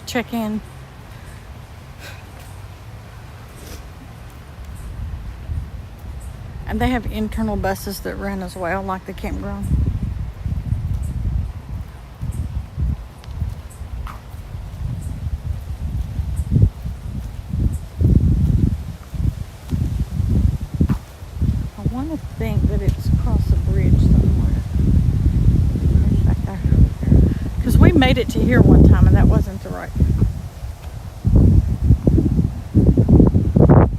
check-in. And they have internal buses that run as well, like the campground. I want to think that it's across a bridge somewhere. Maybe back there. Because we made it to here one time and that wasn't the right.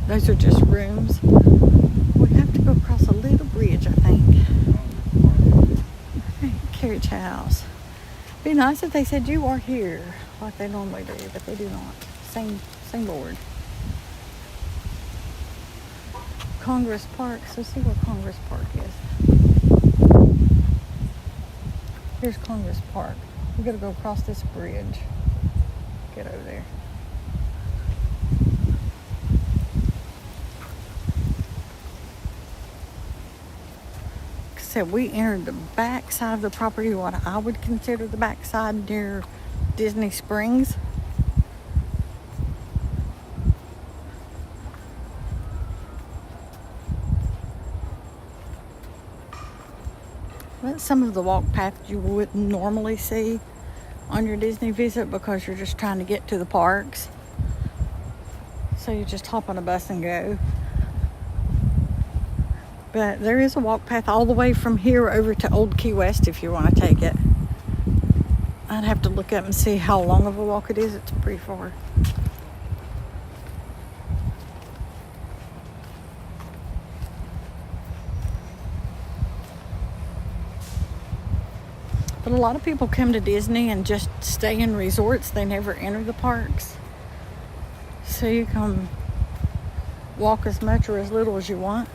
Those are just rooms. We have to go across a little bridge, I think. Okay, carriage house. Be nice if they said you are here, like they normally do, but they do not. Same board. Congress Park. So see where Congress Park is. Here's Congress Park. We gotta go across this bridge. Get over there. Said we entered the back side of the property, what I would consider the back side near Disney Springs. That's some of the walk paths you wouldn't normally see on your Disney visit because you're just trying to get to the parks. So you just hop on a bus and go. But there is a walk path all the way from here over to Old Key West if you want to take it. I'd have to look up and see how long of a walk it is. It's pretty far. But a lot of people come to Disney and just stay in resorts. They never enter the parks. So you can walk as much or as little as you want.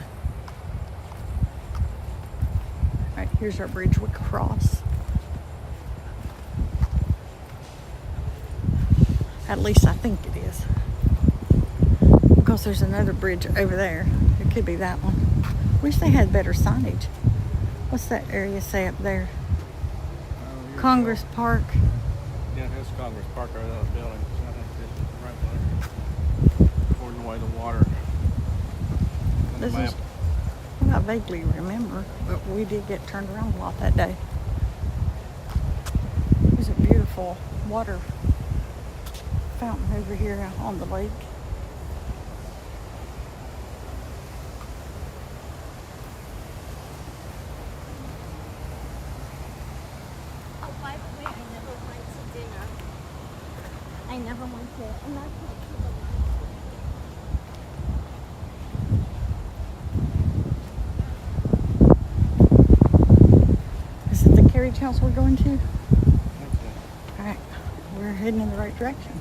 All right, here's our bridge we cross. At least I think it is. Because there's another bridge over there. It could be that one. Wish they had better signage. What's that area say up there? Congress Park. Yeah, it's Congress Park or that building. So I think this is right there. According to the way the water on the This map. is what I vaguely remember, but we did get turned around a lot that day. There's a beautiful water fountain over here on the lake. Oh, by the way, I never went to dinner. I never went to. I'm not Is it the carriage house we're going to? All right, we're heading in the right direction.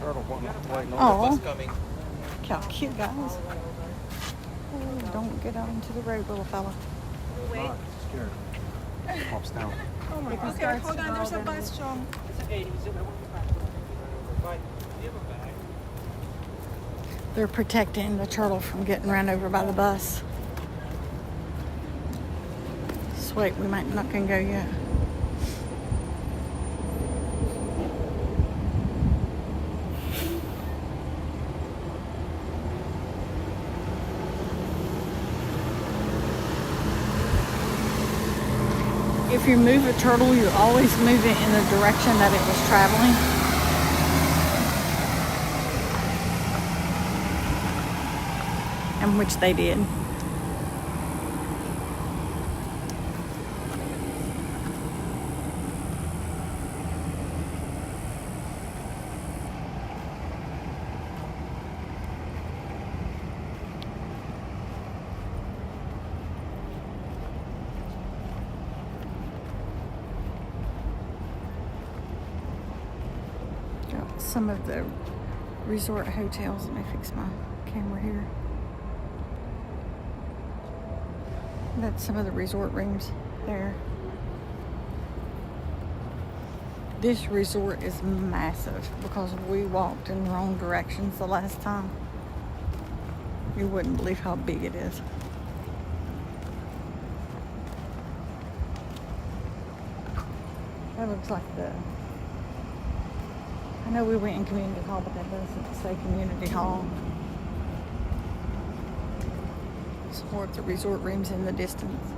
Turtle waiting on Oh, how cute, guys. Oh, don't get out into the road, little fella. Pops down. Okay, hold on, there's a bus, John. They're protecting the turtle from getting run over by the bus. Just wait, we might not can go yet. If you move a turtle, you always move it in the direction that it was traveling. And which they did. Got some of the resort hotels. Let me fix my camera here. That's some of the resort rooms there. This resort is massive because we walked in the wrong directions the last time. You wouldn't believe how big it is. That looks like the... I know we went in community hall, but that doesn't say community hall. Some more of the resort rooms in the distance.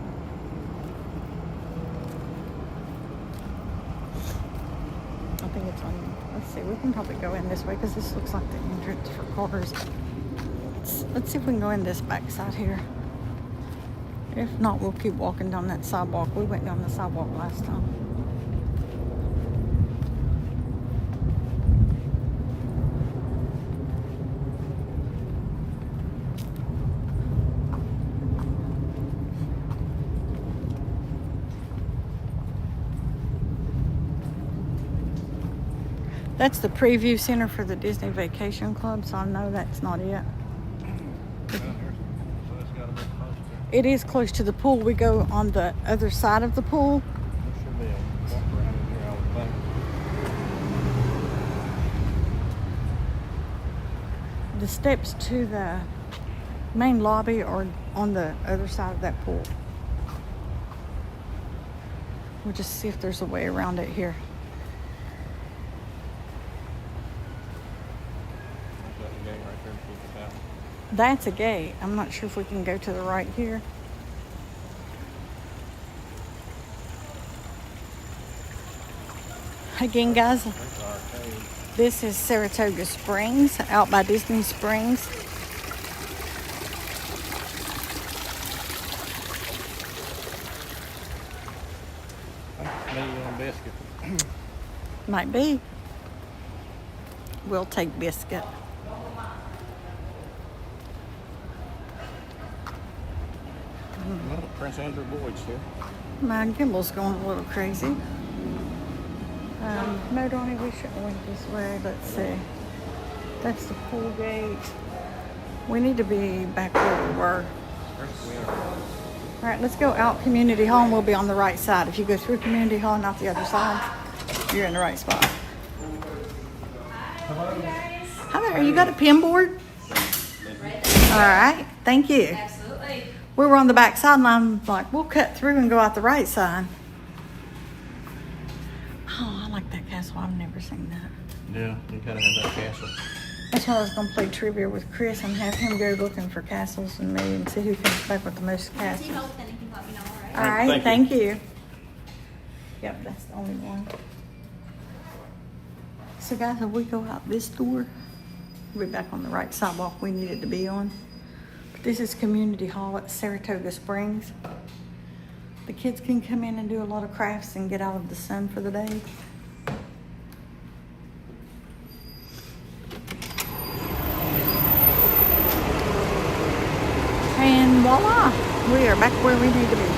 I think it's on, let's see, we can probably go in this way because this looks like the entrance for cars. Let's see if we can go in this back side here. If not, we'll keep walking down that sidewalk. We went down the sidewalk last time. That's the preview center for the Disney Vacation Club, so I know that's not it. It is close to the pool. We go on the other side of the pool. There should be a walk around in here, I would think. The steps to the main lobby are on the other side of that pool. We'll just see if there's a way around it here. That's a gate. I'm not sure if we can go to the right here. Again, guys, this is Saratoga Springs, out by Disney Springs. Maybe on biscuit. Might be. We'll take biscuit. Well, Prince Andrew Boyd's here. My gimbal's going a little crazy. No, Donnie, we shouldn't went this way. Let's see. That's the pool gate. We need to be back where we were. All right, let's go out Community Hall and we'll be on the right side. If you go through Community Hall, not the other side, you're in the right spot. Hi there, you got a pin board? All right, thank you. Absolutely. We were on the back side and I'm like, we'll cut through and go out the right side. Oh, I like that castle. I've never seen that. Yeah, you gotta have that castle. That's why I was gonna play trivia with Chris and have him go looking for castles and me and see who comes back with the most castles. See both, then you can let me know, all right? All right, thank you. Yep, that's the only one. So guys, if we go out this door, we'll be back on the right sidewalk we needed to be on. But this is Community Hall at Saratoga Springs. The kids can come in and do a lot of crafts and get out of the sun for the day. And voila, we are back where we need to be.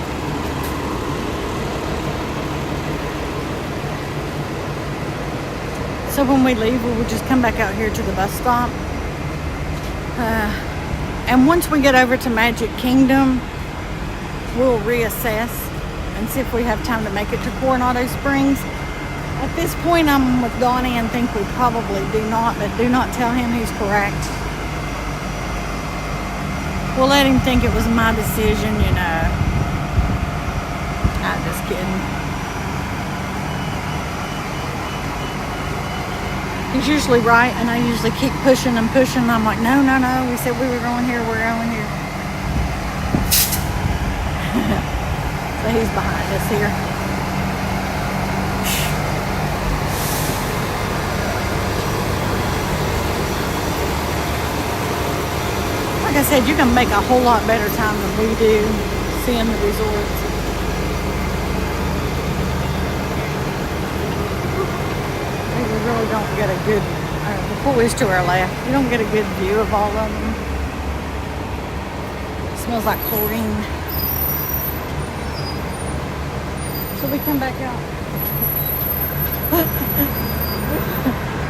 So when we leave, we will just come back out here to the bus stop. And once we get over to Magic Kingdom, we'll reassess and see if we have time to make it to Coronado Springs. At this point, I'm with Donnie and think we probably do not, but do not tell him he's correct. We'll let him think it was my decision, you know. I'm just kidding. He's usually right, and I usually keep pushing and pushing. I'm like, no, no, no. We said we were going here. We're going here. So he's behind us here. Like I said, you can make a whole lot better time than we do seeing the resorts. We really don't get a good, the pool is to our left. You don't get a good view of all of them. It smells like chlorine. So we come back out.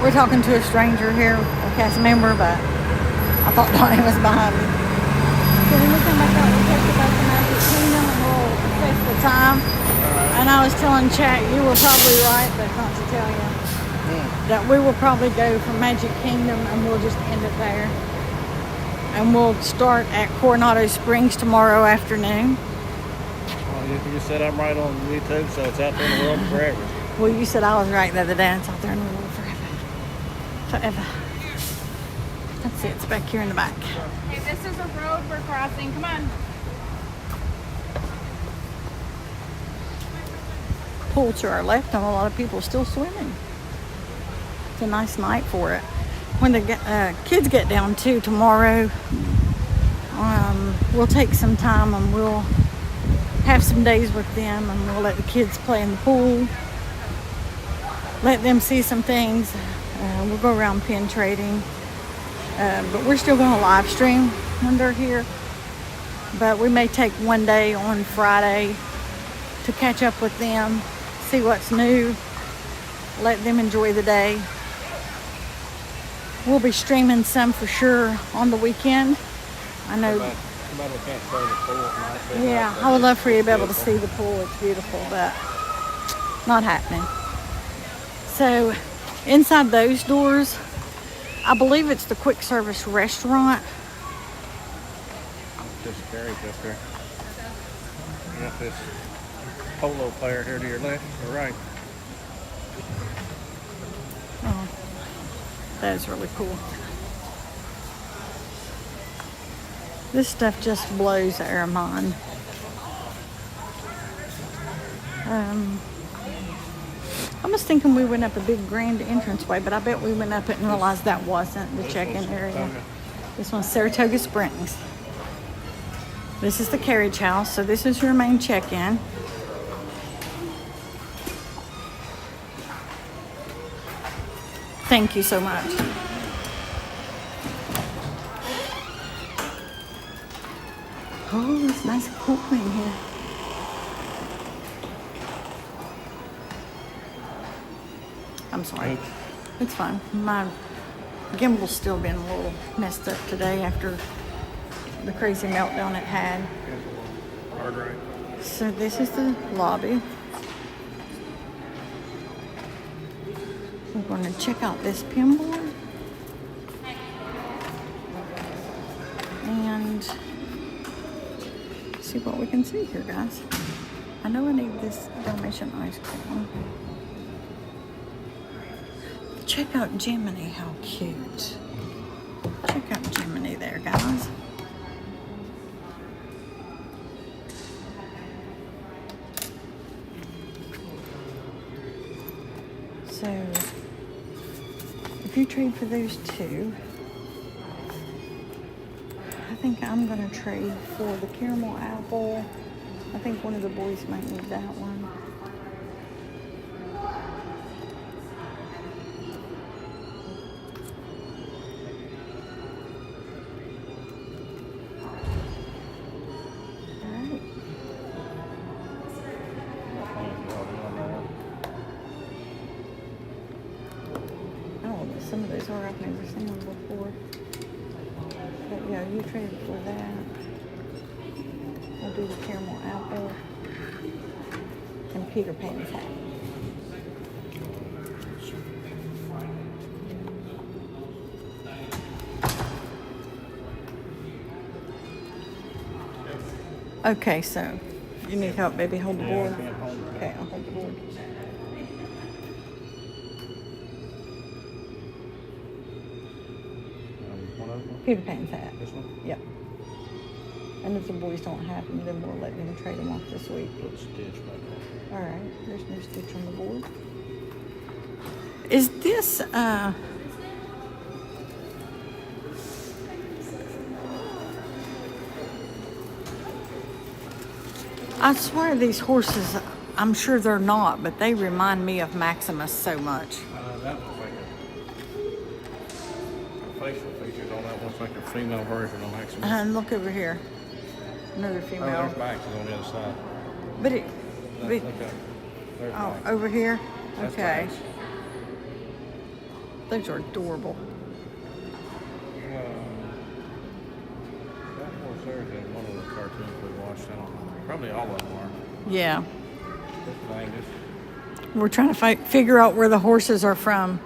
We're talking to a stranger here, a cast member, but I thought Donnie was behind me. So when we come back out, we'll take the bus to Magic Kingdom and we'll assess the time. And I was telling Chat, you were probably right, but not to tell you, that we will probably go from Magic Kingdom and we'll just end it there. And we'll start at Coronado Springs tomorrow afternoon. Well, you said I'm right on YouTube, so it's out there in the world forever. Well, you said I was right the other day. It's out there in the world forever. Forever. That's it. It's back here in the back. Hey, this is a road we're crossing. Come on. Pool to our left and a lot of people still swimming. It's a nice night for it. When the kids get down too tomorrow, we'll take some time and we'll have some days with them and we'll let the kids play in the pool, let them see some things. We'll go around pin trading, but we're still going to live stream when they're here. But we may take one day on Friday to catch up with them, see what's new, let them enjoy the day. We'll be streaming some for sure on the weekend. I know. Yeah, I would love for you to be able to see the pool. It's beautiful, but not happening. So inside those doors, I believe it's the quick service restaurant. This carriage up there. You got this polo player here to your left or right. Oh, that is really cool. This stuff just blows our mind. I was thinking we went up a big grand entranceway, but I bet we went up it and realized that wasn't the check-in area. This one's Saratoga Springs. This is the carriage house, so this is your main check-in. Thank you so much. Oh, it's nice and cool in here. I'm sorry. It's fine. My gimbal's still been a little messed up today after the crazy meltdown it had. So this is the lobby. We're going to check out this pinboard. And see what we can see here, guys. I know I need this Dalmatian ice cream. Check out Jiminy, how cute. Check out Jiminy there, guys. So, if you trade for those two, I think I'm going to trade for the caramel apple. I think one of the boys might need that one. Some of those are I've never seen them before. But yeah, you traded for that. We'll do the caramel apple and Peter Pan's hat. Okay, so you need help, baby. Hold the board. Okay, I'll hold the board. Peter Pan's hat. This one? Yep. And if the boys don't have them, then we'll let them trade them off this week. Put Stitch back on. All right, there's no Stitch on the board. Is this, I swear these horses, I'm sure they're not, but they remind me of Maximus so much. That looks like a facial features on that looks like a female version of Maximus. And look over here. Another female. Oh, there's Maximus on the other side. But it, Look up. There's oh, Max. over here? That's Okay. Max. Those are adorable. That horse there is in one of the cartoons we watched. I don't know. Probably all of them are. Yeah. This is Angus. We're trying to figure out where the horses are from.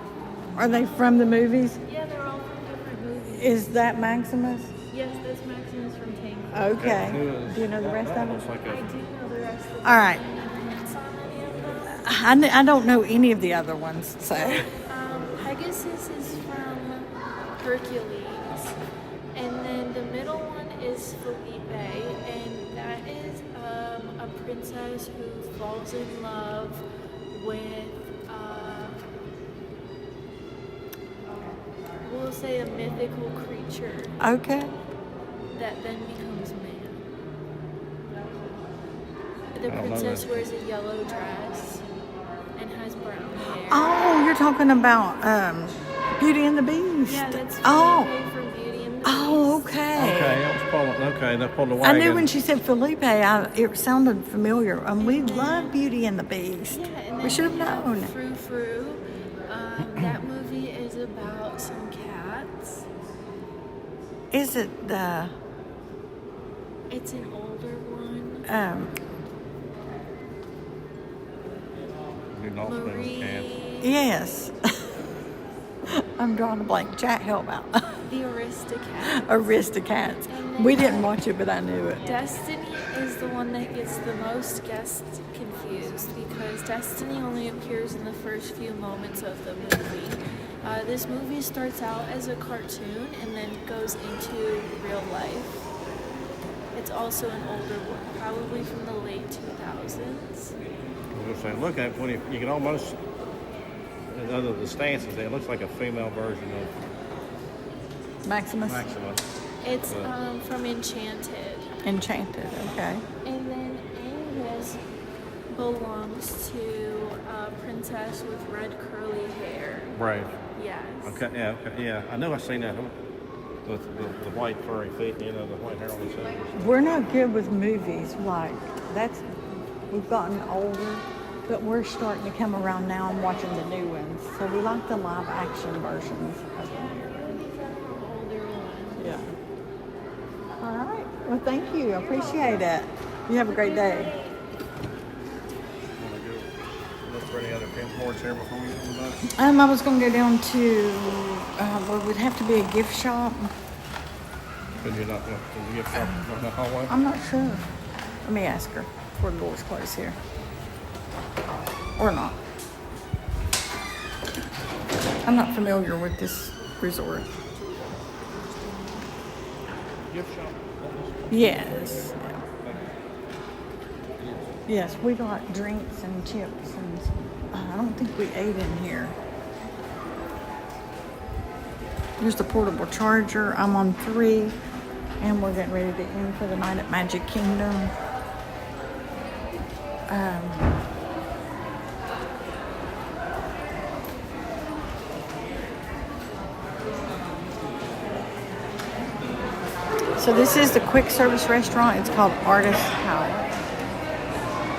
Are they from the movies? Yeah, they're all from different movies. Is that Maximus? Yes, that's Maximus from Tank. Okay. Who is- Do you know the rest that of looks it? like I a, do know the rest of them. All right. It's on any of them. I don't know any of the other ones, so. Pegasus is from Hercules, and then the middle one is Felipe, and that is a princess who falls in love with, we'll say a mythical creature Okay. that then becomes man. The I don't know princess this. wears a yellow dress and has brown hair. Oh, you're talking about Beauty and the Beast. Yeah, that's Oh. Felipe from Beauty and the Beast. Oh, okay. okay, that was pulling, okay, that pulled the I wagon. knew when she said Felipe, it sounded familiar. We love Beauty and the Beast. Yeah, and We then should have known. Frou Frou. That movie is about some cats. Is it the It's an older one. You know, Marie. Yes. I'm drawing a blank. Chat, help out. The Aristocat. Aristocats. And then- We didn't watch it, but I knew it. Destiny is the one that gets the most guests confused because Destiny only appears in the first few moments of the movie. This movie starts out as a cartoon and then goes into real life. It's also an older one, probably from the late 2000s. I was gonna say, look at when you can almost, other than the stances, it looks like a female version of Maximus. Maximus. It's from Enchanted. Enchanted. Okay. And then Angus belongs to a princess with red curly hair. Brave. Yes. Yeah. I know I've seen that with the white furry feet, the white hair on his head. We're not good with movies like that's. We've gotten older, but we're starting to come around now and watching the new ones. So we like the live action versions of them. Older one. Yeah. All right. Well, thank you. I appreciate it. You have a great day. Want to go look for any other pin boards here before we get on the bus? I was going to go down to what would have to be a gift shop. Could you not look to the gift shop in the hallway? I'm not sure. Let me ask her before the doors close here. Or not. I'm not familiar with this resort. Gift shop. Yes. Yes, we got drinks and chips, and I don't think we ate in here. Here's the portable charger. I'm on 3, and we're getting ready to end for the night at Magic Kingdom. So this is the quick service restaurant. It's called Artist House.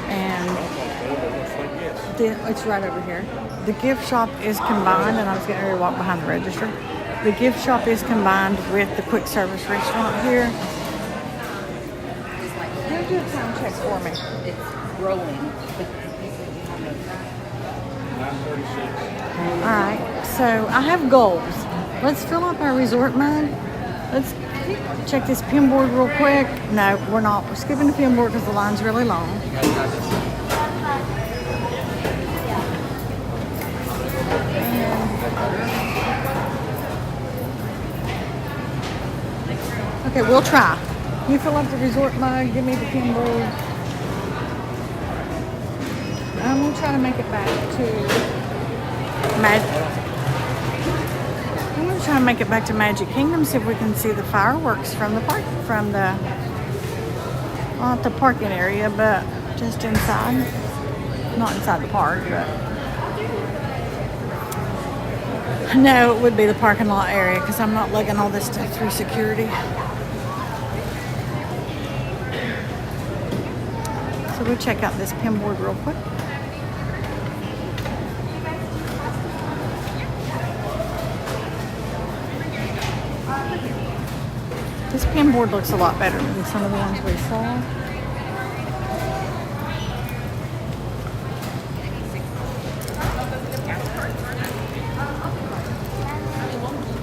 And it's right over here. The gift shop is combined, and I was getting ready to walk behind the register. The gift shop is combined with the quick service restaurant here. Can you do a time check for me? It's rolling. 9:36. All right, so I have goals. Let's fill up our resort mug. Let's check this pin board real quick. No, we're not. We're skipping the pin board because the line's really long. Okay, we'll try. You fill up the resort mug, give me the pin board. I'm gonna try to make it back to Magic Kingdom, see if we can see the fireworks from the park, not the parking area, but just inside. Not inside the park, but no, it would be the parking lot area because I'm not lugging all this stuff through security. So we'll check out this pin board real quick. This pin board looks a lot better than some of the ones we saw.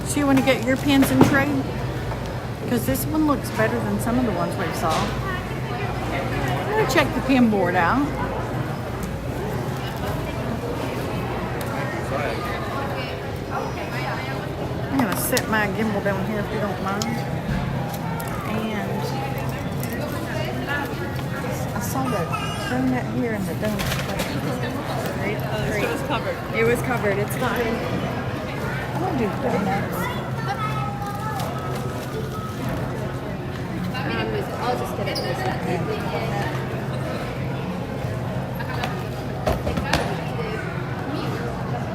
So you want to get your pins and trade? Because this one looks better than some of the ones we saw. I'm going to check the pin board out. I'm going to set my gimbal down here if you don't mind. And I saw the donut here and the donut place. It was covered. It was covered. It's fine. I'm going to do donuts. I'll just get it.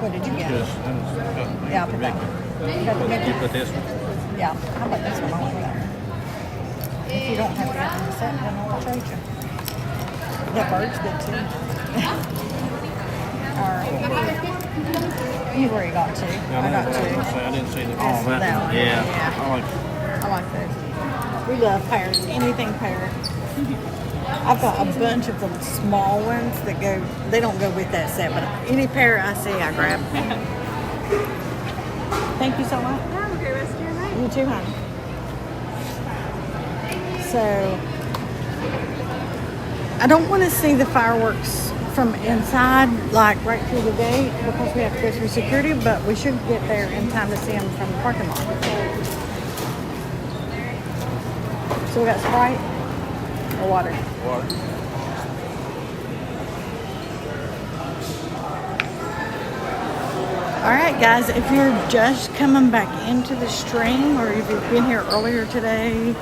What did you get? Just, Yeah, I'll put that one. You got the you Mickey? put this one. Yeah, how about this one? I like that. If you don't have that in the set, then I'll trade you. That bird's good too. Alright. You already got two. I got two. I didn't see the. That's Oh, that one. Yeah. Yeah. I like those. We love parrots. Anything parrot. I've got a bunch of the small ones that go. They don't go with that set, but any parrot I see, I grab. Thank you so much. Have a great rest of your night. You too, honey. So, I don't want to see the fireworks from inside, like right through the gate, because we have to go through security, but we should get there in time to see them from the parking lot. So we got Sprite. Or water? Water. All right, guys, if you're just coming back into the stream or if you've been here earlier today,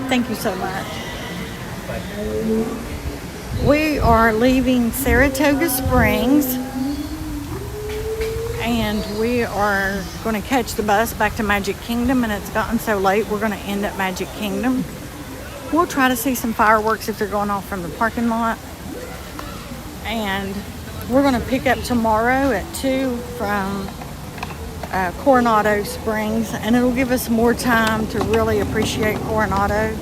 thank you so much. We are leaving Saratoga Springs and we are going to catch the bus back to Magic Kingdom, and it's gotten so late we're going to end at Magic Kingdom. We'll try to see some fireworks if they're going off from the parking lot. And we're going to pick up tomorrow at 2 from Coronado Springs, and it'll give us more time to really appreciate Coronado,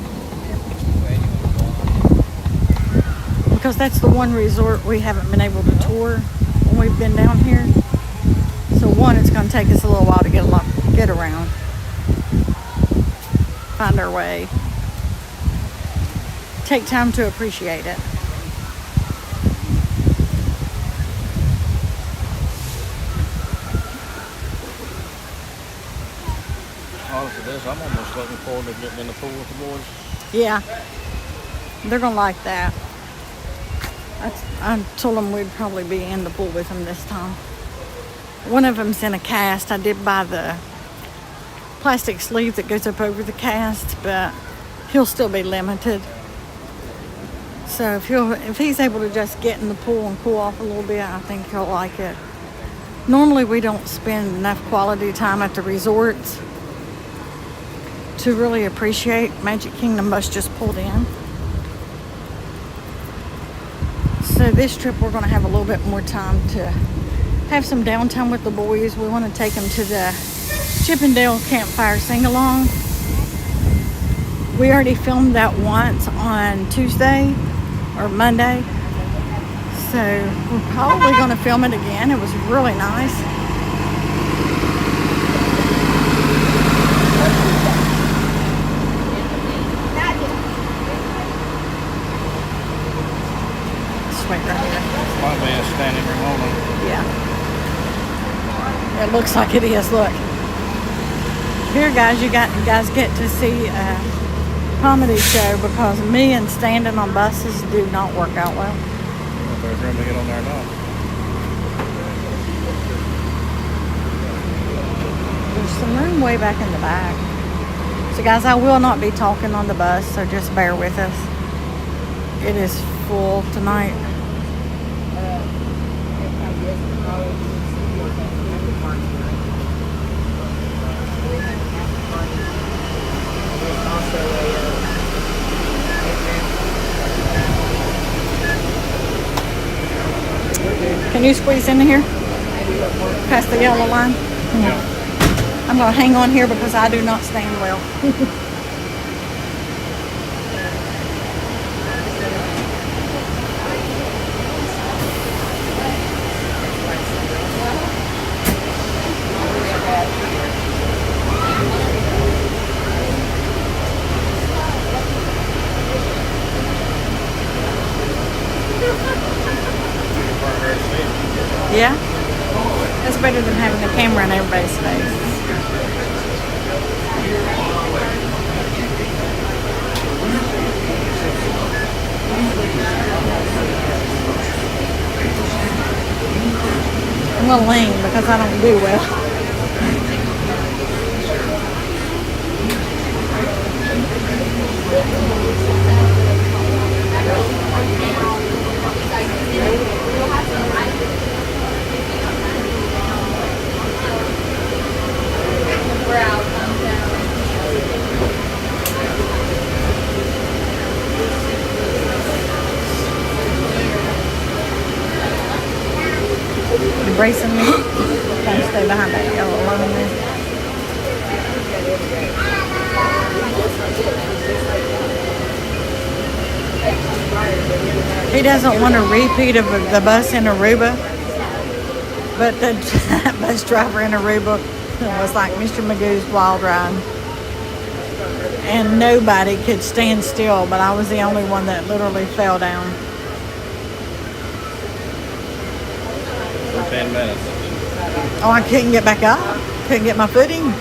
because that's the one resort we haven't been able to tour when we've been down here. So one, it's going to take us a little while to get around, find our way, take time to appreciate it. Honestly, this, I'm almost looking forward to getting in the pool with the boys. Yeah, they're going to like that. I told them we'd probably be in the pool with them this time. One of them's in a cast. I did buy the plastic sleeve that goes up over the cast, but he'll still be limited. So if he's able to just get in the pool and cool off a little bit, I think he'll like it. Normally we don't spend enough quality time at the resorts to really appreciate Magic Kingdom. Bus just pulled in. So this trip we're going to have a little bit more time to have some downtime with the boys. We want to take them to the Chippendale Campfire Sing-Along. We already filmed that once on Tuesday or Monday. So we're probably going to film it again. It was really nice. Just wait right here. My man's standing room only. Yeah. It looks like it is. Look. Here, guys, you guys get to see a comedy show, because me and standing on buses do not work out well. If there's room to get on there or not. There's some room way back in the back. So, guys, I will not be talking on the bus, so just bear with us. It is full tonight. Can you squeeze in here? Past the yellow line? Yeah. I'm going to hang on here because I do not stand well. Yeah? That's better than having the camera in everybody's face. I'm going to lean because I don't do well. Bracing me. Trying to stay behind that yellow line there. He doesn't want a repeat of the bus in Aruba, but the bus driver in Aruba was like Mr. Magoo's Wild Ride. And nobody could stand still, but I was the only one that literally fell down. For 10 minutes. Oh, I couldn't get back up. Couldn't get my footing.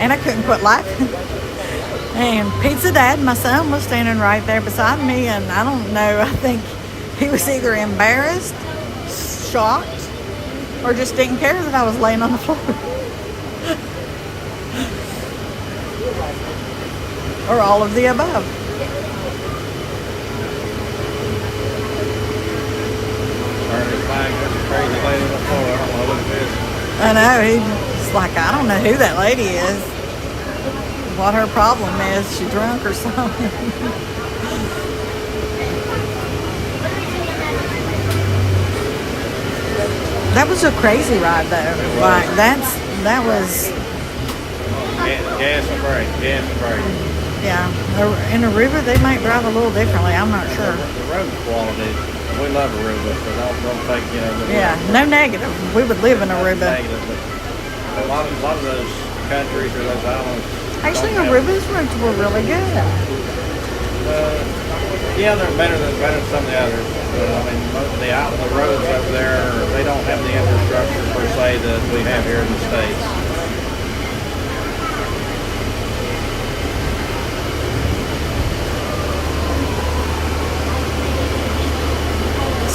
And I couldn't quit laughing. And Pizza Dad, my son, was standing right there beside me, and I don't know, I think he was either embarrassed, shocked, or just didn't care that I was laying on the floor. Or all of the above. Ernie's flag, that's a crazy lady on the floor. I don't know what it is. I know, he's like, I don't know who that lady is. What her problem is, she drunk or something. That was a crazy ride though. Like that was Gas and brake, gas and brake. yeah. In Aruba they might drive a little differently. I'm not sure. The road quality, we love Aruba, so don't think, you know. Yeah, no negative. We would live in Aruba. Negative, but a lot of those countries or those islands. Actually, Aruba's roads were really good. Yeah, they're better than some of the others. I mean, most of the roads over there, they don't have the infrastructure per se that we have here in the States.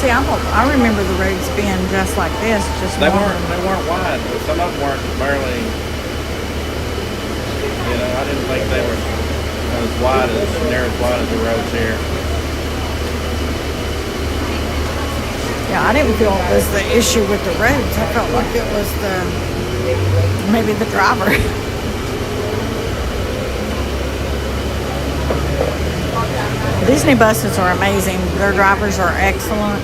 See, I remember the roads being just like this, just They longer. weren't wide. Some of them weren't barely. You know, I didn't think they were near as wide as the roads here. Yeah, I didn't feel it was the issue with the roads. I felt like it was maybe the driver. Disney buses are amazing. Their drivers are excellent.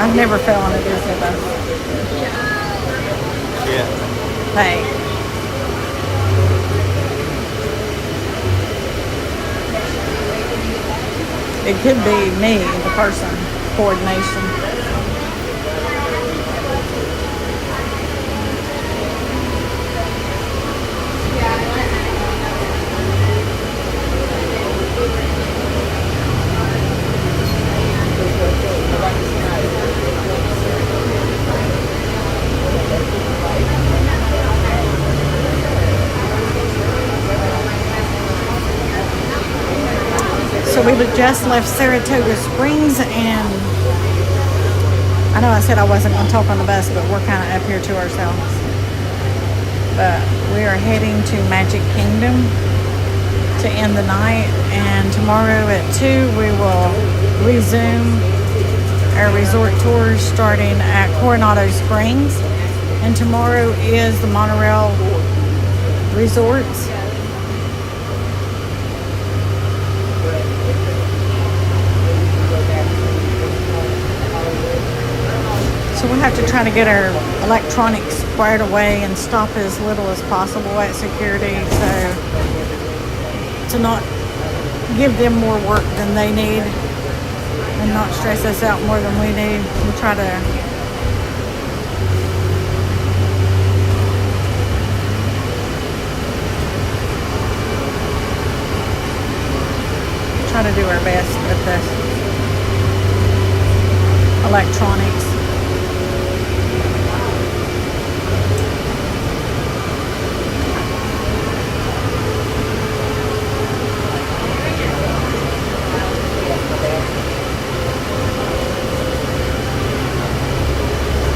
I've never fell on a Disney bus. Yeah. Hey. It could be me, the person, coordination. So we just left Saratoga Springs, and I know I said I wasn't going to talk on the bus, but we're kind of up here to ourselves. But we are heading to Magic Kingdom to end the night, and tomorrow at 2 we will resume our resort tours starting at Coronado Springs, and tomorrow is the monorail resorts. So we'll have to try to get our electronics squared away and stop as little as possible at security, so to not give them more work than they need and not stress us out more than we need. We'll try to do our best with the electronics.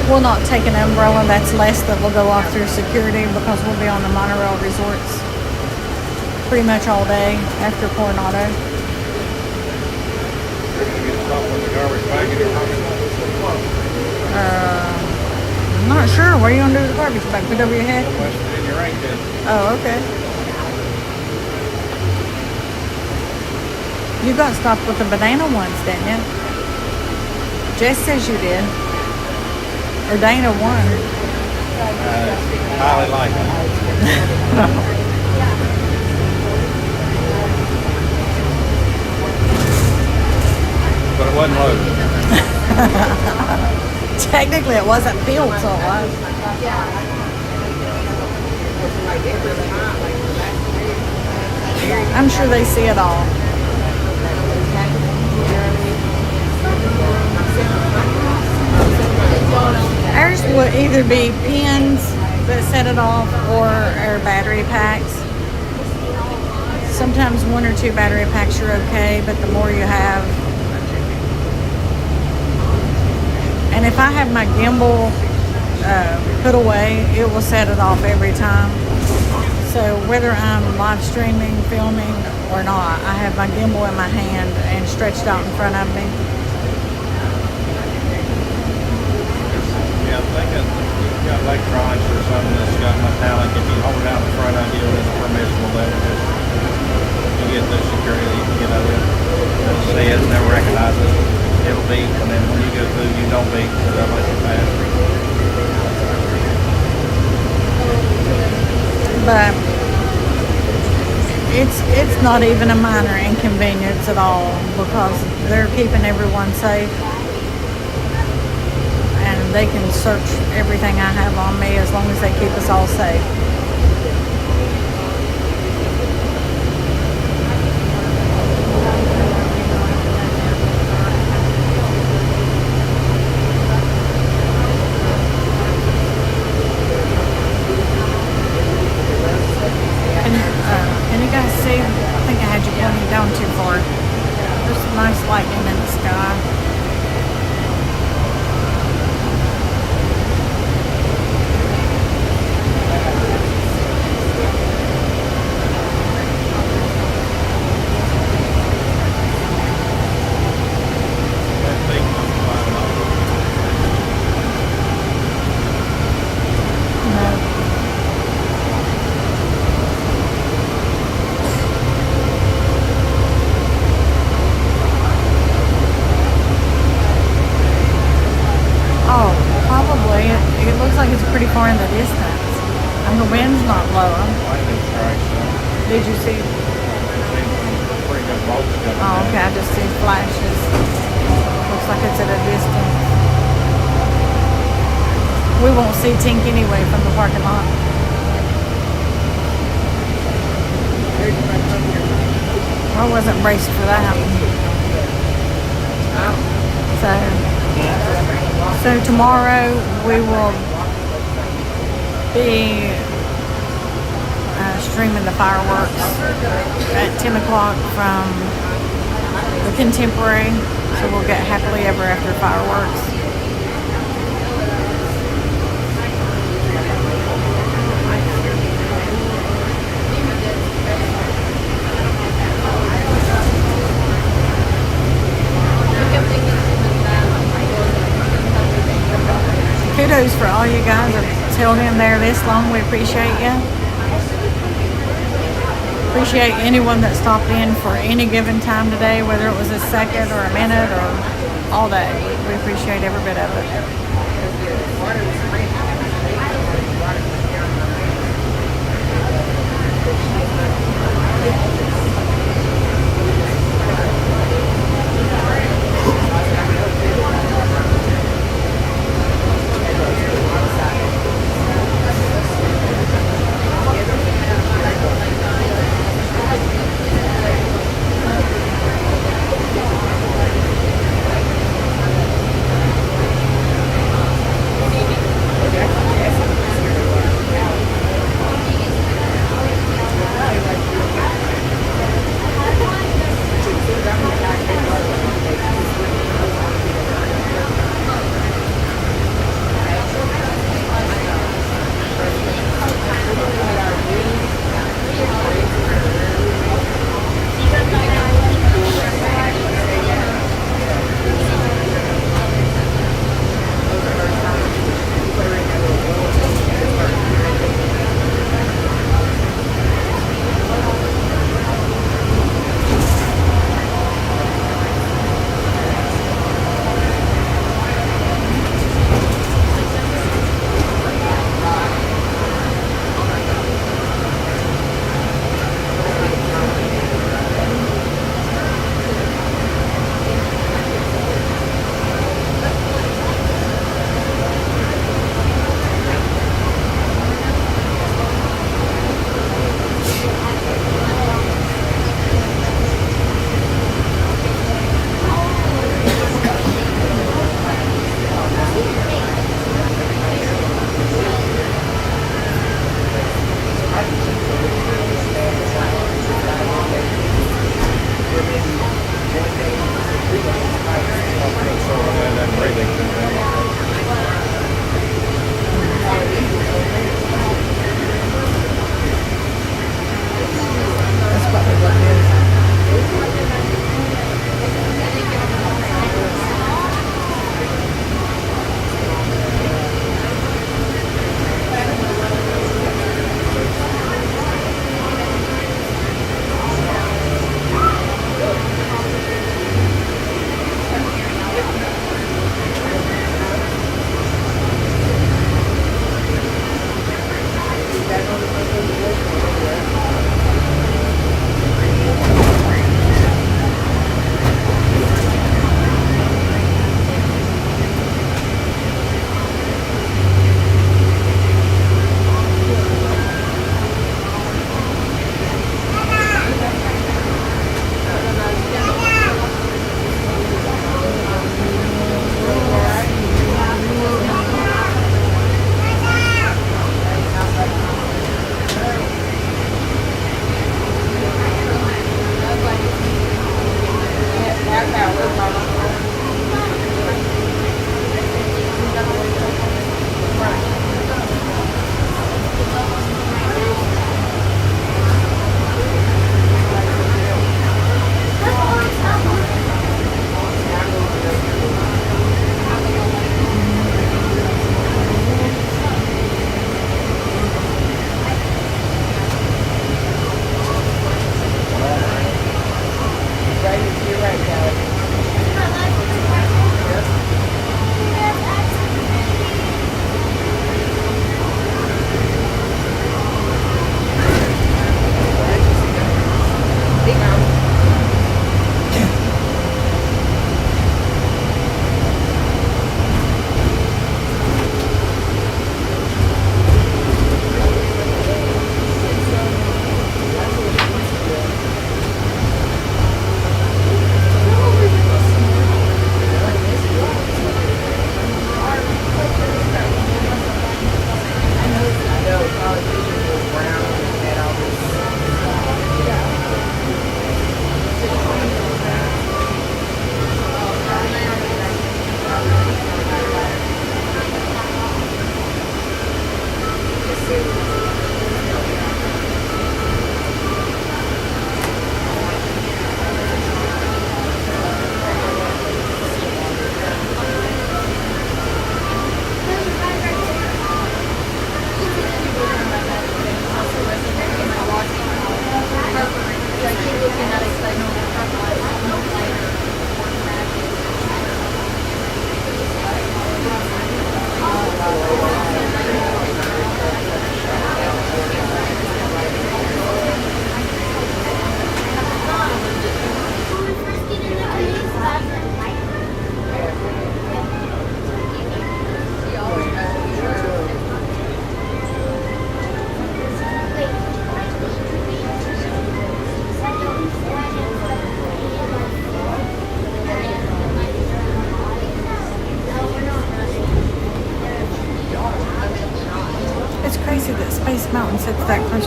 We'll not take an umbrella. That's less that will go off through security because we'll be on the monorail resorts pretty much all day after Coronado. I'm not sure. What are you going to do with the garbage bag? Put it over your head? Oh, okay. You got stopped with the banana ones, didn't you? Jess says you did. Or Dana won. Highly likely. But it wasn't loaded. Technically, it wasn't filled, so it was. I'm sure they see it all. will either be pins that set it off or our battery packs. Sometimes 1 or 2 battery packs are okay, but the more you have. And if I have my gimbal put away, it will set it off every time. So whether I'm live streaming, filming, or not, I have my gimbal in my hand and stretched out in front of me. Yeah, I think you've got electronics or something that's got metallic. If you hold it out in front of you and it's permissible, that will just, you get the security, you know, it'll see it, never recognize it. It'll beep, and then when you go through, you don't beep, so they'll let you pass. But it's not even a minor inconvenience at all because they're keeping everyone safe. And they can search everything I have on me as long as they keep us all safe. Can you guys see? I think I had you pointing down too far. There's some nice lightning in the sky. Oh, probably. It looks like it's pretty far in the distance. And the wind's not blowing. Lightning strikes, Did you see? pretty good bolts coming Oh, down. okay. I just see flashes. Looks like it's at a distance. We won't see Tink anyway from the parking lot. I wasn't braced for that. So tomorrow we will be streaming the fireworks at 10 o'clock from the Contemporary. So we'll get Happily Ever After fireworks. Kudos for all you guys that have held in there this long. We appreciate you. Appreciate anyone that stopped in for any given time today, whether it was a second or a minute or all day. We appreciate every bit of it.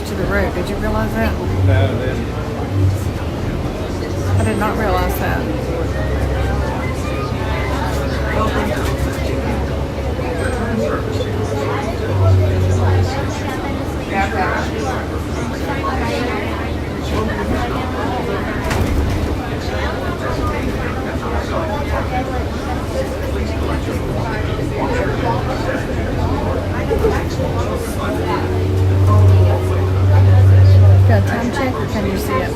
close to the road. Did you realize that? No, then I did not realize that. Got a time check or can you see it?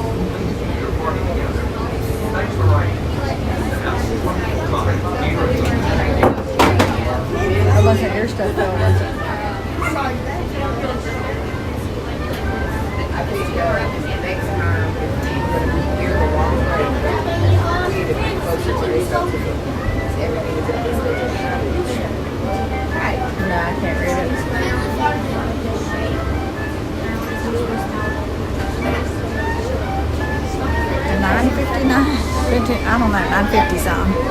That wasn't your stuff though, was it? I think next time if we hear the wrong way, we need to be closer to this stuff. Everything is at this stage. No, I can't read it. 9:59. I don't know, 9:50 something.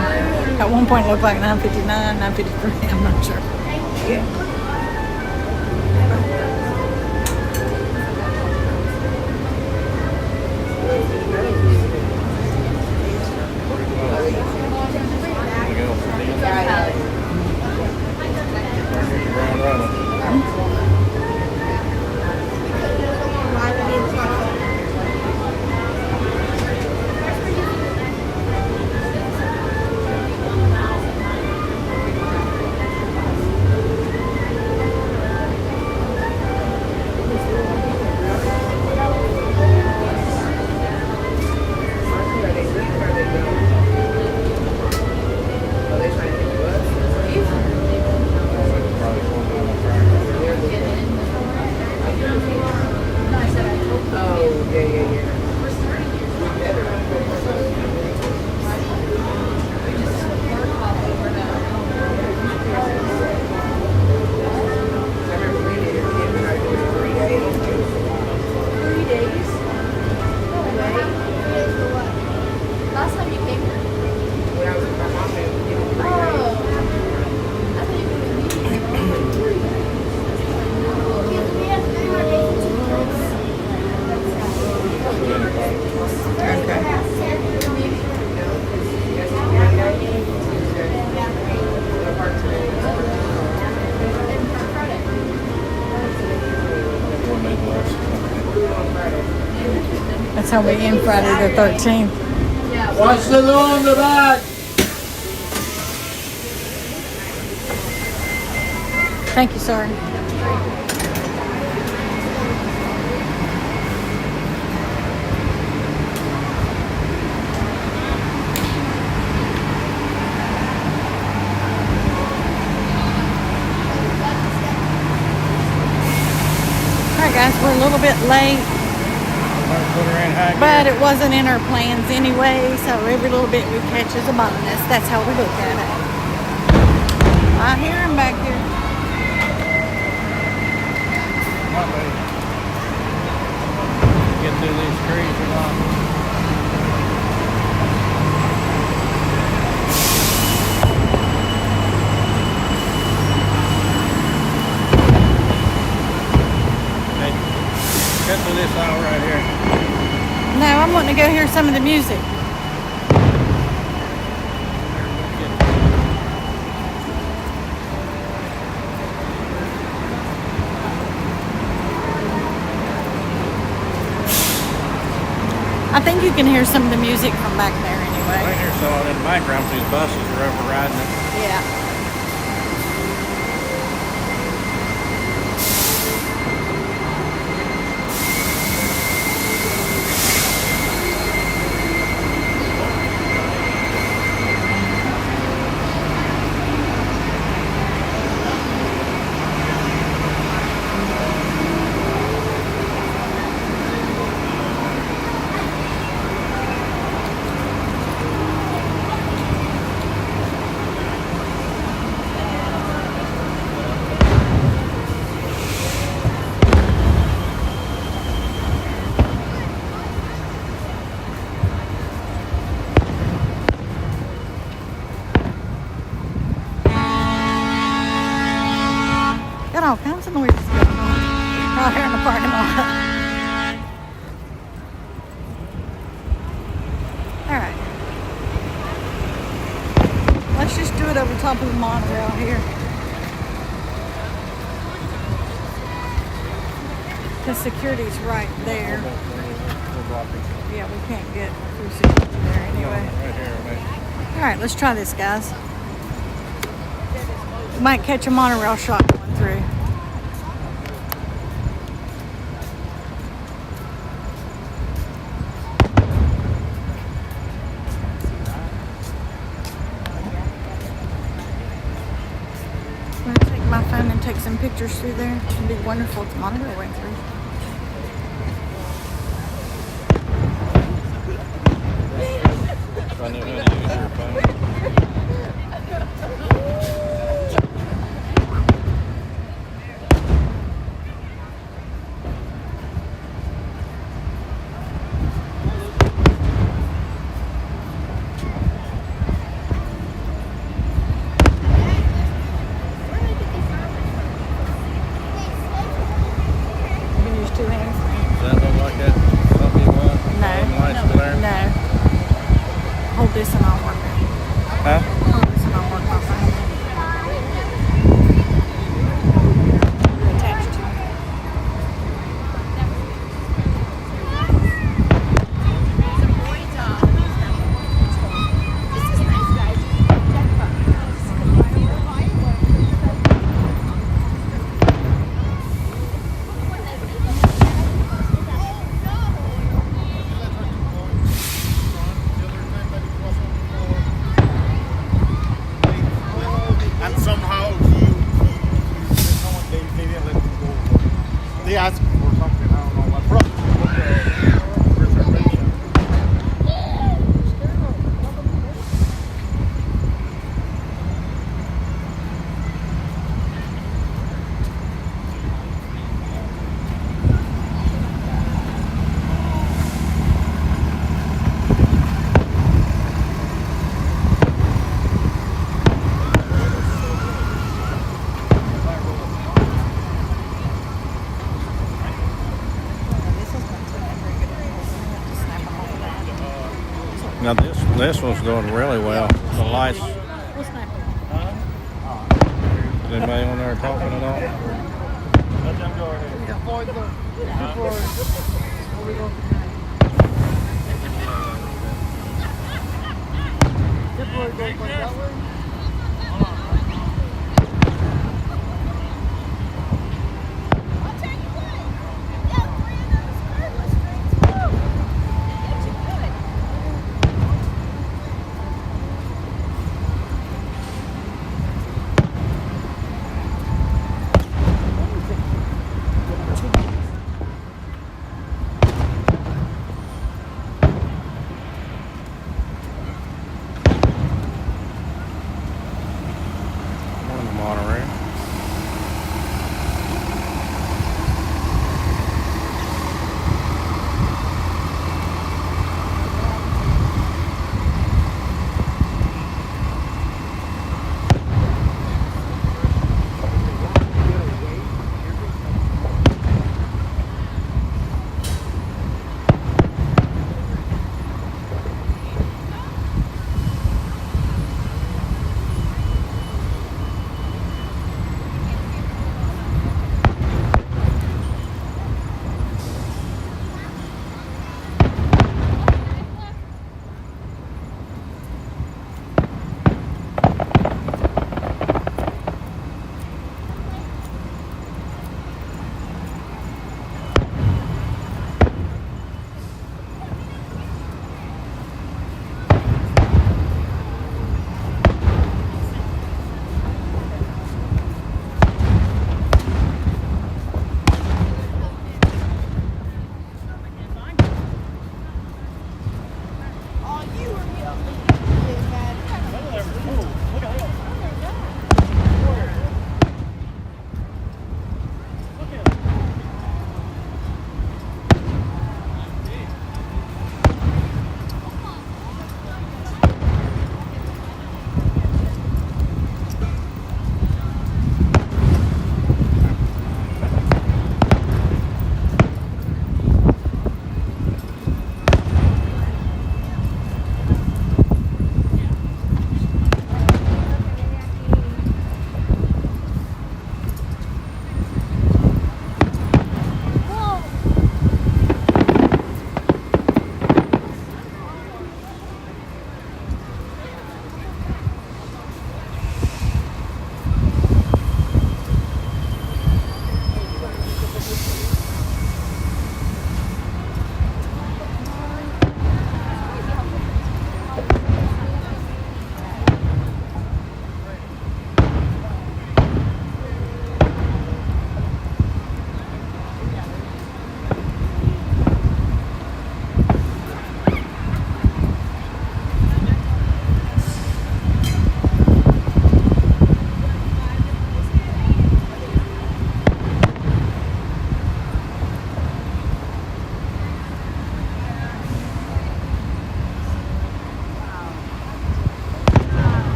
At one point it looked like 9:59, 9:53, I'm not sure. That's how we end Friday the 13th. Watch the law in the back. Thank you, sir. Alright guys, we're a little bit late, but it wasn't in our plans anyway, so every little bit we catch is a bonus. That's how we look at it. I hear him back here. get through these trees or not. Cut to this aisle right here. No, I'm wanting to go hear some of the music. I think you can hear some of the music from back there anyway. Right here, so in the background, these buses are overriding it. Yeah. top of the monorail here. The security's right there. Yeah, we can't get through security there anyway. All right, let's try this, guys. Might catch a monorail shot going through. I'm gonna take my phone and take some pictures through there. It'd be wonderful if the monorail went through. I knew how to use your phone. You can use two hands. Does that look like that something you want? No. Lights still there? No. Hold this and I'll work it. Huh? Hold this and I'll work my phone. You're attached to it. And somehow they didn't let him go. They asked for something, I don't know what. Reservation. Now this one's doing really well. The lights. We'll snap it. Is anybody on there talking at all? Let them go ahead. Avoid the before we go. Before we go like that way. I'll tell you what. Yeah, 3 of those careless drinks. Woo! Get you good.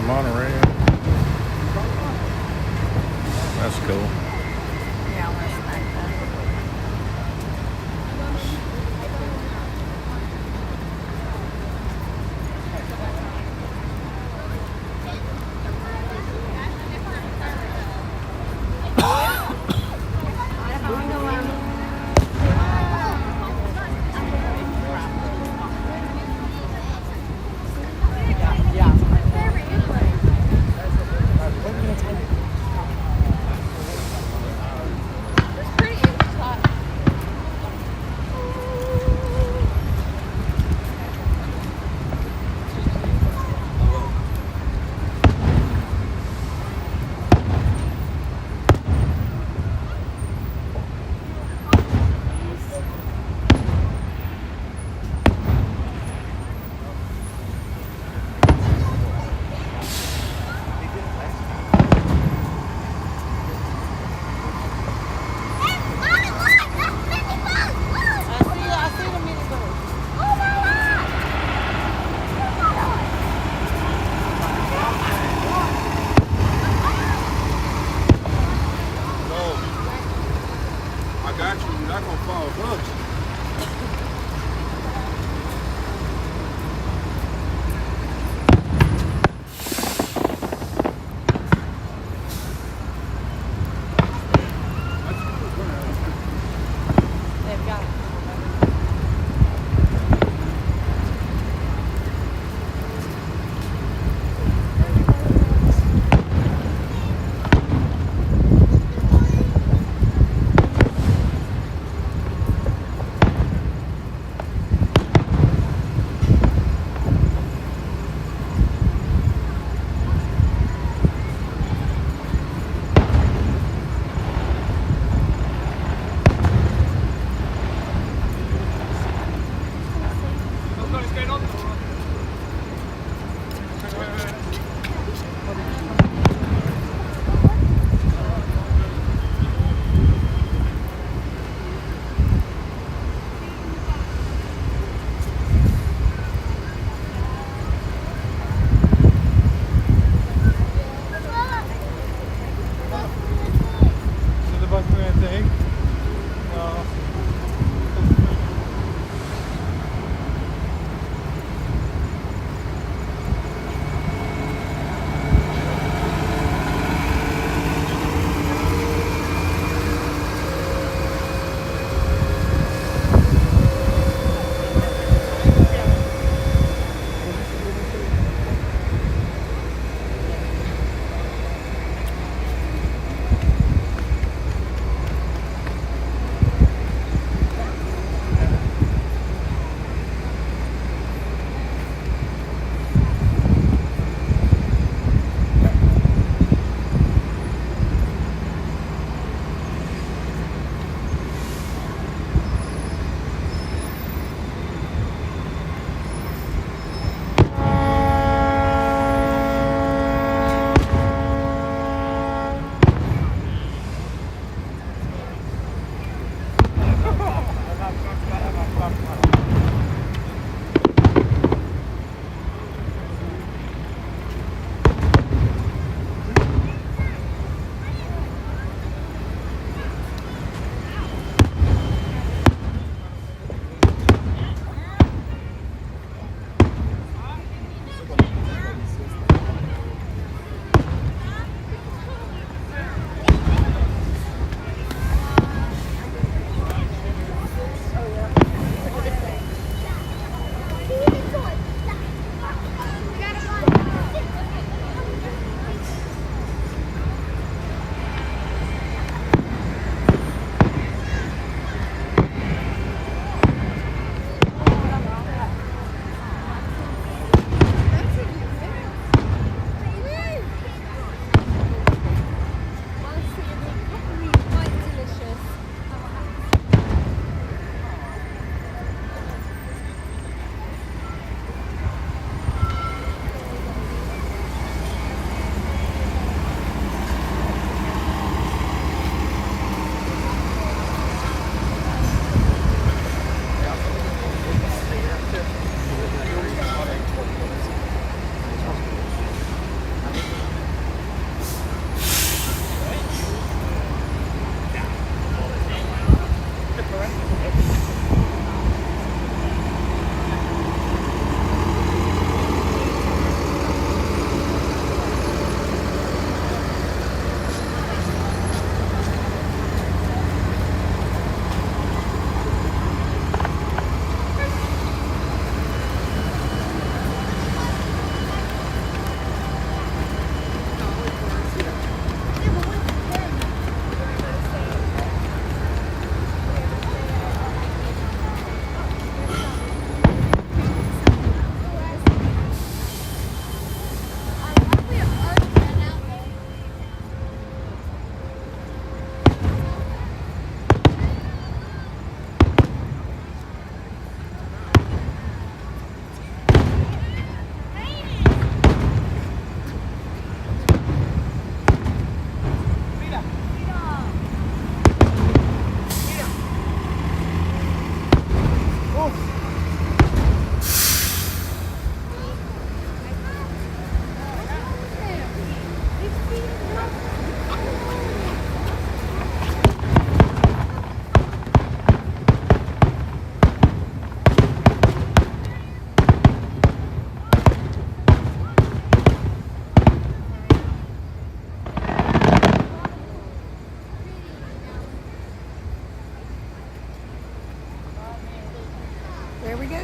monorail. That's cool. Yeah, I want to snack that.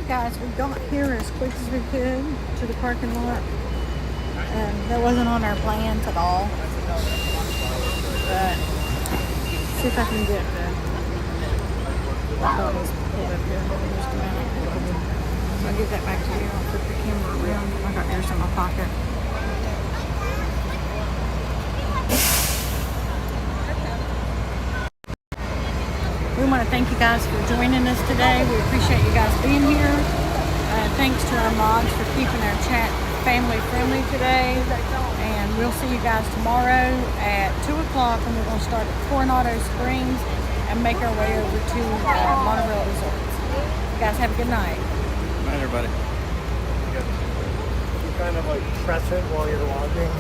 Alright guys, we got here as quick as we could to the parking lot. That wasn't on our plans at all. But see if I can get the dogs pulled up here. Just a minute. So I'll give that back to you. I'll put the camera around. I got yours in my pocket. We want to thank you guys for joining us today. We appreciate you guys being here. Thanks to our mods for keeping our chat family friendly today. And we'll see you guys tomorrow at 2 o'clock, and we're going to start at Coronado Springs and make our way over to Monorail Resorts. You guys have a good night. Good night, everybody. You kind of like press it while you're walking.